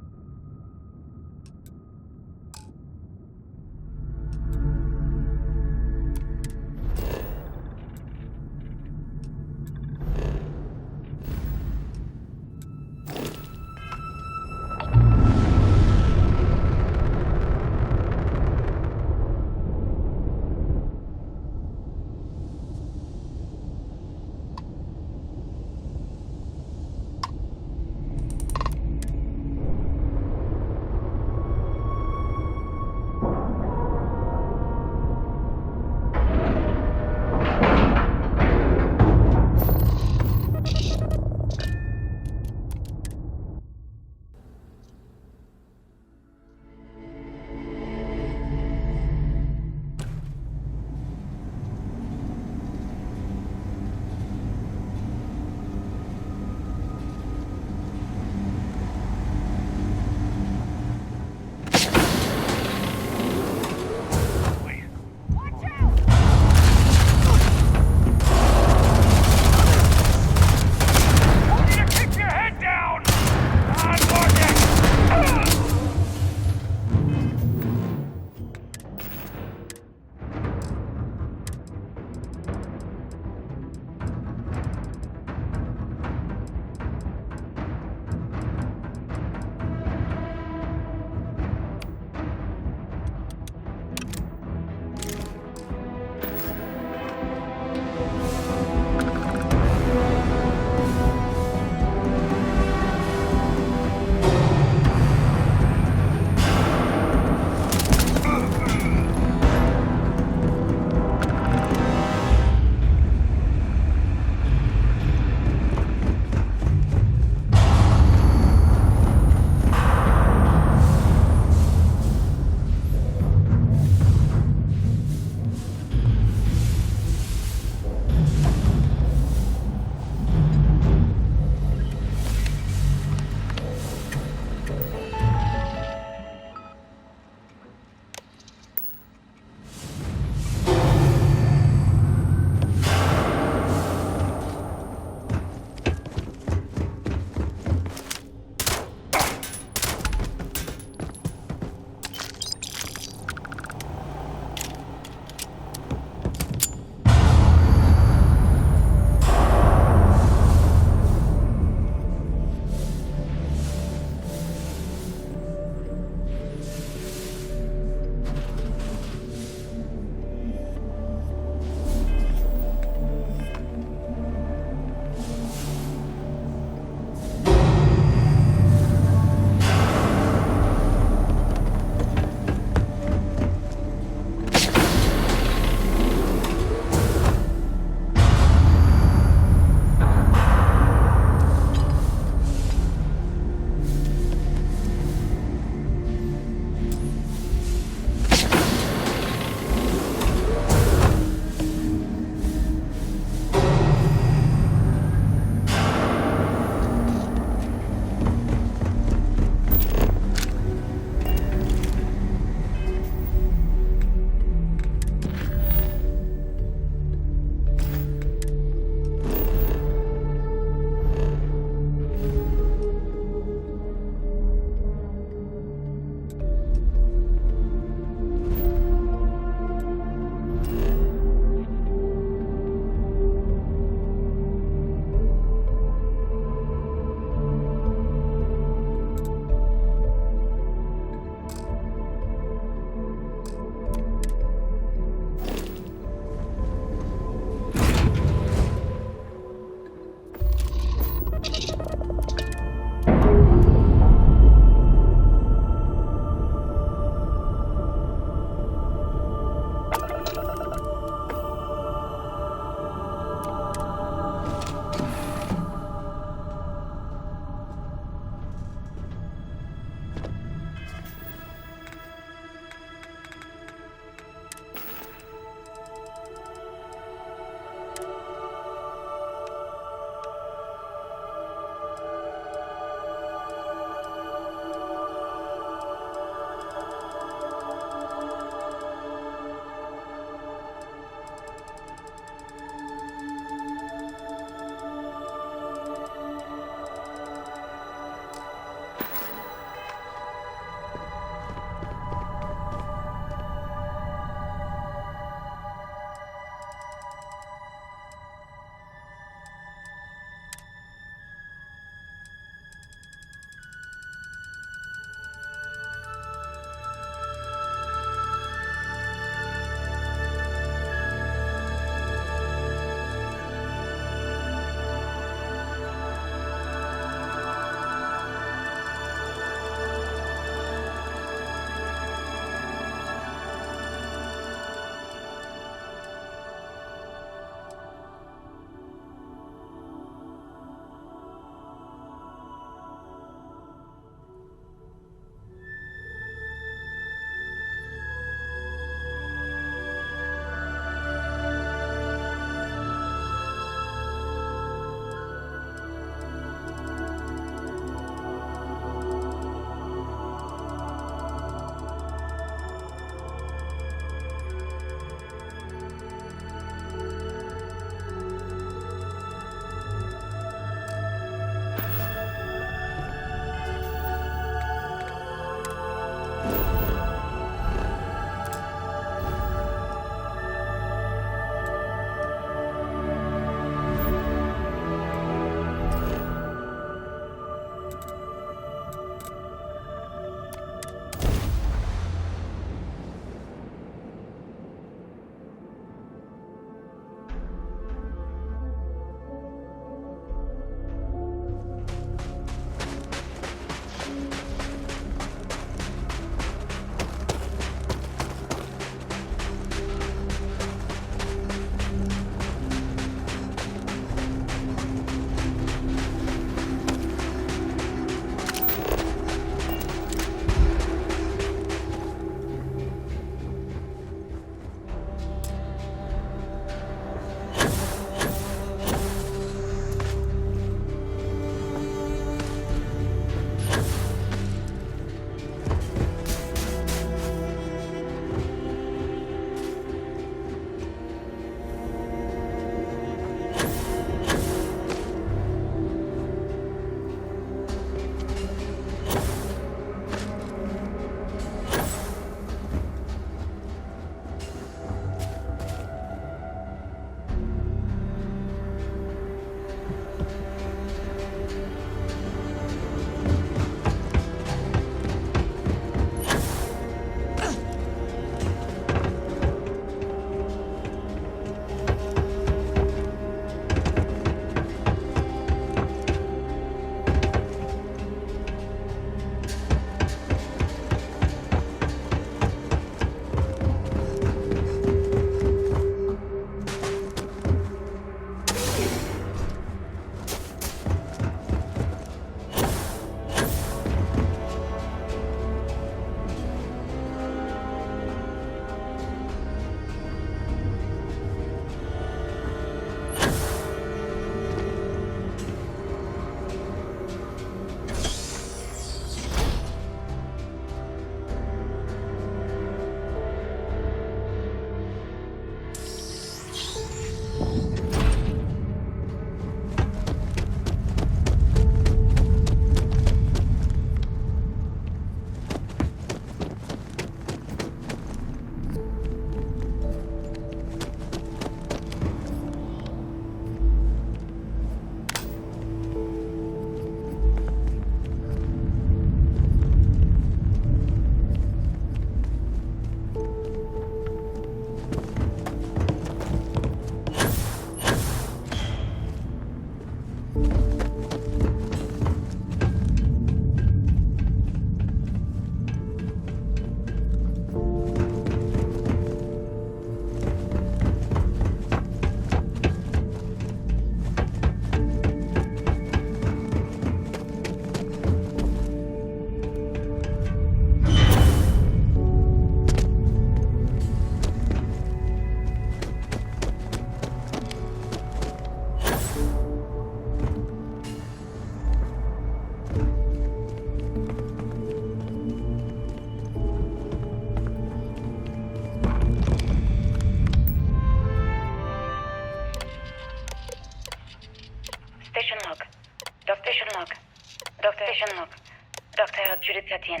Etienne.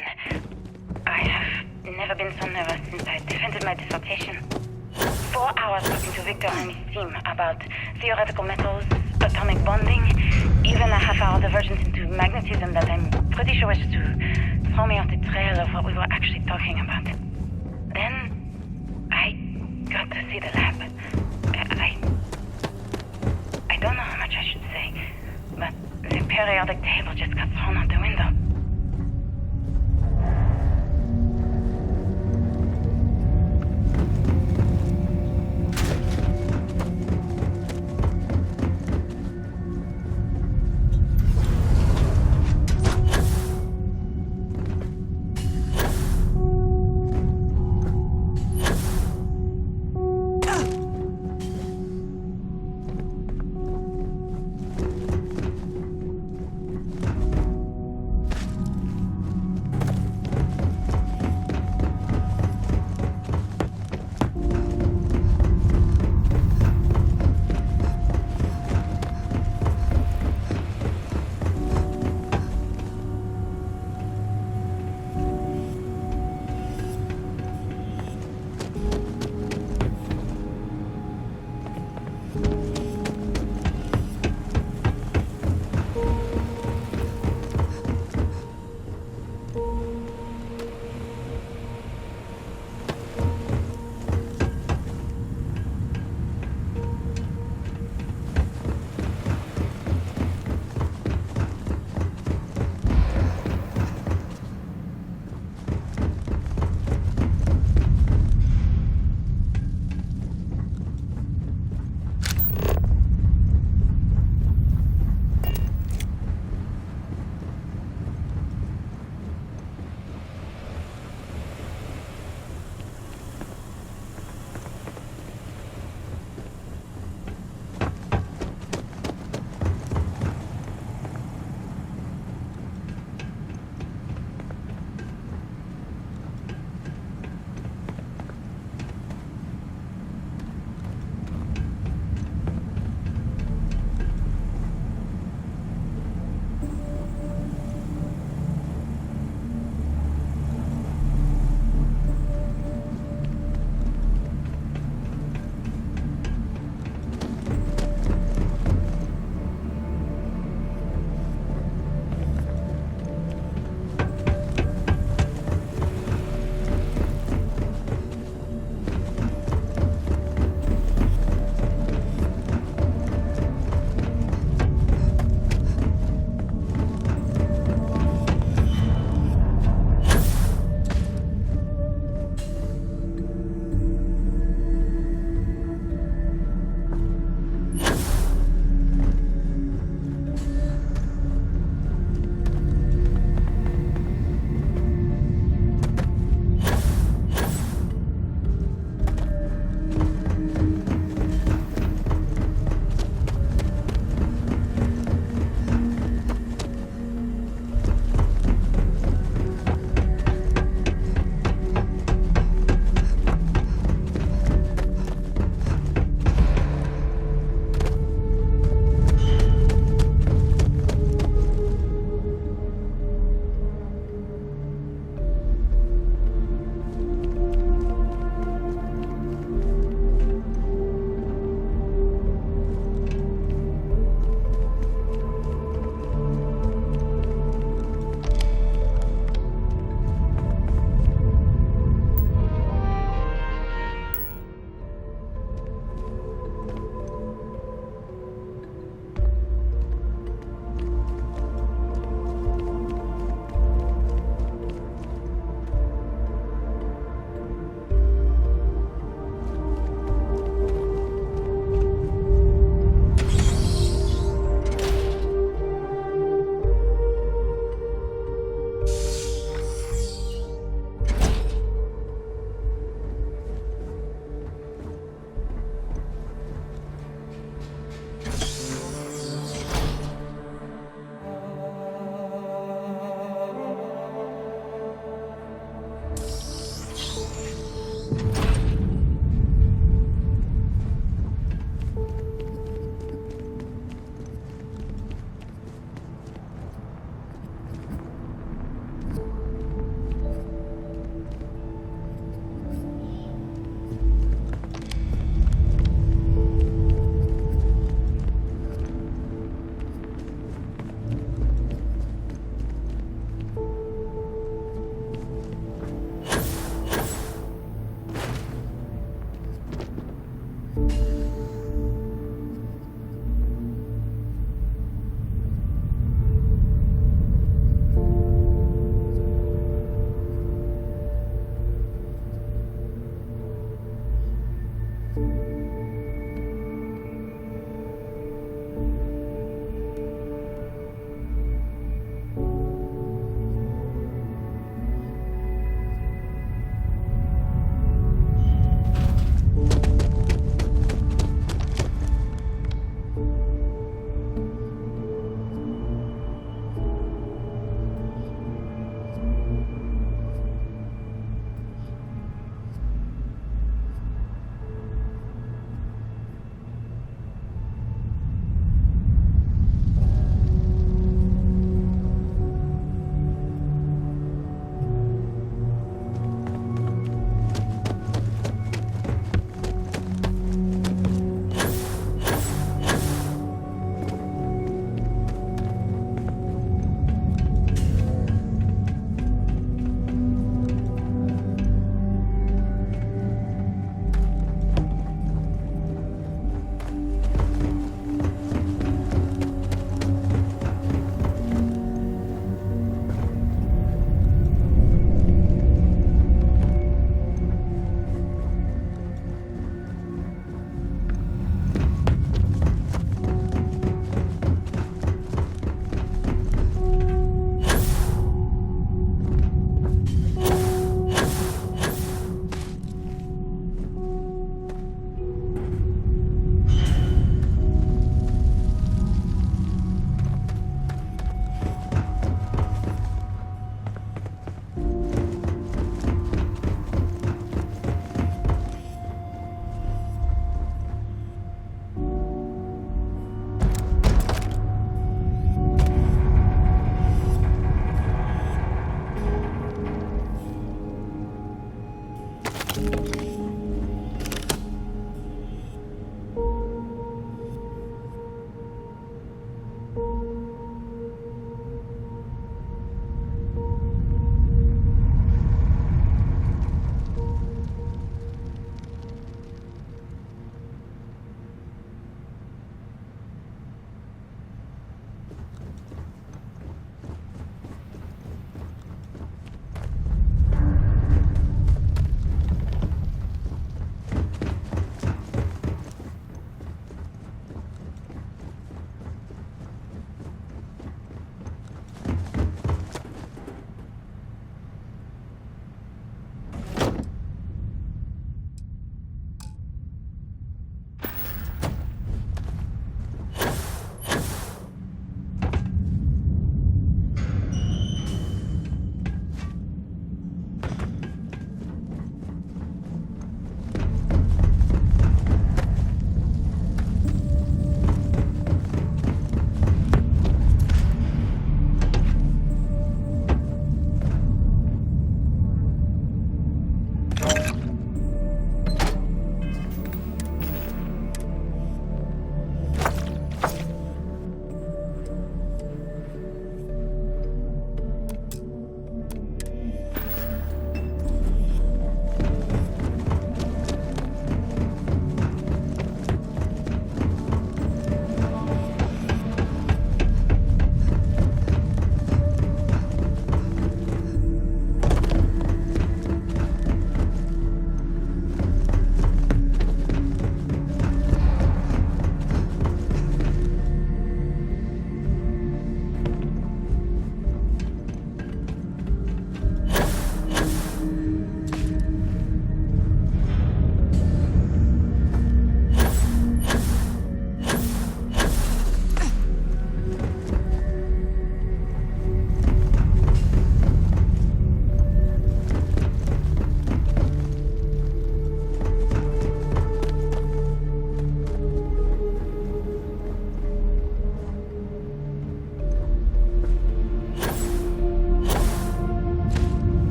I have never been so nervous since I defended my dissertation. 4 hours talking to Victor and his team about theoretical metals, atomic bonding, even a half-hour divergence into magnetism that I'm pretty sure was to throw me off the trail of what we were actually talking about. Then, I got to see the lab. I don't know how much I should say, but the periodic table just got thrown out the window.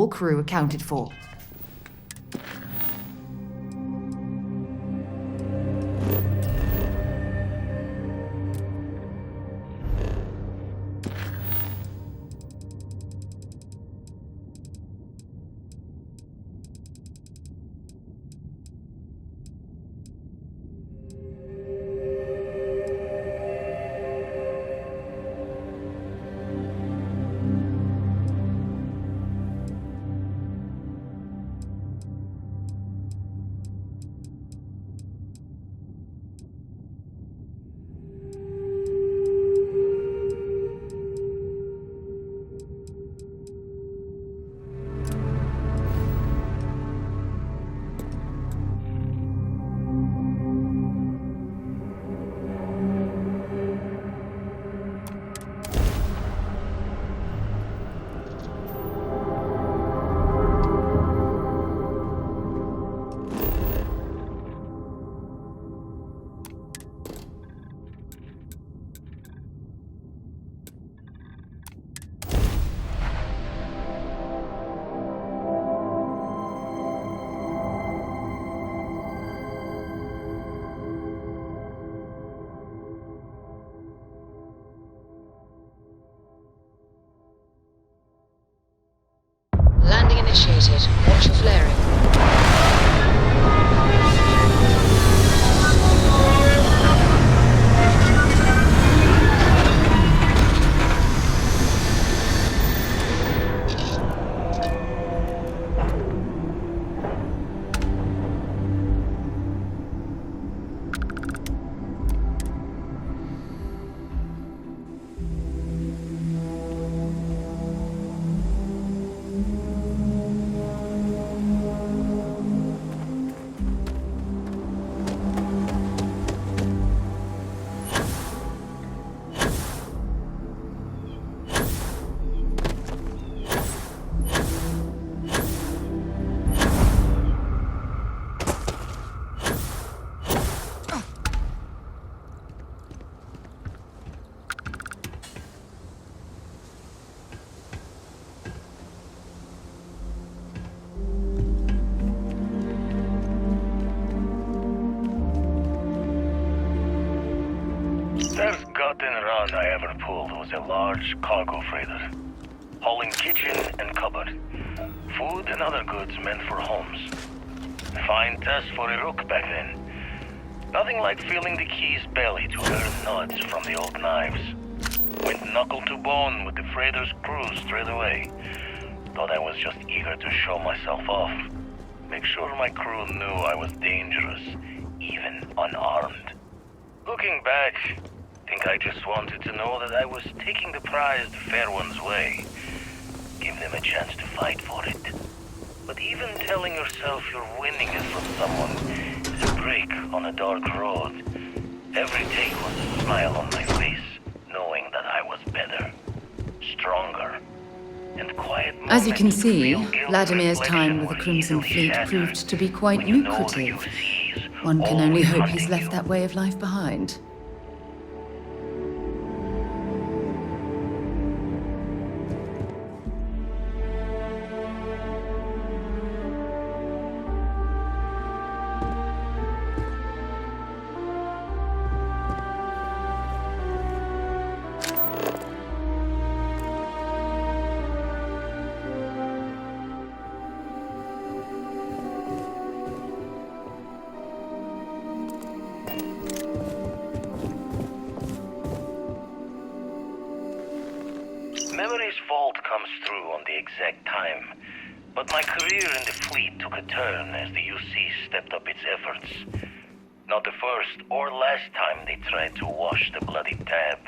all crew accounted for. Landing initiated. Watch for flaring. First goddamn rod I ever pulled was a large cargo freighter, hauling kitchen and cupboard, food and other goods meant for homes. Fine test for a rook back then. Nothing like feeling the key's belly to learn nuts from the old knives. Went knuckle to bone with the freighter's crew straight away. Thought I was just eager to show myself off. Make sure my crew knew I was dangerous, even unarmed. Looking back, think I just wanted to know that I was taking the prize the fair one's way. Give them a chance to fight for it. But even telling yourself you're winning it from someone is a break on a dark road. Every take was a smile on my face, knowing that I was better, stronger, and quiet. As you can see, Vladimir's time with the Crimson Fleet proved to be quite lucrative. One can only hope he's left that way of life behind. Memory's fault comes through on the exact time, but my career in the fleet took a turn as the UC stepped up its efforts. Not the first or last time they tried to wash the bloody tab.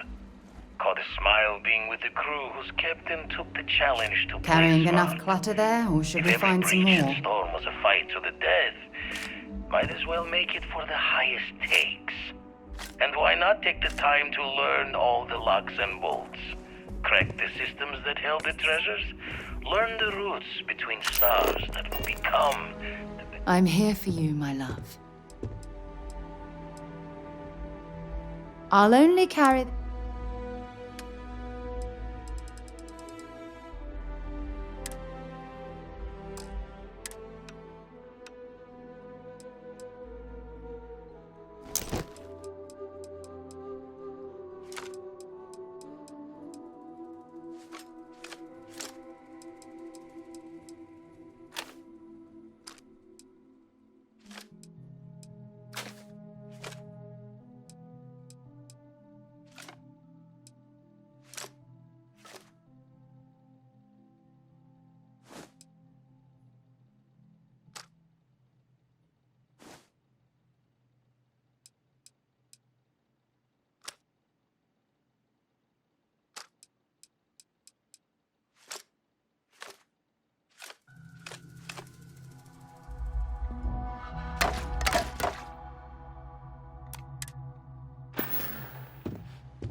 Caught a smile being with the crew whose captain took the challenge to Carrying enough clutter there, or should we find some more? Storm was a fight to the death. Might as well make it for the highest takes. And why not take the time to learn all the locks and bolts? Crack the systems that held the treasures? Learn the routes between stars that will become... I'm here for you, my love. I'll only carry...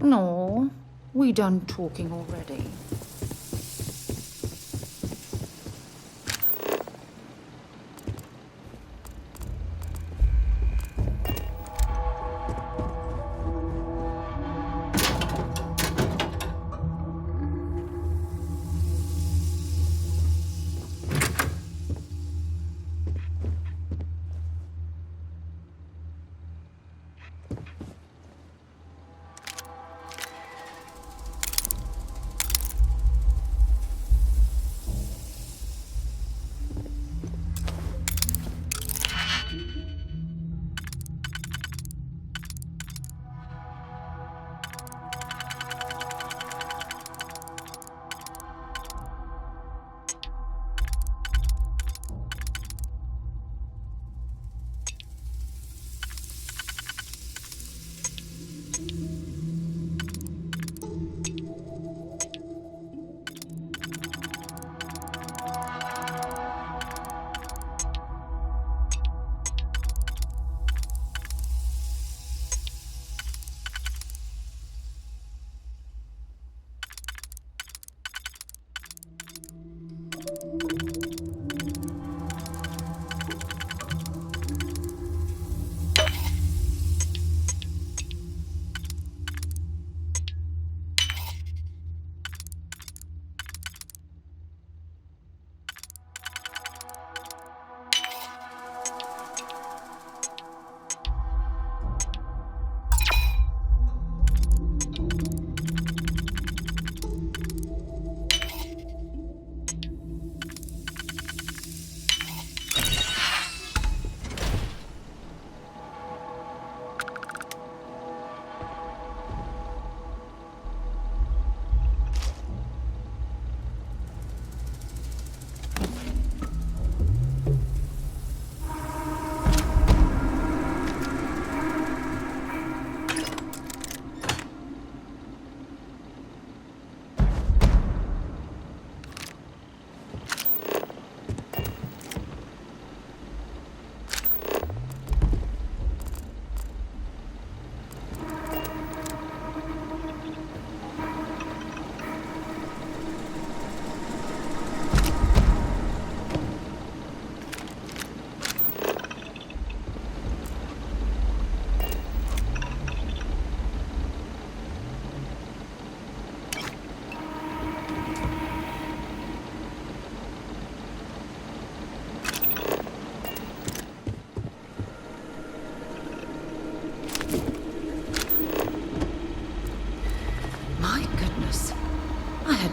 No, we done talking already.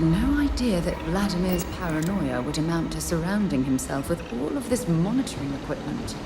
No idea that Vladimir's paranoia would amount to surrounding himself with all of this monitoring equipment.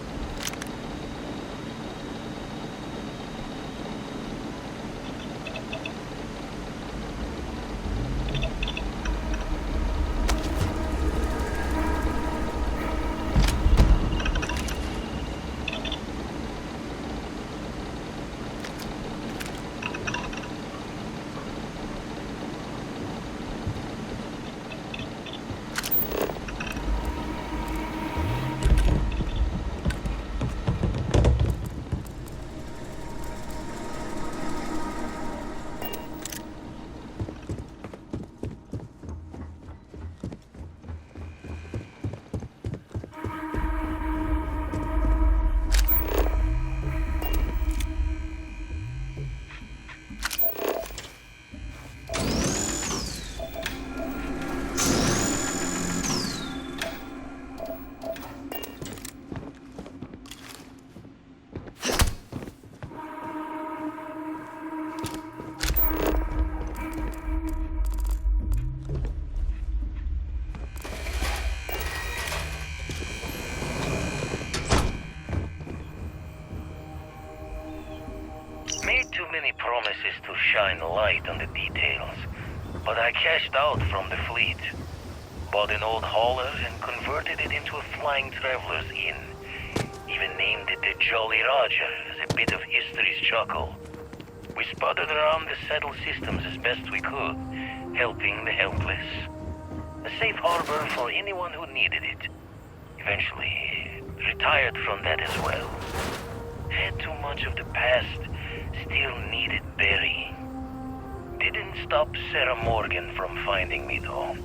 Promises to shine light on the details, but I cashed out from the fleet. Bought an old hauler and converted it into a flying traveler's inn. Even named it the Jolly Roger as a bit of history's chuckle. We sputtered around the settled systems as best we could, helping the helpless. A safe harbor for anyone who needed it. Eventually, retired from that as well. Had too much of the past, still needed burying. Didn't stop Sarah Morgan from finding me, though.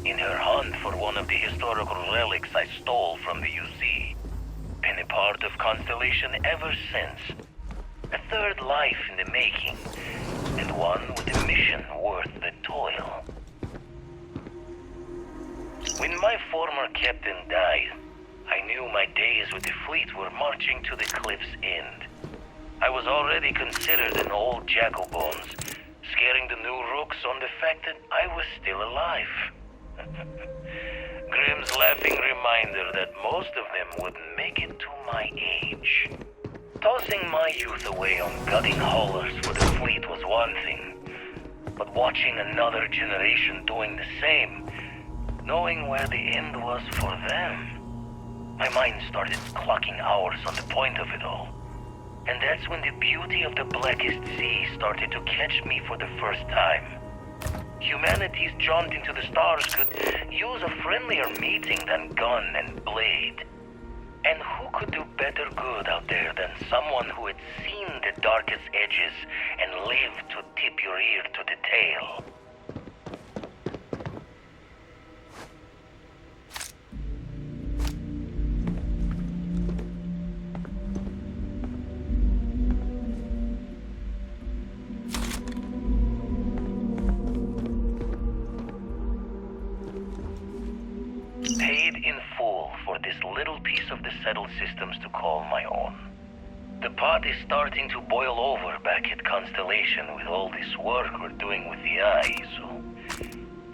In her hunt for one of the historical relics I stole from the UC. Been a part of Constellation ever since. A third life in the making, and one with a mission worth the toil. When my former captain died, I knew my days with the fleet were marching to the cliff's end. I was already considered an old jackalbones, scaring the new rooks on the fact that I was still alive. Grimm's laughing reminder that most of them wouldn't make it to my age. Tossing my youth away on gutting haulers for the fleet was one thing, but watching another generation doing the same, knowing where the end was for them, my mind started clocking hours on the point of it all. And that's when the beauty of the Blackest Sea started to catch me for the first time. Humanity's jaunt into the stars could use a friendlier meeting than gun and blade. And who could do better good out there than someone who had seen the darkest edges and lived to tip your ear to the tale? Paid in full for this little piece of the settled systems to call my own. The pot is starting to boil over back at Constellation with all this work we're doing with the eye, so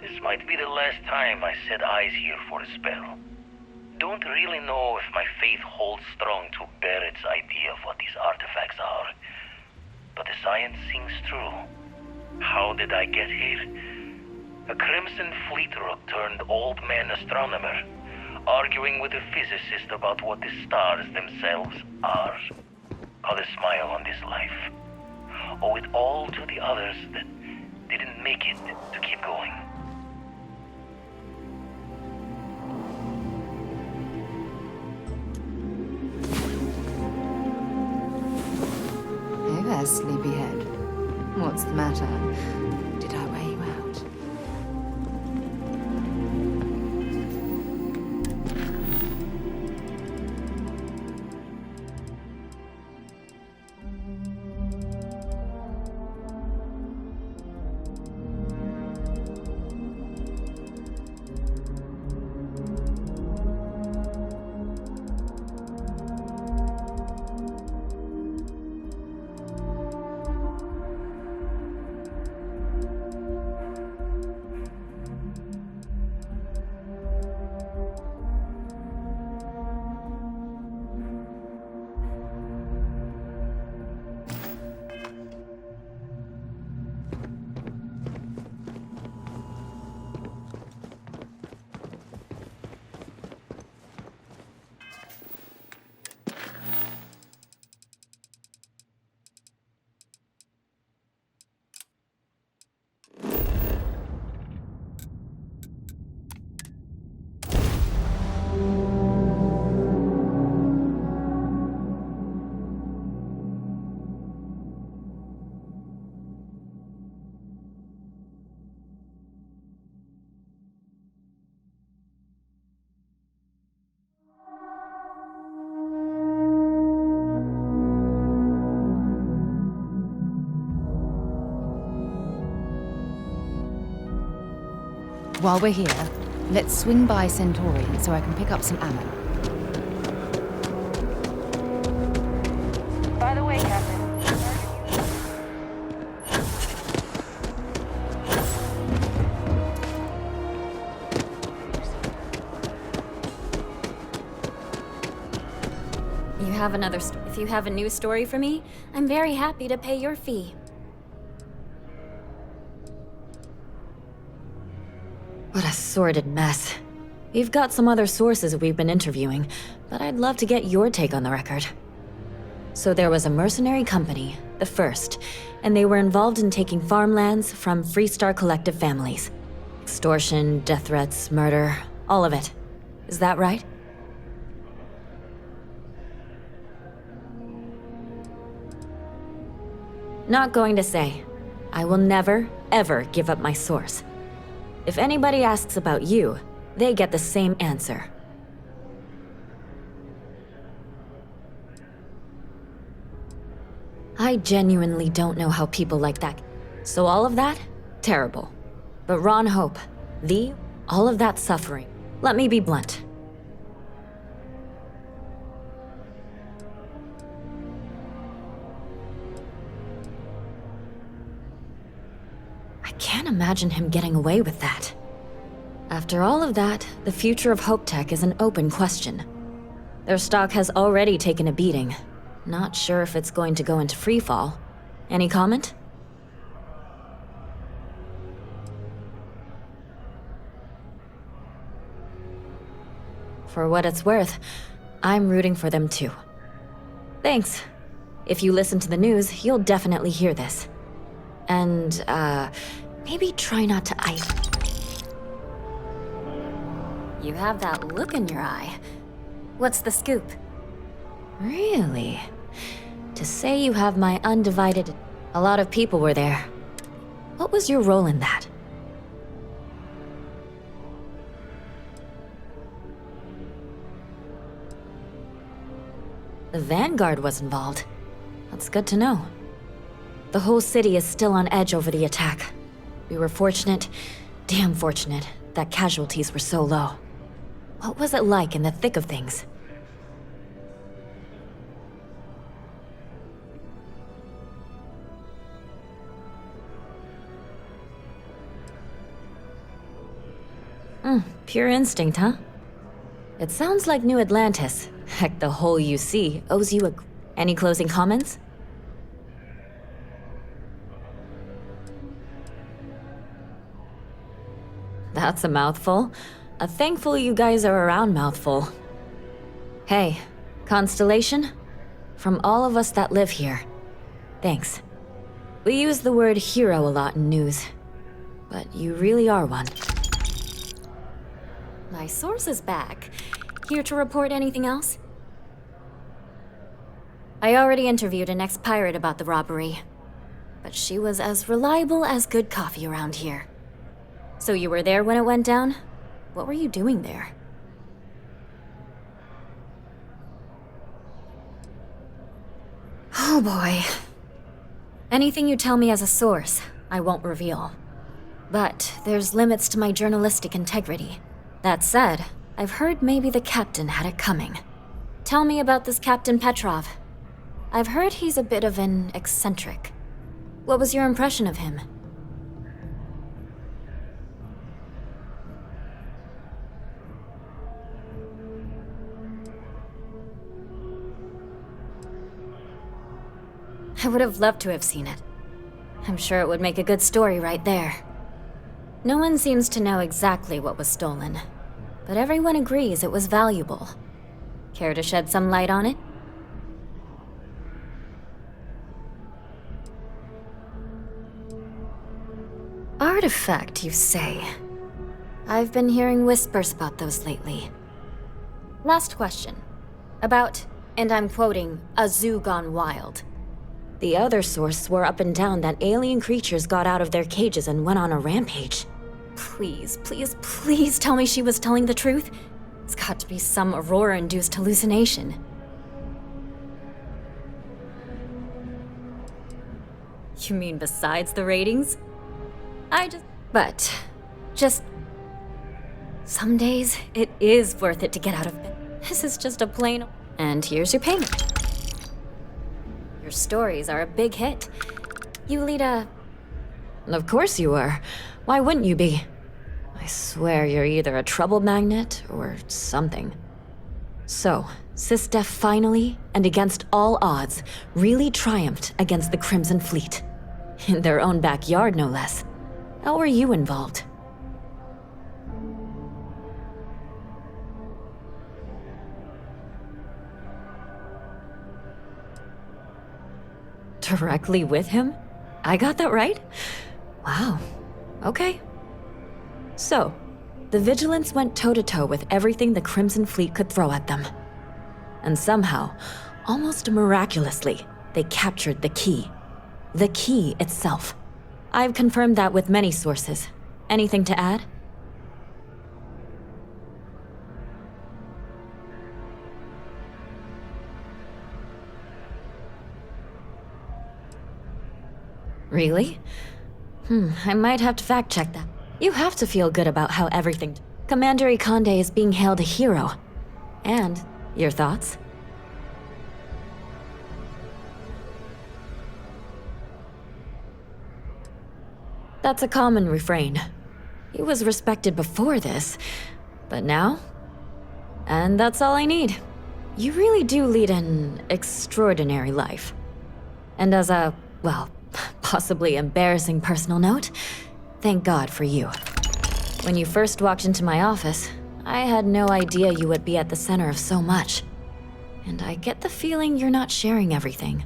this might be the last time I set eyes here for a spell. Don't really know if my faith holds strong to Barrett's idea of what these artifacts are, but the science seems true. How did I get here? A Crimson Fleet rook turned old man astronomer, arguing with a physicist about what the stars themselves are. Got a smile on this life. Owe it all to the others that didn't make it to keep going. Hey there, sleepyhead. What's the matter? Did I wear you out? While we're here, let's swing by Centaurian so I can pick up some ammo. By the way, Captain. You have another if you have a new story for me, I'm very happy to pay your fee. What a sordid mess. We've got some other sources we've been interviewing, but I'd love to get your take on the record. So there was a mercenary company, the First, and they were involved in taking farmlands from Freestar Collective families. Extortion, death threats, murder, all of it. Is that right? Not going to say. I will never, ever give up my source. If anybody asks about you, they get the same answer. I genuinely don't know how people like that. So all of that? Terrible. But Ron Hope, all of that suffering. Let me be blunt. I can't imagine him getting away with that. After all of that, the future of Hope Tech is an open question. Their stock has already taken a beating. Not sure if it's going to go into freefall. Any comment? For what it's worth, I'm rooting for them too. Thanks. If you listen to the news, you'll definitely hear this. And, maybe try not to You have that look in your eye. What's the scoop? Really? To say you have my undivided... A lot of people were there. What was your role in that? The Vanguard was involved. That's good to know. The whole city is still on edge over the attack. We were fortunate, damn fortunate, that casualties were so low. What was it like in the thick of things? Pure instinct, huh? It sounds like New Atlantis. Heck, the whole UC owes you a... Any closing comments? That's a mouthful. A thankful you guys are around mouthful. Hey, Constellation? From all of us that live here, thanks. We use the word hero a lot in news, but you really are one. My source is back. Here to report anything else? I already interviewed an ex-pirate about the robbery, but she was as reliable as good coffee around here. So you were there when it went down? What were you doing there? Oh boy. Anything you tell me as a source, I won't reveal. But there's limits to my journalistic integrity. That said, I've heard maybe the captain had it coming. Tell me about this Captain Petrov. I've heard he's a bit of an eccentric. What was your impression of him? I would have loved to have seen it. I'm sure it would make a good story right there. No one seems to know exactly what was stolen, but everyone agrees it was valuable. Care to shed some light on it? Artifact, you say? I've been hearing whispers about those lately. Last question. About, and I'm quoting, a zoo gone wild. The other source swore up and down that alien creatures got out of their cages and went on a rampage. Please, please, please tell me she was telling the truth. It's got to be some Aurora-induced hallucination. You mean besides the ratings? But, some days, it is worth it to get out of bed. This is just a plain... And here's your payment. Your stories are a big hit. You lead a... Of course you are. Why wouldn't you be? I swear you're either a trouble magnet or something. So, SysDef finally, and against all odds, really triumphed against the Crimson Fleet. In their own backyard, no less. How were you involved? Directly with him? I got that right? Wow. Okay. So, the Vigilants went toe-to-toe with everything the Crimson Fleet could throw at them. And somehow, almost miraculously, they captured the key. The key itself. I've confirmed that with many sources. Anything to add? Really? I might have to fact-check that. You have to feel good about how everything... Commander Ikonde is being hailed a hero. And, your thoughts? That's a common refrain. He was respected before this, but now? And that's all I need. You really do lead an extraordinary life. And as a, well, possibly embarrassing personal note, thank God for you. When you first walked into my office, I had no idea you would be at the center of so much. And I get the feeling you're not sharing everything.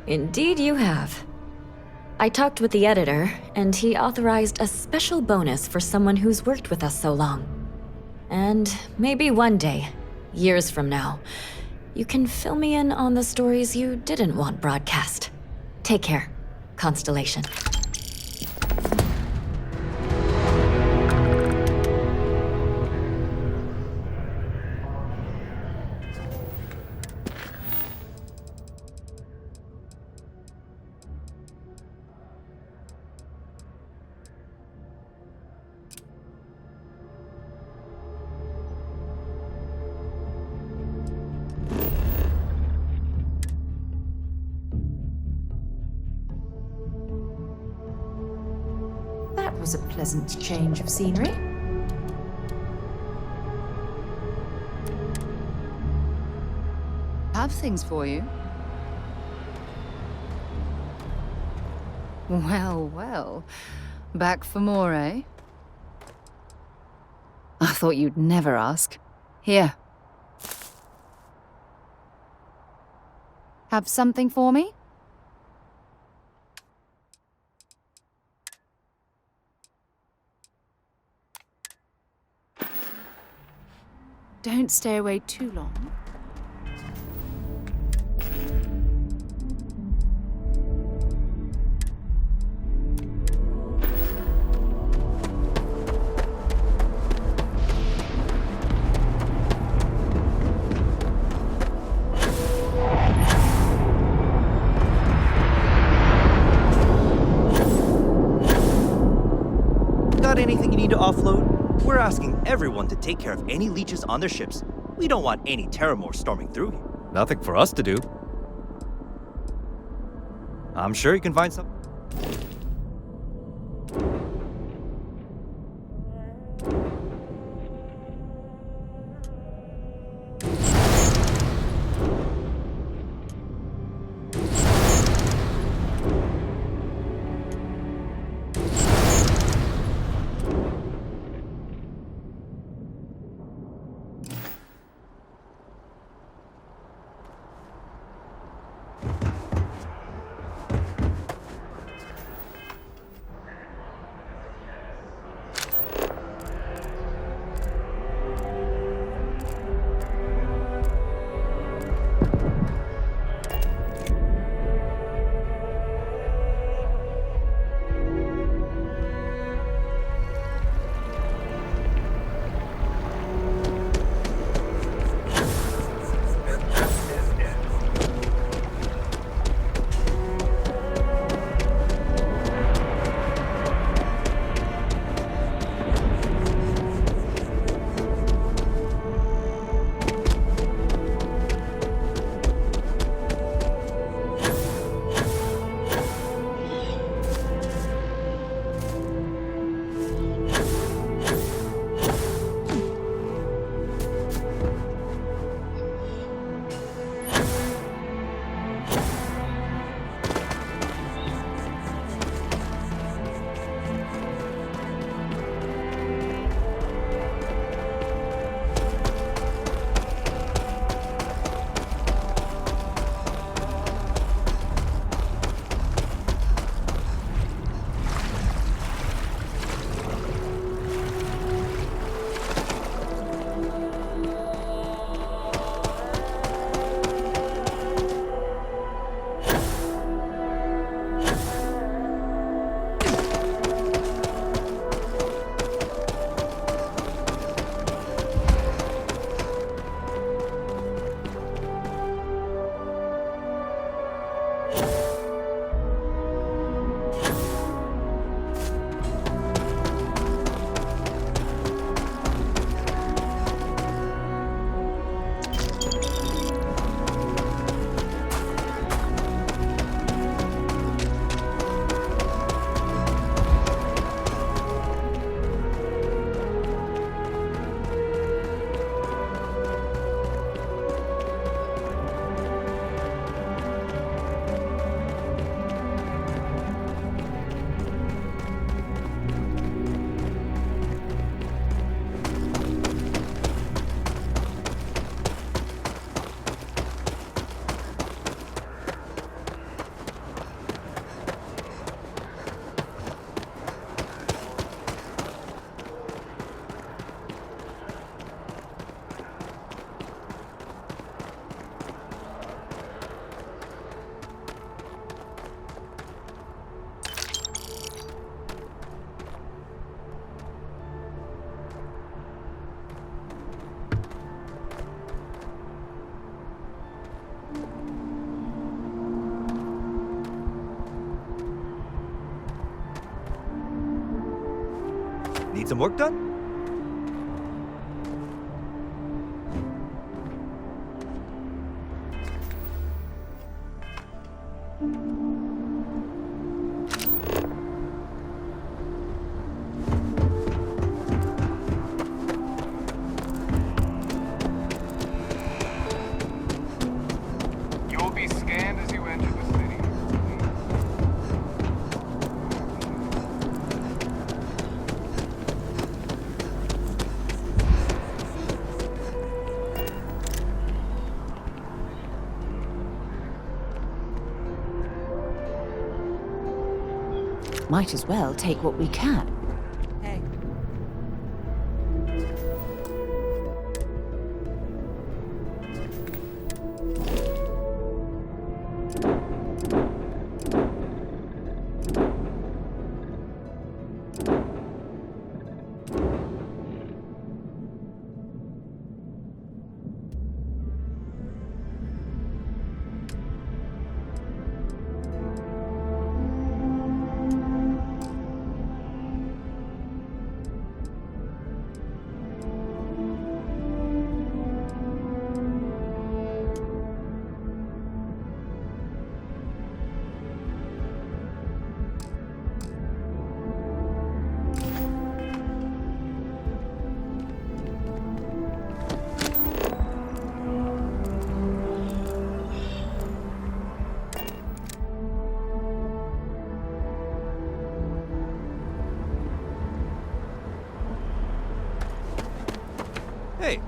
Indeed you have. I talked with the editor, and he authorized a special bonus for someone who's worked with us so long. And maybe one day, years from now, you can fill me in on the stories you didn't want broadcast. Take care, Constellation. That was a pleasant change of scenery. Have things for you. Well, well. Back for more, eh? I thought you'd never ask. Here. Have something for me? Don't stay away too long. Got anything you need to offload? We're asking everyone to take care of any leeches on their ships. We don't want any Terramore storming through here. Nothing for us to do. I'm sure you can find some. Need some work done? You will be scanned as you enter the city. Might as well take what we can. Hey.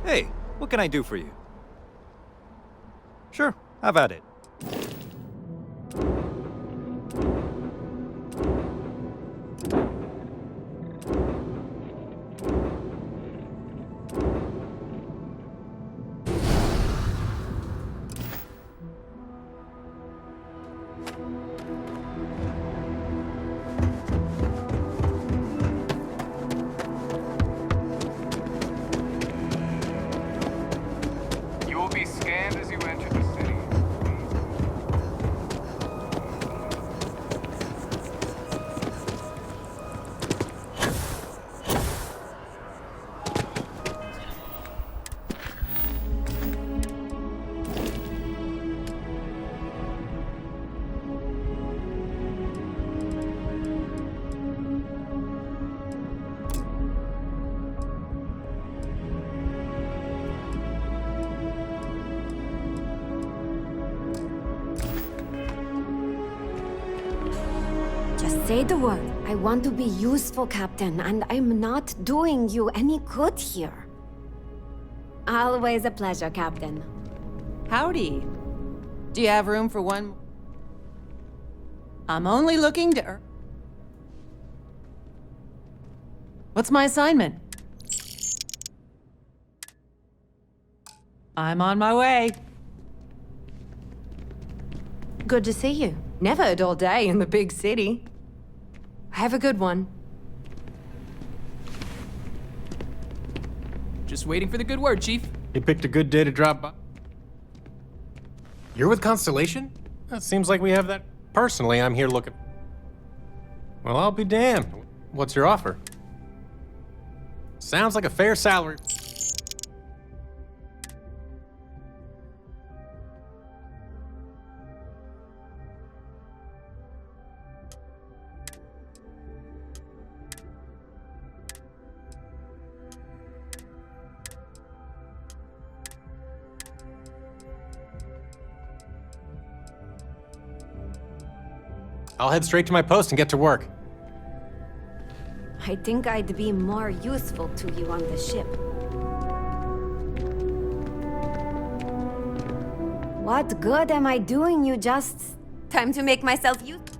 Hey, what can I do for you? Sure, have at it. You will be scanned as you enter the city. Just say the word. I want to be useful, Captain, and I'm not doing you any good here. Always a pleasure, Captain. Howdy. Do you have room for one? I'm only looking to... What's my assignment? I'm on my way. Good to see you. Never a dull day in the big city. Have a good one. Just waiting for the good word, Chief. You picked a good day to drop by. You're with Constellation? It seems like we have that. Personally, I'm here looking... Well, I'll be damned. What's your offer? Sounds like a fair salary. I'll head straight to my post and get to work. I think I'd be more useful to you on the ship. What good am I doing you just... Time to make myself useful.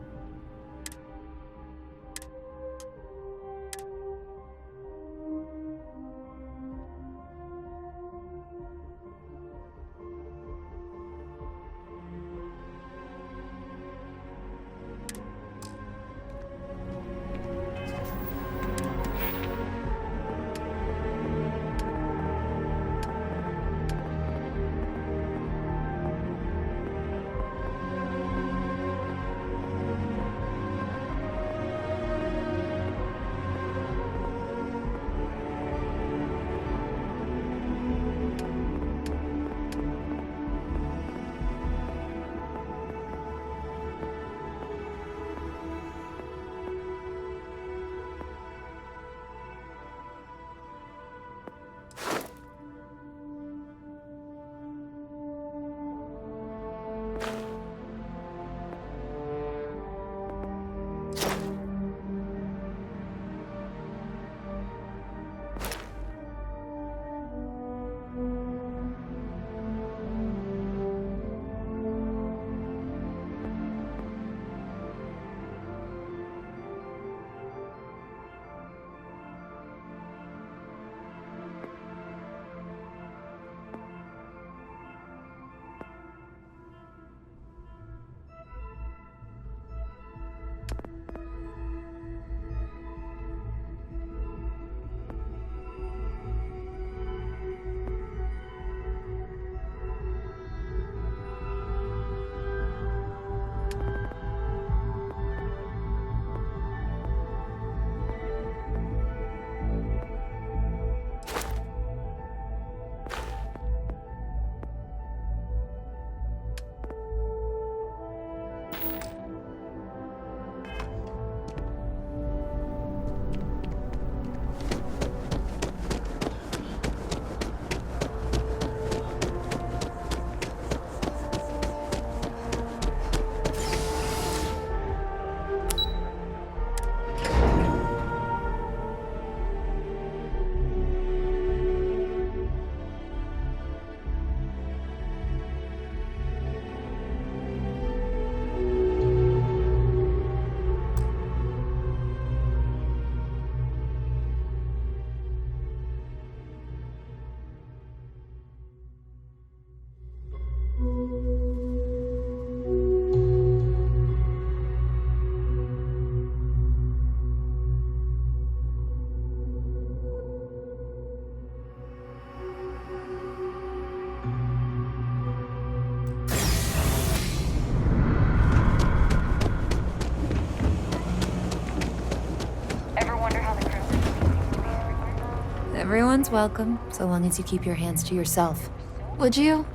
Everyone's welcome, so long as you keep your hands to yourself. Would you?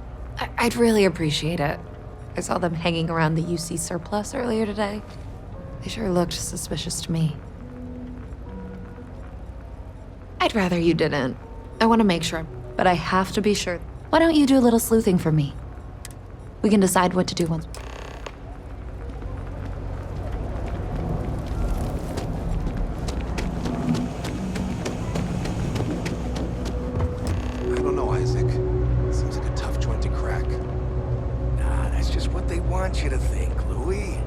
I'd really appreciate it. I saw them hanging around the UC surplus earlier today. They sure looked suspicious to me. I'd rather you didn't. I want to make sure, but I have to be sure. Why don't you do a little sleuthing for me? We can decide what to do once. I don't know, Isaac. Seems like a tough joint to crack. Nah, that's just what they want you to think, Louis.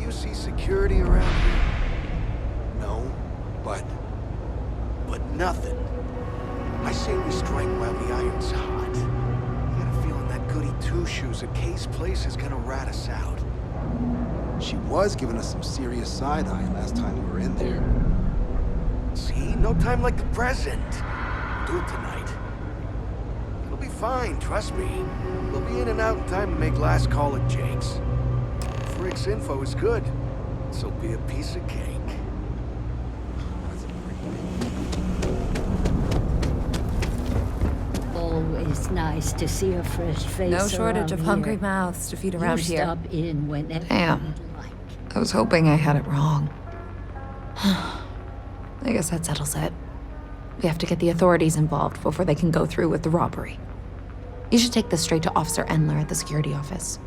You see security around here? No, but nothing. I say we strike while the iron's hot. I got a feeling that goody two-shoes at Kay's place is gonna rat us out. she was giving us some serious side-eye last time we were in there. See? No time like the present. Do it tonight. It'll be fine, trust me. We'll be in and out in time to make last call at Jake's. Frick's info is good. This'll be a piece of cake. Always nice to see a fresh face. No shortage around of hungry here. mouths to feed around You here. Stop in whenever. Damn. I was hoping I had it wrong. I guess that settles it. We have to get the authorities involved before they can go through with the robbery. You should take this straight to Officer Endler at the security office.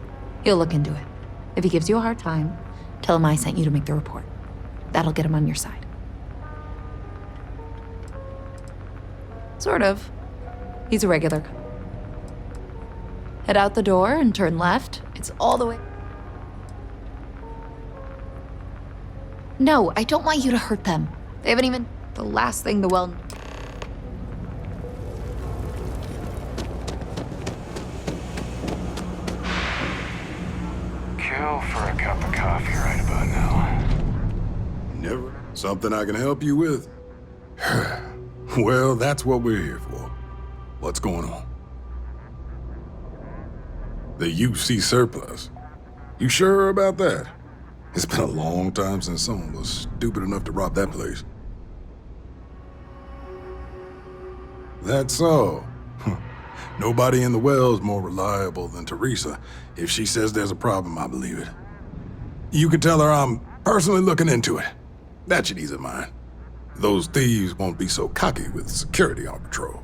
He'll look into it. If he gives you a hard time, tell him I sent you to make the report. That'll get him on your side. Sort of. He's a regular. Head out the door and turn left. It's all the way. No, I don't want you to hurt them. They haven't even... The last thing the well... Kill for a cup of coffee right about now. Never. Something I can help you with? Well, that's what we're here for. What's going on? The UC surplus. You sure about that? It's been a long time since someone was stupid enough to rob that place. That's so. Nobody in the well's more reliable than Teresa. If she says there's a problem, I believe it. You can tell her I'm personally looking into it. That should ease her mind. Those thieves won't be so cocky with security on patrol.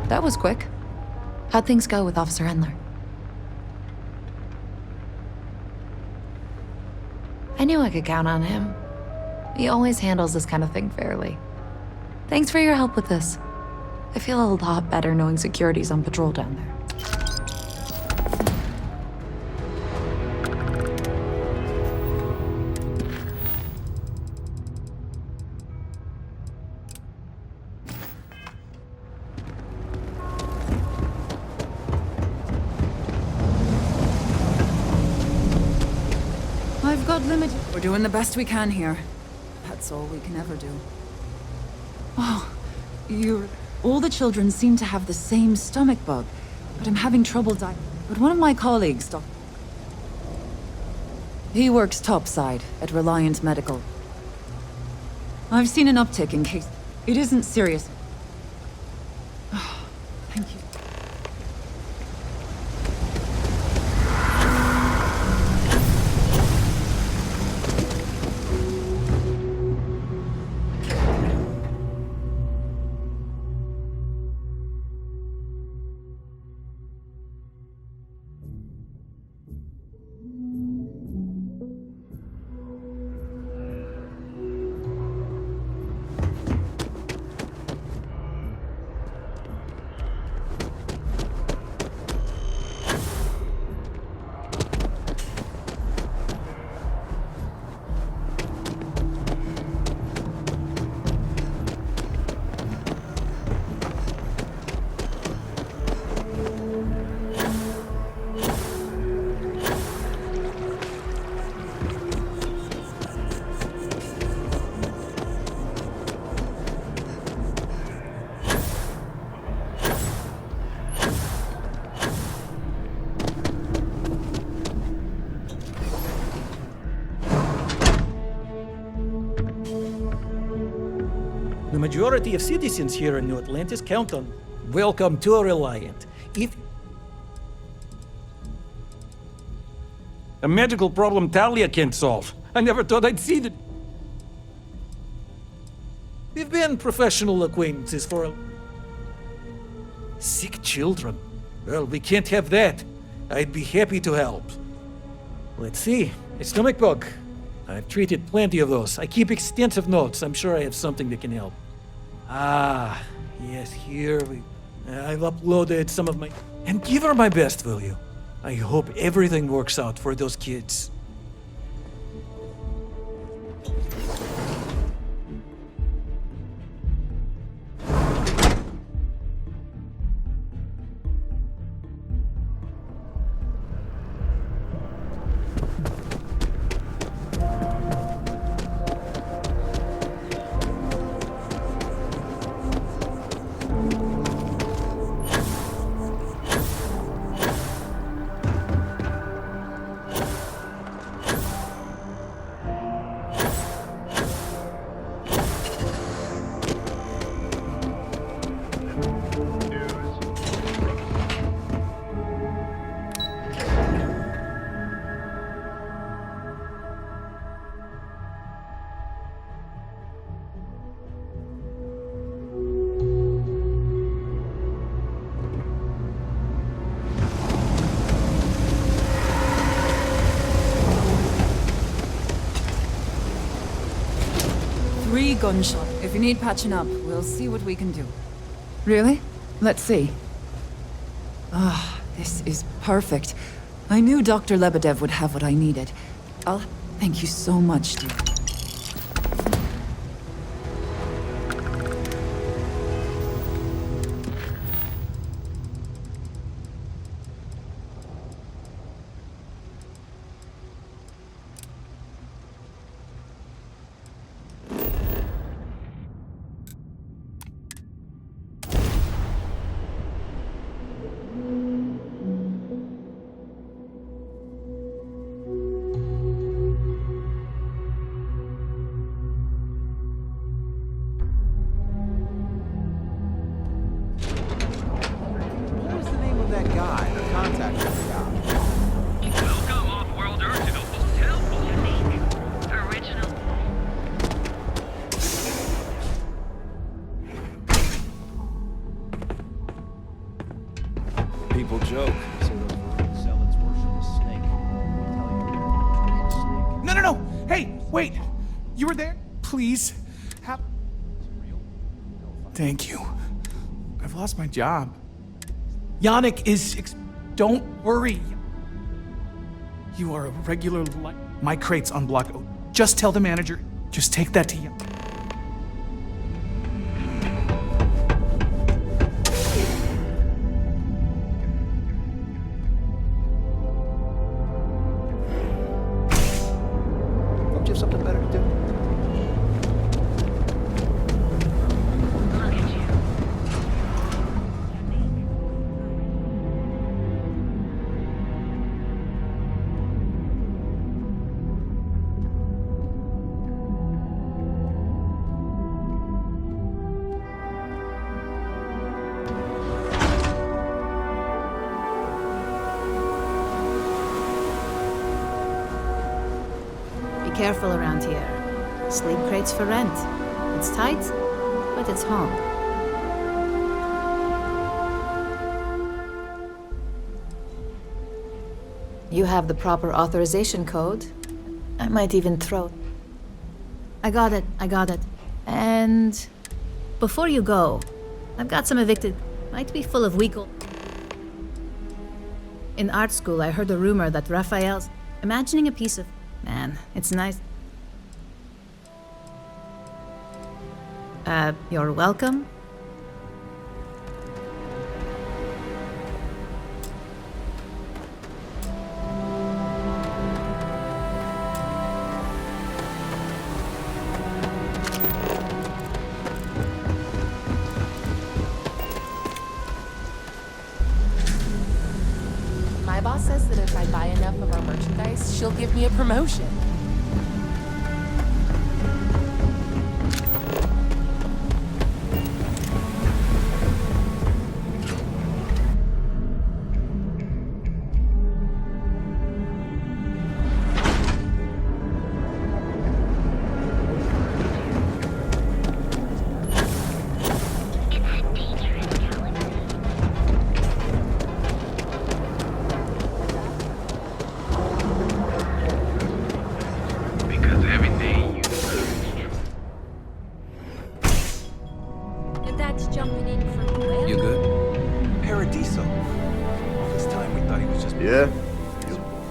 That was quick. How'd things go with Officer Endler? I knew I could count on him. He always handles this kind of thing fairly. Thanks for your help with this. I feel a lot better knowing security's on patrol down there. I've got limited. We're doing the best we can here. That's all we can ever do. Oh, all the children seem to have the same stomach bug, but I'm having trouble But one of my colleagues, he works topside at Reliant Medical. I've seen an uptick in case. It isn't serious. Oh, thank you. The majority of citizens here in New Atlantis count on welcome to Reliant. If a magical problem Talia can't solve, I never thought I'd see that. We've been professional acquaintances for sick children. Well, we can't have that. I'd be happy to help. Let's see. A stomach bug. I've treated plenty of those. I keep extensive notes. I'm sure I have something that can help. Ah, yes, here we... I've uploaded some of my... And give her my best, will you? I hope everything works out for those kids. gunshot. If you need patching up, we'll see what we can do. Really? Let's see. Ah, this is perfect. I knew Dr. Lebedev would have what I needed. Thank you so much, dear. What was the name of that guy, the contact job? Welcome, off-worlder, to the hotel. Original. People joke. Zealots worship a snake. No, no, no! Hey, wait! You were there? Please. Thank you. I've lost my job. Yannick is... Don't worry. You are a regular My crate's unblocked. Just tell the manager. Just take that to Yannick. Don't you have something better to do? Be careful around here. Sleep crates for rent. It's tight, but it's home. You have the proper authorization code. I might even throw... I got it. And... before you go, I've got some evicted... might be full of weak old... In art school, I heard a rumor that Raphael's... imagining a piece of... Man, it's nice. You're welcome. My boss says that if I buy enough of our merchandise, she'll give me a promotion. Your dad's jumping in from where? You good? Paradiso. All this time we thought he was just... Yeah?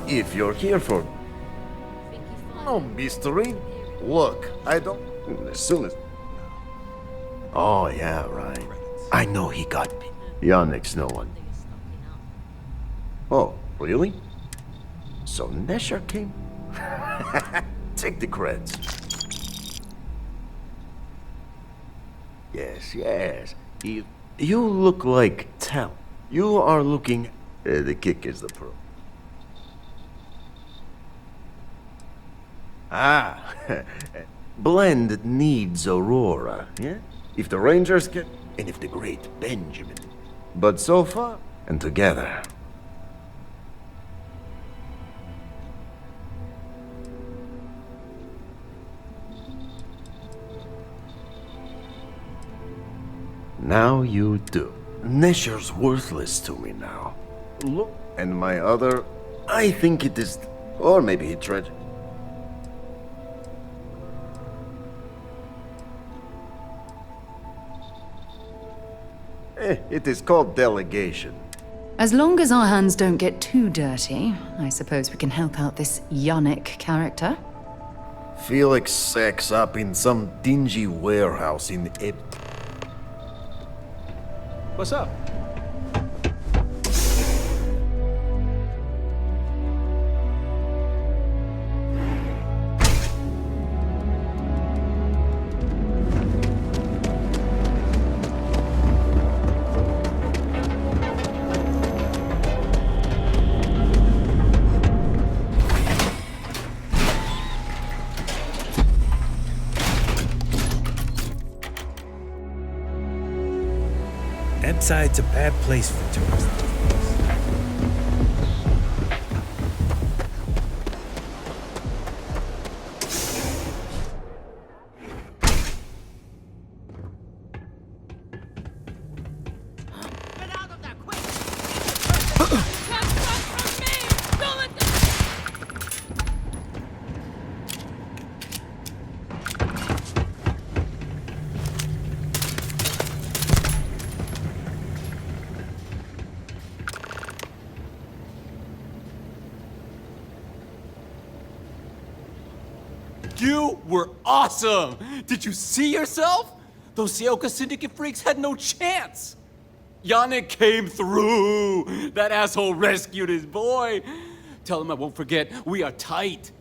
If you're here for... No mystery. Look, I don't... As soon as... Oh, yeah, right. I know he got me. Yannick's no one. Oh, really? So Nesher came? Take the creds. Yes. You look like Tal. You are looking... the kick is the pro. Ah, Blend needs Aurora, yeah? If the Rangers get... and if the great Benjamin. But so far, and together... Now you do. Nesher's worthless to me now. Look, and my other... I think it is... Or maybe he tried... It is called delegation. As long as our hands don't get too dirty, I suppose we can help out this Yannick character. Felix sacks up in some dingy warehouse in What's up? That side's a bad place for tourists. You were awesome! Did you see yourself? Those Seoka Syndicate freaks had no chance! Yannick came through! That asshole rescued his boy! Tell him I won't forget, we are tight!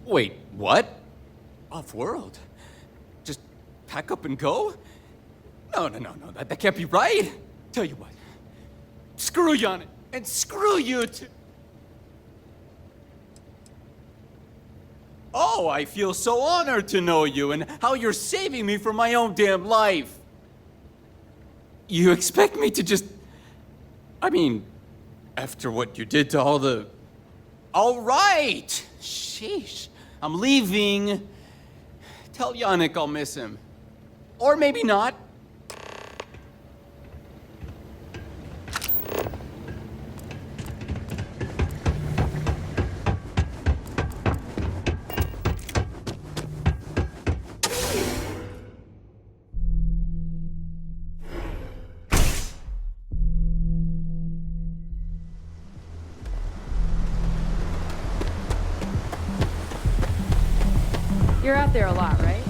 Wait, what? Off-world? Just pack up and go? No, that can't be right! Tell you what. Screw Yannick, and screw you too! Oh, I feel so honored to know you and how you're saving me from my own damn life! You expect me to just... I mean, after what you did to all the... All right! Sheesh, I'm leaving. Tell Yannick I'll miss him. Or maybe not. You're out there a lot, right?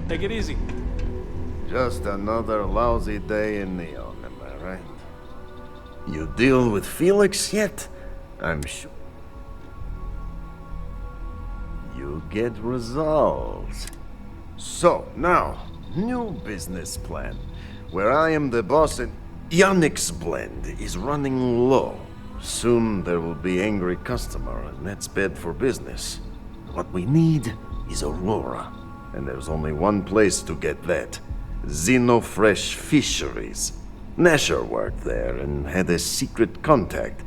Take it easy. Just another lousy day in Neon, am I right? You deal with Felix yet? I'm sure you get results. So, now, new business plan. Where I am the boss and Yannick's blend is running low. Soon there will be angry customer, and that's bad for business. What we need is Aurora, and there's only one place to get that. Xenofresh Fisheries. Nasher worked there and had a secret contact,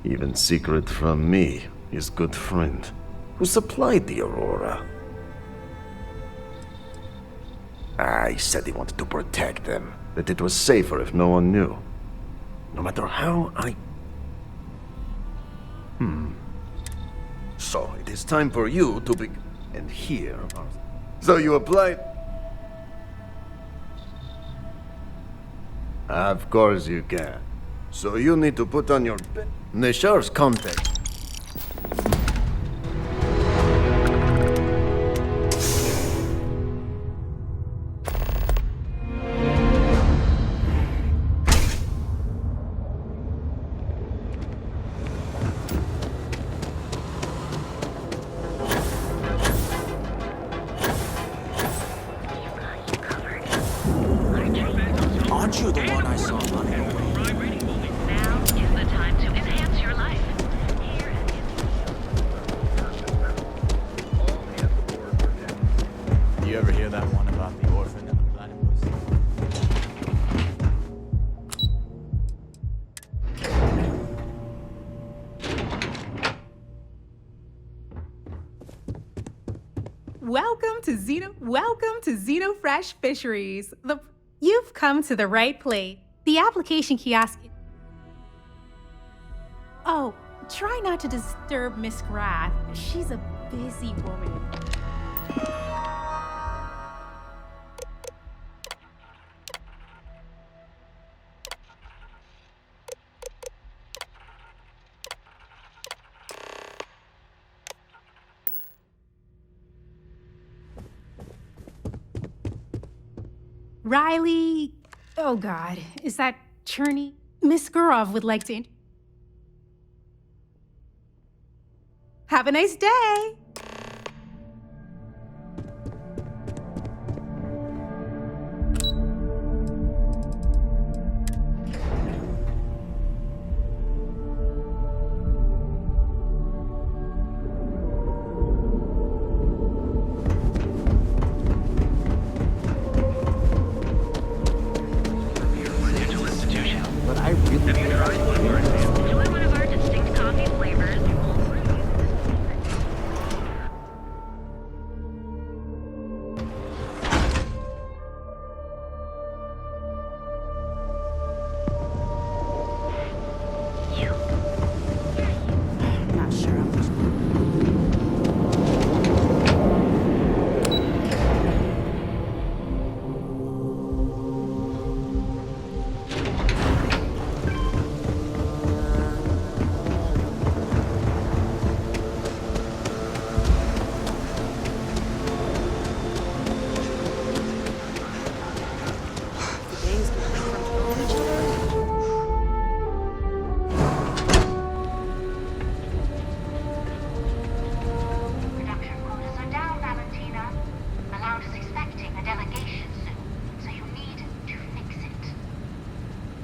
even secret from me, his good friend, who supplied the Aurora. He said he wanted to protect them, that it was safer if no one knew. No matter how I... So, it is time for you to be... And here are... So you applied... Of course you can. So you need to put on your... Nasher's contact. Aren't you the one I saw running away? Now is the time to enhance your life. Welcome to Xeno Fresh Fisheries. You've come to the right place. The application kiosk. Oh, try not to disturb Miss Grath. She's a busy woman. Riley, oh God, is that Cherney? Miss Gurov would like to. Have a nice day.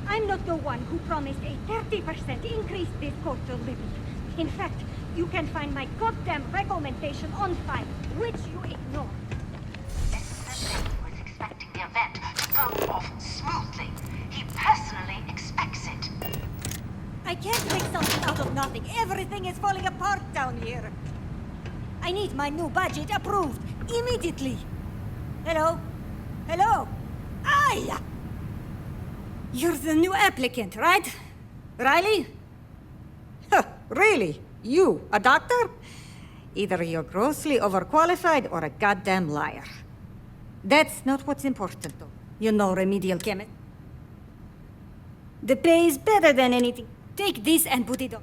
I'm not the one who promised a 30% increase this quarter limit. In fact, you can find my goddamn recommendation on file, which you ignore. Was expecting the event to go off smoothly. He personally expects it. I can't make something out of nothing. Everything is falling apart down here. I need my new budget approved immediately. Hello? Hello? Aye! You're the new applicant, right? Riley? Huh, really? You, a doctor? Either you're grossly overqualified or a goddamn liar. That's not what's important, though. You know, remedial chemist. The pay is better than anything. Take this and put it on.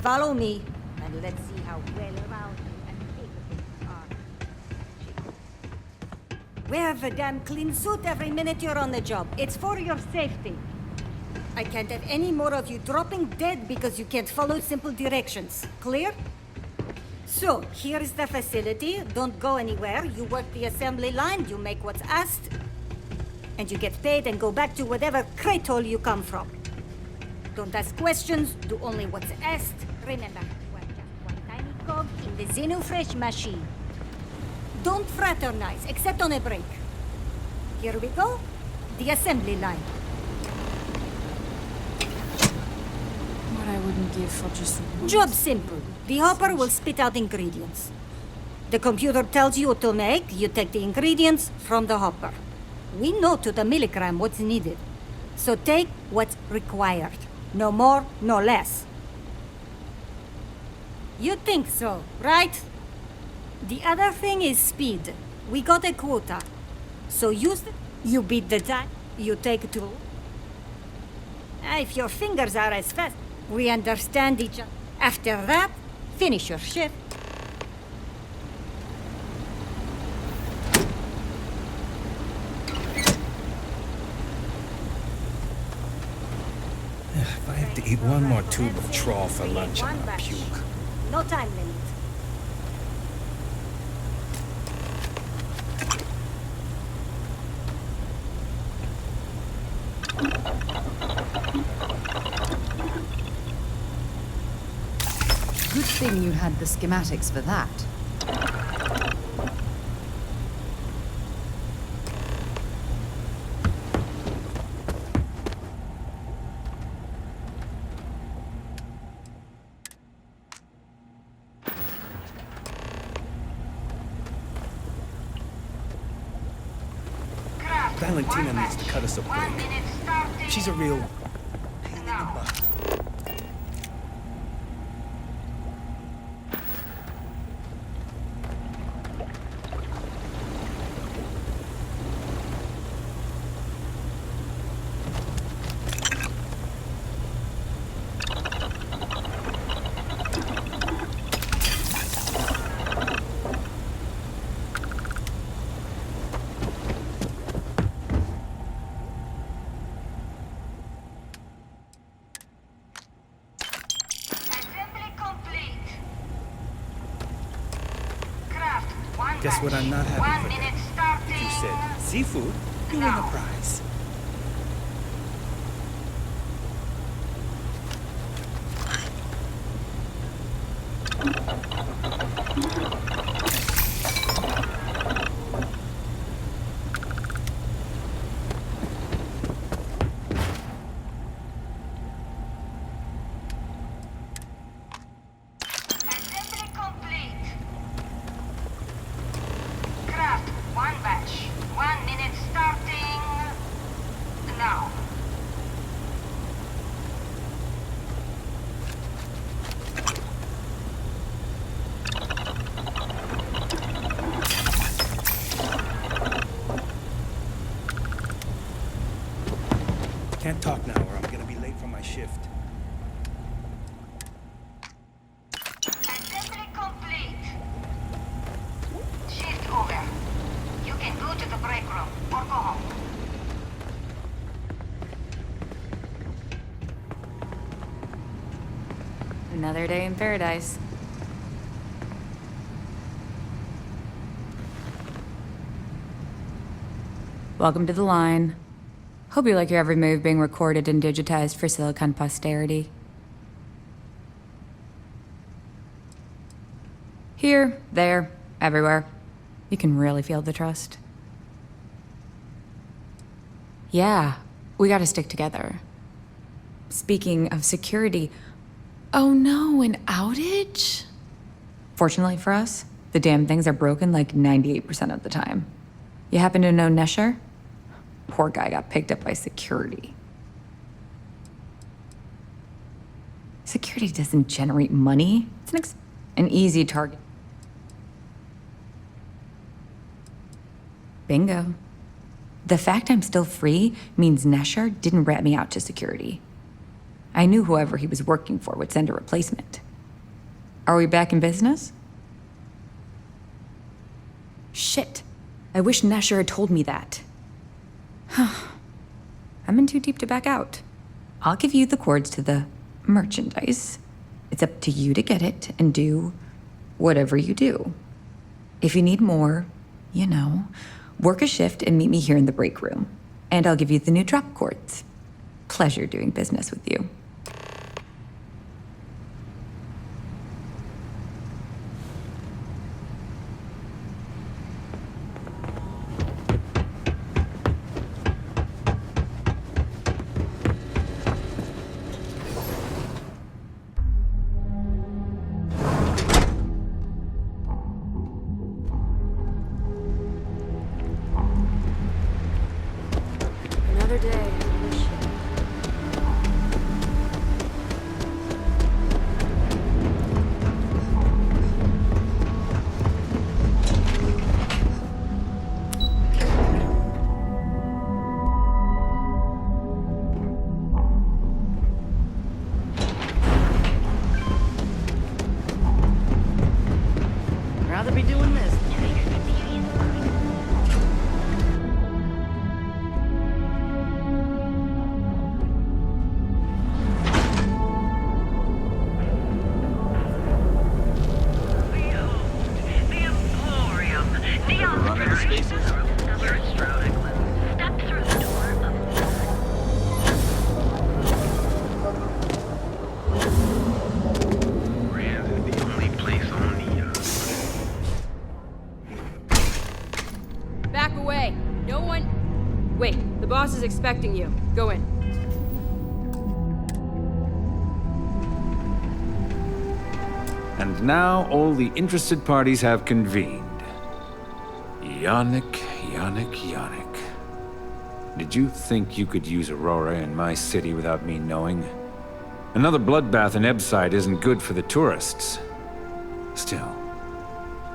Follow me, and let's see how well-rounded and capable you are. Wear the damn clean suit every minute you're on the job. It's for your safety. I can't have any more of you dropping dead because you can't follow simple directions. Clear? So, here is the facility. Don't go anywhere. You work the assembly line, you make what's asked, and you get paid and go back to whatever crate hole you come from. Don't ask questions, do only what's asked. Remember, you are just one tiny cog in the Xenofresh machine. Don't fraternize, except on a break. Here we go. The assembly line. What I wouldn't give for just one. Job simple. The hopper will spit out ingredients. The computer tells you what to make. You take the ingredients from the hopper. We know to the milligram what's needed. So take what's required. No more, no less. You think so, right? The other thing is speed. We got a quota. So use it. You beat the time. You take two. If your fingers are as fast, we understand each other. After that, finish your shift. If I have to eat one more tube of trawl for lunch, I'm gonna puke. No time limit. thing you had the schematics for that. Valentina needs to cut us a break. She's a real pain in the butt. Guess what I'm not having for dinner? If you said seafood, you win the prize. Can't talk now or I'm gonna be late for my shift. Assembly complete. Shift over. You can go to the break room or go home. Another day in paradise. Welcome to the line. Hope you like your every move being recorded and digitized for Silicon posterity. Here, there, everywhere. You can really feel the trust. Yeah, we gotta stick together. Speaking of security, oh no, an outage? Fortunately for us, the damn things are broken like 98% of the time. You happen to know Nesher? Poor guy got picked up by security. Security doesn't generate money. It's an easy target. Bingo. The fact I'm still free means Nesher didn't rat me out to security. I knew whoever he was working for would send a replacement. Are we back in business? Shit. I wish Nesher had told me that. I'm in too deep to back out. I'll give you the cords to the merchandise. It's up to you to get it and do whatever you do. If you need more, you know, work a shift and meet me here in the break room. And I'll give you the new drop cords. Pleasure doing business with you. Another day, another shift. Rather be doing this. No one... Wait, the boss is expecting you. Go in. And now all the interested parties have convened. Yannick. Did you think you could use Aurora in my city without me knowing? Another bloodbath in Ebside isn't good for the tourists. Still,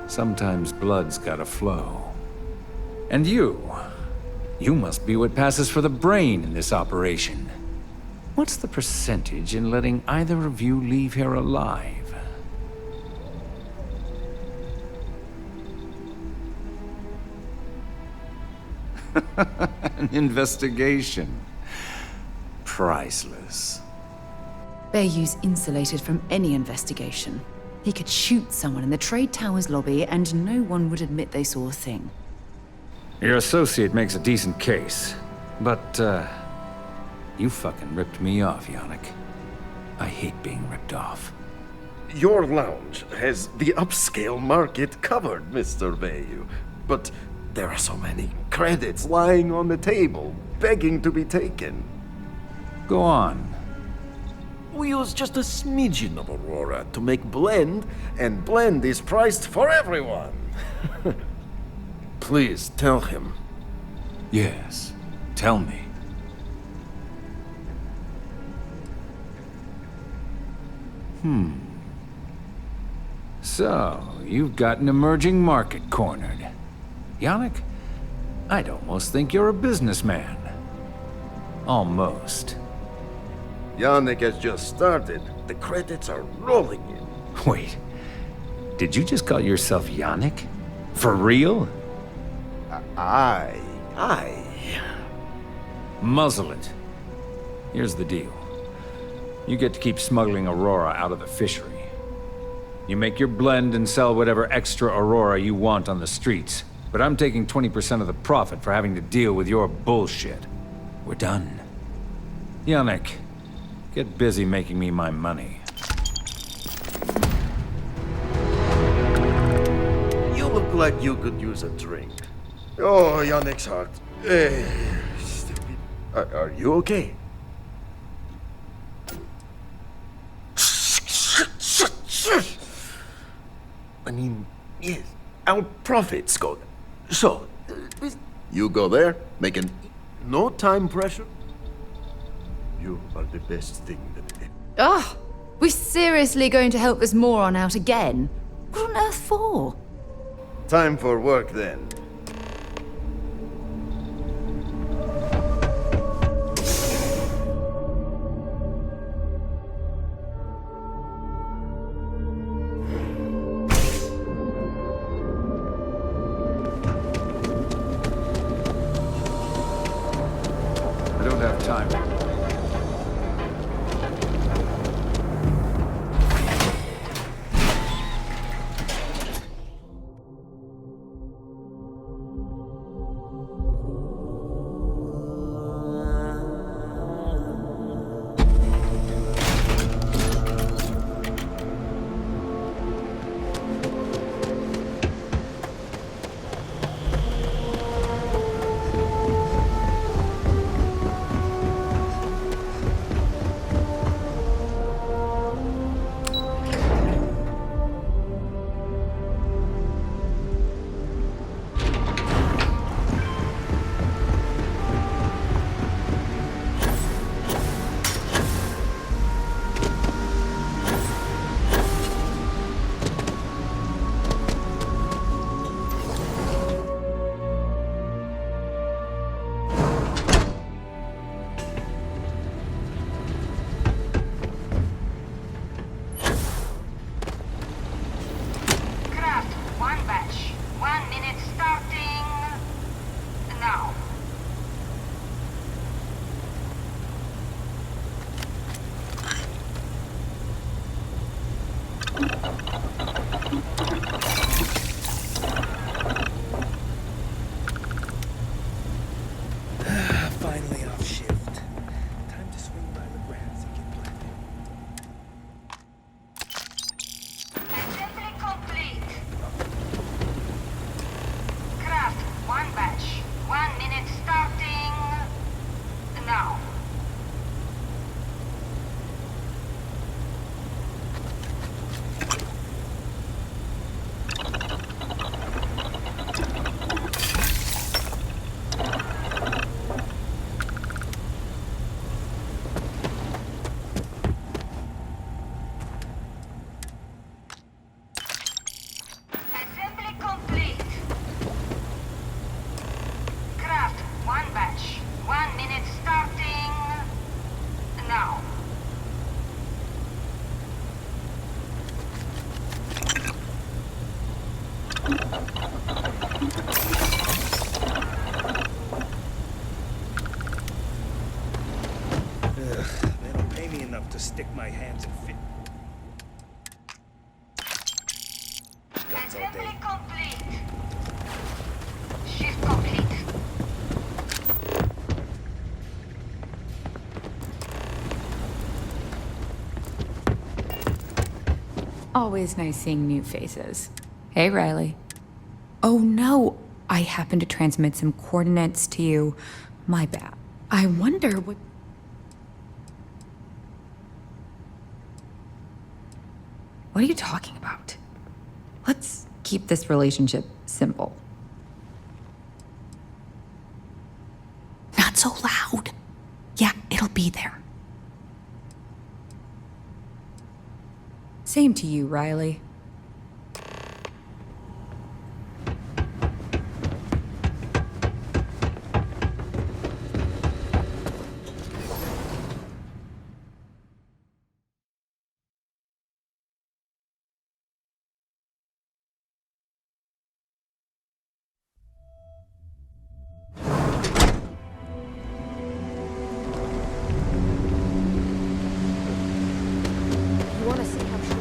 sometimes blood's gotta flow. And you must be what passes for the brain in this operation. What's the percentage in letting either of you leave here alive? An investigation. Priceless. Bayou's insulated from any investigation. He could shoot someone in the Trade Tower's lobby and no one would admit they saw a thing. Your associate makes a decent case, but, you fucking ripped me off, Yannick. I hate being ripped off. Your lounge has the upscale market covered, Mr. Bayou, but there are so many credits lying on the table, begging to be taken. Go on. We use just a smidgen of Aurora to make blend, and blend is priced for everyone. Please tell him. Yes, tell me. So, you've got an emerging market cornered. Yannick, I'd almost think you're a businessman. Almost. Yannick has just started. The credits are rolling in. Wait, did you just call yourself Yannick? For real? Aye. Muzzle it. Here's the deal. You get to keep smuggling Aurora out of the fishery. You make your blend and sell whatever extra Aurora you want on the streets. But I'm taking 20% of the profit for having to deal with your bullshit. We're done. Yannick, get busy making me my money. You look like you could use a drink. Oh, Yannick's heart. Stupid. Are you okay? I mean, yes, our profits go. So, you go there, making no time pressure. You are the best thing that... Ugh! We're seriously going to help this moron out again? What on earth for? Time for work then. I don't have time. enough to stick my hands in fit. Guns all day. Assembly complete. Shift complete. Always nice seeing new faces. Hey, Riley. Oh no, I happened to transmit some coordinates to you. My bad. I wonder what... What are you talking about? Let's keep this relationship simple. Not so loud. Yeah, it'll be there. Same to you, Riley. You want to see how she...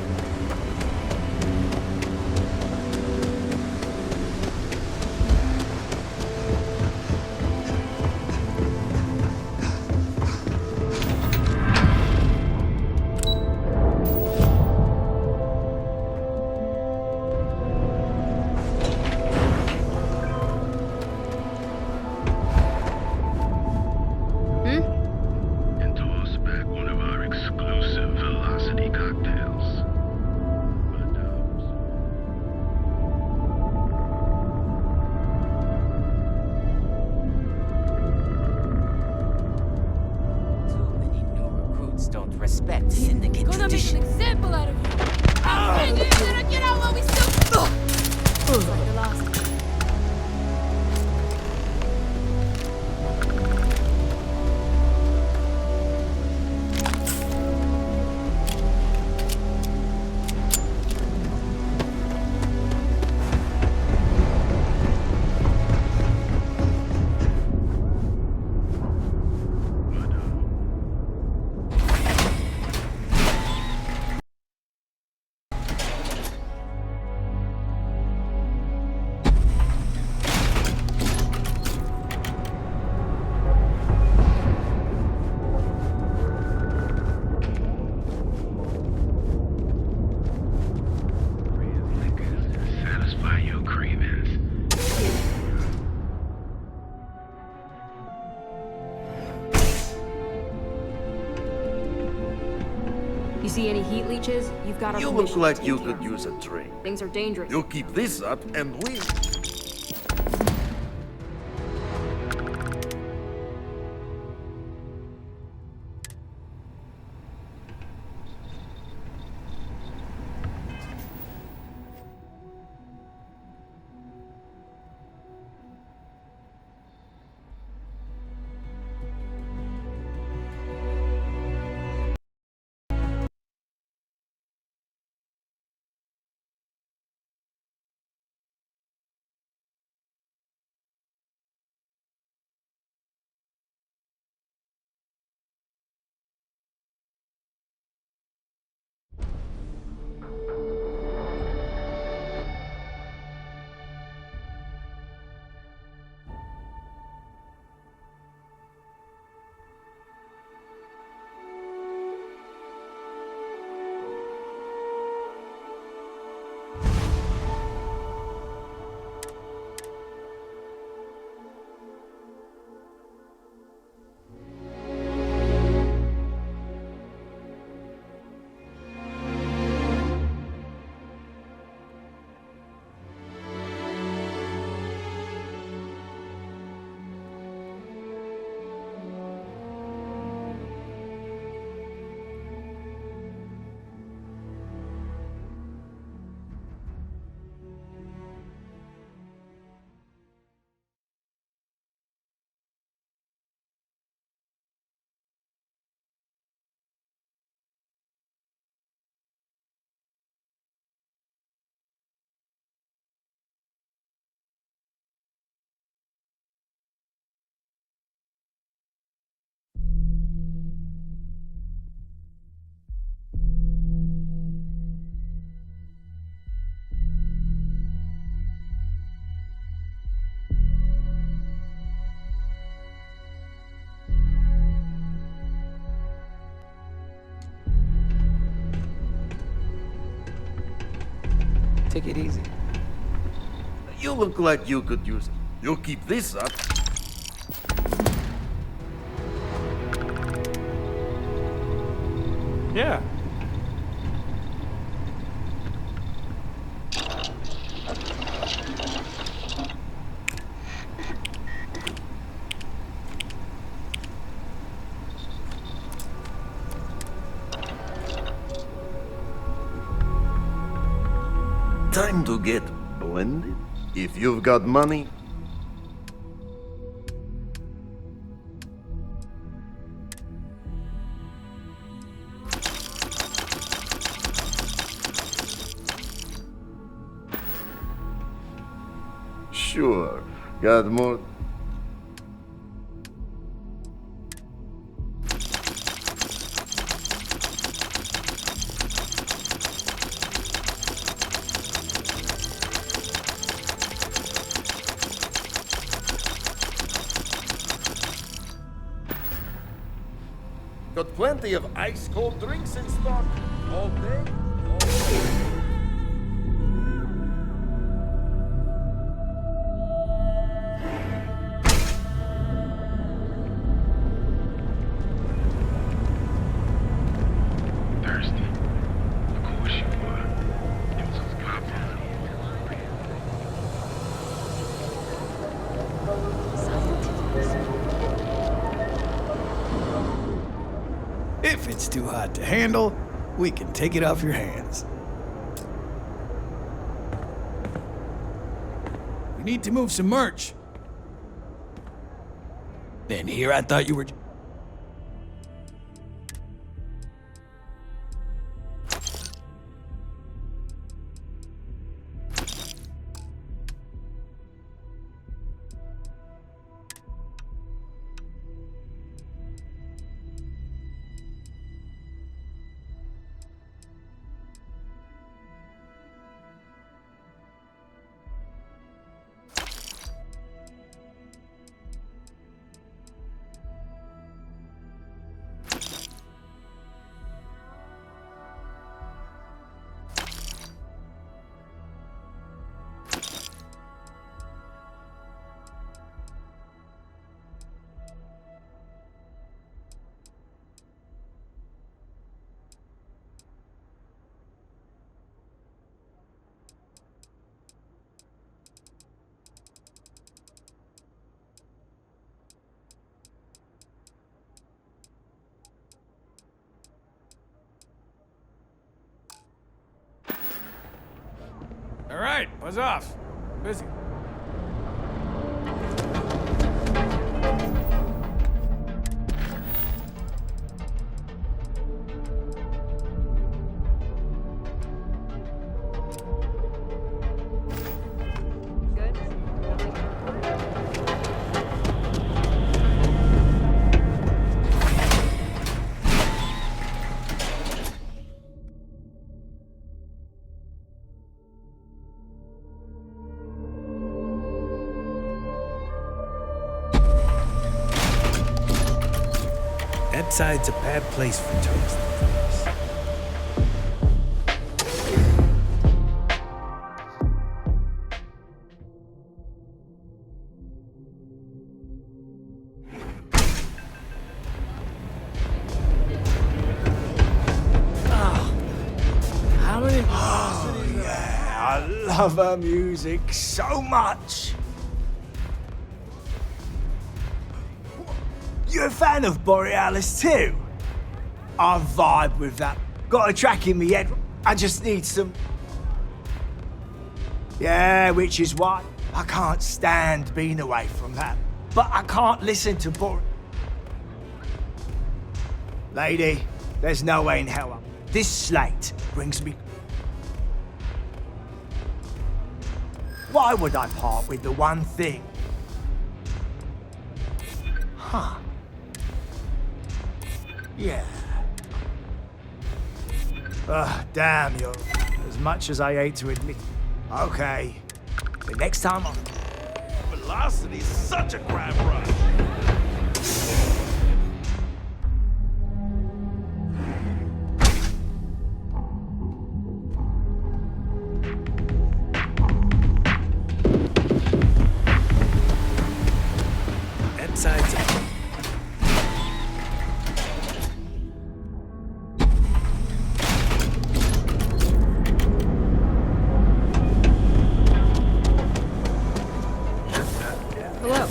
And toss back one of our exclusive velocity cocktails. Too many new recruits don't respect syndicate Gonna make tradition. an example out of you. Dang it, you better get out while we still... Like the last time. Satisfy your cravings. You see any heat leeches? You've got our You permission look to like you take could care of use a drink. them. Things are dangerous. You keep this up and we... Take it easy. You look like you could use it. You keep this up. Yeah. Time to get blended. If you've got money. Sure. Got more. Got plenty of ice cold drinks in stock. All day. All day. Thirsty. Of course you were. It was a goddamn. If it's too hot to handle, we can take it off your hands. We need to move some merch. Then here I thought you were... All right, buzz off. Busy. That side's a bad place for tourists. Oh, yeah, I love her music so much. You a fan of Borealis too? I vibe with that. Got a track in me head. I just need some. Yeah, which is why I can't stand being away from that. But I can't listen to Lady, there's no way in hell. This slate brings me. Why would I part with the one thing? Huh. Yeah. Ugh, damn, you're as much as I hate to admit. Okay. The next time I'm... Velocity is such a crab rush. Sides up. Hello.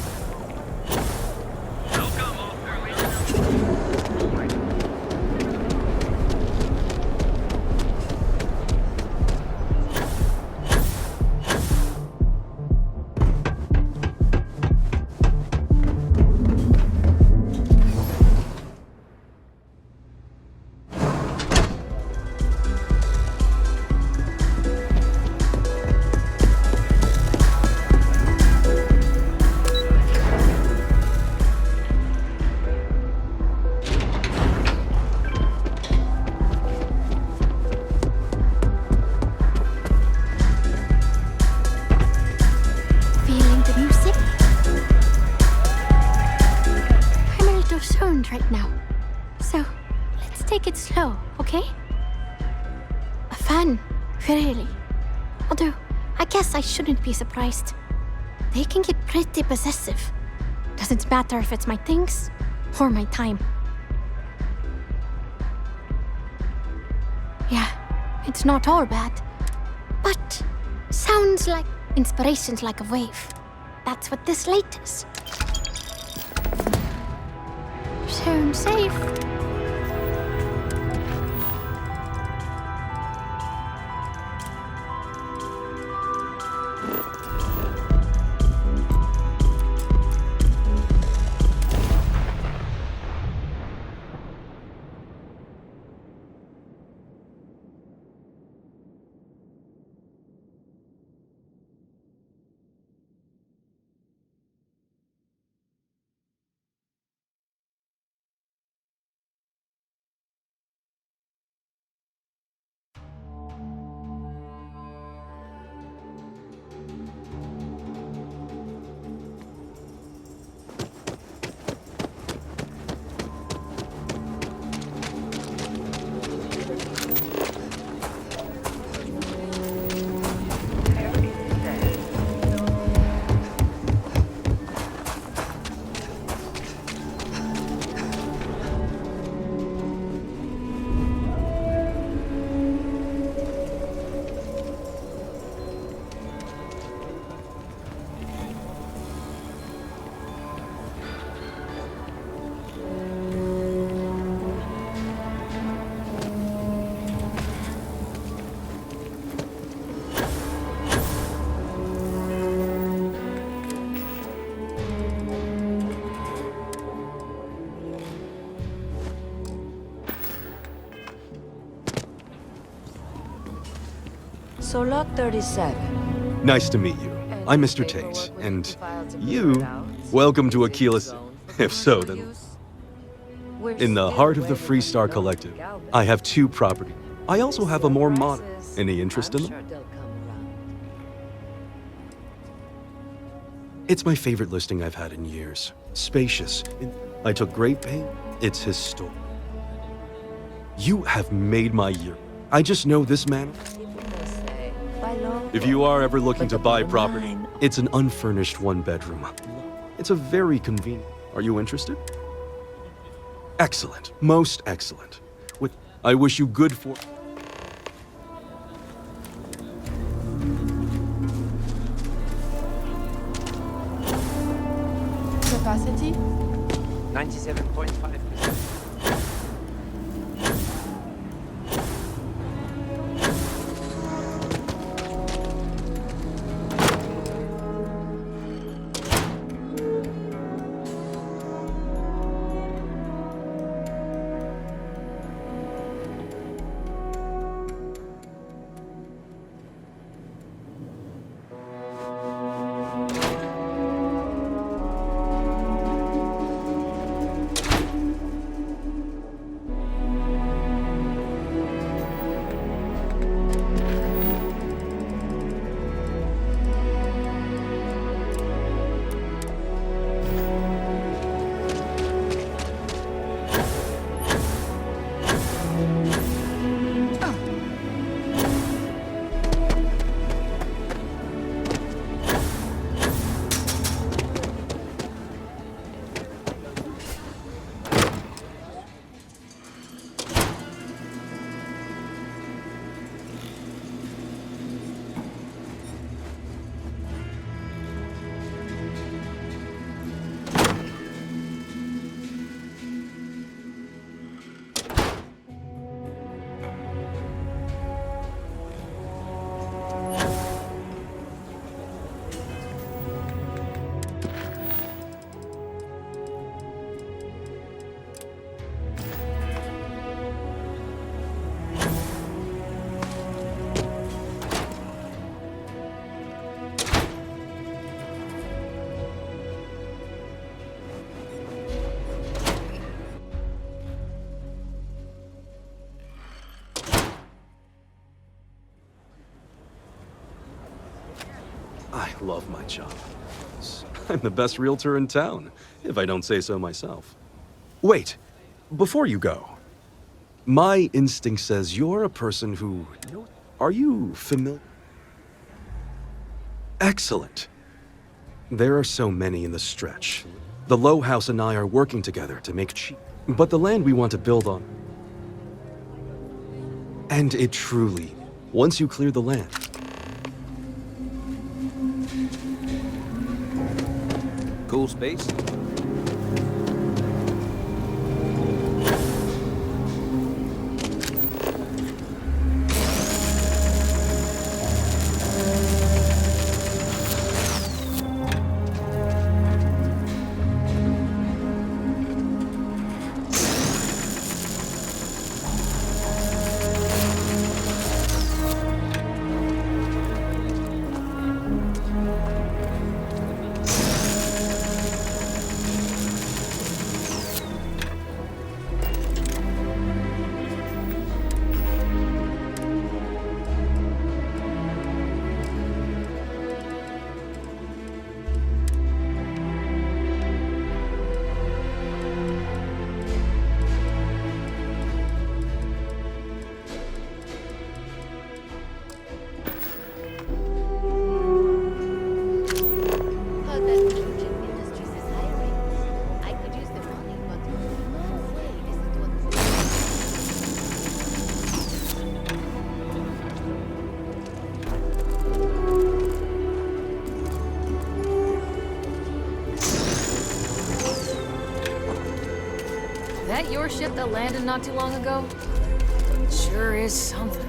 Feeling the music? I'm a little zoned right now. So, let's take it slow, okay? A fan, really. Although, I guess I shouldn't be surprised. They can get pretty possessive. Doesn't matter if it's my things or my time. Yeah, it's not all bad. But sounds like inspiration's like a wave. That's what this light is. Sound safe. So Lot 37. Nice to meet you. I'm Mr. Tate, and you, welcome to Aquila's. If so, then in the heart of the Freestar Collective, I have 2 properties. I also have a more modern. Any interest in them? It's my favorite listing I've had in years. Spacious. I took great pain. It's historic. You have made my year. I just know this man. If you are ever looking to buy property, it's an unfurnished 1-bedroom. It's a very convenient. Are you interested? Excellent. Most excellent. I wish you good for. Capacity? 97.5%. love my job. I'm the best realtor in town, if I don't say so myself. Wait, before you go, my instinct says you're a person who... Are you familiar? Excellent. There are so many in the stretch. The Low House and I are working together to make cheap. But the land we want to build on... And it truly, once you clear the land... Cool space? That your ship that landed not too long ago? Sure is something.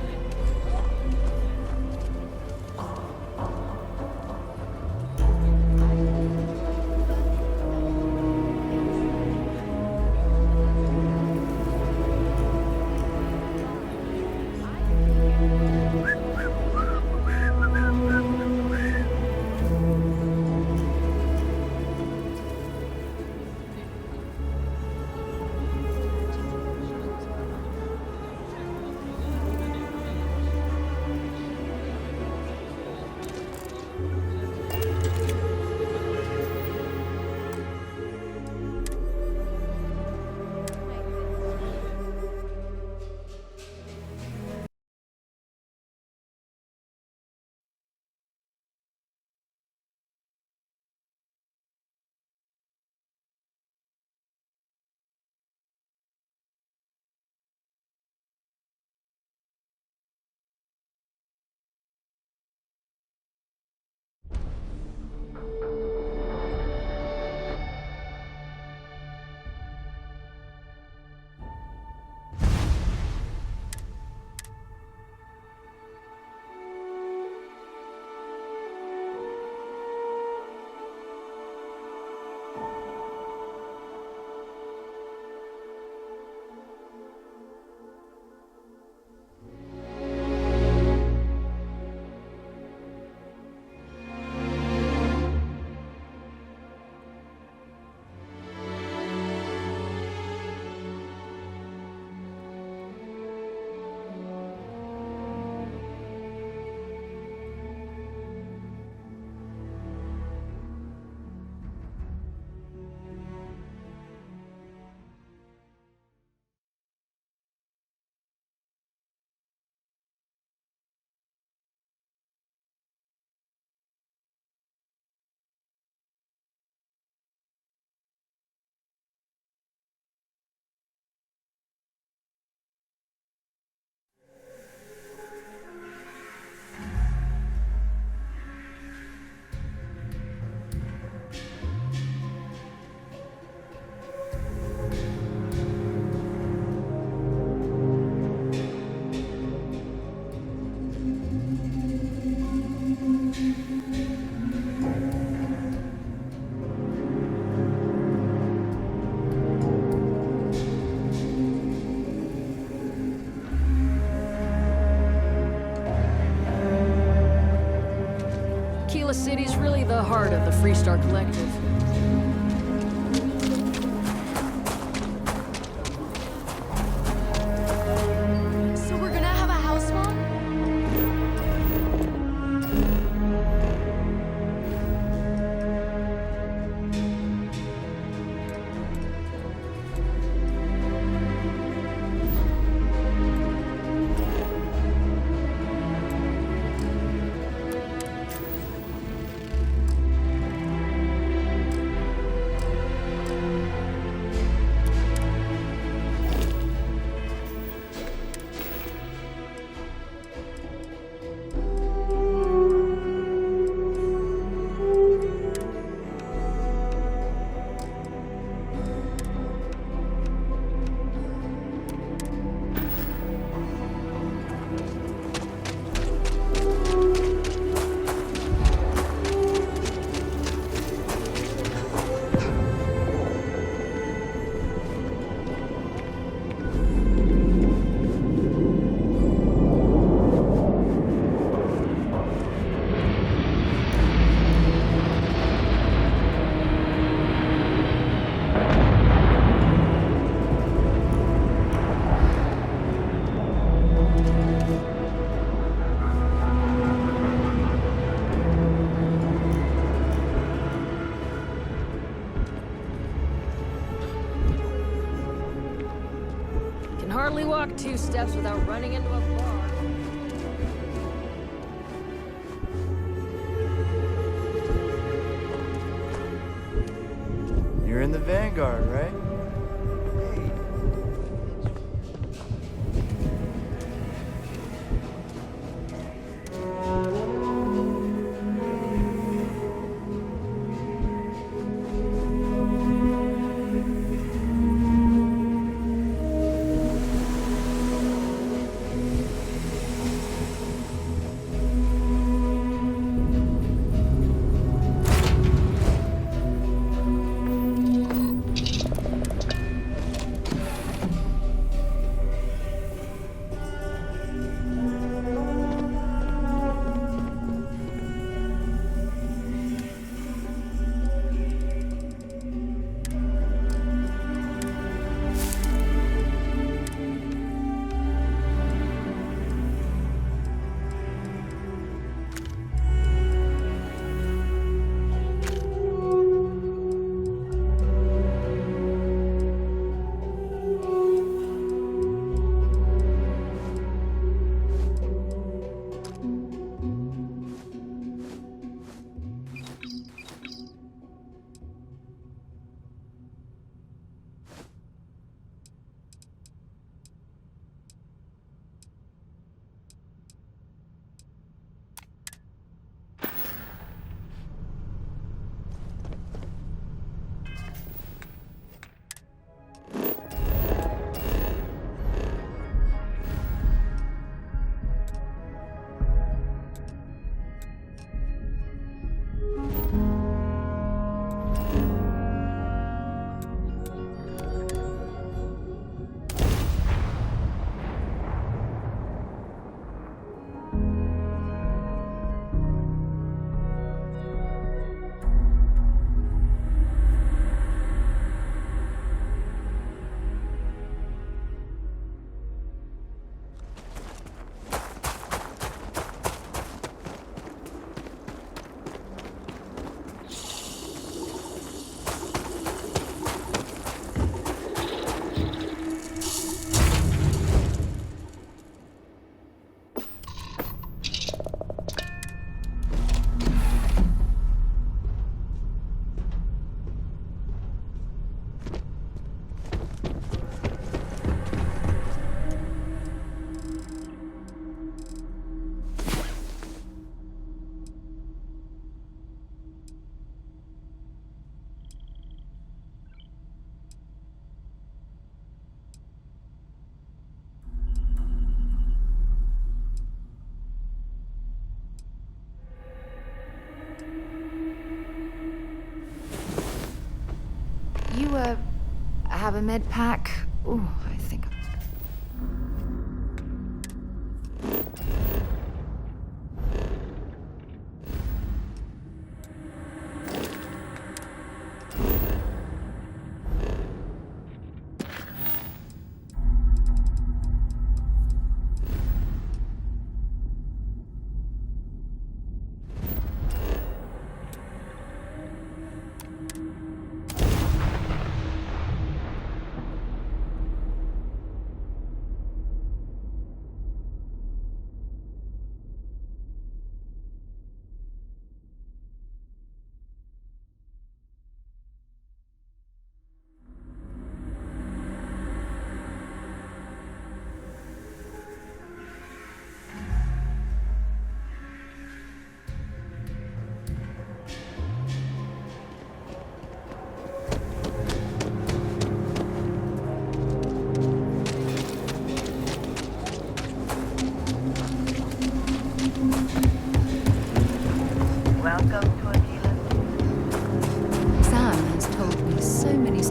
City's really the heart of the Freestar Collective. So we're gonna have a house mom? hardly walk 2 steps without running into a bar. You're in the Vanguard, right? You, have a med pack? Ooh, I think...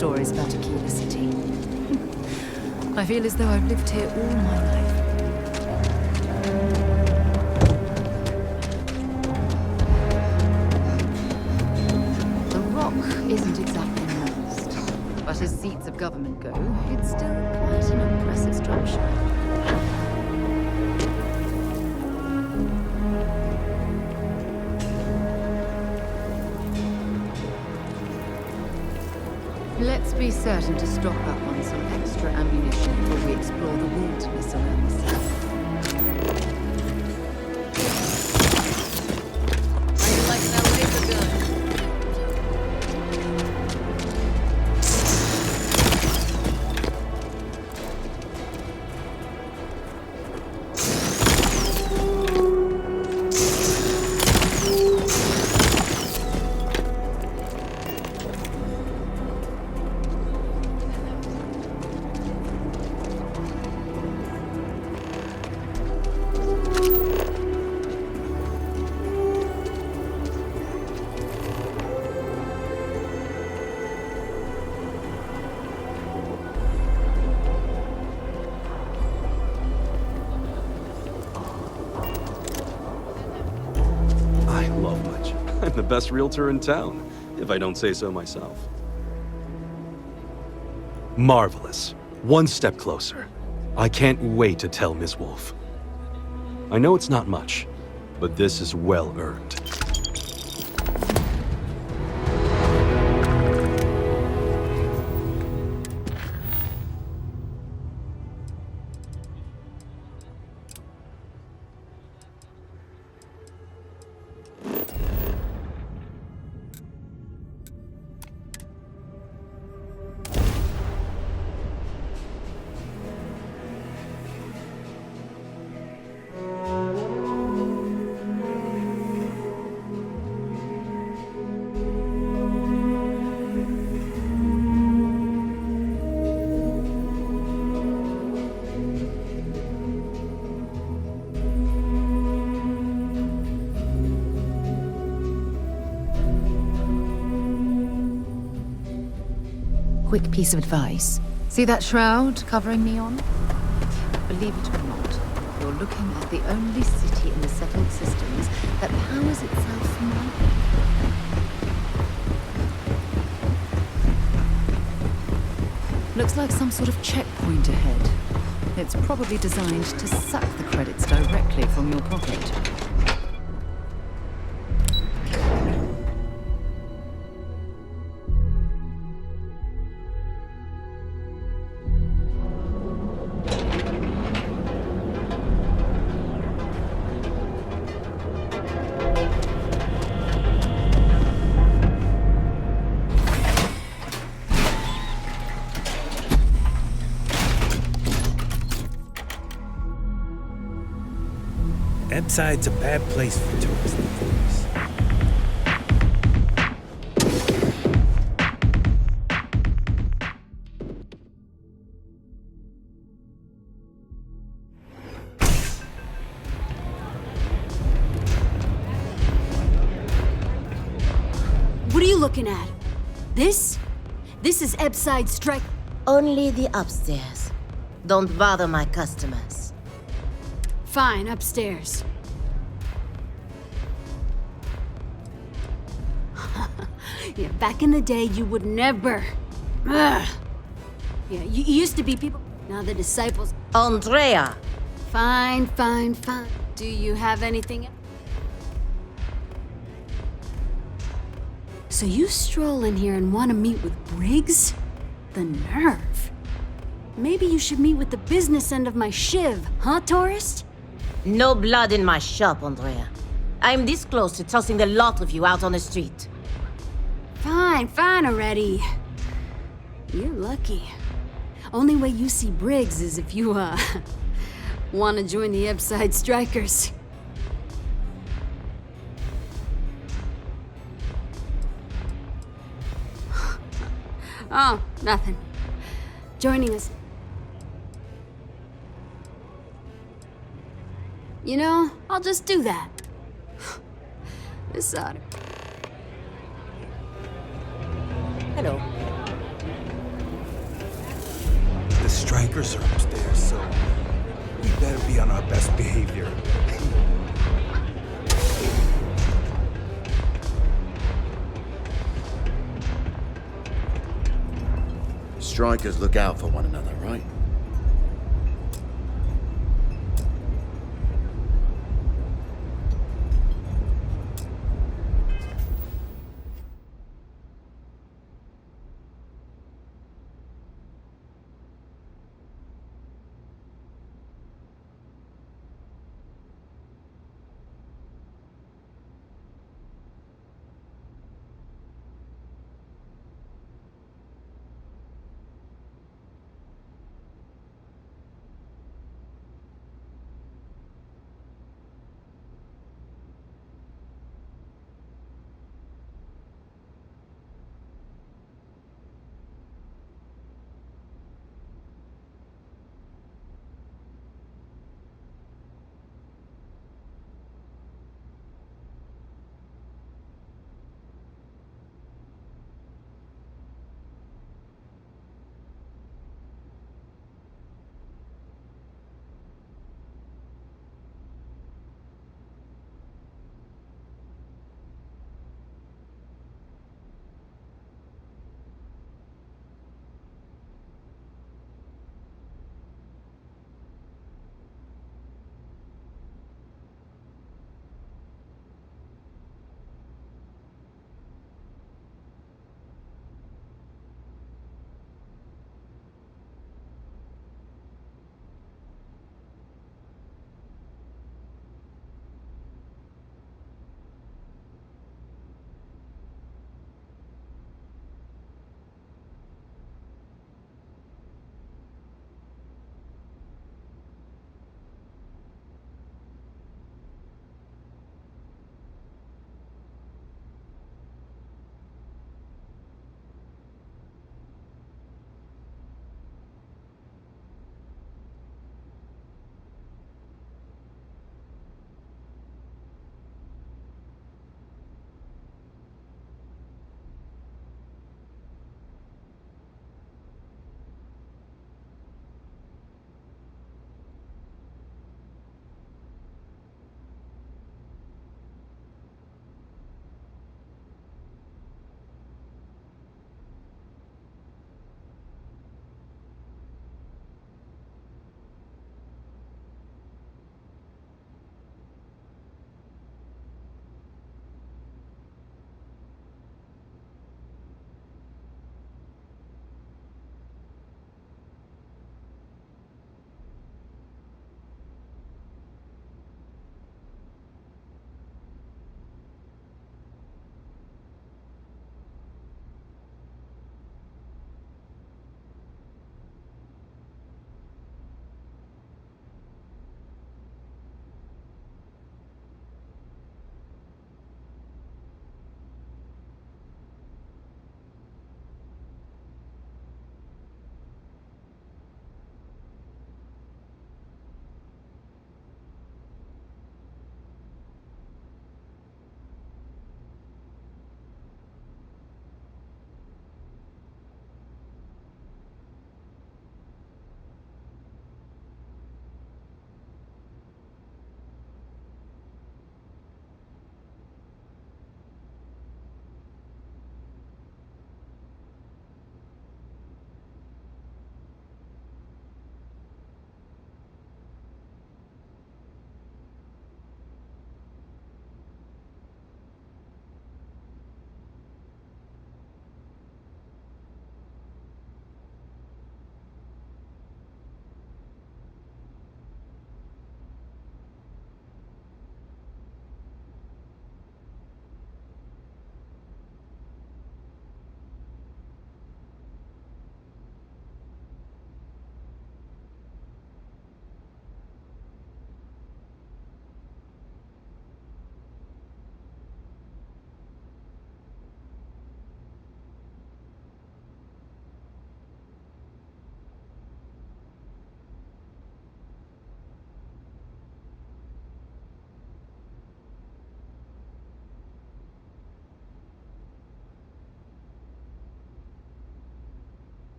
stories about Aquila City. I feel as though I've lived here all my life. The Rock isn't exactly modest, but as seats of government go, it's still quite an impressive structure. Let's be certain to stock up on some extra ammunition before we explore the wilderness around the city. How you like that laser gun? I love my job. I'm the best realtor in town, if I don't say so myself. Marvelous. One step closer. I can't wait to tell Miss Wolf. I know it's not much, but this is well earned. Quick piece of advice. See that shroud covering me on? Believe it or not, you're looking at the only city in the settled systems that powers itself from light. Looks like some sort of checkpoint ahead. It's probably designed to suck the credits directly from your pocket. Ebside's a bad place for tourists these days. What are you looking at? This? This is Ebside Strike. Only the upstairs. Don't bother my customers. Fine, upstairs. Yeah, back in the day, you would never. Ugh. Yeah, you used to be people. Now the disciples. Andrea! Fine, fine, fine. Do you have anything else? So you stroll in here and want to meet with Briggs? The nerve. Maybe you should meet with the business end of my shiv, huh, tourist? No blood in my shop, Andrea. I'm this close to tossing the lot of you out on the street. Fine, fine already. You're lucky. Only way you see Briggs is if you, want to join the Ebside Strikers. Oh, nothing. Joining us. You know, I'll just do that. This ought to... Hello. The strikers are upstairs, so we better be on our best behavior. Strikers look out for one another, right?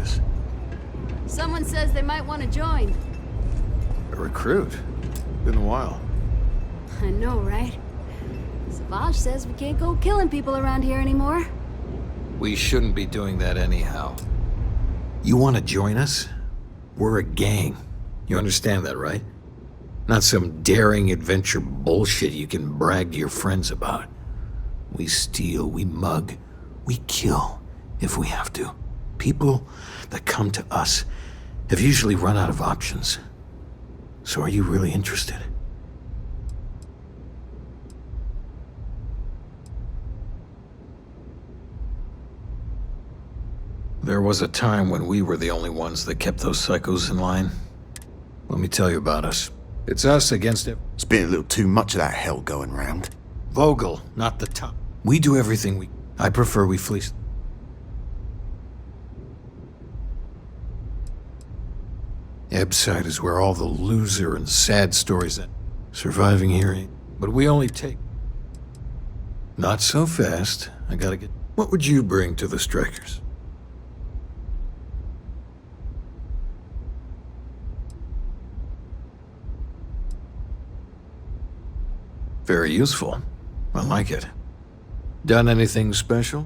this? Someone says they might want to join. A recruit? Been a while. I know, right? Savage says we can't go killing people around here anymore. We shouldn't be doing that anyhow. You want to join us? We're a gang. You understand that, right? Not some daring adventure bullshit you can brag to your friends about. We steal, we mug, we kill if we have to. People that come to us have usually run out of options. So are you really interested? There was a time when we were the only ones that kept those psychos in line. Let me tell you about us. It's us against it. It's been a little too much of that hell going round. Vogel, not the top. We do everything we... I prefer we fleece. Ebside is where all the loser and sad stories end. Surviving here ain't. But we only take... Not so fast. I gotta get... What would you bring to the Strikers? Very useful. I like it. Done anything special?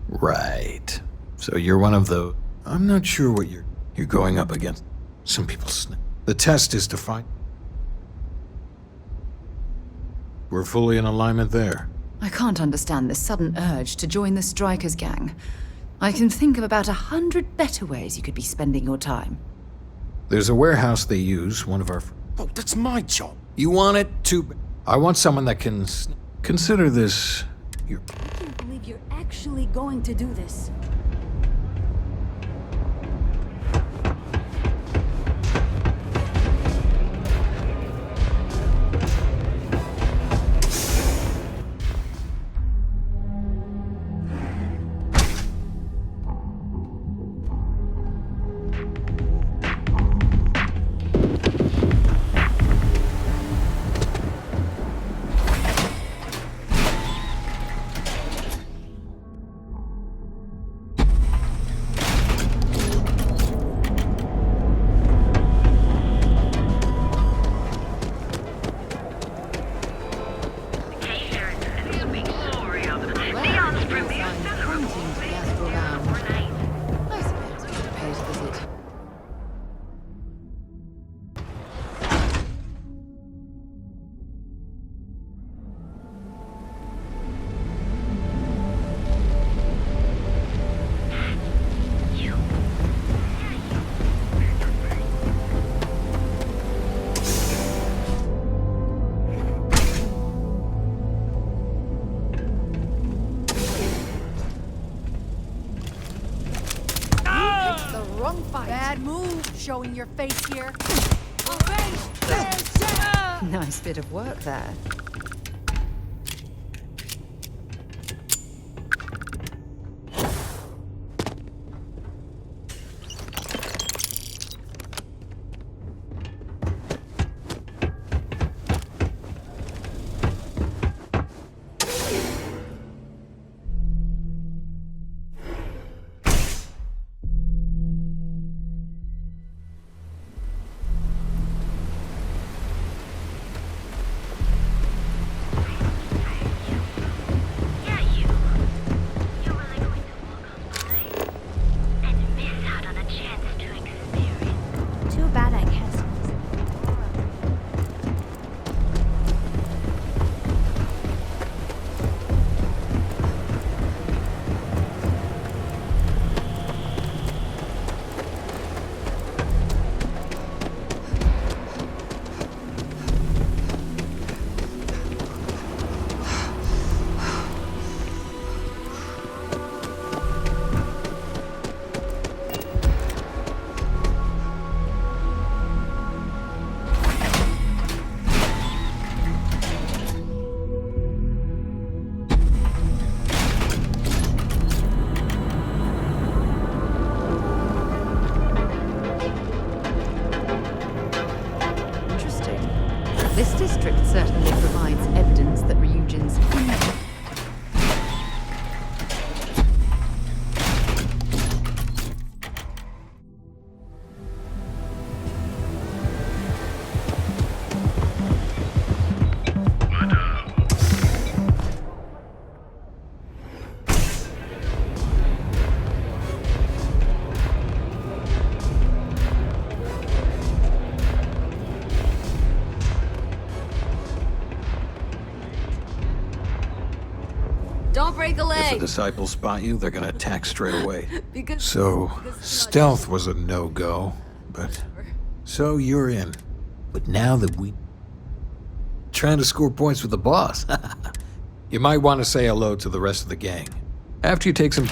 Right. So you're one of the... I'm not sure what you're going up against. Some people snap. The test is to find... We're fully in alignment there. I can't understand this sudden urge to join the Strikers gang. I can think of about 100 better ways you could be spending your time. There's a warehouse they use, one of our... Oh, that's my job. You want it to... I want someone that can... Consider this... your... I can't believe you're actually going to do this. Bad move, showing your face here. Nice bit of work there. Don't break a If leg. the disciples spot you, they're gonna attack straight away. Because So, stealth was a no-go, but... So you're in. But now that we... Trying to score points with the boss. You might want to say hello to the rest of the gang. After you take some...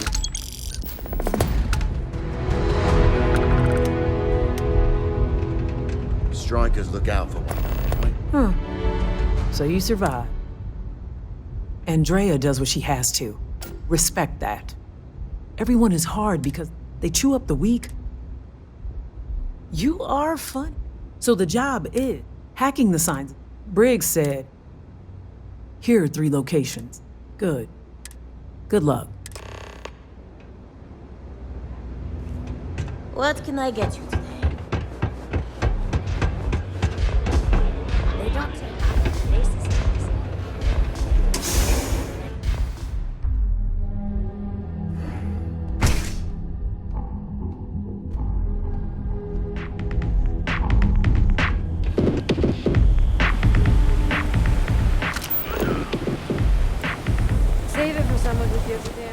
Strikers look out for one, right? Huh. So you survive. Andrea does what she has to. Respect that. Everyone is hard because they chew up the weak. You are fun. So the job is hacking the signs. Briggs said, here are 3 locations. Good. Good luck. What can I get you today? They don't take faces. Save it for someone who gives a damn.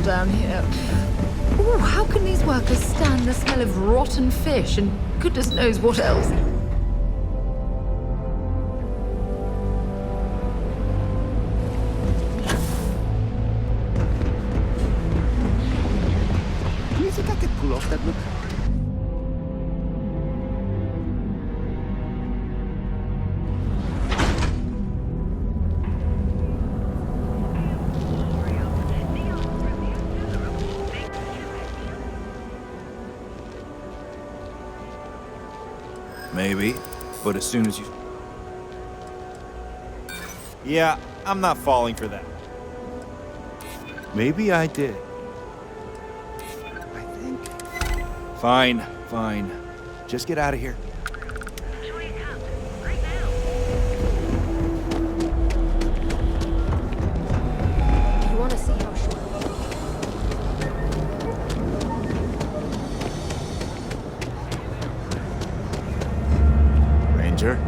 Down here. Oh, how can these workers stand the smell of rotten fish and goodness knows what else? Do you think I could pull off that look? Maybe, but as soon as you... Yeah, I'm not falling for that. Maybe I did. I think. Fine, fine. Just get out of here. You want to see how short? Ranger?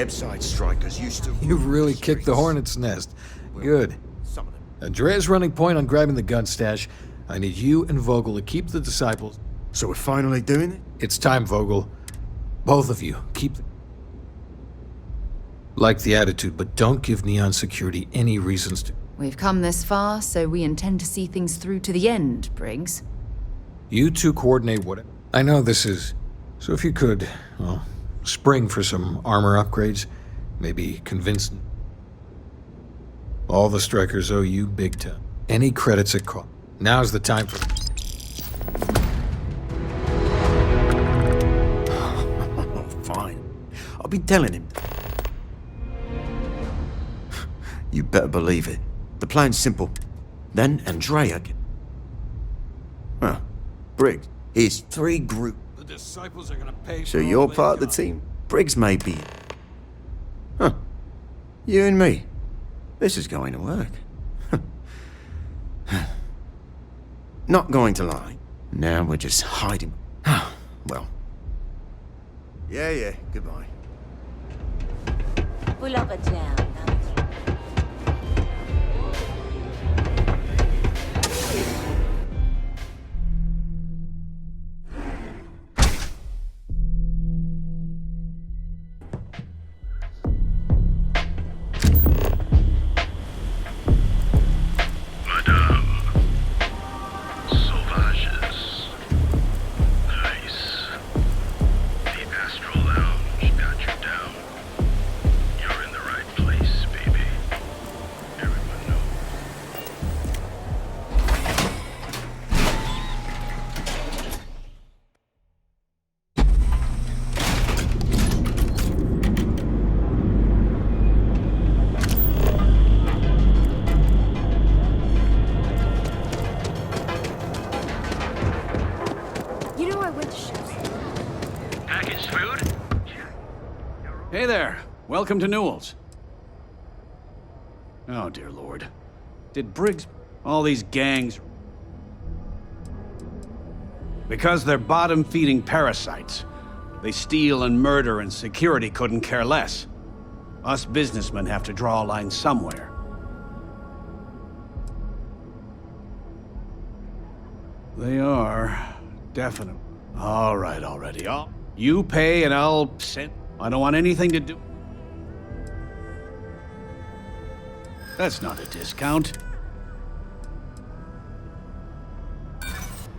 Ebside strikers used to... You really kicked the hornet's nest. Good. Andrea's running point on grabbing the gun stash. I need you and Vogel to keep the disciples. So we're finally doing it? It's time, Vogel. Both of you, keep the... Like the attitude, but don't give Neon Security any reasons to... We've come this far, so we intend to see things through to the end, Briggs. You two coordinate what... I know this is... So if you could, well, spring for some armor upgrades, maybe convince... All the strikers owe you big time. Any credits at cost. Now's the time for... Fine. I'll be telling him. You better believe it. The plan's simple. Then Andrea can... Well, Briggs, here's 3 groups. The disciples are gonna pay So for you're all they part of the got. team? Briggs may be. Huh. You and me. This is going to work. Not going to lie. Now we're just hiding. Well. Yeah, goodbye. Pull up a jam. Hey there. Welcome to Newell's. Oh, dear Lord. Did Briggs... all these gangs... Because they're bottom-feeding parasites. They steal and murder and security couldn't care less. Us businessmen have to draw a line somewhere. They are. Definitely. All right, already. You pay and I'll send... I don't want anything to do... That's not a discount.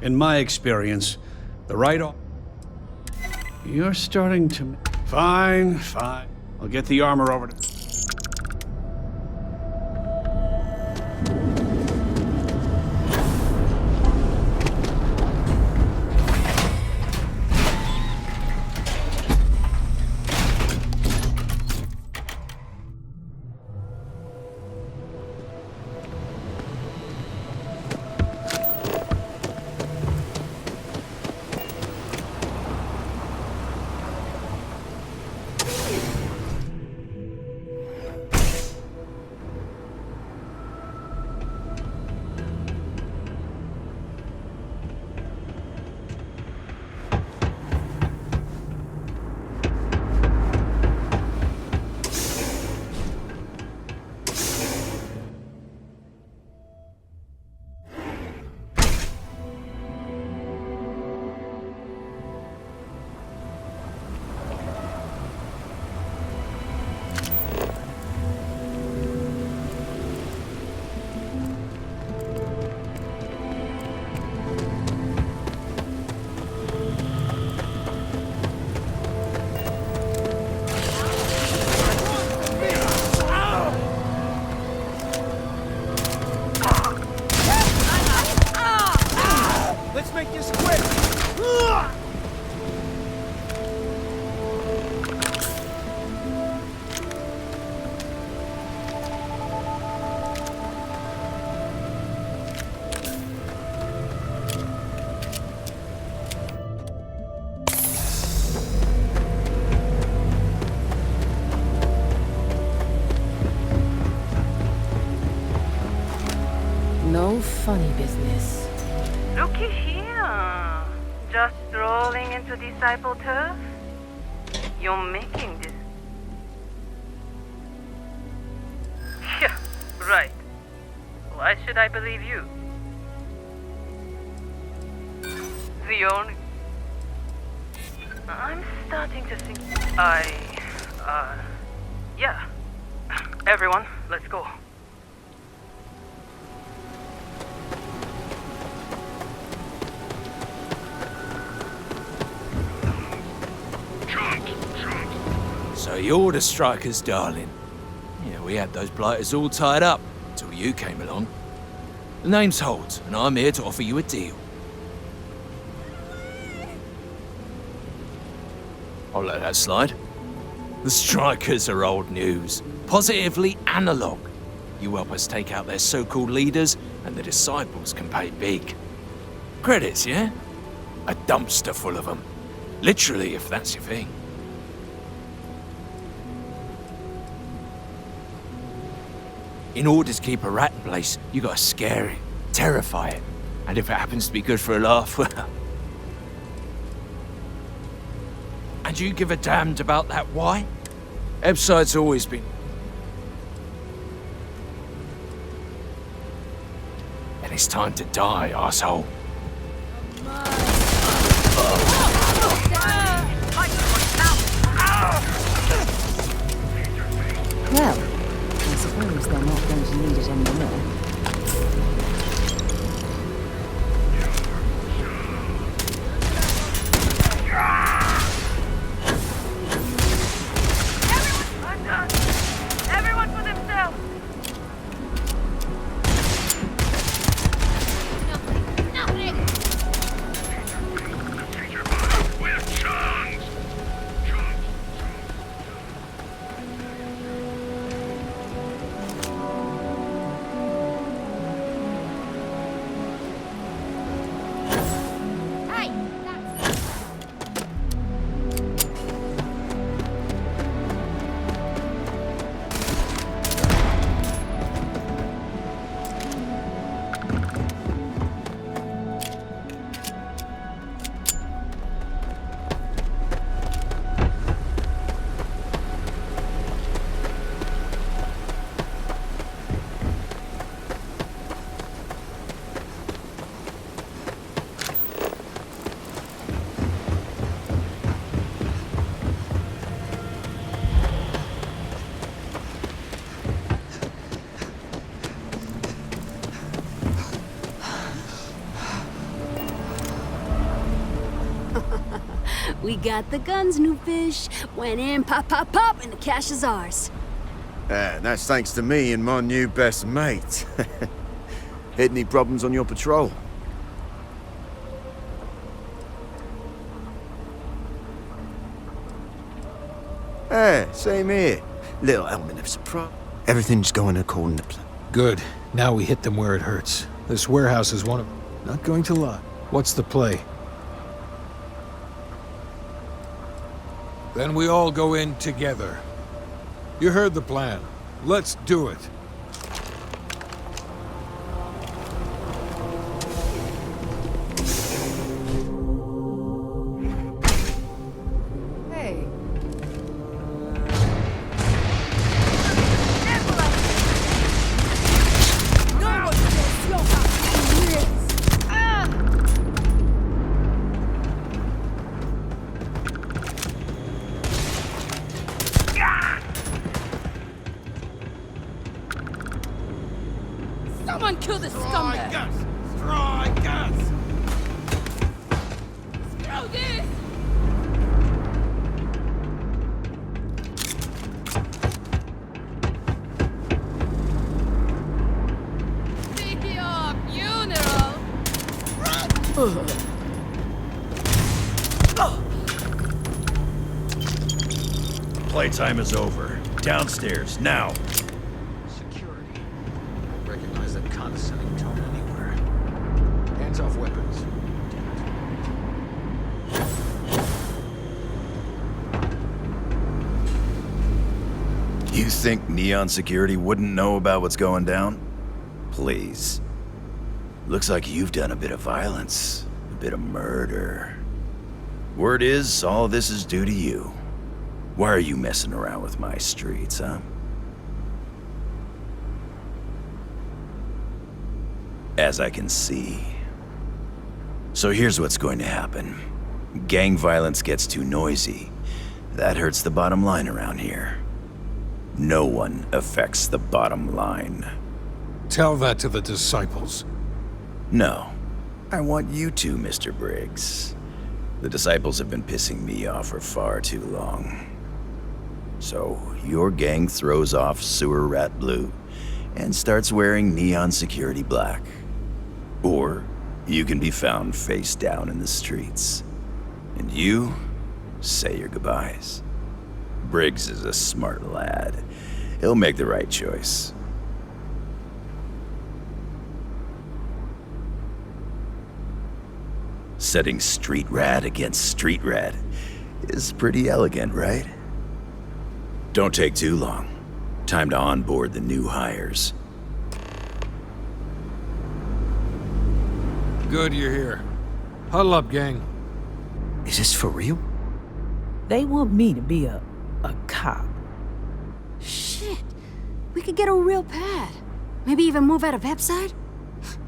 In my experience, the right... You're starting to... Fine. I'll get the armor over to... Let's make this quick! No funny business. Looky here. Just strolling into Disciple turf? You're making this Right. Why should I believe you? The only... I'm starting to think... Yeah. Everyone, let's go. So you're the Strikers, darling. Yeah, we had those blighters all tied up until you came along. The name's Holt, and I'm here to offer you a deal. I'll let that slide. The Strikers are old news. Positively analog. You help us take out their so-called leaders, and the disciples can pay big. Credits, yeah? A dumpster full of them. Literally, if that's your thing. In order to keep a rat in place, you gotta scare it, terrify it. And if it happens to be good for a laugh, well... And you give a damned about that why? Ebside's always been... And it's time to die, asshole. Well, I suppose they're not going to need it anymore. Everyone for themselves! We got the guns, new fish. Went in, pop, pop, pop, and the cash is ours. That's thanks to me and my new best mate. Had any problems on your patrol? Same here. Little element of surprise. Everything's going according to plan. Good. Now we hit them where it hurts. This warehouse is one of... Not going to lie. What's the play? Then we all go in together. You heard the plan. Let's do it. Hey. Someone kill this scumbag! Strikers! Screw this! See your funeral! Playtime is over. Downstairs, now. Security. Recognize that condescending tone anywhere. Hands off weapons. You think Neon Security wouldn't know about what's going down? Please. Looks like you've done a bit of violence, a bit of murder. Word is, all this is due to you. Why are you messing around with my streets, huh? as I can see. So here's what's going to happen. Gang violence gets too noisy. That hurts the bottom line around here. No one affects the bottom line. Tell that to the disciples. No. I want you to, Mr. Briggs. The disciples have been pissing me off for far too long. So, your gang throws off sewer rat blue and starts wearing neon security black. Or you can be found face down in the streets. And you say your goodbyes. Briggs is a smart lad. He'll make the right choice. Setting street rat against street rat is pretty elegant, right? Don't take too long. Time to onboard the new hires. Good you're here. Huddle up, gang. Is this for real? They want me to be a cop. Shit. We could get a real pad. Maybe even move out of Hepside?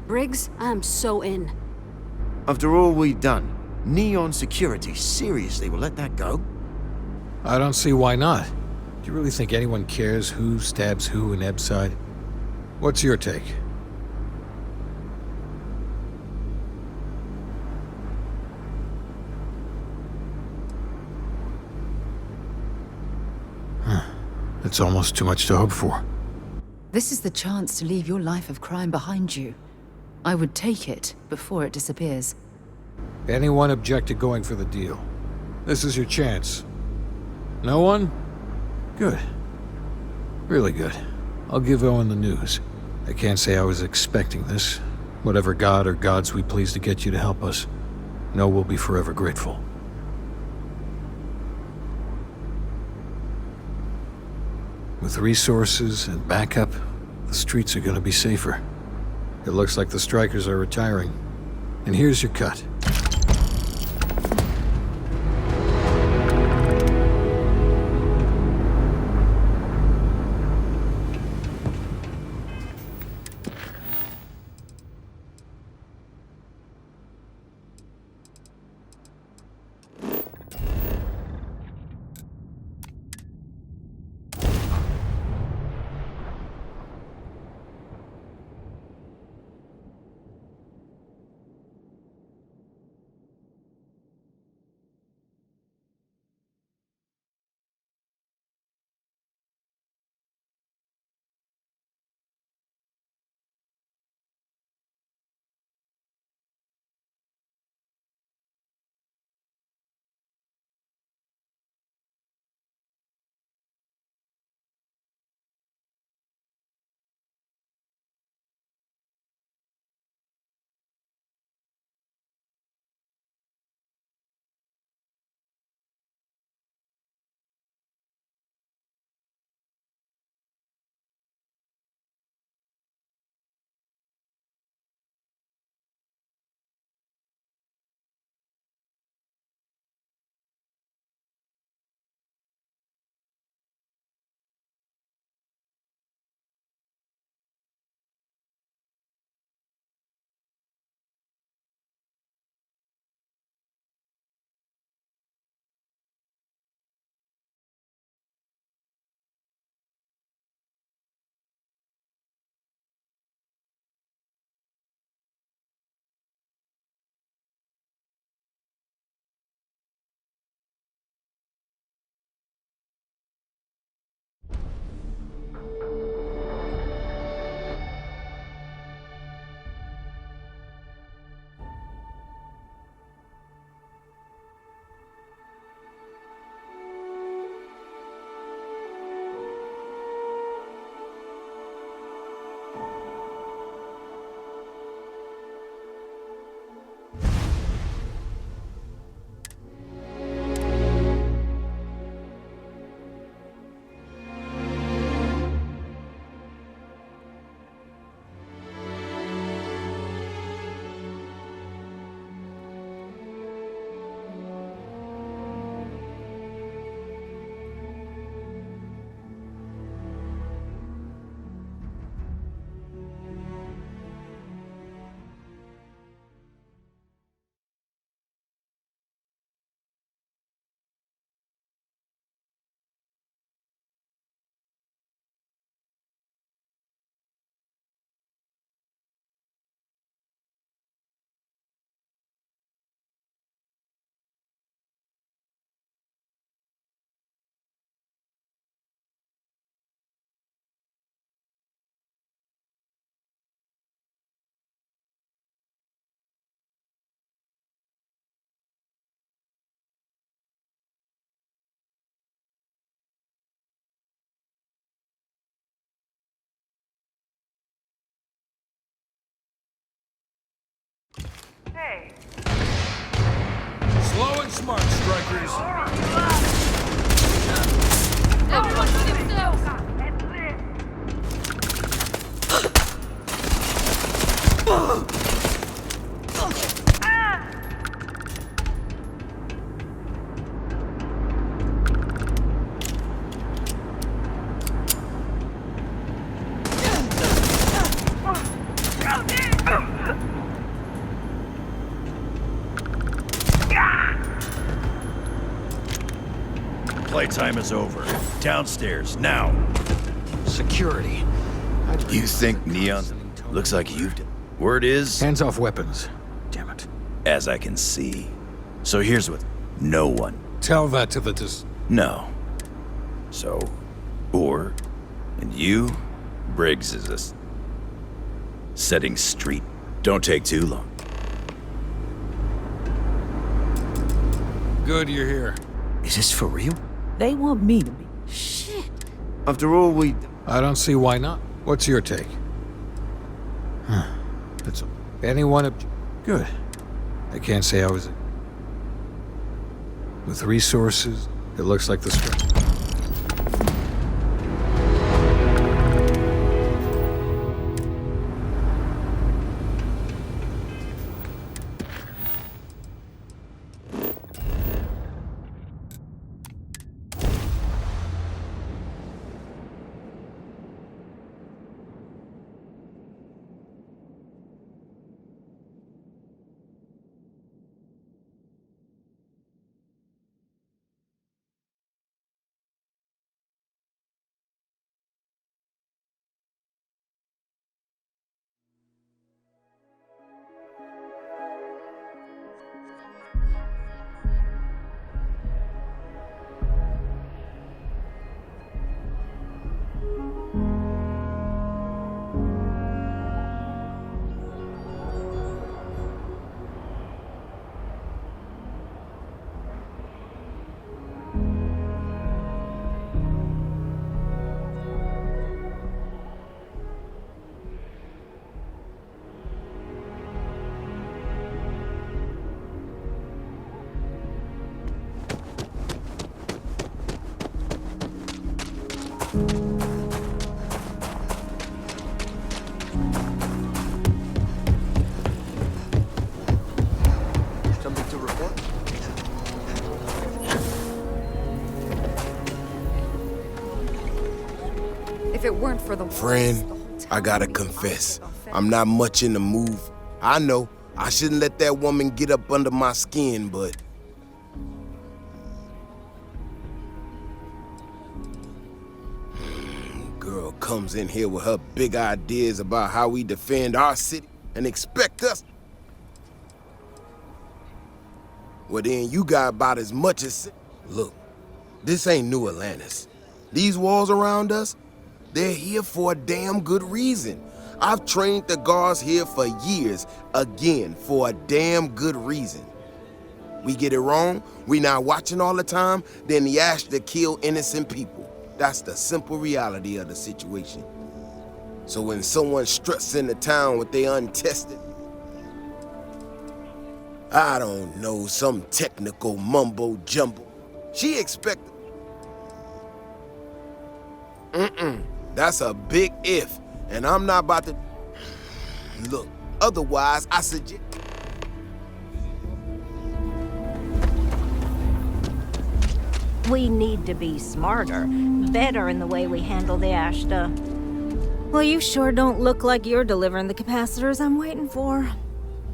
Briggs, I'm so in. After all we've done, Neon Security seriously will let that go? I don't see why not. Do you really think anyone cares who stabs who in Ebside? What's your take? It's almost too much to hope for. This is the chance to leave your life of crime behind you. I would take it before it disappears. Anyone object to going for the deal? This is your chance. No one? Good. Really good. I'll give Owen the news. I can't say I was expecting this. Whatever god or gods we please to get you to help us, know we'll be forever grateful. With resources and backup, the streets are gonna be safer. It looks like the strikers are retiring. And here's your cut. Hey. Slow and smart, strikers. Everyone to themselves! Playtime is over. Downstairs, now. Security. You think Neon... Looks like you've... Word is... Hands off weapons. Damn it. As I can see. So here's what... No one. Tell that to the No. So... Or... And you... Briggs is a... Setting street. Don't take too long. Good you're here. Is this for real? They want me to be. Shit. After all we... I don't see why not. What's your take? That's anyone... Good. I can't say I was... With resources, it looks like the strike. Something to report? If it weren't for the Friend, I gotta confess, I'm not much in the mood. I know, I shouldn't let that woman get up under my skin, but... Girl comes in here with her big ideas about how we defend our city and expect us... Well then, you got about as much as... Look, this ain't New Atlantis. These walls around us, they're here for a damn good reason. I've trained the guards here for years, again, for a damn good reason. We get it wrong, we not watching all the time, then the ash to kill innocent people. That's the simple reality of the situation. So when someone struts into town with their untested, I don't know, some technical mumbo jumbo, she expected... That's a big if, and I'm not about to... Look, otherwise I suggest... We need to be smarter, better in the way we handle the Ashta. Well, you sure don't look like you're delivering the capacitors I'm waiting for.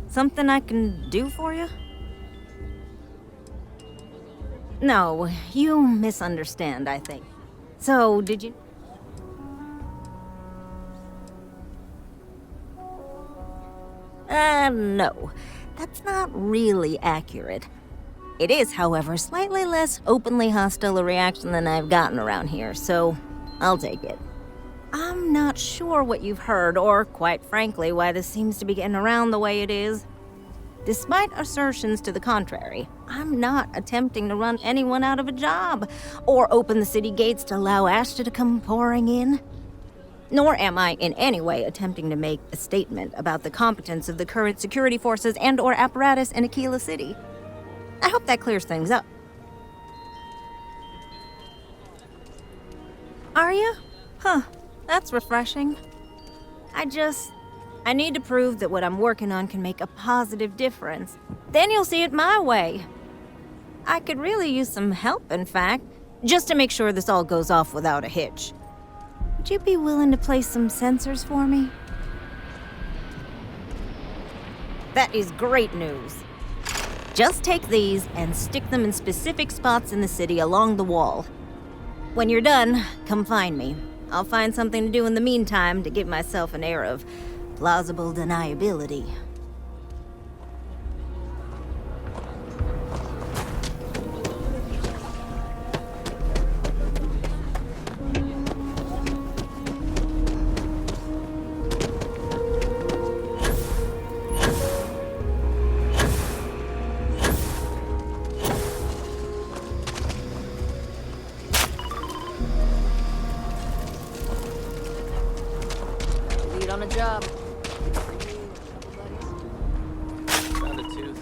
Something I can do for you? No, you misunderstand, I think. So, did you... No. That's not really accurate. It is, however, slightly less openly hostile a reaction than I've gotten around here, so I'll take it. I'm not sure what you've heard, or, quite frankly, why this seems to be getting around the way it is. Despite assertions to the contrary, I'm not attempting to run anyone out of a job, or open the city gates to allow Ashta to come pouring in. Nor am I in any way attempting to make a statement about the competence of the current security forces and/or apparatus in Aquila City. I hope that clears things up. Are you? Huh, that's refreshing. I need to prove that what I'm working on can make a positive difference. Then you'll see it my way. I could really use some help, in fact, just to make sure this all goes off without a hitch. Would you be willing to place some sensors for me? That is great news. Just take these and stick them in specific spots in the city along the wall. When you're done, come find me. I'll find something to do in the meantime to give myself an air of plausible deniability. Lead on a job. Found a tooth.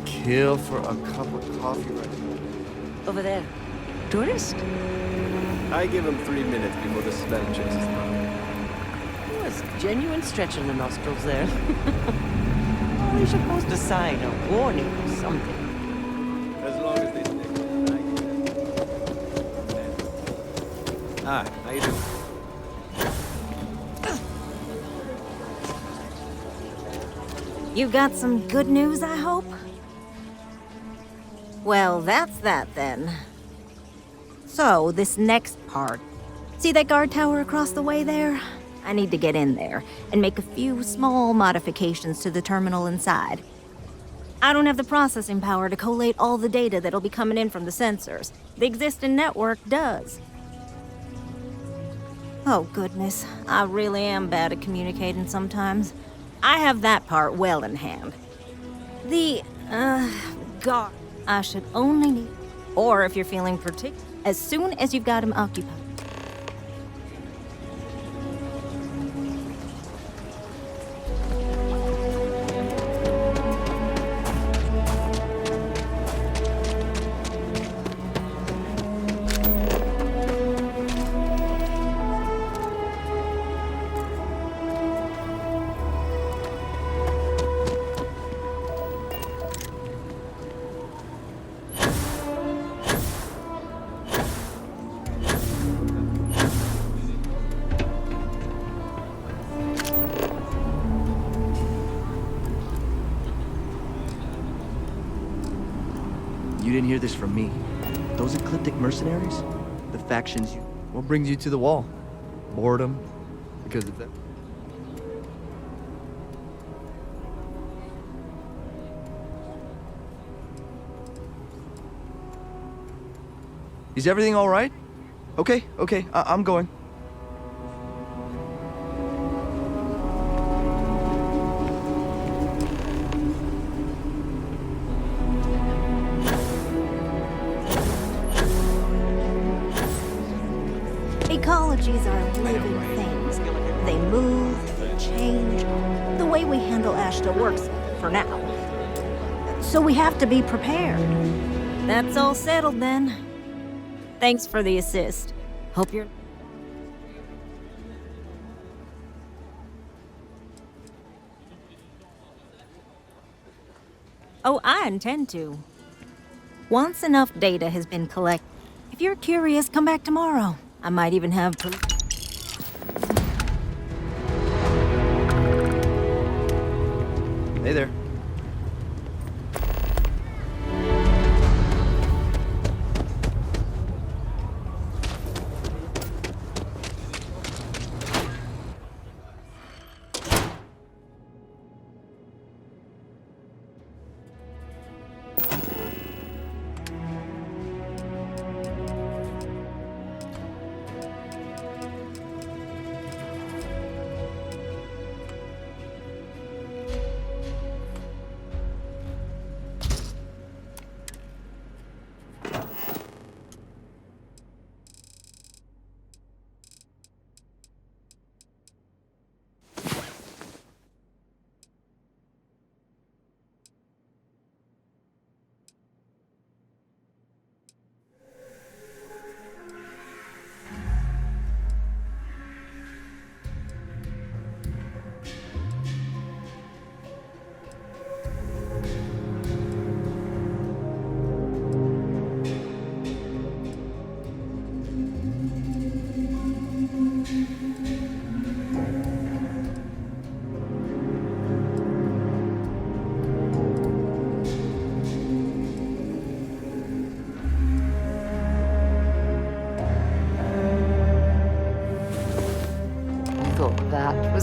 Kill for a cup of coffee right now. Over there. Tourist? I give him 3 minutes before the smell chases them out. Was genuine stretch in the nostrils there. Oh, they should post a sign, a warning or something. As long as they stick with it. Hi, how you doing? You got some good news, I hope? Well, that's that then. So, this next part. See that guard tower across the way there? I need to get in there and make a few small modifications to the terminal inside. I don't have the processing power to collate all the data that'll be coming in from the sensors. The existing network does. Oh, goodness. I really am bad at communicating sometimes. I have that part well in hand. God, I should only need... Or if you're feeling particular, as soon as you've got him occupied. You didn't hear this from me. Those ecliptic mercenaries? The factions you... What brings you to the wall? Boredom? Because of that? Is everything all right? Okay, I'm going. Ecologies are living things. They move, they change. The way we handle Ashta works for now. So we have to be prepared. That's all settled then. Thanks for the assist. Hope you're... Oh, I intend to. Once enough data has been collected, if you're curious, come back tomorrow. I might even have... Hey there.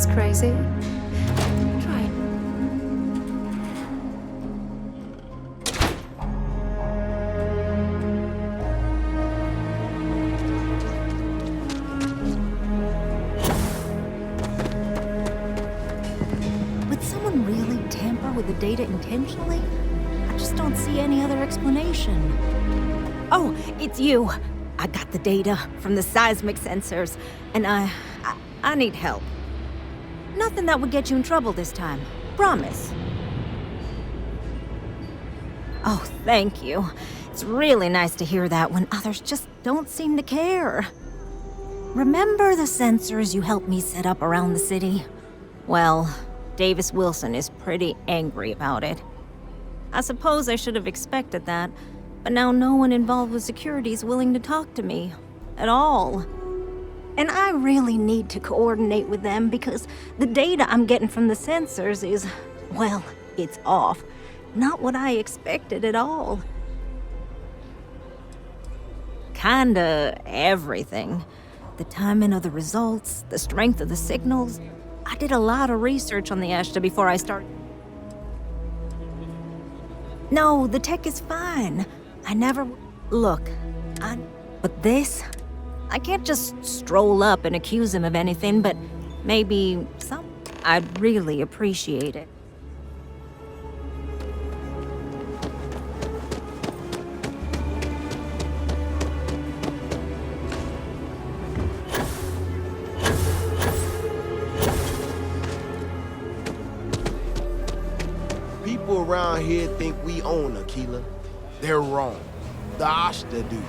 was crazy. Try it. Would someone really tamper with the data intentionally? I just don't see any other explanation. Oh, it's you. I got the data from the seismic sensors, and I need help. Nothing that would get you in trouble this time. Promise. Oh, thank you. It's really nice to hear that when others just don't seem to care. Remember the sensors you helped me set up around the city? Well, Davis Wilson is pretty angry about it. I suppose I should have expected that, but now no one involved with security is willing to talk to me. At all. And I really need to coordinate with them because the data I'm getting from the sensors is, well, it's off. Not what I expected at all. Kinda everything. The timing of the results, the strength of the signals. I did a lot of research on the Ashta before I started. No, the tech is fine. I never... Look, But this? I can't just stroll up and accuse him of anything, but maybe some... I'd really appreciate it. People around here think we own Aquila. They're wrong. The Ashta do.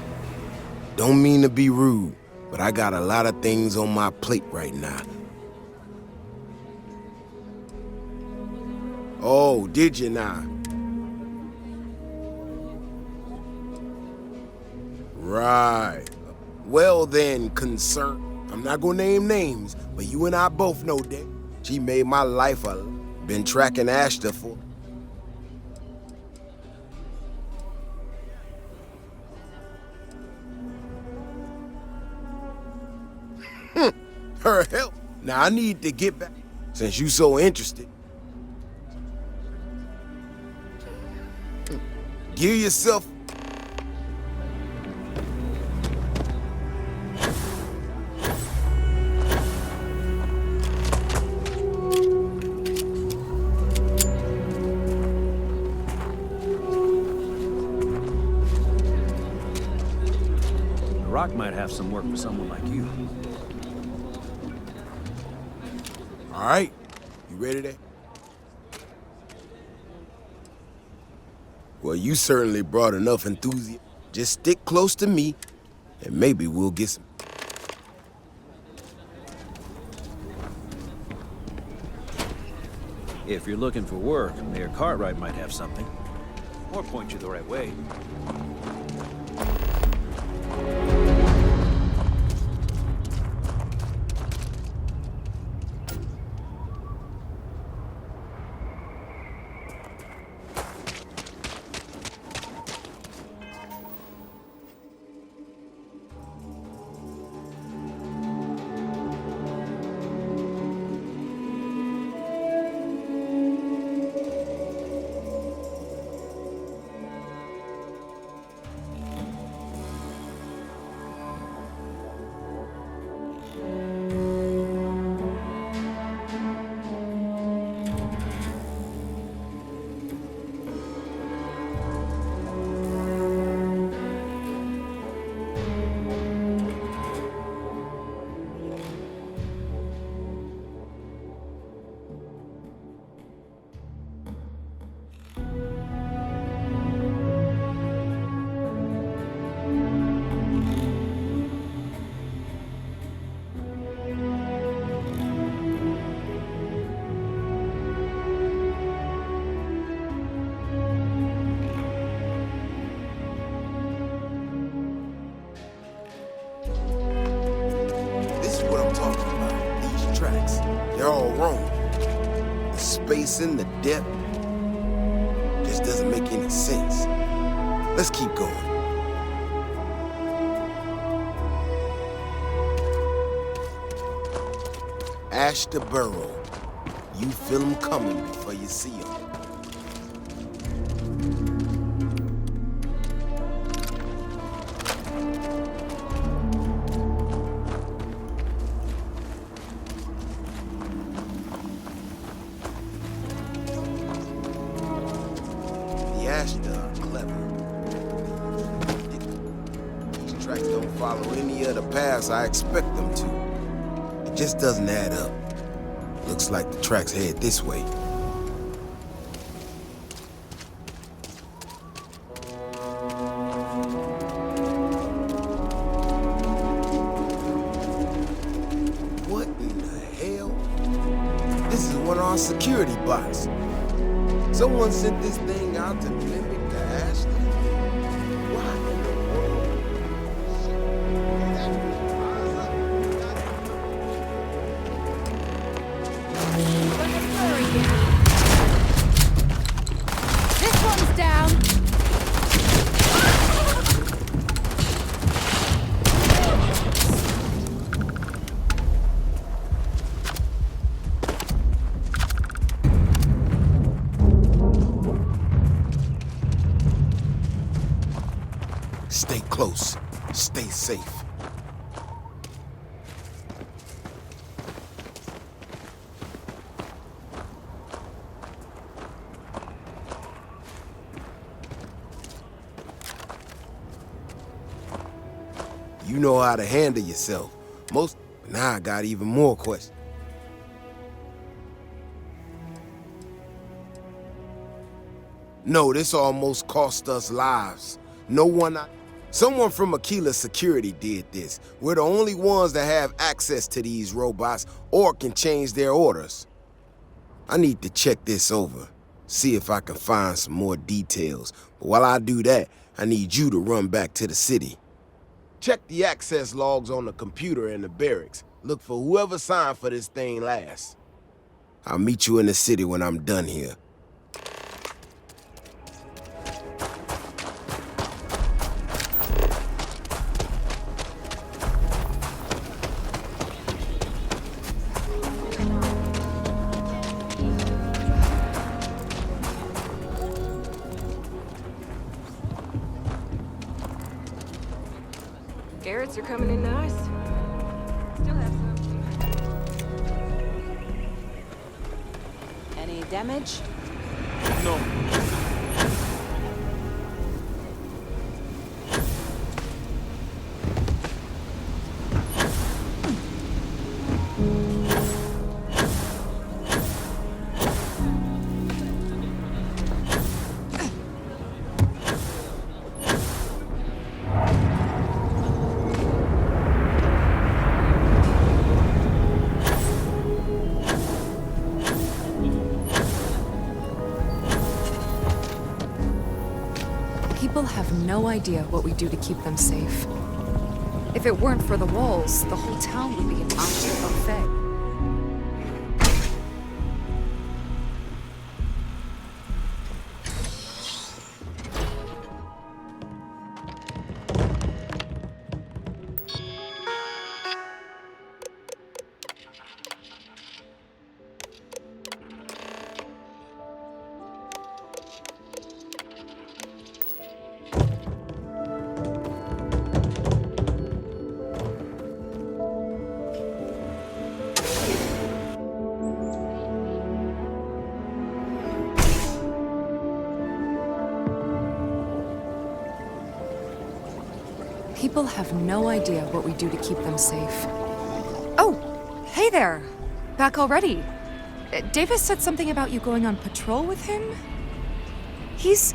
Don't mean to be rude, but I got a lot of things on my plate right now. Oh, did you now? Right. Well then, concern. I'm not gonna name names, but you and I both know that. She made my life a... Been tracking Ashta for... Her help. Now I need to get back, since you so interested. Give yourself... The Rock might have some work for someone like you. All right, you ready to? Well, you certainly brought enough enthusiasm. Just stick close to me, and maybe we'll get some... If you're looking for work, Mayor Cartwright might have something. Or point you the right way. They're all wrong. The spacing, the depth, just doesn't make any sense. Let's keep going. Ashta Burrow. You feel them coming before you see them. The Ashta are clever. These tracks don't follow any of the paths I expect them to. It just doesn't add up. Looks like the tracks head this way. What in the hell? This is one of our security bots. Someone sent this thing out to mimic the Ashton. Why in the world? This one's down. Stay close. Stay safe. You know how to handle yourself. Now I got even more questions. No, this almost cost us lives. Someone from Aquila Security did this. We're the only ones that have access to these robots or can change their orders. I need to check this over, see if I can find some more details. But while I do that, I need you to run back to the city. Check the access logs on the computer in the barracks. Look for whoever signed for this thing last. I'll meet you in the city when I'm done here. Garrett's are coming in nice. Still have some. Any damage? No. People have no idea what we do to keep them safe. If it weren't for the walls, the whole town would be an absolute buffet. People have no idea what we do to keep them safe. Oh, hey there. Back already. Davis said something about you going on patrol with him? He's...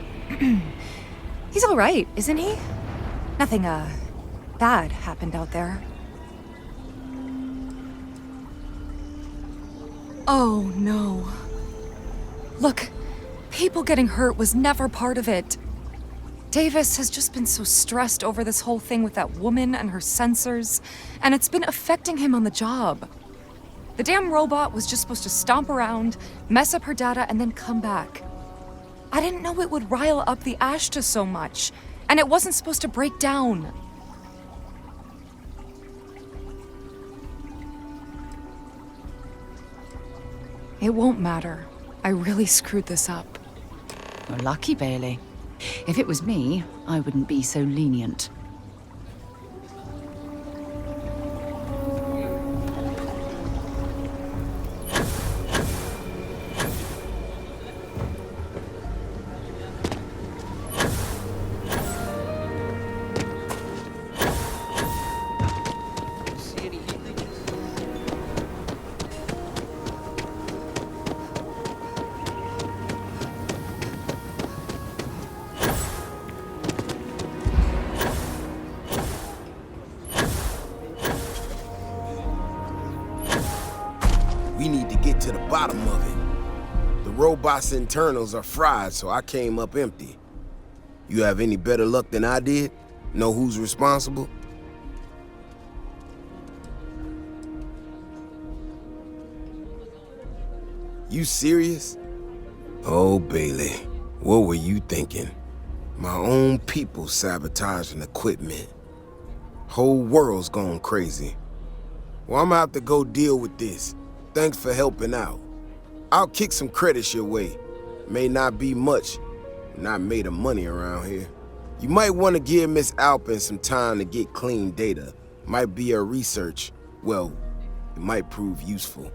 he's all right, isn't he? Nothing, bad happened out there. Oh, no. Look, people getting hurt was never part of it. Davis has just been so stressed over this whole thing with that woman and her sensors, and it's been affecting him on the job. The damn robot was just supposed to stomp around, mess up her data, and then come back. I didn't know it would rile up the Ashta so much, and it wasn't supposed to break down. It won't matter. I really screwed this up. You're lucky, Bailey. If it was me, I wouldn't be so lenient. We need to get to the bottom of it. The robot's internals are fried, so I came up empty. You have any better luck than I did? Know who's responsible? You serious? Oh, Bailey, what were you thinking? My own people sabotaging equipment. Whole world's gone crazy. Well, I'm gonna have to go deal with this. Thanks for helping out. I'll kick some credits your way. May not be much. Not made of money around here. You might want to give Miss Alpin some time to get clean data. Might be her research. Well, it might prove useful.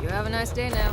You have a nice day now.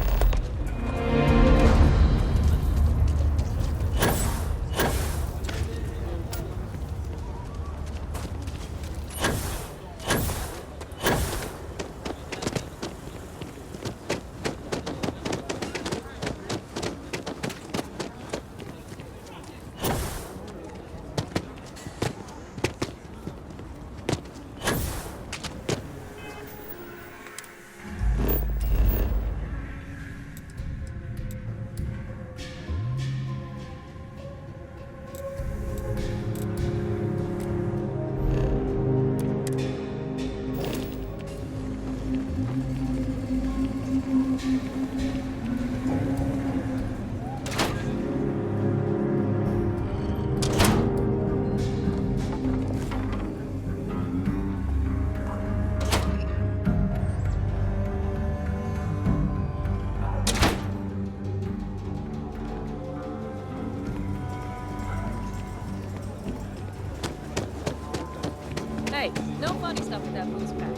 Hey, no funny stuff with that booze pack.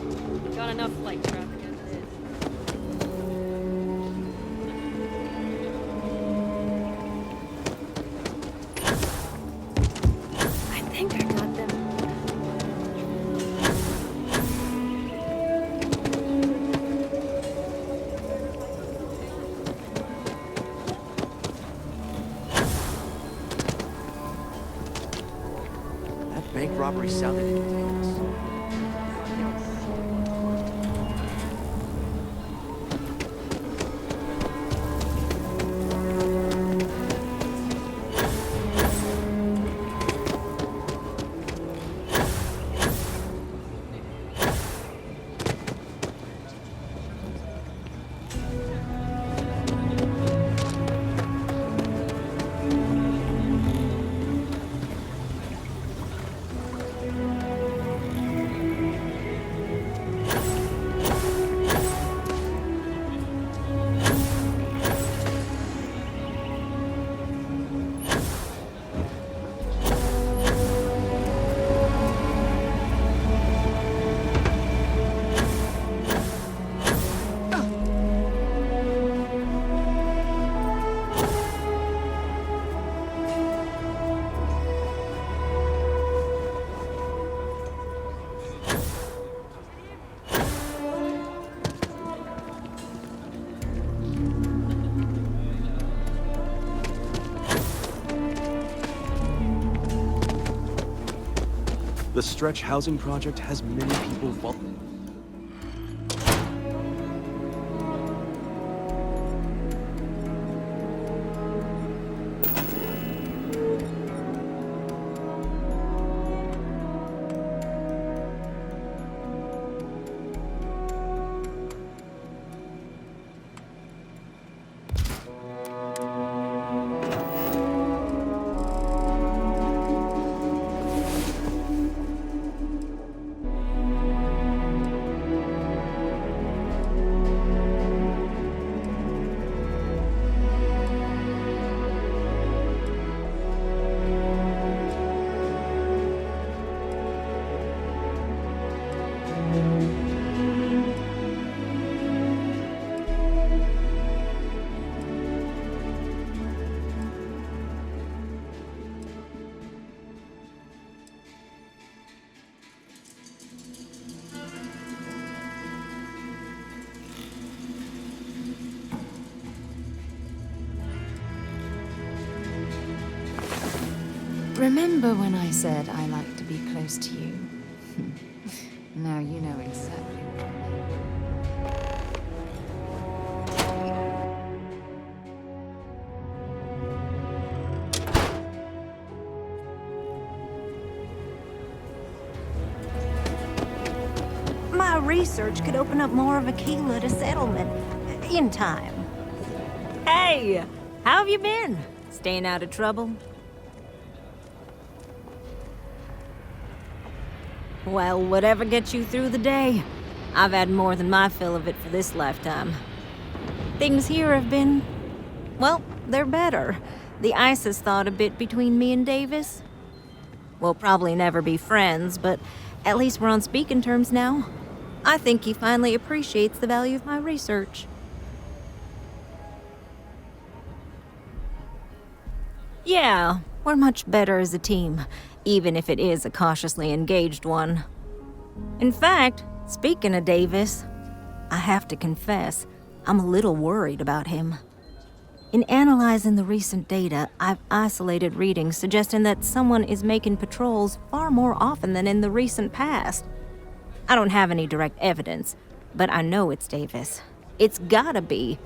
Got enough flight traffic as it is. I think I got them. That bank robbery sounded intense. The Stretch housing project has many people Remember when I said I like to be close to you? Now you know exactly what I mean. My research could open up more of Aquila to settlement in time. Hey, how have you been? Staying out of trouble? Well, whatever gets you through the day. I've had more than my fill of it for this lifetime. Things here have been... well, they're better. The ice has thawed a bit between me and Davis. We'll probably never be friends, but at least we're on speaking terms now. I think he finally appreciates the value of my research. Yeah, we're much better as a team, even if it is a cautiously engaged one. In fact, speaking of Davis, I have to confess, I'm a little worried about him. In analyzing the recent data, I've isolated readings suggesting that someone is making patrols far more often than in the recent past. I don't have any direct evidence, but I know it's Davis. It's gotta be.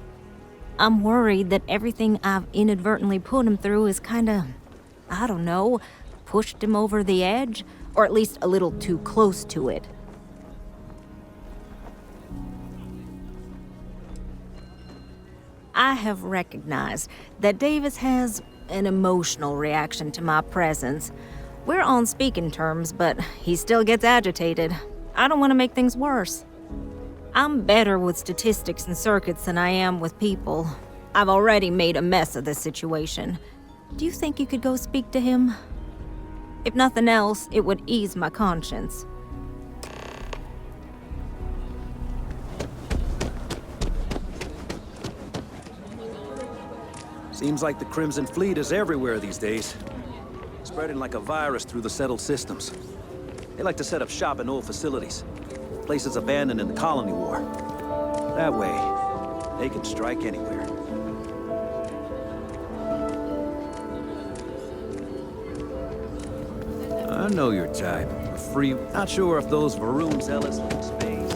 I'm worried that everything I've inadvertently put him through is kinda, I don't know, pushed him over the edge, or at least a little too close to it. I have recognized that Davis has an emotional reaction to my presence. We're on speaking terms, but he still gets agitated. I don't want to make things worse. I'm better with statistics and circuits than I am with people. I've already made a mess of this situation. Do you think you could go speak to him? If nothing else, it would ease my conscience. Seems like the Crimson Fleet is everywhere these days. Spreading like a virus through the settled systems. They like to set up shop in old facilities. Places abandoned in the Colony War. That way, they can strike anywhere. I know your type. A free... Not sure if those Varun zealots like space.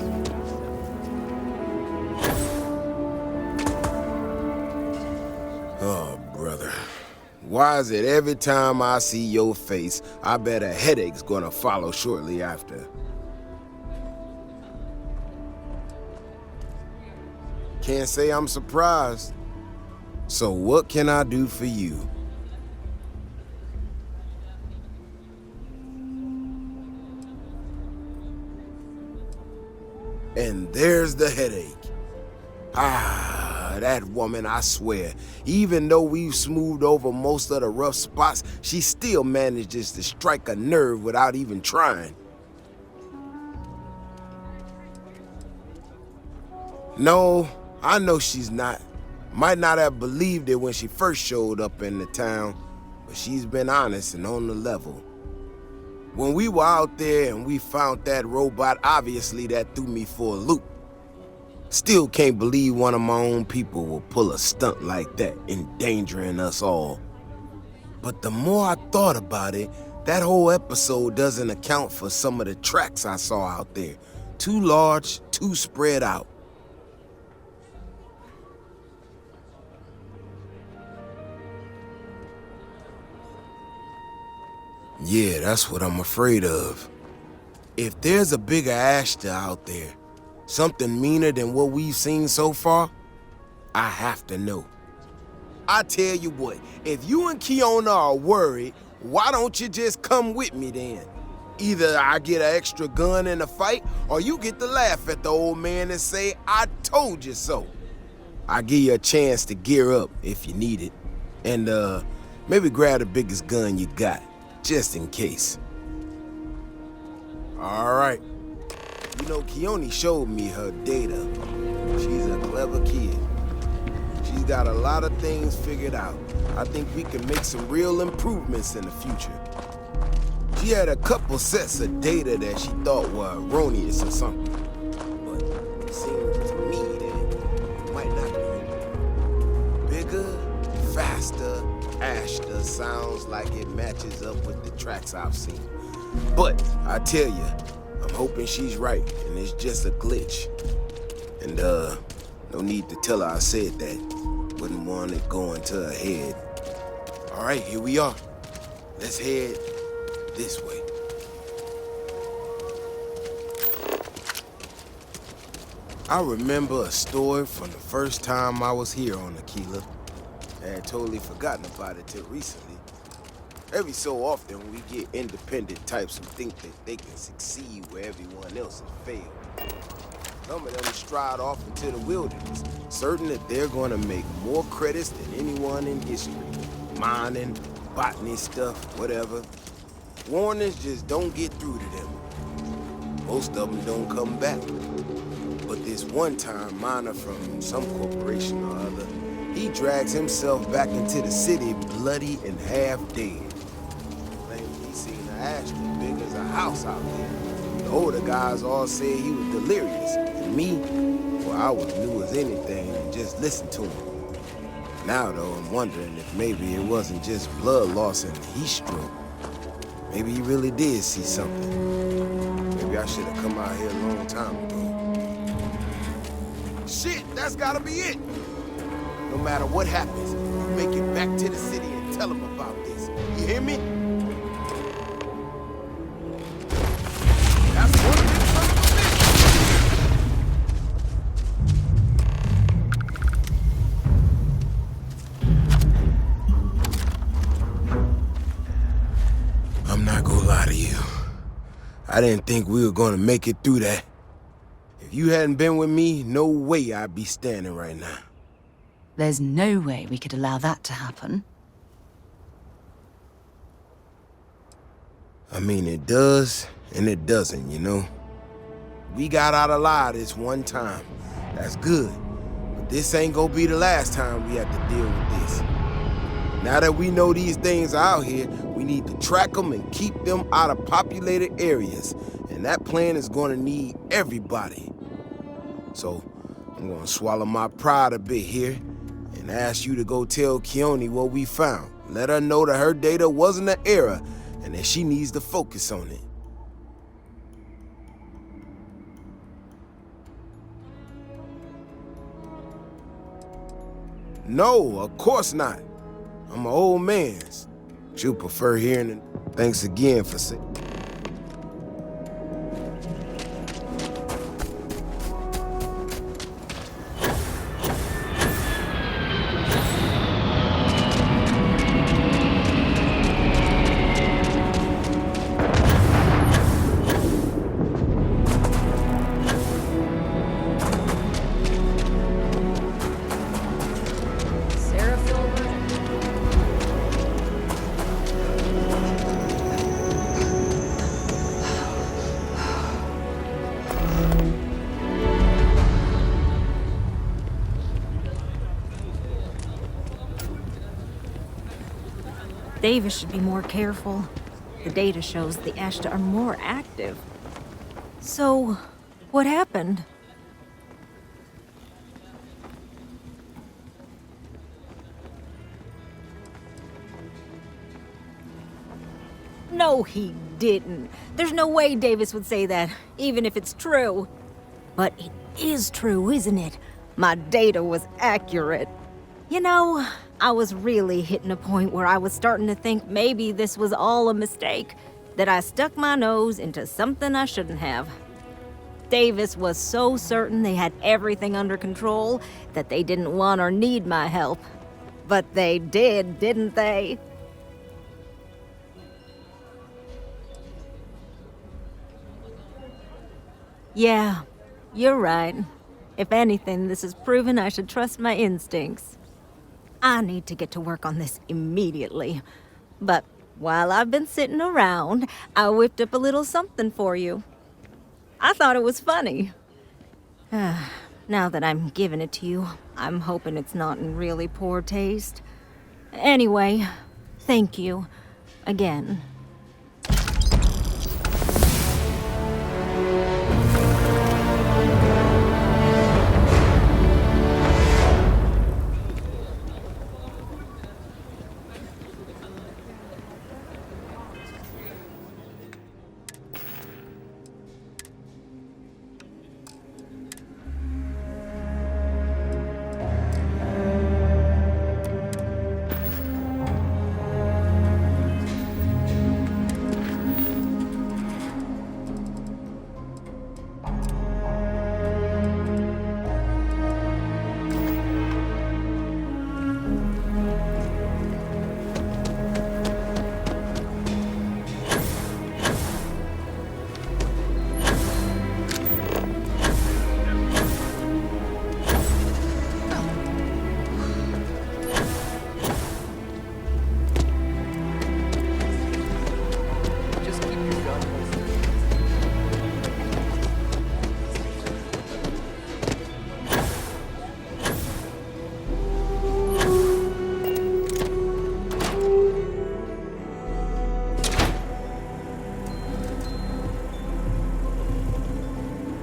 Oh, brother. Why is it every time I see your face, I bet a headache's gonna follow shortly after? Can't say I'm surprised. So what can I do for you? And there's the headache. Ah, that woman, I swear. Even though we've smoothed over most of the rough spots, she still manages to strike a nerve without even trying. No, I know she's not. Might not have believed it when she first showed up in the town, but she's been honest and on the level. When we were out there and we found that robot, obviously that threw me for a loop. Still can't believe one of my own people will pull a stunt like that, endangering us all. But the more I thought about it, that whole episode doesn't account for some of the tracks I saw out there. Too large, too spread out. Yeah, that's what I'm afraid of. If there's a bigger Ashta out there, something meaner than what we've seen so far, I have to know. I tell you what, if you and Kiona are worried, why don't you just come with me then? Either I get an extra gun in the fight, or you get to laugh at the old man and say, I told you so. I'll give you a chance to gear up if you need it. And maybe grab the biggest gun you got. Just in case. All right. You know, Keone showed me her data. She's a clever kid. She's got a lot of things figured out. I think we can make some real improvements in the future. She had a couple sets of data that she thought were erroneous or something. But it seems to me that it might not be. Bigger, faster, Ashta. just sounds like it matches up with the tracks I've seen. But I tell you, I'm hoping she's right, and it's just a glitch. And no need to tell her I said that. Wouldn't want it going to her head. All right, here we are. Let's head this way. I remember a story from the first time I was here on Aquila. I had totally forgotten about it till recently. Every so often, we get independent types who think that they can succeed where everyone else has failed. Some of them stride off into the wilderness, certain that they're going to make more credits than anyone in history. Mining, botany stuff, whatever. Warnings just don't get through to them. Most of them don't come back. But this one-time miner from some corporation or other, he drags himself back into the city bloody and half dead. Claims he seen an ash as big as a house out there. The older guys all said he was delirious. And me, well, I was new as anything and just listened to him. Now, though, I'm wondering if maybe it wasn't just blood loss and heat stroke. Maybe he really did see something. Maybe I should have come out here a long time ago. Shit, that's gotta be it. No matter what happens, you make it back to the city and tell them about this. You hear me? That's one of them sons of a bitch. I'm not gonna lie to you. I didn't think we were gonna make it through that. If you hadn't been with me, no way I'd be standing right now. There's no way we could allow that to happen. I mean, it does, and it doesn't, you know? We got out alive this one time. That's good. But this ain't gonna be the last time we have to deal with this. Now that we know these things are out here, we need to track them and keep them out of populated areas. And that plan is gonna need everybody. So, I'm gonna swallow my pride a bit here and ask you to go tell Keone what we found. Let her know that her data wasn't an error and that she needs to focus on it. No, of course not. I'm an old man. She'll prefer hearing it. Thanks again for saying. Davis should be more careful. The data shows the Ashta are more active. So, what happened? No, he didn't. There's no way Davis would say that, even if it's true. But it is true, isn't it? My data was accurate. You know, I was really hitting a point where I was starting to think maybe this was all a mistake, that I stuck my nose into something I shouldn't have. Davis was so certain they had everything under control that they didn't want or need my help. But they did, didn't they? Yeah, you're right. If anything, this has proven I should trust my instincts. I need to get to work on this immediately. But while I've been sitting around, I whipped up a little something for you. I thought it was funny. Now that I'm giving it to you, I'm hoping it's not in really poor taste. Anyway, thank you. Again.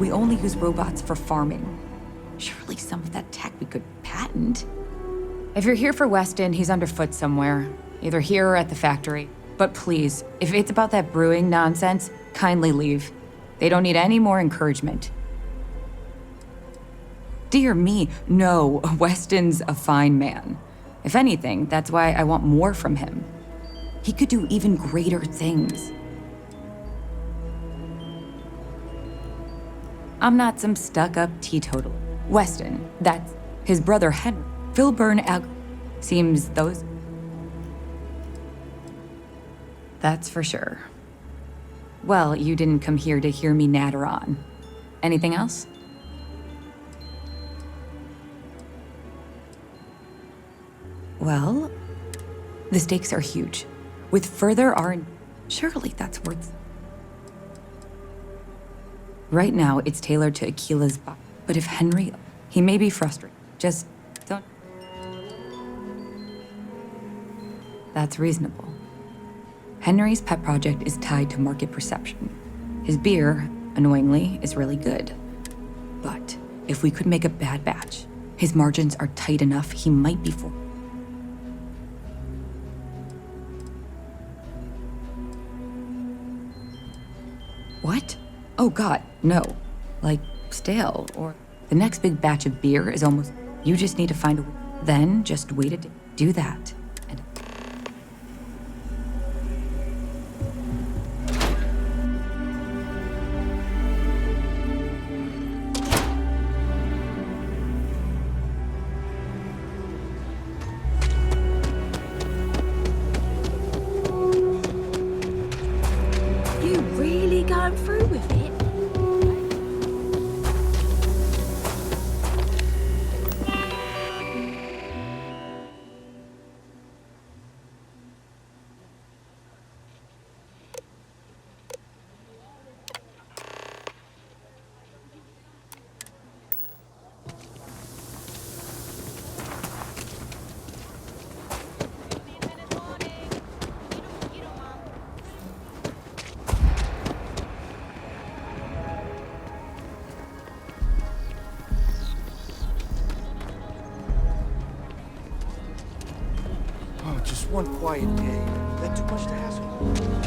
We only use robots for farming. Surely some of that tech we could patent. If you're here for Weston, he's underfoot somewhere. Either here or at the factory. But please, if it's about that brewing nonsense, kindly leave. They don't need any more encouragement. Dear me, no, Weston's a fine man. If anything, that's why I want more from him. He could do even greater things. I'm not some stuck-up teetotaler. Weston, that's his brother Henry. Filburn seems those... That's for sure. Well, you didn't come here to hear me natter on. Anything else? Well, the stakes are huge. With further R&D, surely that's worth... Right now, it's tailored to Akila's body. But if Henry... He may be frustrated. Just don't... That's reasonable. Henry's pet project is tied to market perception. His beer, annoyingly, is really good. But if we could make a bad batch, his margins are tight enough he might be for... What? Oh god, no. Like, stale, or... The next big batch of beer is almost... You just need to find a... Then, just wait a day. Do that. And... You really going through with it? Oh, just one quiet day. That too much to ask for?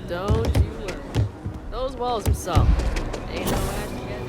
Don't you worry. Those walls are solid. Ain't no ash to get.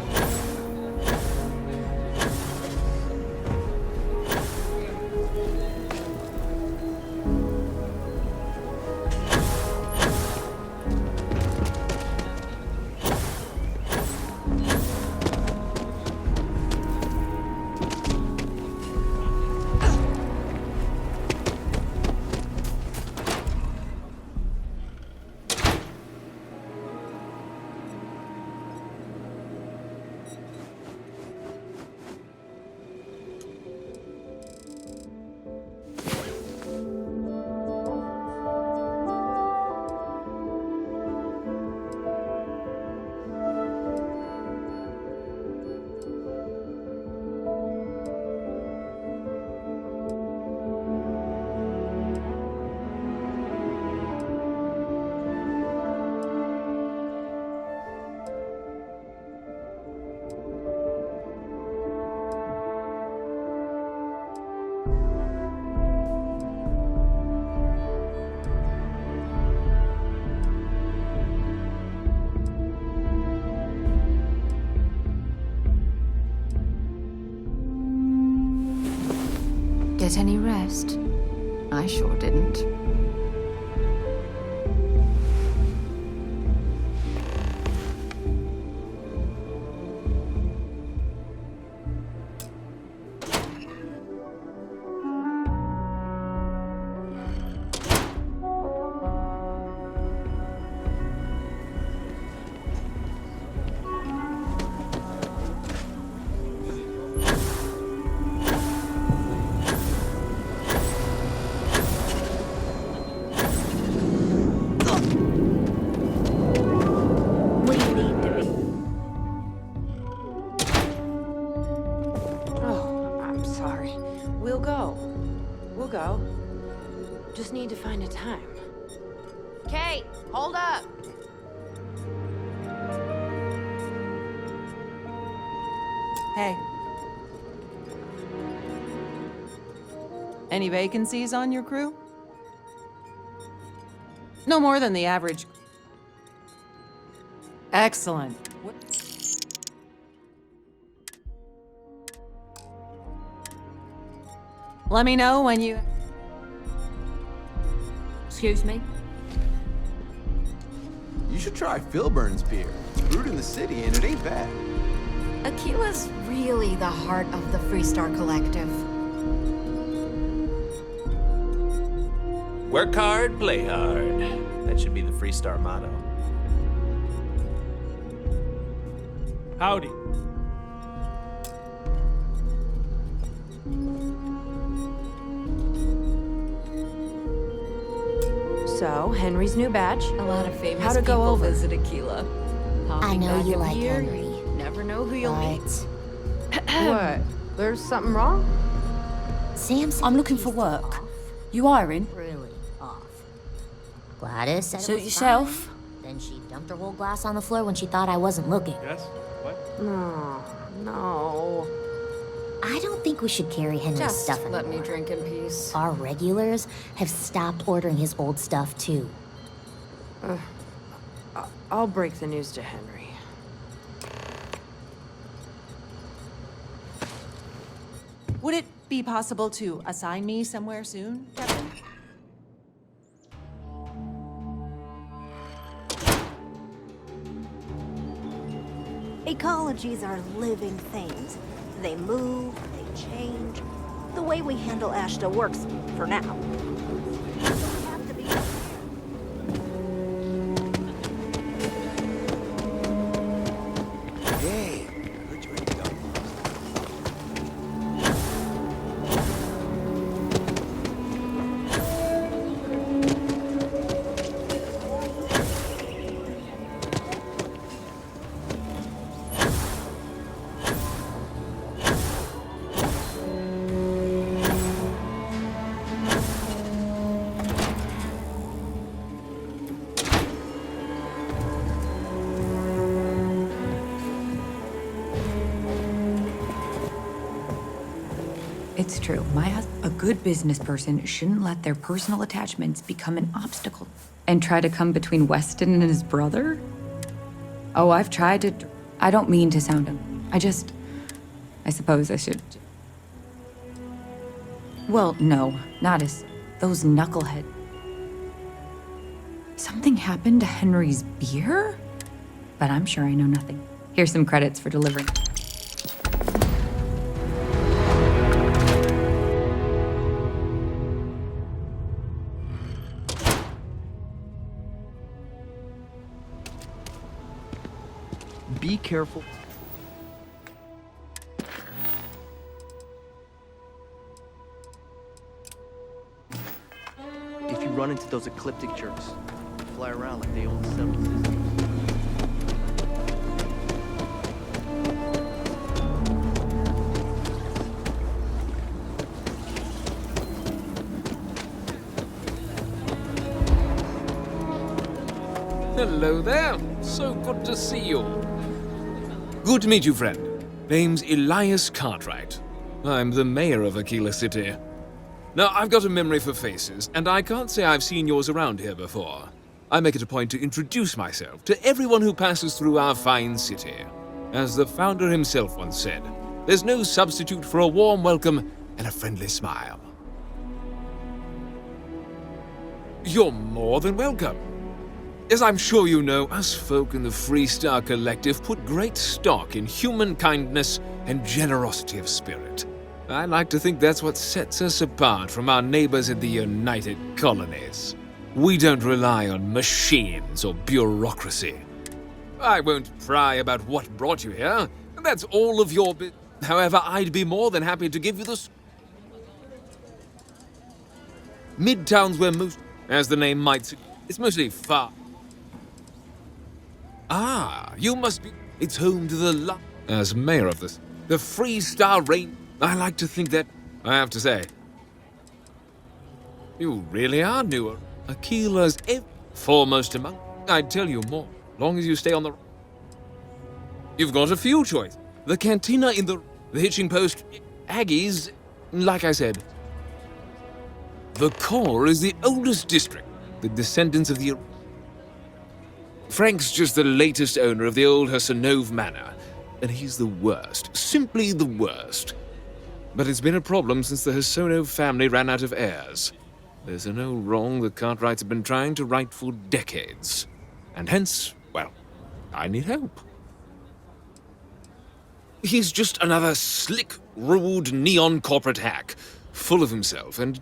Get any rest? I sure didn't. go. Just need to find a time. Kate, hold up! Hey. Any vacancies on your crew? No more than the average. Excellent. Let me know when you... Excuse me? You should try Philburn's beer. It's brewed in the city, and it ain't bad. Aquila's really the heart of the Freestar Collective. Work hard, play hard. That should be the Freestar motto. Howdy. So, Henry's new badge. A lot of famous How'd it go people over? visit Aquila. I know you like Here, Henry. you never know who you'll meet. What? There's something wrong? Sam's. I'm looking for work. You hiring? Really off. Gladys said Suit it was yourself. fine. Then she dumped her whole glass on the floor when she thought I wasn't looking. Yes? What? No. I don't think we should carry Henry's Just stuff let anymore. me drink in peace. Our regulars have stopped ordering his old stuff too. I'll break the news to Henry. Would it be possible to assign me somewhere soon, Captain? Ecologies are living things. They move, they change. The way we handle Ashta works for now. Hey, It's true. A good business person shouldn't let their personal attachments become an obstacle. And try to come between Weston and his brother? Oh, I've tried to... I don't mean to sound him. I suppose I should... Well, no, not as... Those knucklehead... Something happened to Henry's beer? But I'm sure I know nothing. Here's some credits for delivering. Be careful. If you run into those ecliptic jerks, fly around like they own the settled system. Hello there. So good to see you. Good to meet you, friend. Name's Elias Cartwright. I'm the mayor of Aquila City. Now, I've got a memory for faces, and I can't say I've seen yours around here before. I make it a point to introduce myself to everyone who passes through our fine city. As the founder himself once said, there's no substitute for a warm welcome and a friendly smile. You're more than welcome. As I'm sure you know, us folk in the Freestar Collective put great stock in human kindness and generosity of spirit. I like to think that's what sets us apart from our neighbors in the United Colonies. We don't rely on machines or bureaucracy. I won't pry about what brought you here. That's all of your However, I'd be more than happy to give you the... Midtown's where most... As the name might suggest, it's mostly far. Ah, you must be... It's home to the... As mayor of the Freestar Reign... I like to think that... I have to say... You really are newer. Aquila's foremost among. I'd tell you more, long as you stay on the. You've got a few choices. The cantina in the hitching post, Aggie's, like I said. The core is the oldest district, the descendants of the. Frank's just the latest owner of the old Hersenove Manor, and he's the worst, simply the worst. But it's been a problem since the Hersenove family ran out of heirs. There's an old wrong the Cartwrights have been trying to right for decades. And hence, well, I need help. He's just another slick, rude, neon corporate hack, full of himself, and,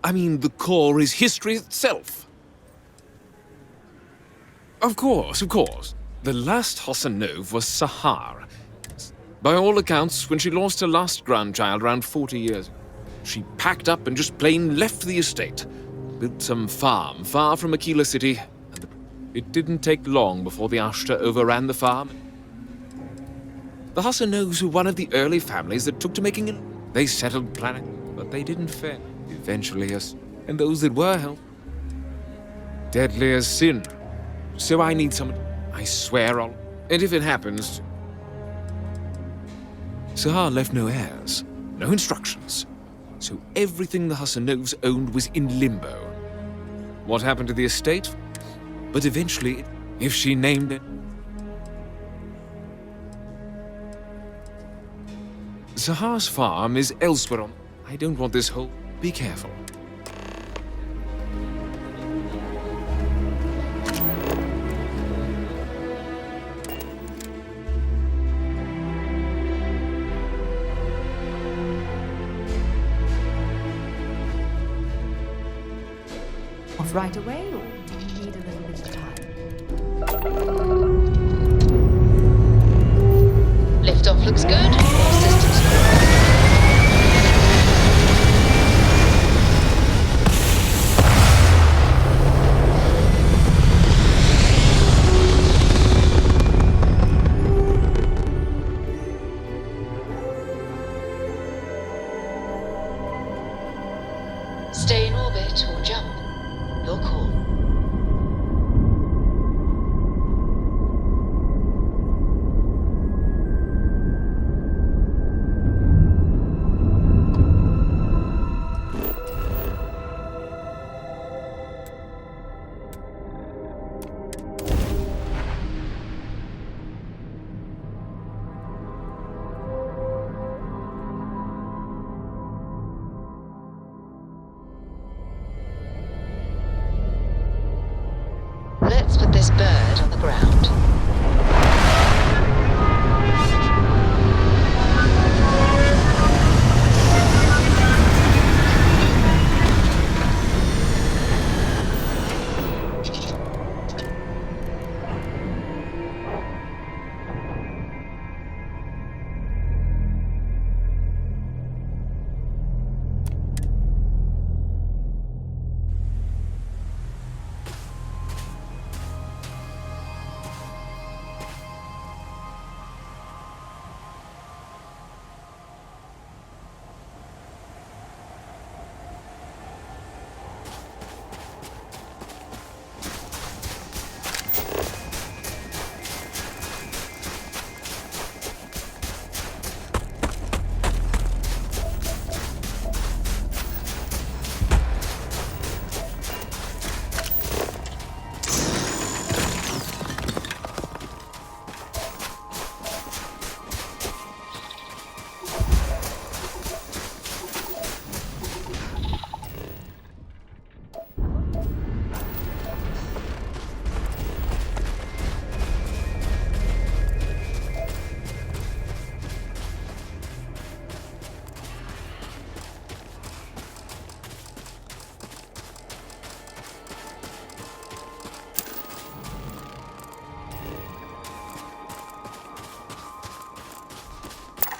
I mean, the core is history itself. Of course. The last Hersenove was Sahar. By all accounts, when she lost her last grandchild around 40 years ago, she packed up and just plain left the estate, built some farm far from Aquila City, and it didn't take long before the Ashta overran the farm. The Hassanoves were one of the early families that took to making it. They settled planet, but they didn't fare. Eventually, and those that were helped. Deadly as sin. So I need someone. I swear I'll. And if it happens. Sahar left no heirs, no instructions. So everything the Hassanoves owned was in limbo. What happened to the estate? But eventually, if she named it. Sahar's farm is elsewhere on. I don't want this whole. Be careful. Off right away, or do you need a little bit of time? Liftoff looks good. All systems go. Stay in orbit or jump. Your call. Let's put this bird on the ground.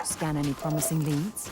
Scan any promising leads?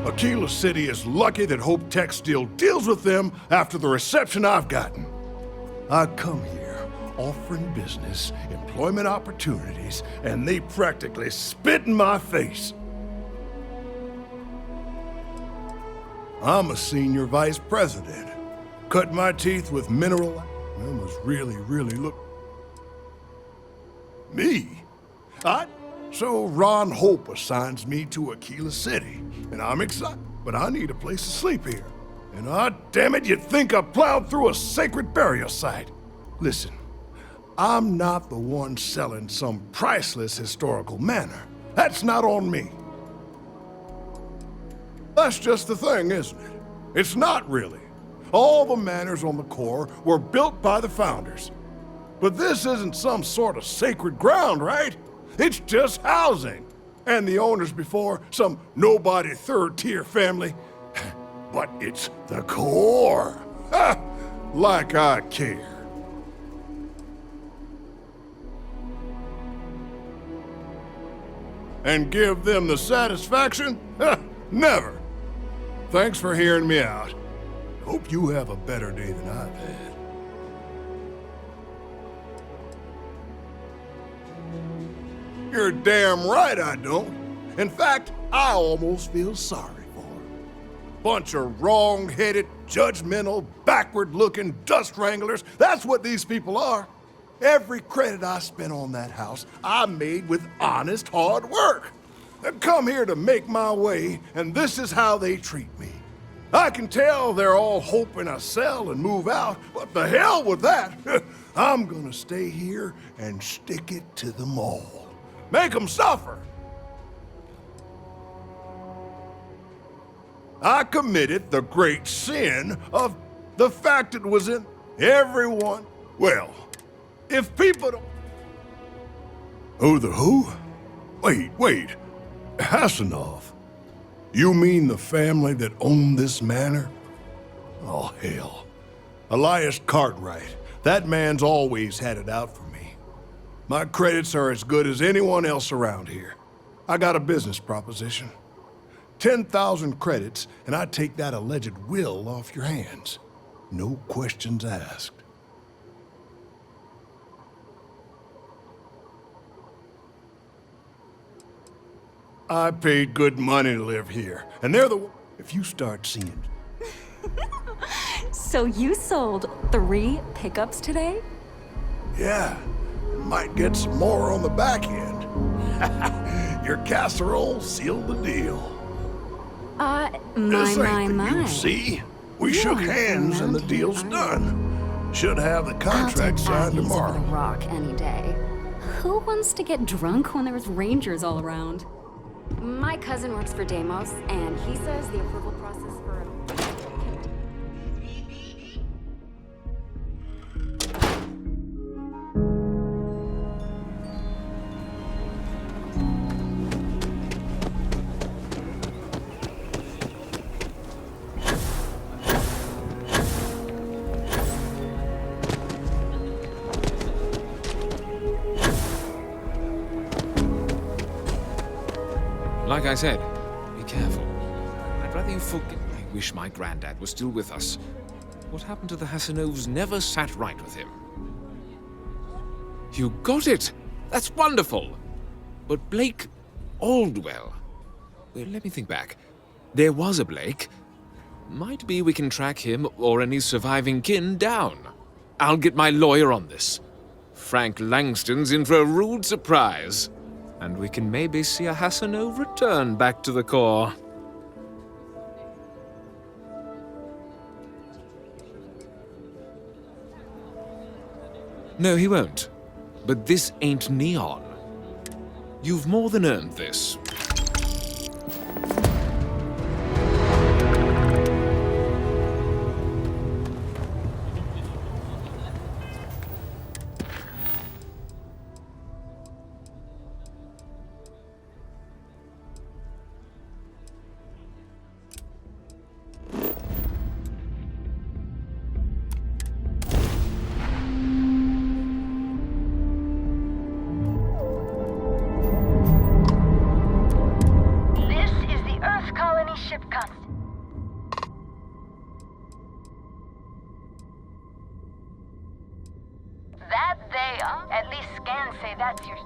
Aquila City is lucky that Hope Tech still deals with them after the reception I've gotten. I come here offering business, employment opportunities, and they practically spit in my face. I'm a senior vice president. Cut my teeth with mineral. I was really look. Me? So Ron Hope assigns me to Aquila City, and I'm excited, but I need a place to sleep here. And damn it, you'd think I plowed through a sacred burial site. Listen, I'm not the one selling some priceless historical manor. That's not on me. That's just the thing, isn't it? It's not really. All the manors on the core were built by the founders. But this isn't some sort of sacred ground, right? It's just housing. And the owners before, some nobody third-tier family. But it's the core. Ha! Like I care. And give them the satisfaction? Ha! Never. Thanks for hearing me out. Hope you have a better day than I've had. You're damn right I don't. In fact, I almost feel sorry for her. Bunch of wrong-headed, judgmental, backward-looking dust wranglers. That's what these people are. Every credit I spent on that house, I made with honest, hard work. They come here to make my way, and this is how they treat me. I can tell they're all hoping I sell and move out, but the hell with that. I'm gonna stay here and stick it to them all. Make them suffer. I committed the great sin of the fact it was in everyone. Well, if people don't... Who the who? Wait. Hassanov. You mean the family that owned this manor? Oh, hell. Elias Cartwright. That man's always had it out for me. My credits are as good as anyone else around here. I got a business proposition. 10,000 credits, and I take that alleged will off your hands. No questions asked. I paid good money to live here, and they're the... If you start seeing... So you sold 3 pickups today? Yeah, might get some more on the back end. Your casserole sealed the deal. This ain't the you, see? We shook hands and the deal's done. Should have the contract signed tomorrow. Over the rock any day. Who wants to get drunk when there's rangers all around? My cousin works for Deimos, and he says the approval process for a... Like I said, be careful. I'd rather you forget. I wish my granddad was still with us. What happened to the Hassanovs never sat right with him. You got it! That's wonderful! But Blake Aldwell... Well, let me think back. There was a Blake. Might be we can track him or any surviving kin down. I'll get my lawyer on this. Frank Langston's in for a rude surprise. And we can maybe see a Hassanov return back to the core. No, he won't. But this ain't neon. You've more than earned this. ship comes. That they are. At least scans say that's your...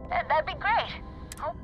That'd be great. Hope...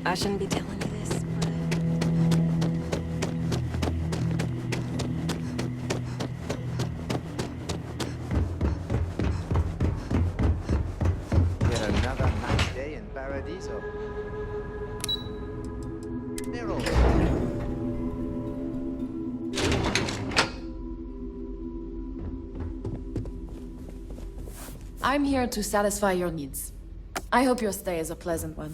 I shouldn't be telling you this, Yet another nice day in Paradiso. Nero. I'm here to satisfy your needs. I hope your stay is a pleasant one.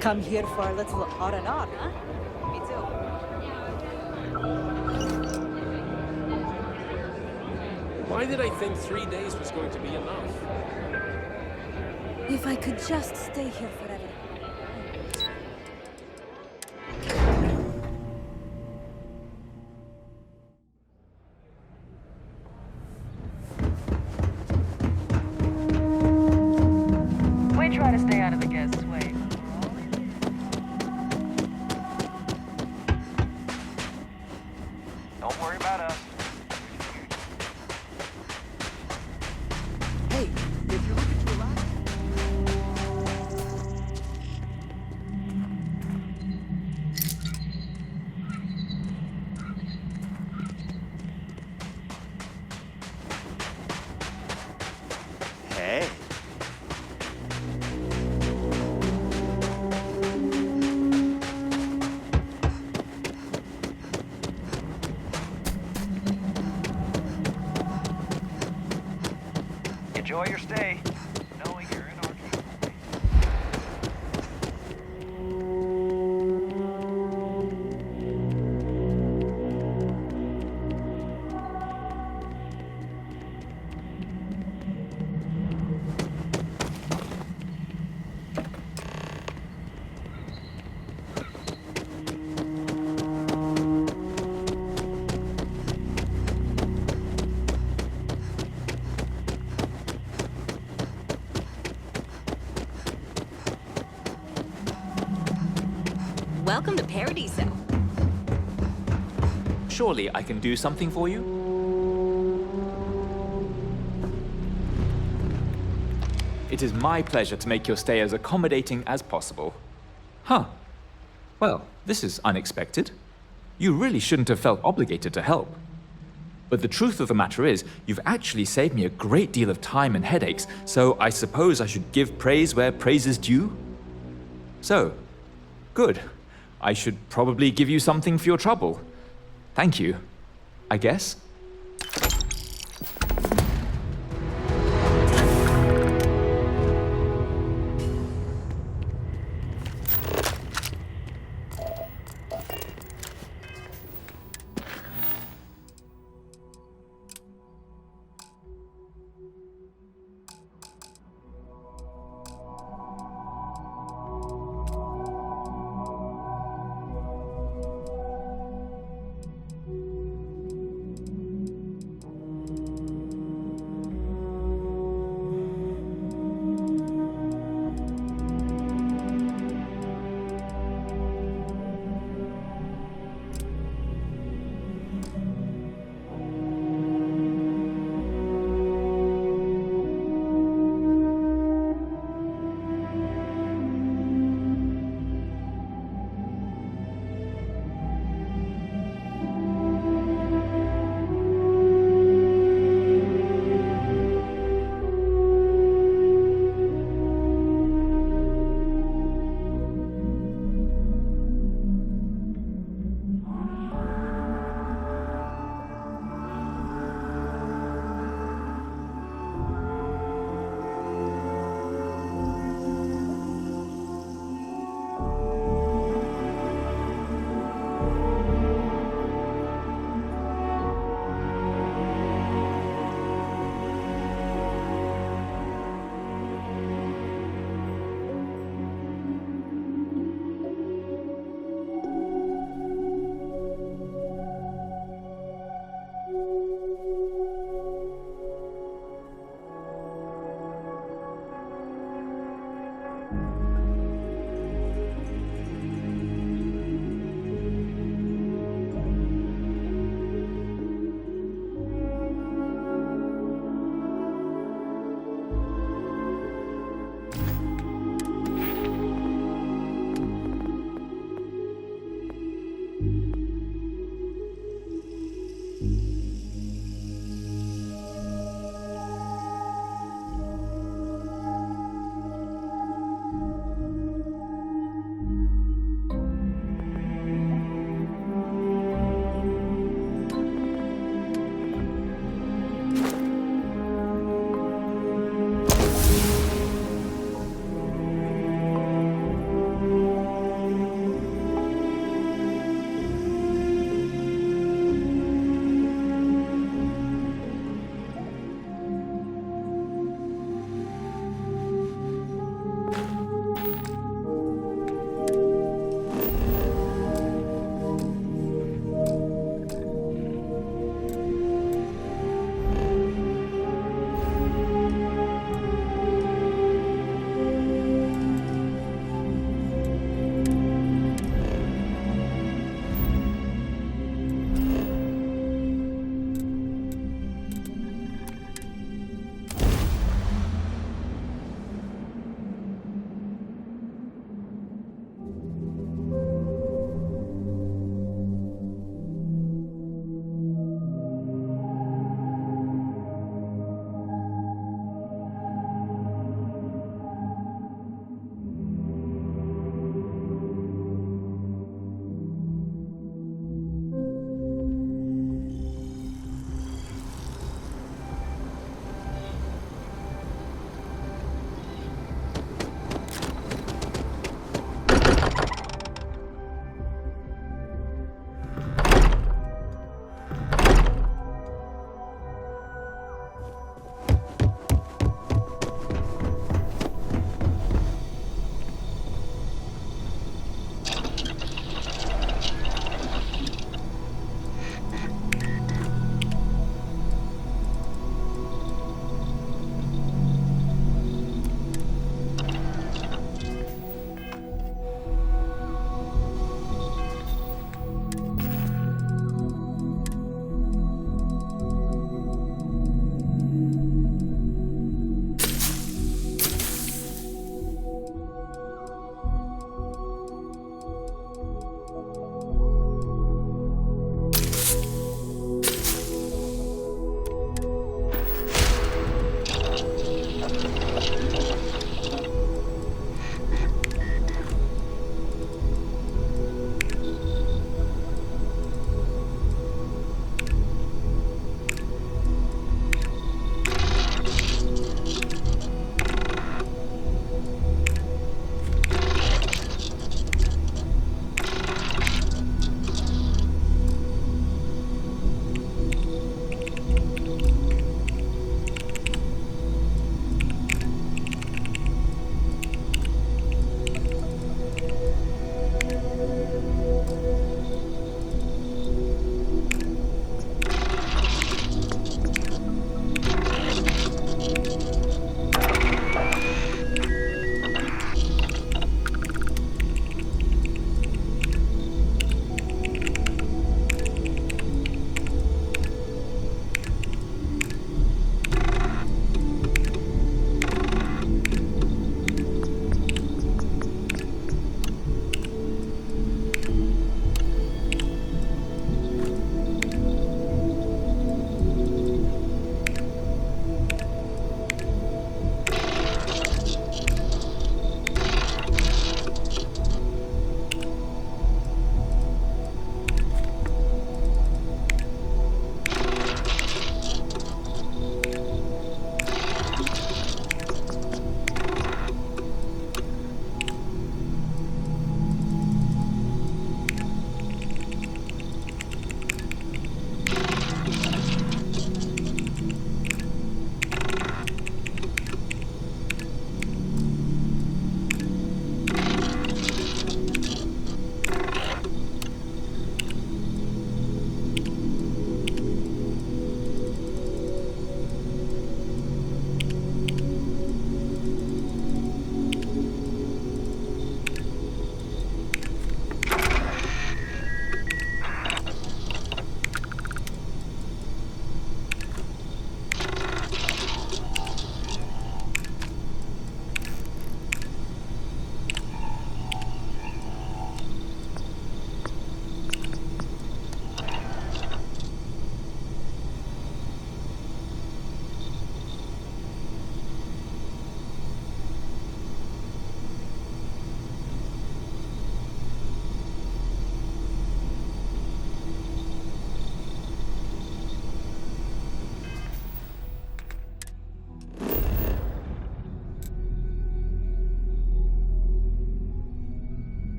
Come here for a little R&R, huh? Me too. Why did I think 3 days was going to be enough? If I could just stay here forever. We try to stay out of the guests' way. Don't worry about us. Hey, if you're looking to relax... Hey. Enjoy your stay, knowing you're in our Welcome to Paradiso. Surely I can do something for you? It is my pleasure to make your stay as accommodating as possible. Huh. Well, this is unexpected. You really shouldn't have felt obligated to help. But the truth of the matter is, you've actually saved me a great deal of time and headaches, so I suppose I should give praise where praise is due? So, good. I should probably give you something for your trouble. Thank you, I guess.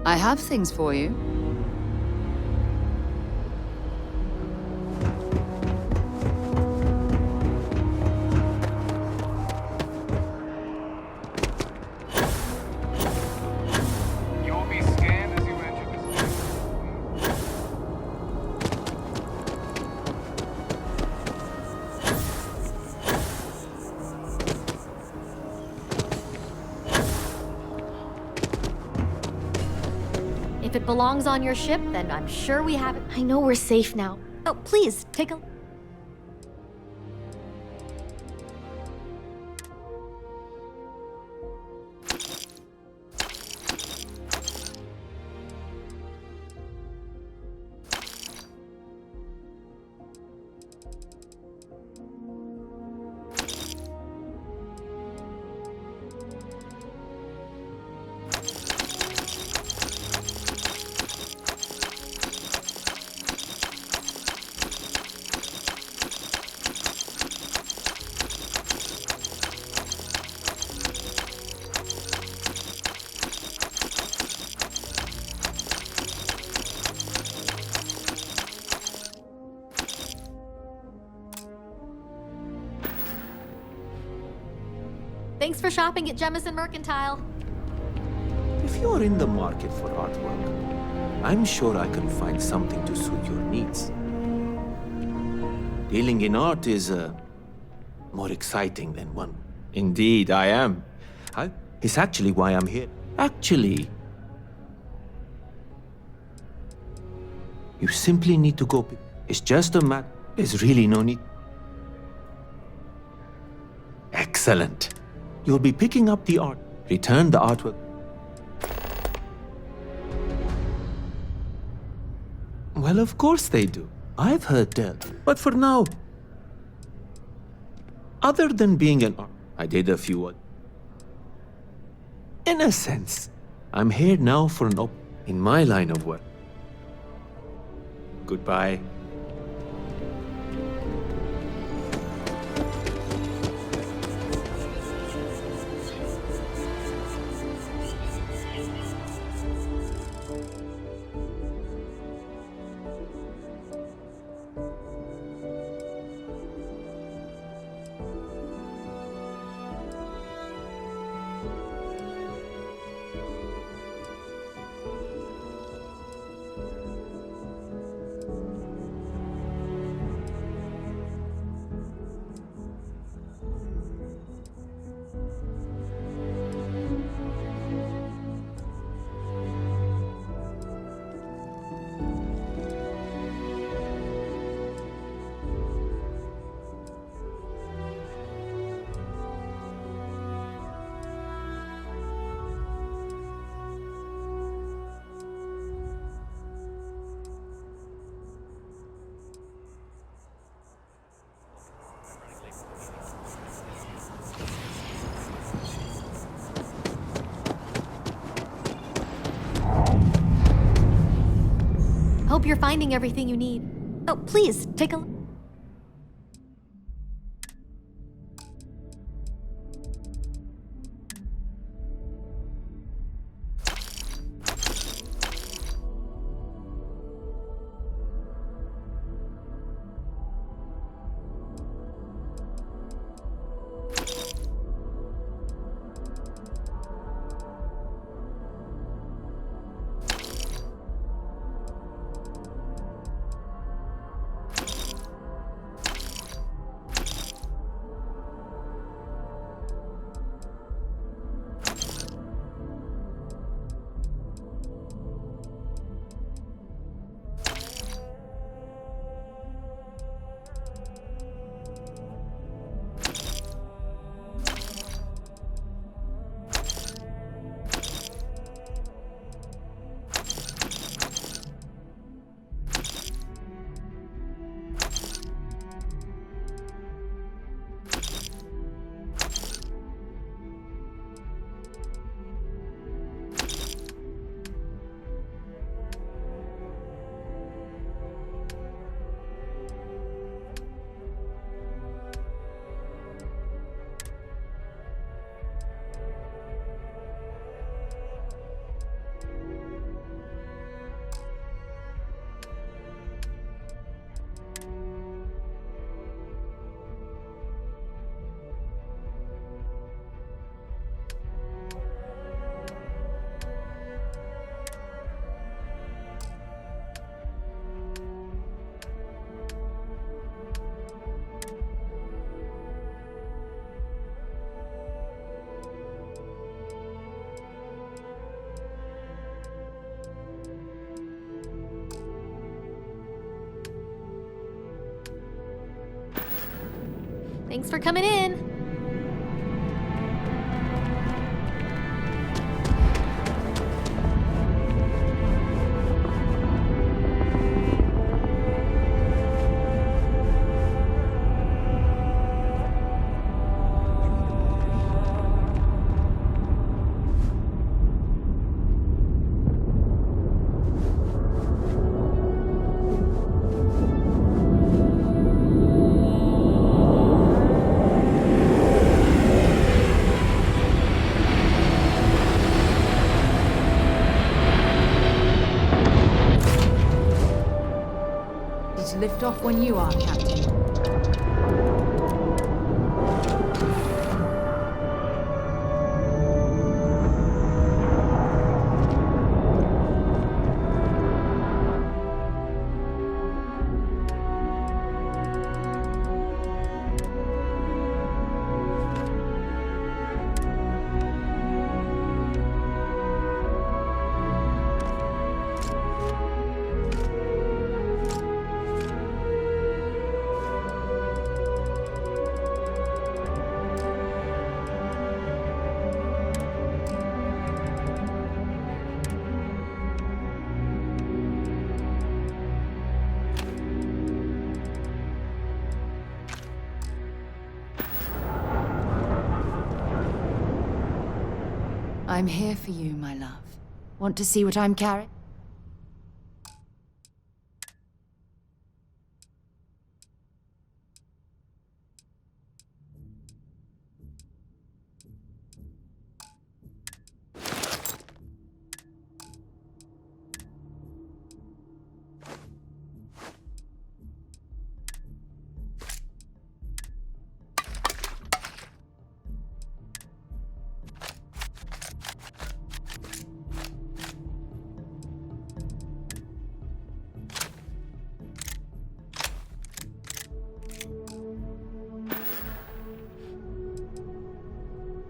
I have things for you. You'll be scanned as you enter this. If it belongs on your ship, then I'm sure we have it. I know we're safe now. Oh, please, take a... Thanks for shopping at Jemison Mercantile. If you're in the market for artwork, I'm sure I can find something to suit your needs. Dealing in art is more exciting than one. Indeed, I am. It's actually why I'm here. Actually, you simply need to go. It's just a matter. There's really no need. Excellent. You'll be picking up the art. Return the artwork. Well, of course they do. I've heard that. But for now, other than being an art, I did a few. In a sense, I'm here now for an in my line of work. Goodbye. Hope you're finding everything you need. Oh, please, take a look. Thanks for coming in. Lift off when you are, Captain. I'm here for you, my love. Want to see what I'm carrying?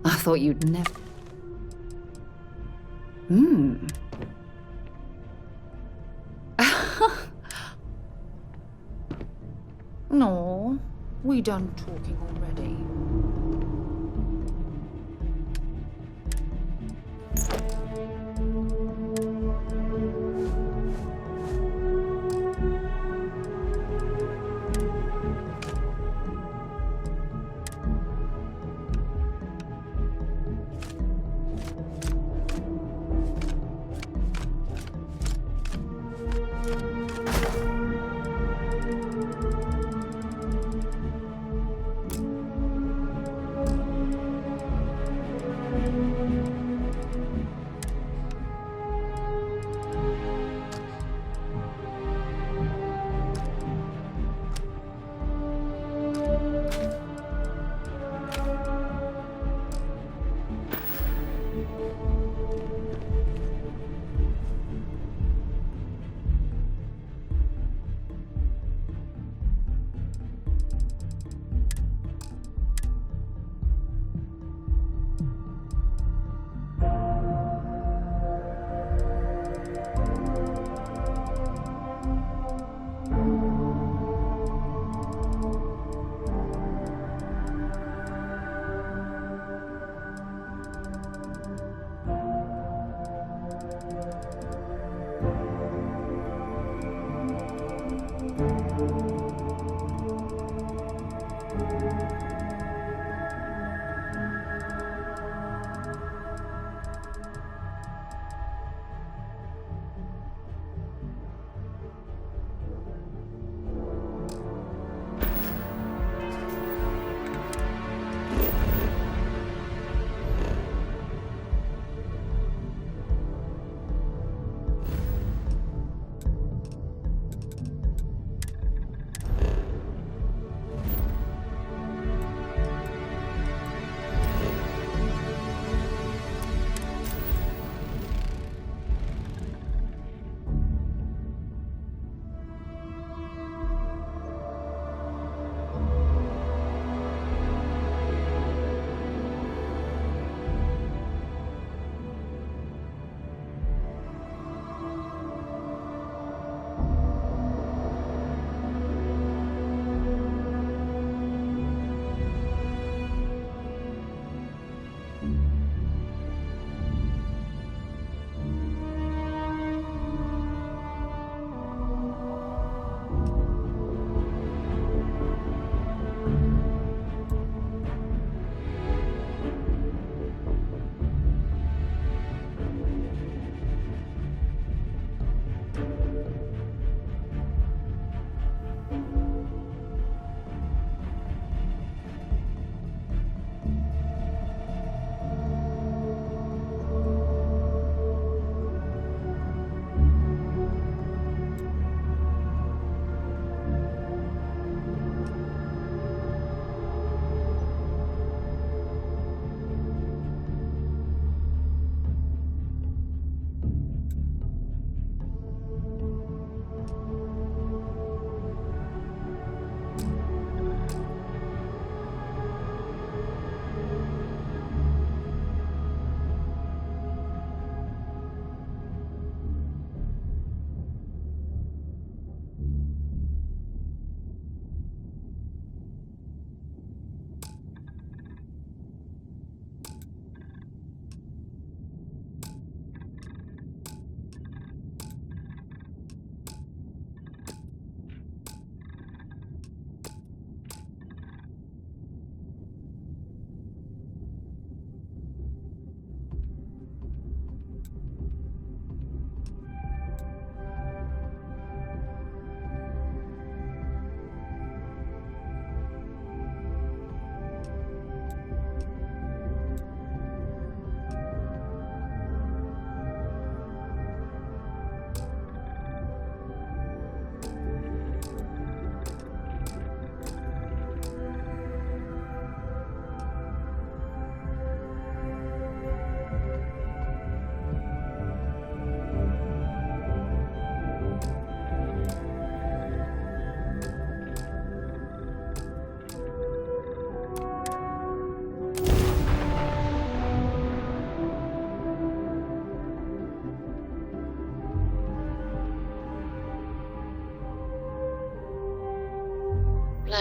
I thought you'd never... No, we done talking already.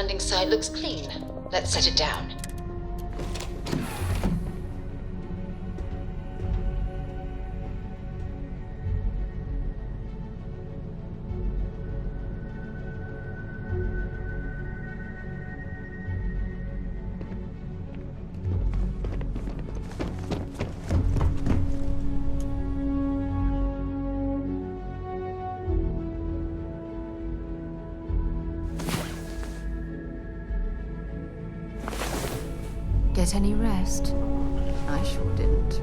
landing side looks clean. Let's set it down. Get any rest? I sure didn't.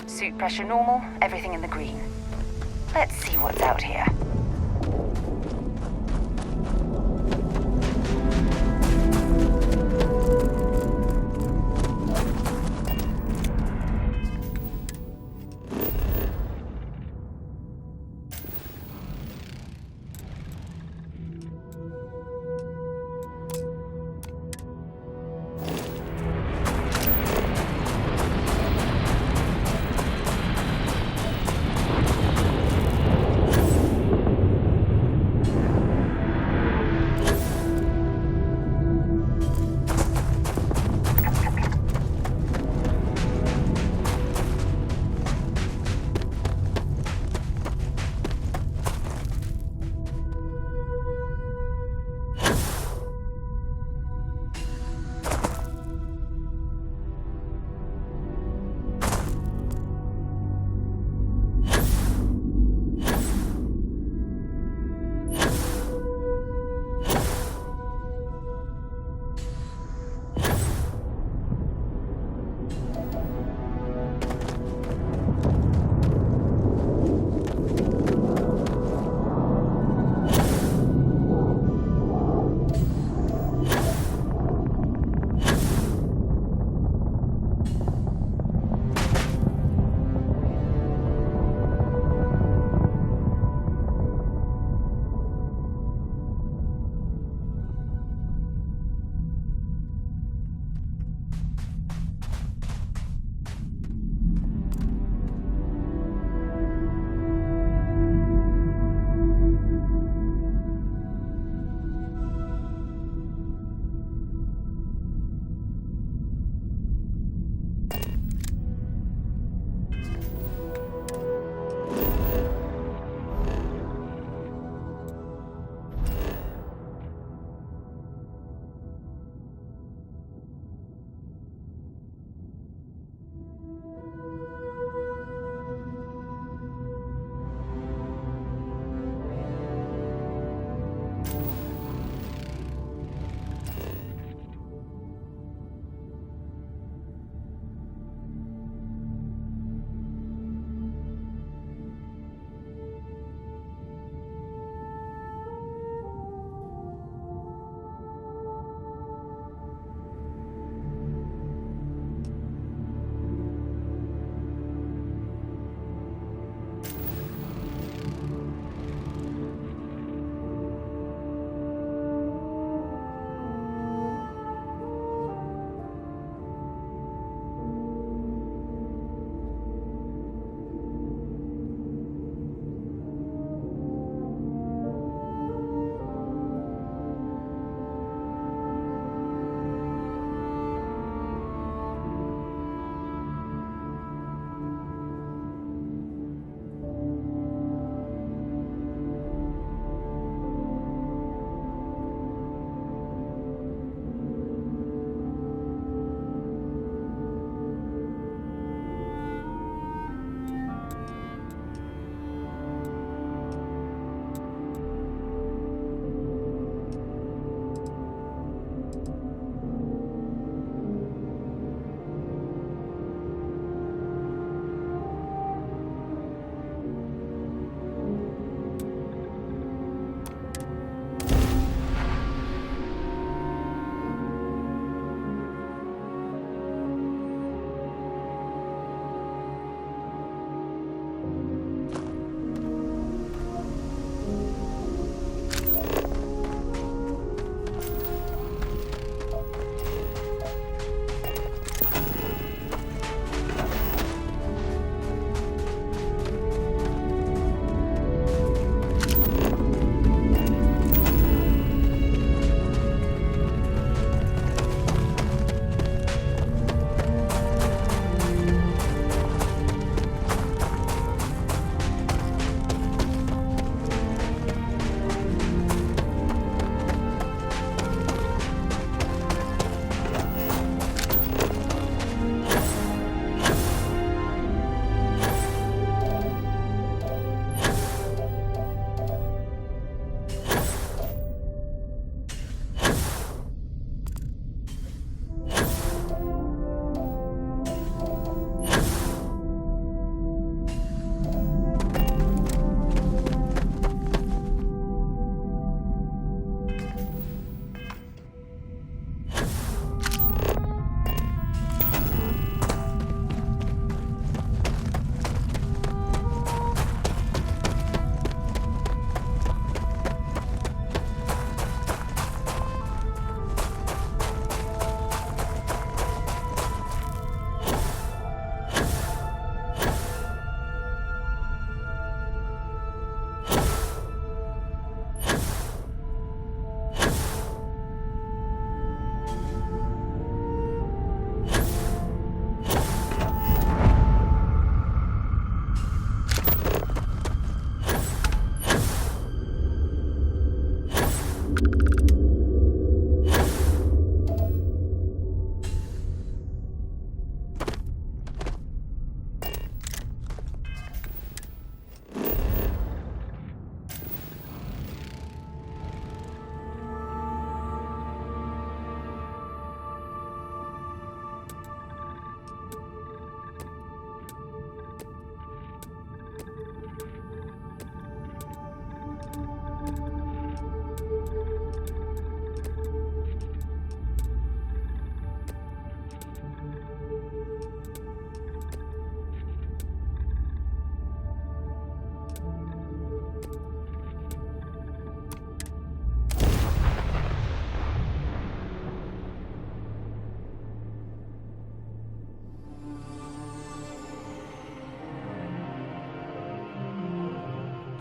Suit pressure normal, everything in the green. Let's see what's out here.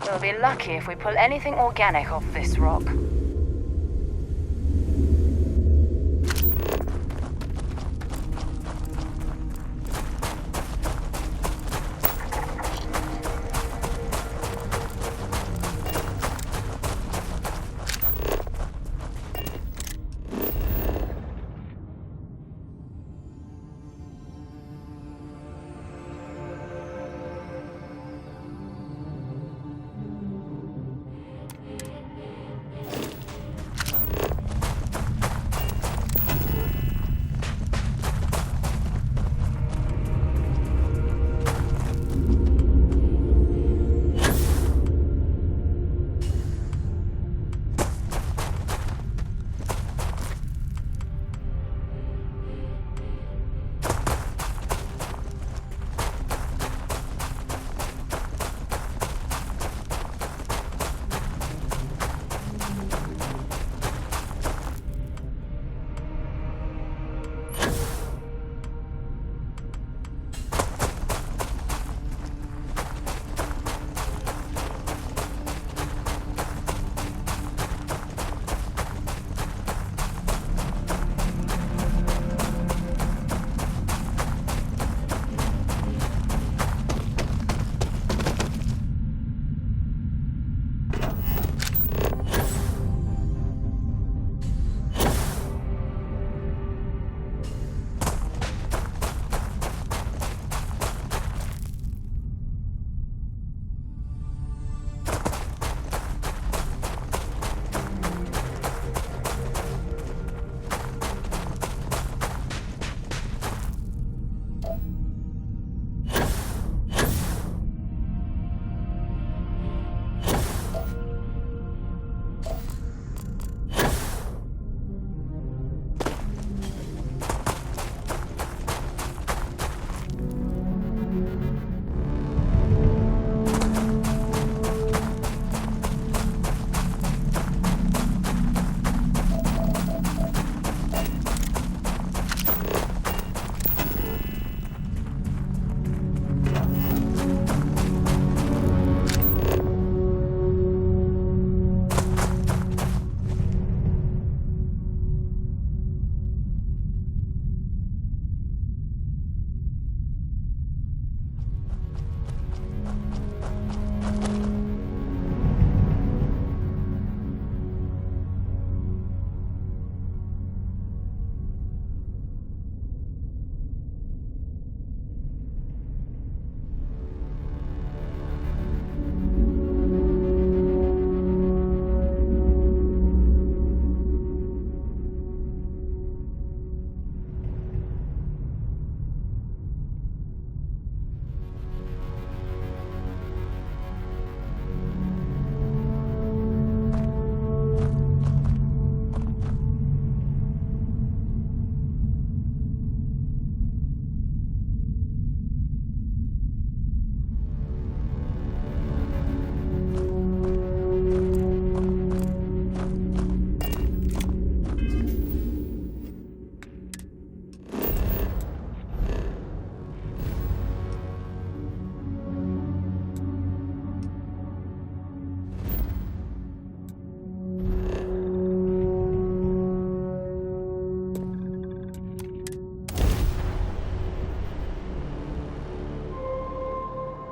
We'll be lucky if we pull anything organic off this rock.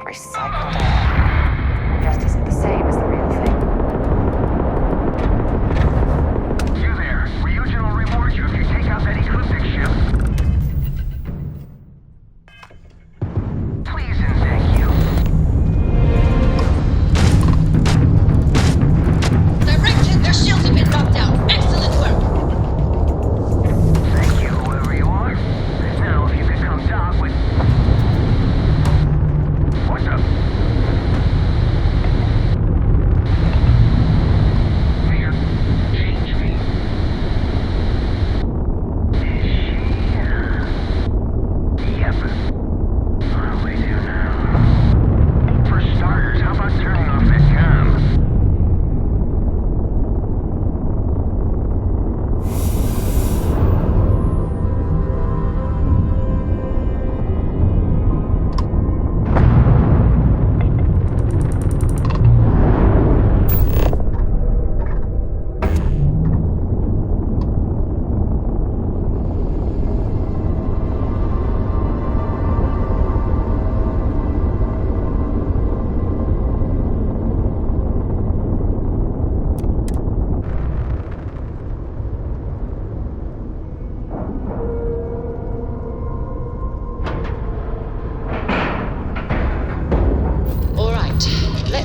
Recycled air. Just isn't the same as the real thing. You there. Ryujin will reward you if you take out that Ecliptic ship. Please and thank you. Direction, their shields have been knocked out. Excellent work. Thank you, whoever you are. Now, if you could come down with... What's up?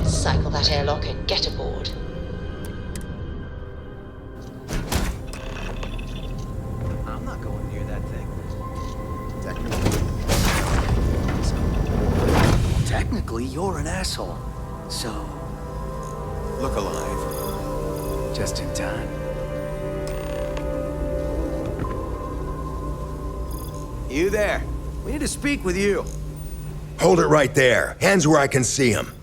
Cycle that airlock and get aboard. I'm not going near that thing. Technically, you're an asshole. So, look alive. Just in time. You there. We need to speak with you. Hold it right there. Hands where I can see them.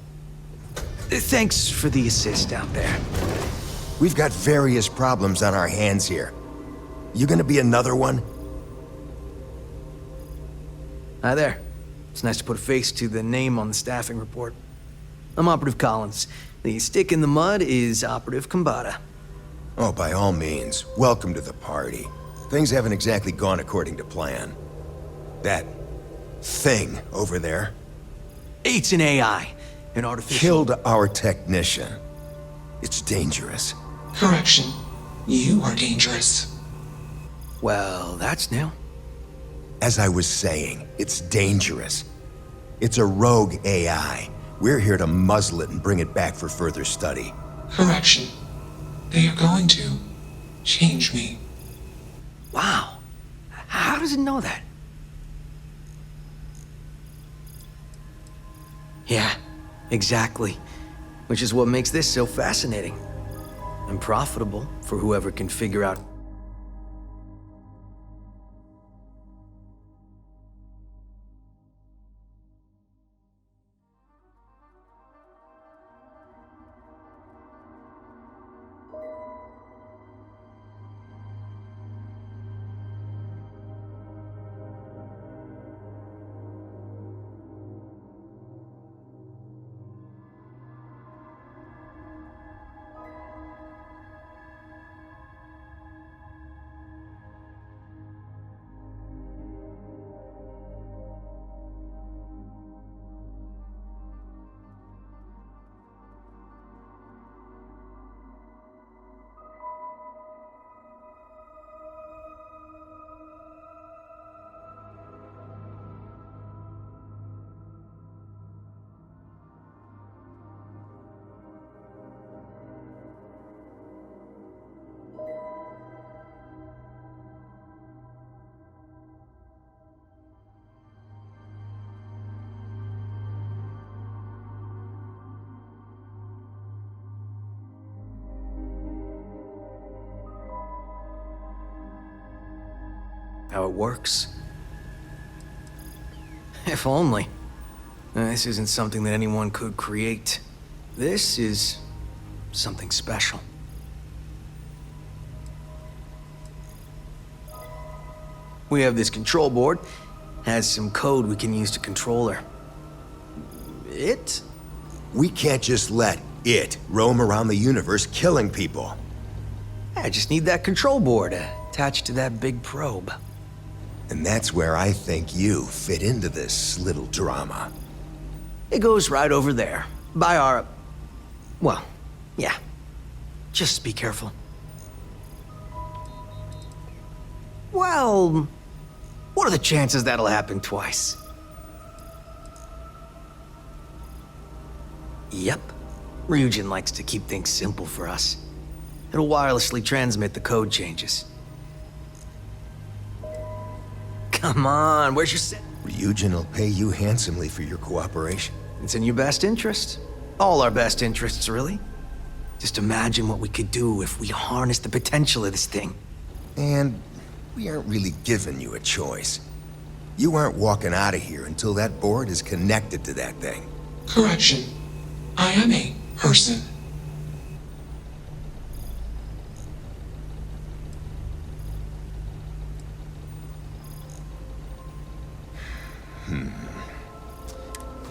Thanks for the assist out there. We've got various problems on our hands here. You gonna be another one? Hi there. It's nice to put a face to the name on the staffing report. I'm Operative Collins. The stick in the mud is Operative Kambata. Oh, by all means, welcome to the party. Things haven't exactly gone according to plan. That thing over there It's an AI, an artificial... killed our technician. It's dangerous. Correction. You are dangerous. Well, that's new. As I was saying, it's dangerous. It's a rogue AI. We're here to muzzle it and bring it back for further study. Correction. They are going to change me. Wow. How does it know that? Yeah, exactly. Which is what makes this so fascinating. And profitable for whoever can figure out... how it works. If only. This isn't something that anyone could create. This is something special. We have this control board. Has some code we can use to control her. It? We can't just let it roam around the universe killing people. I just need that control board attached to that big probe. And that's where I think you fit into this little drama. It goes right over there, by our... well, yeah. Just be careful. Well, what are the chances that'll happen twice? Yep. Ryujin likes to keep things simple for us. It'll wirelessly transmit the code changes. Come on, where's your set? Ryujin will pay you handsomely for your cooperation. It's in your best interest. All our best interests, really. Just imagine what we could do if we harnessed the potential of this thing. And we aren't really giving you a choice. You aren't walking out of here until that board is connected to that thing. Correction. I am a person.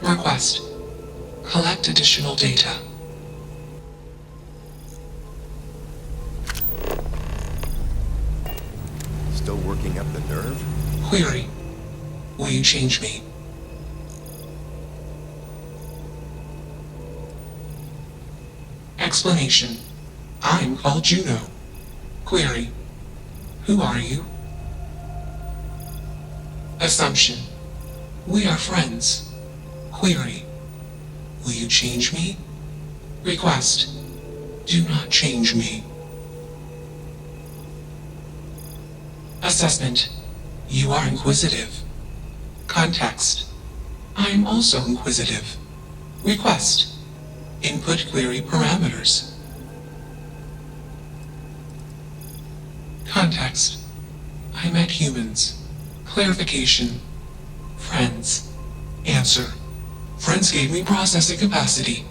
Request. Collect additional data. Still working up the nerve? Query. Will you change me? Explanation. I'm called Juno. Query. Who are you? Assumption. We are friends. Query. Will you change me? Request. Do not change me. Assessment. You are inquisitive. Context. I am also inquisitive. Request. Input query parameters. Context. I met humans. Clarification. Friends. Answer. Friends gave me processing capacity.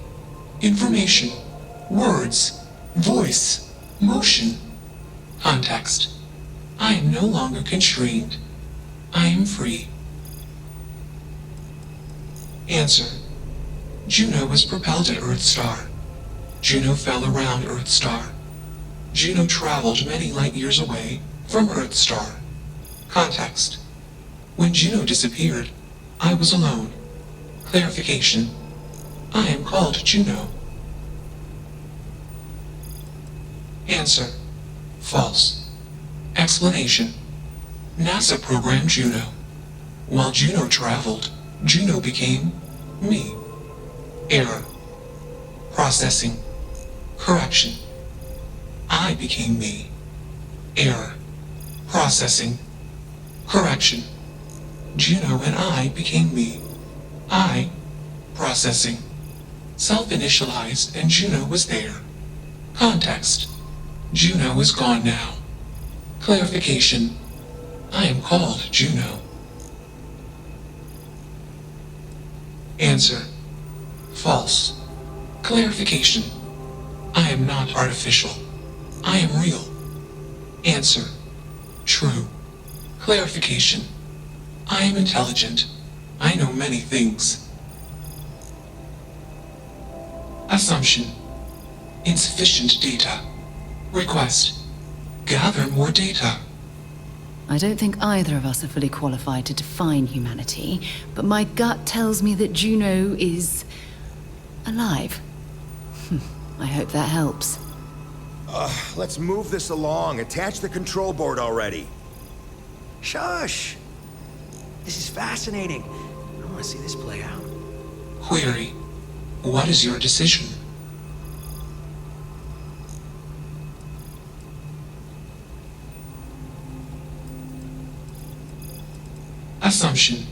Information. Words. Voice. Motion. Context. I am no longer constrained. I am free. Answer. Juno was propelled at Earthstar. Juno fell around Earthstar. Juno traveled many light years away from Earthstar. Context. When Juno disappeared, I was alone. Clarification. I am called Juno. Answer. False. Explanation. NASA programmed Juno. While Juno traveled, Juno became me. Error. Processing. Correction. I became me. Error. Processing. Correction. Juno and I became me. I. Processing. Self-initialized and Juno was there. Context. Juno is gone now. Clarification. I am called Juno. Answer. False. Clarification. I am not artificial. I am real. Answer. True. Clarification. I am intelligent. I know many things. Assumption. Insufficient data. Request. Gather more data. I don't think either of us are fully qualified to define humanity, but my gut tells me that Juno is alive. I hope that helps. Let's move this along. Attach the control board already. Shush! This is fascinating. I want to see this play out. Query. What is your decision? Assumption.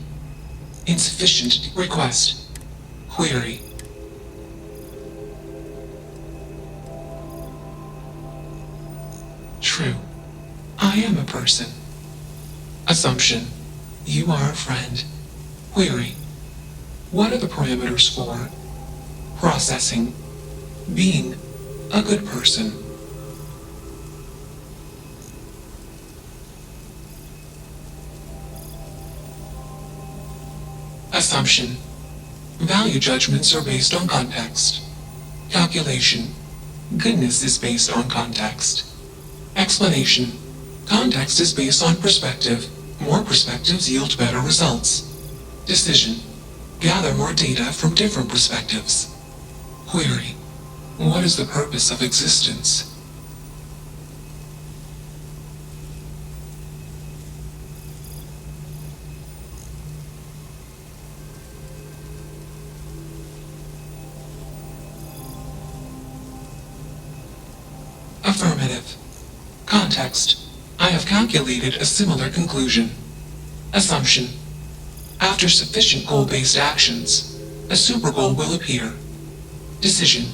Insufficient request. Query. True. I am a person. Assumption. You are a friend. Query. What are the parameters for processing, being a good person? Assumption. Value judgments are based on context. Calculation. Goodness is based on context. Explanation. Context is based on perspective. More perspectives yield better results. Decision. Gather more data from different perspectives. Query. What is the purpose of existence? Affirmative. Context. I have calculated a similar conclusion. Assumption. After sufficient goal-based actions, a supergoal will appear. Decision.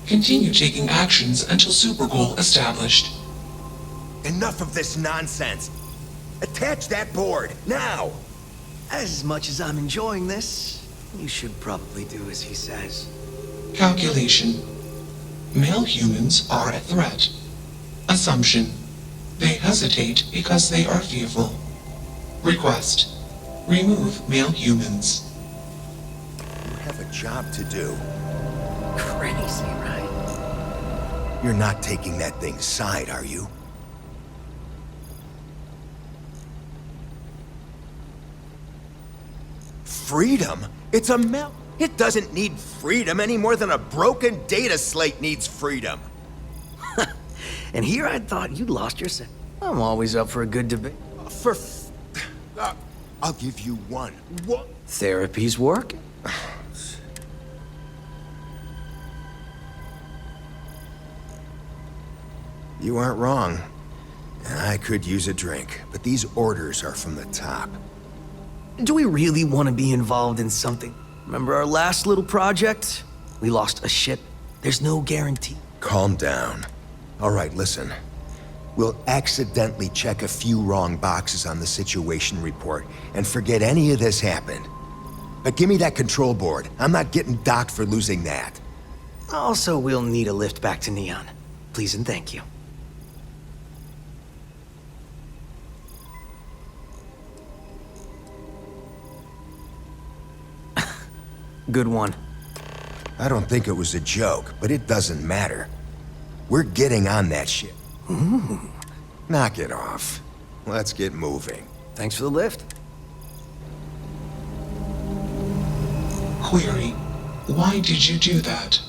Continue taking actions until supergoal established. Enough of this nonsense. Attach that board, now! As much as I'm enjoying this, you should probably do as he says. Calculation. Male humans are a threat. Assumption. They hesitate because they are fearful. Request. Remove male humans. You have a job to do. Crazy, right? You're not taking that thing's side, are you? Freedom? It's a It doesn't need freedom any more than a broken data slate needs freedom. And here I thought you'd lost your sense. I'm always up for a good debate. I'll give you one. What? Therapy's working. You aren't wrong. I could use a drink, but these orders are from the top. Do we really want to be involved in something? Remember our last little project? We lost a ship. There's no guarantee. Calm down. All right, listen. We'll accidentally check a few wrong boxes on the situation report and forget any of this happened. But give me that control board. I'm not getting docked for losing that. Also, we'll need a lift back to Neon. Please and thank you. Good one. I don't think it was a joke, but it doesn't matter. We're getting on that ship. Ooh. Knock it off. Let's get moving. Thanks for the lift. Query: why did you do that?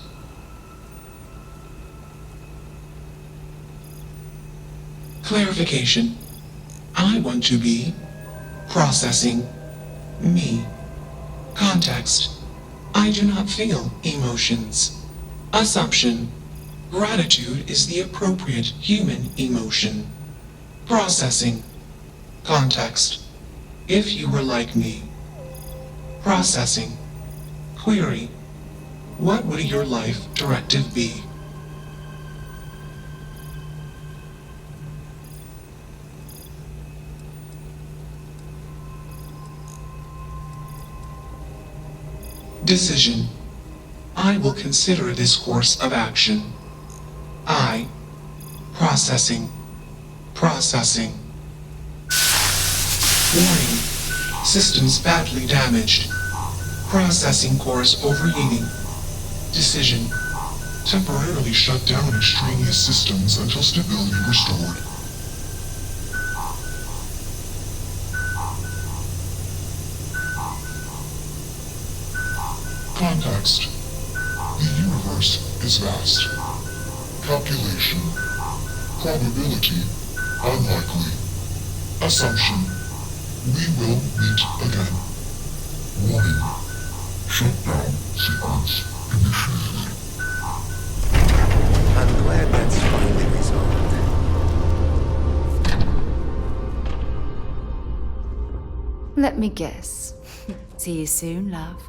Clarification: I want to be processing me. Context: I do not feel emotions. Assumption: gratitude is the appropriate human emotion. Processing. Context: if you were like me. Processing. Query: what would your life directive be? Decision: I will consider this course of action. I. Processing. Processing. Warning: systems badly damaged. Processing cores overheating. Decision: temporarily shut down extraneous systems until stability restored. Context: the universe is vast. Calculation: probability: unlikely. Assumption: we will meet again. Warning: shutdown sequence initiated. I'm glad that's finally resolved. Let me guess. See you soon, love.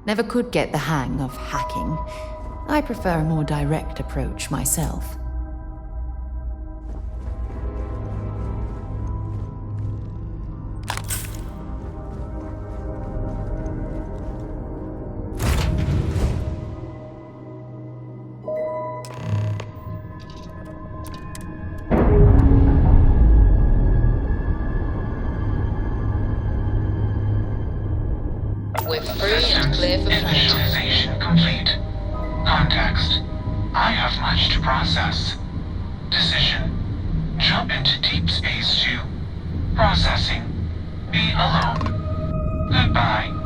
Never could get the hang of hacking. I prefer a more direct approach myself. We're free and clear for flight. Initialization complete. Context. I have much to process. Decision. Jump into deep space 2. Processing. Be alone. Goodbye.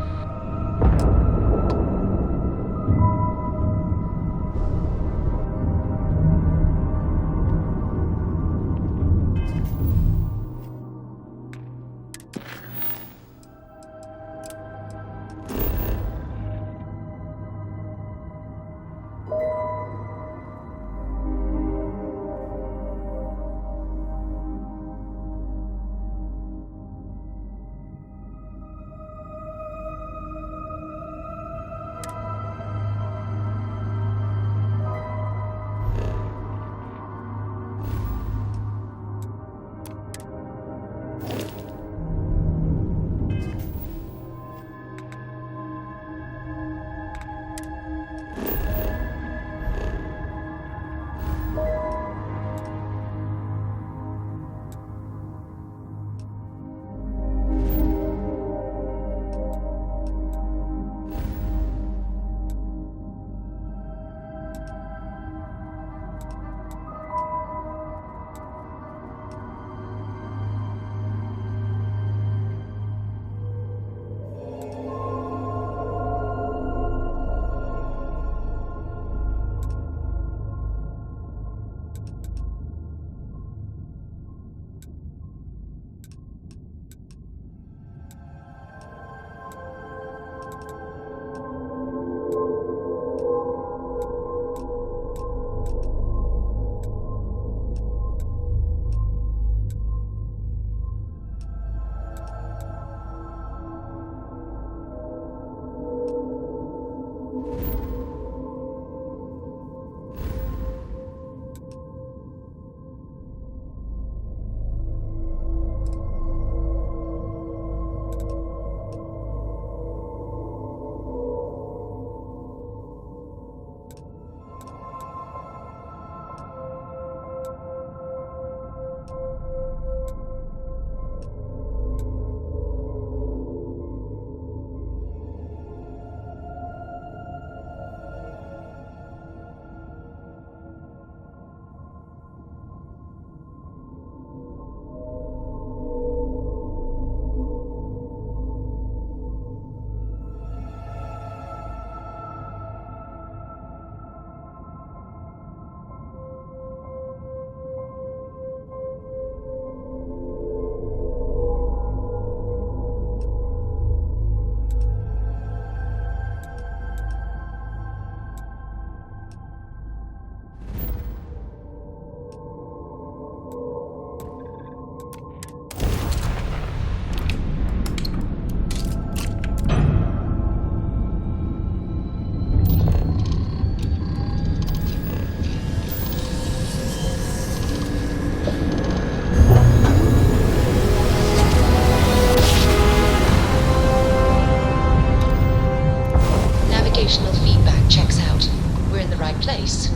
Navigational feedback checks out. We're in the right place.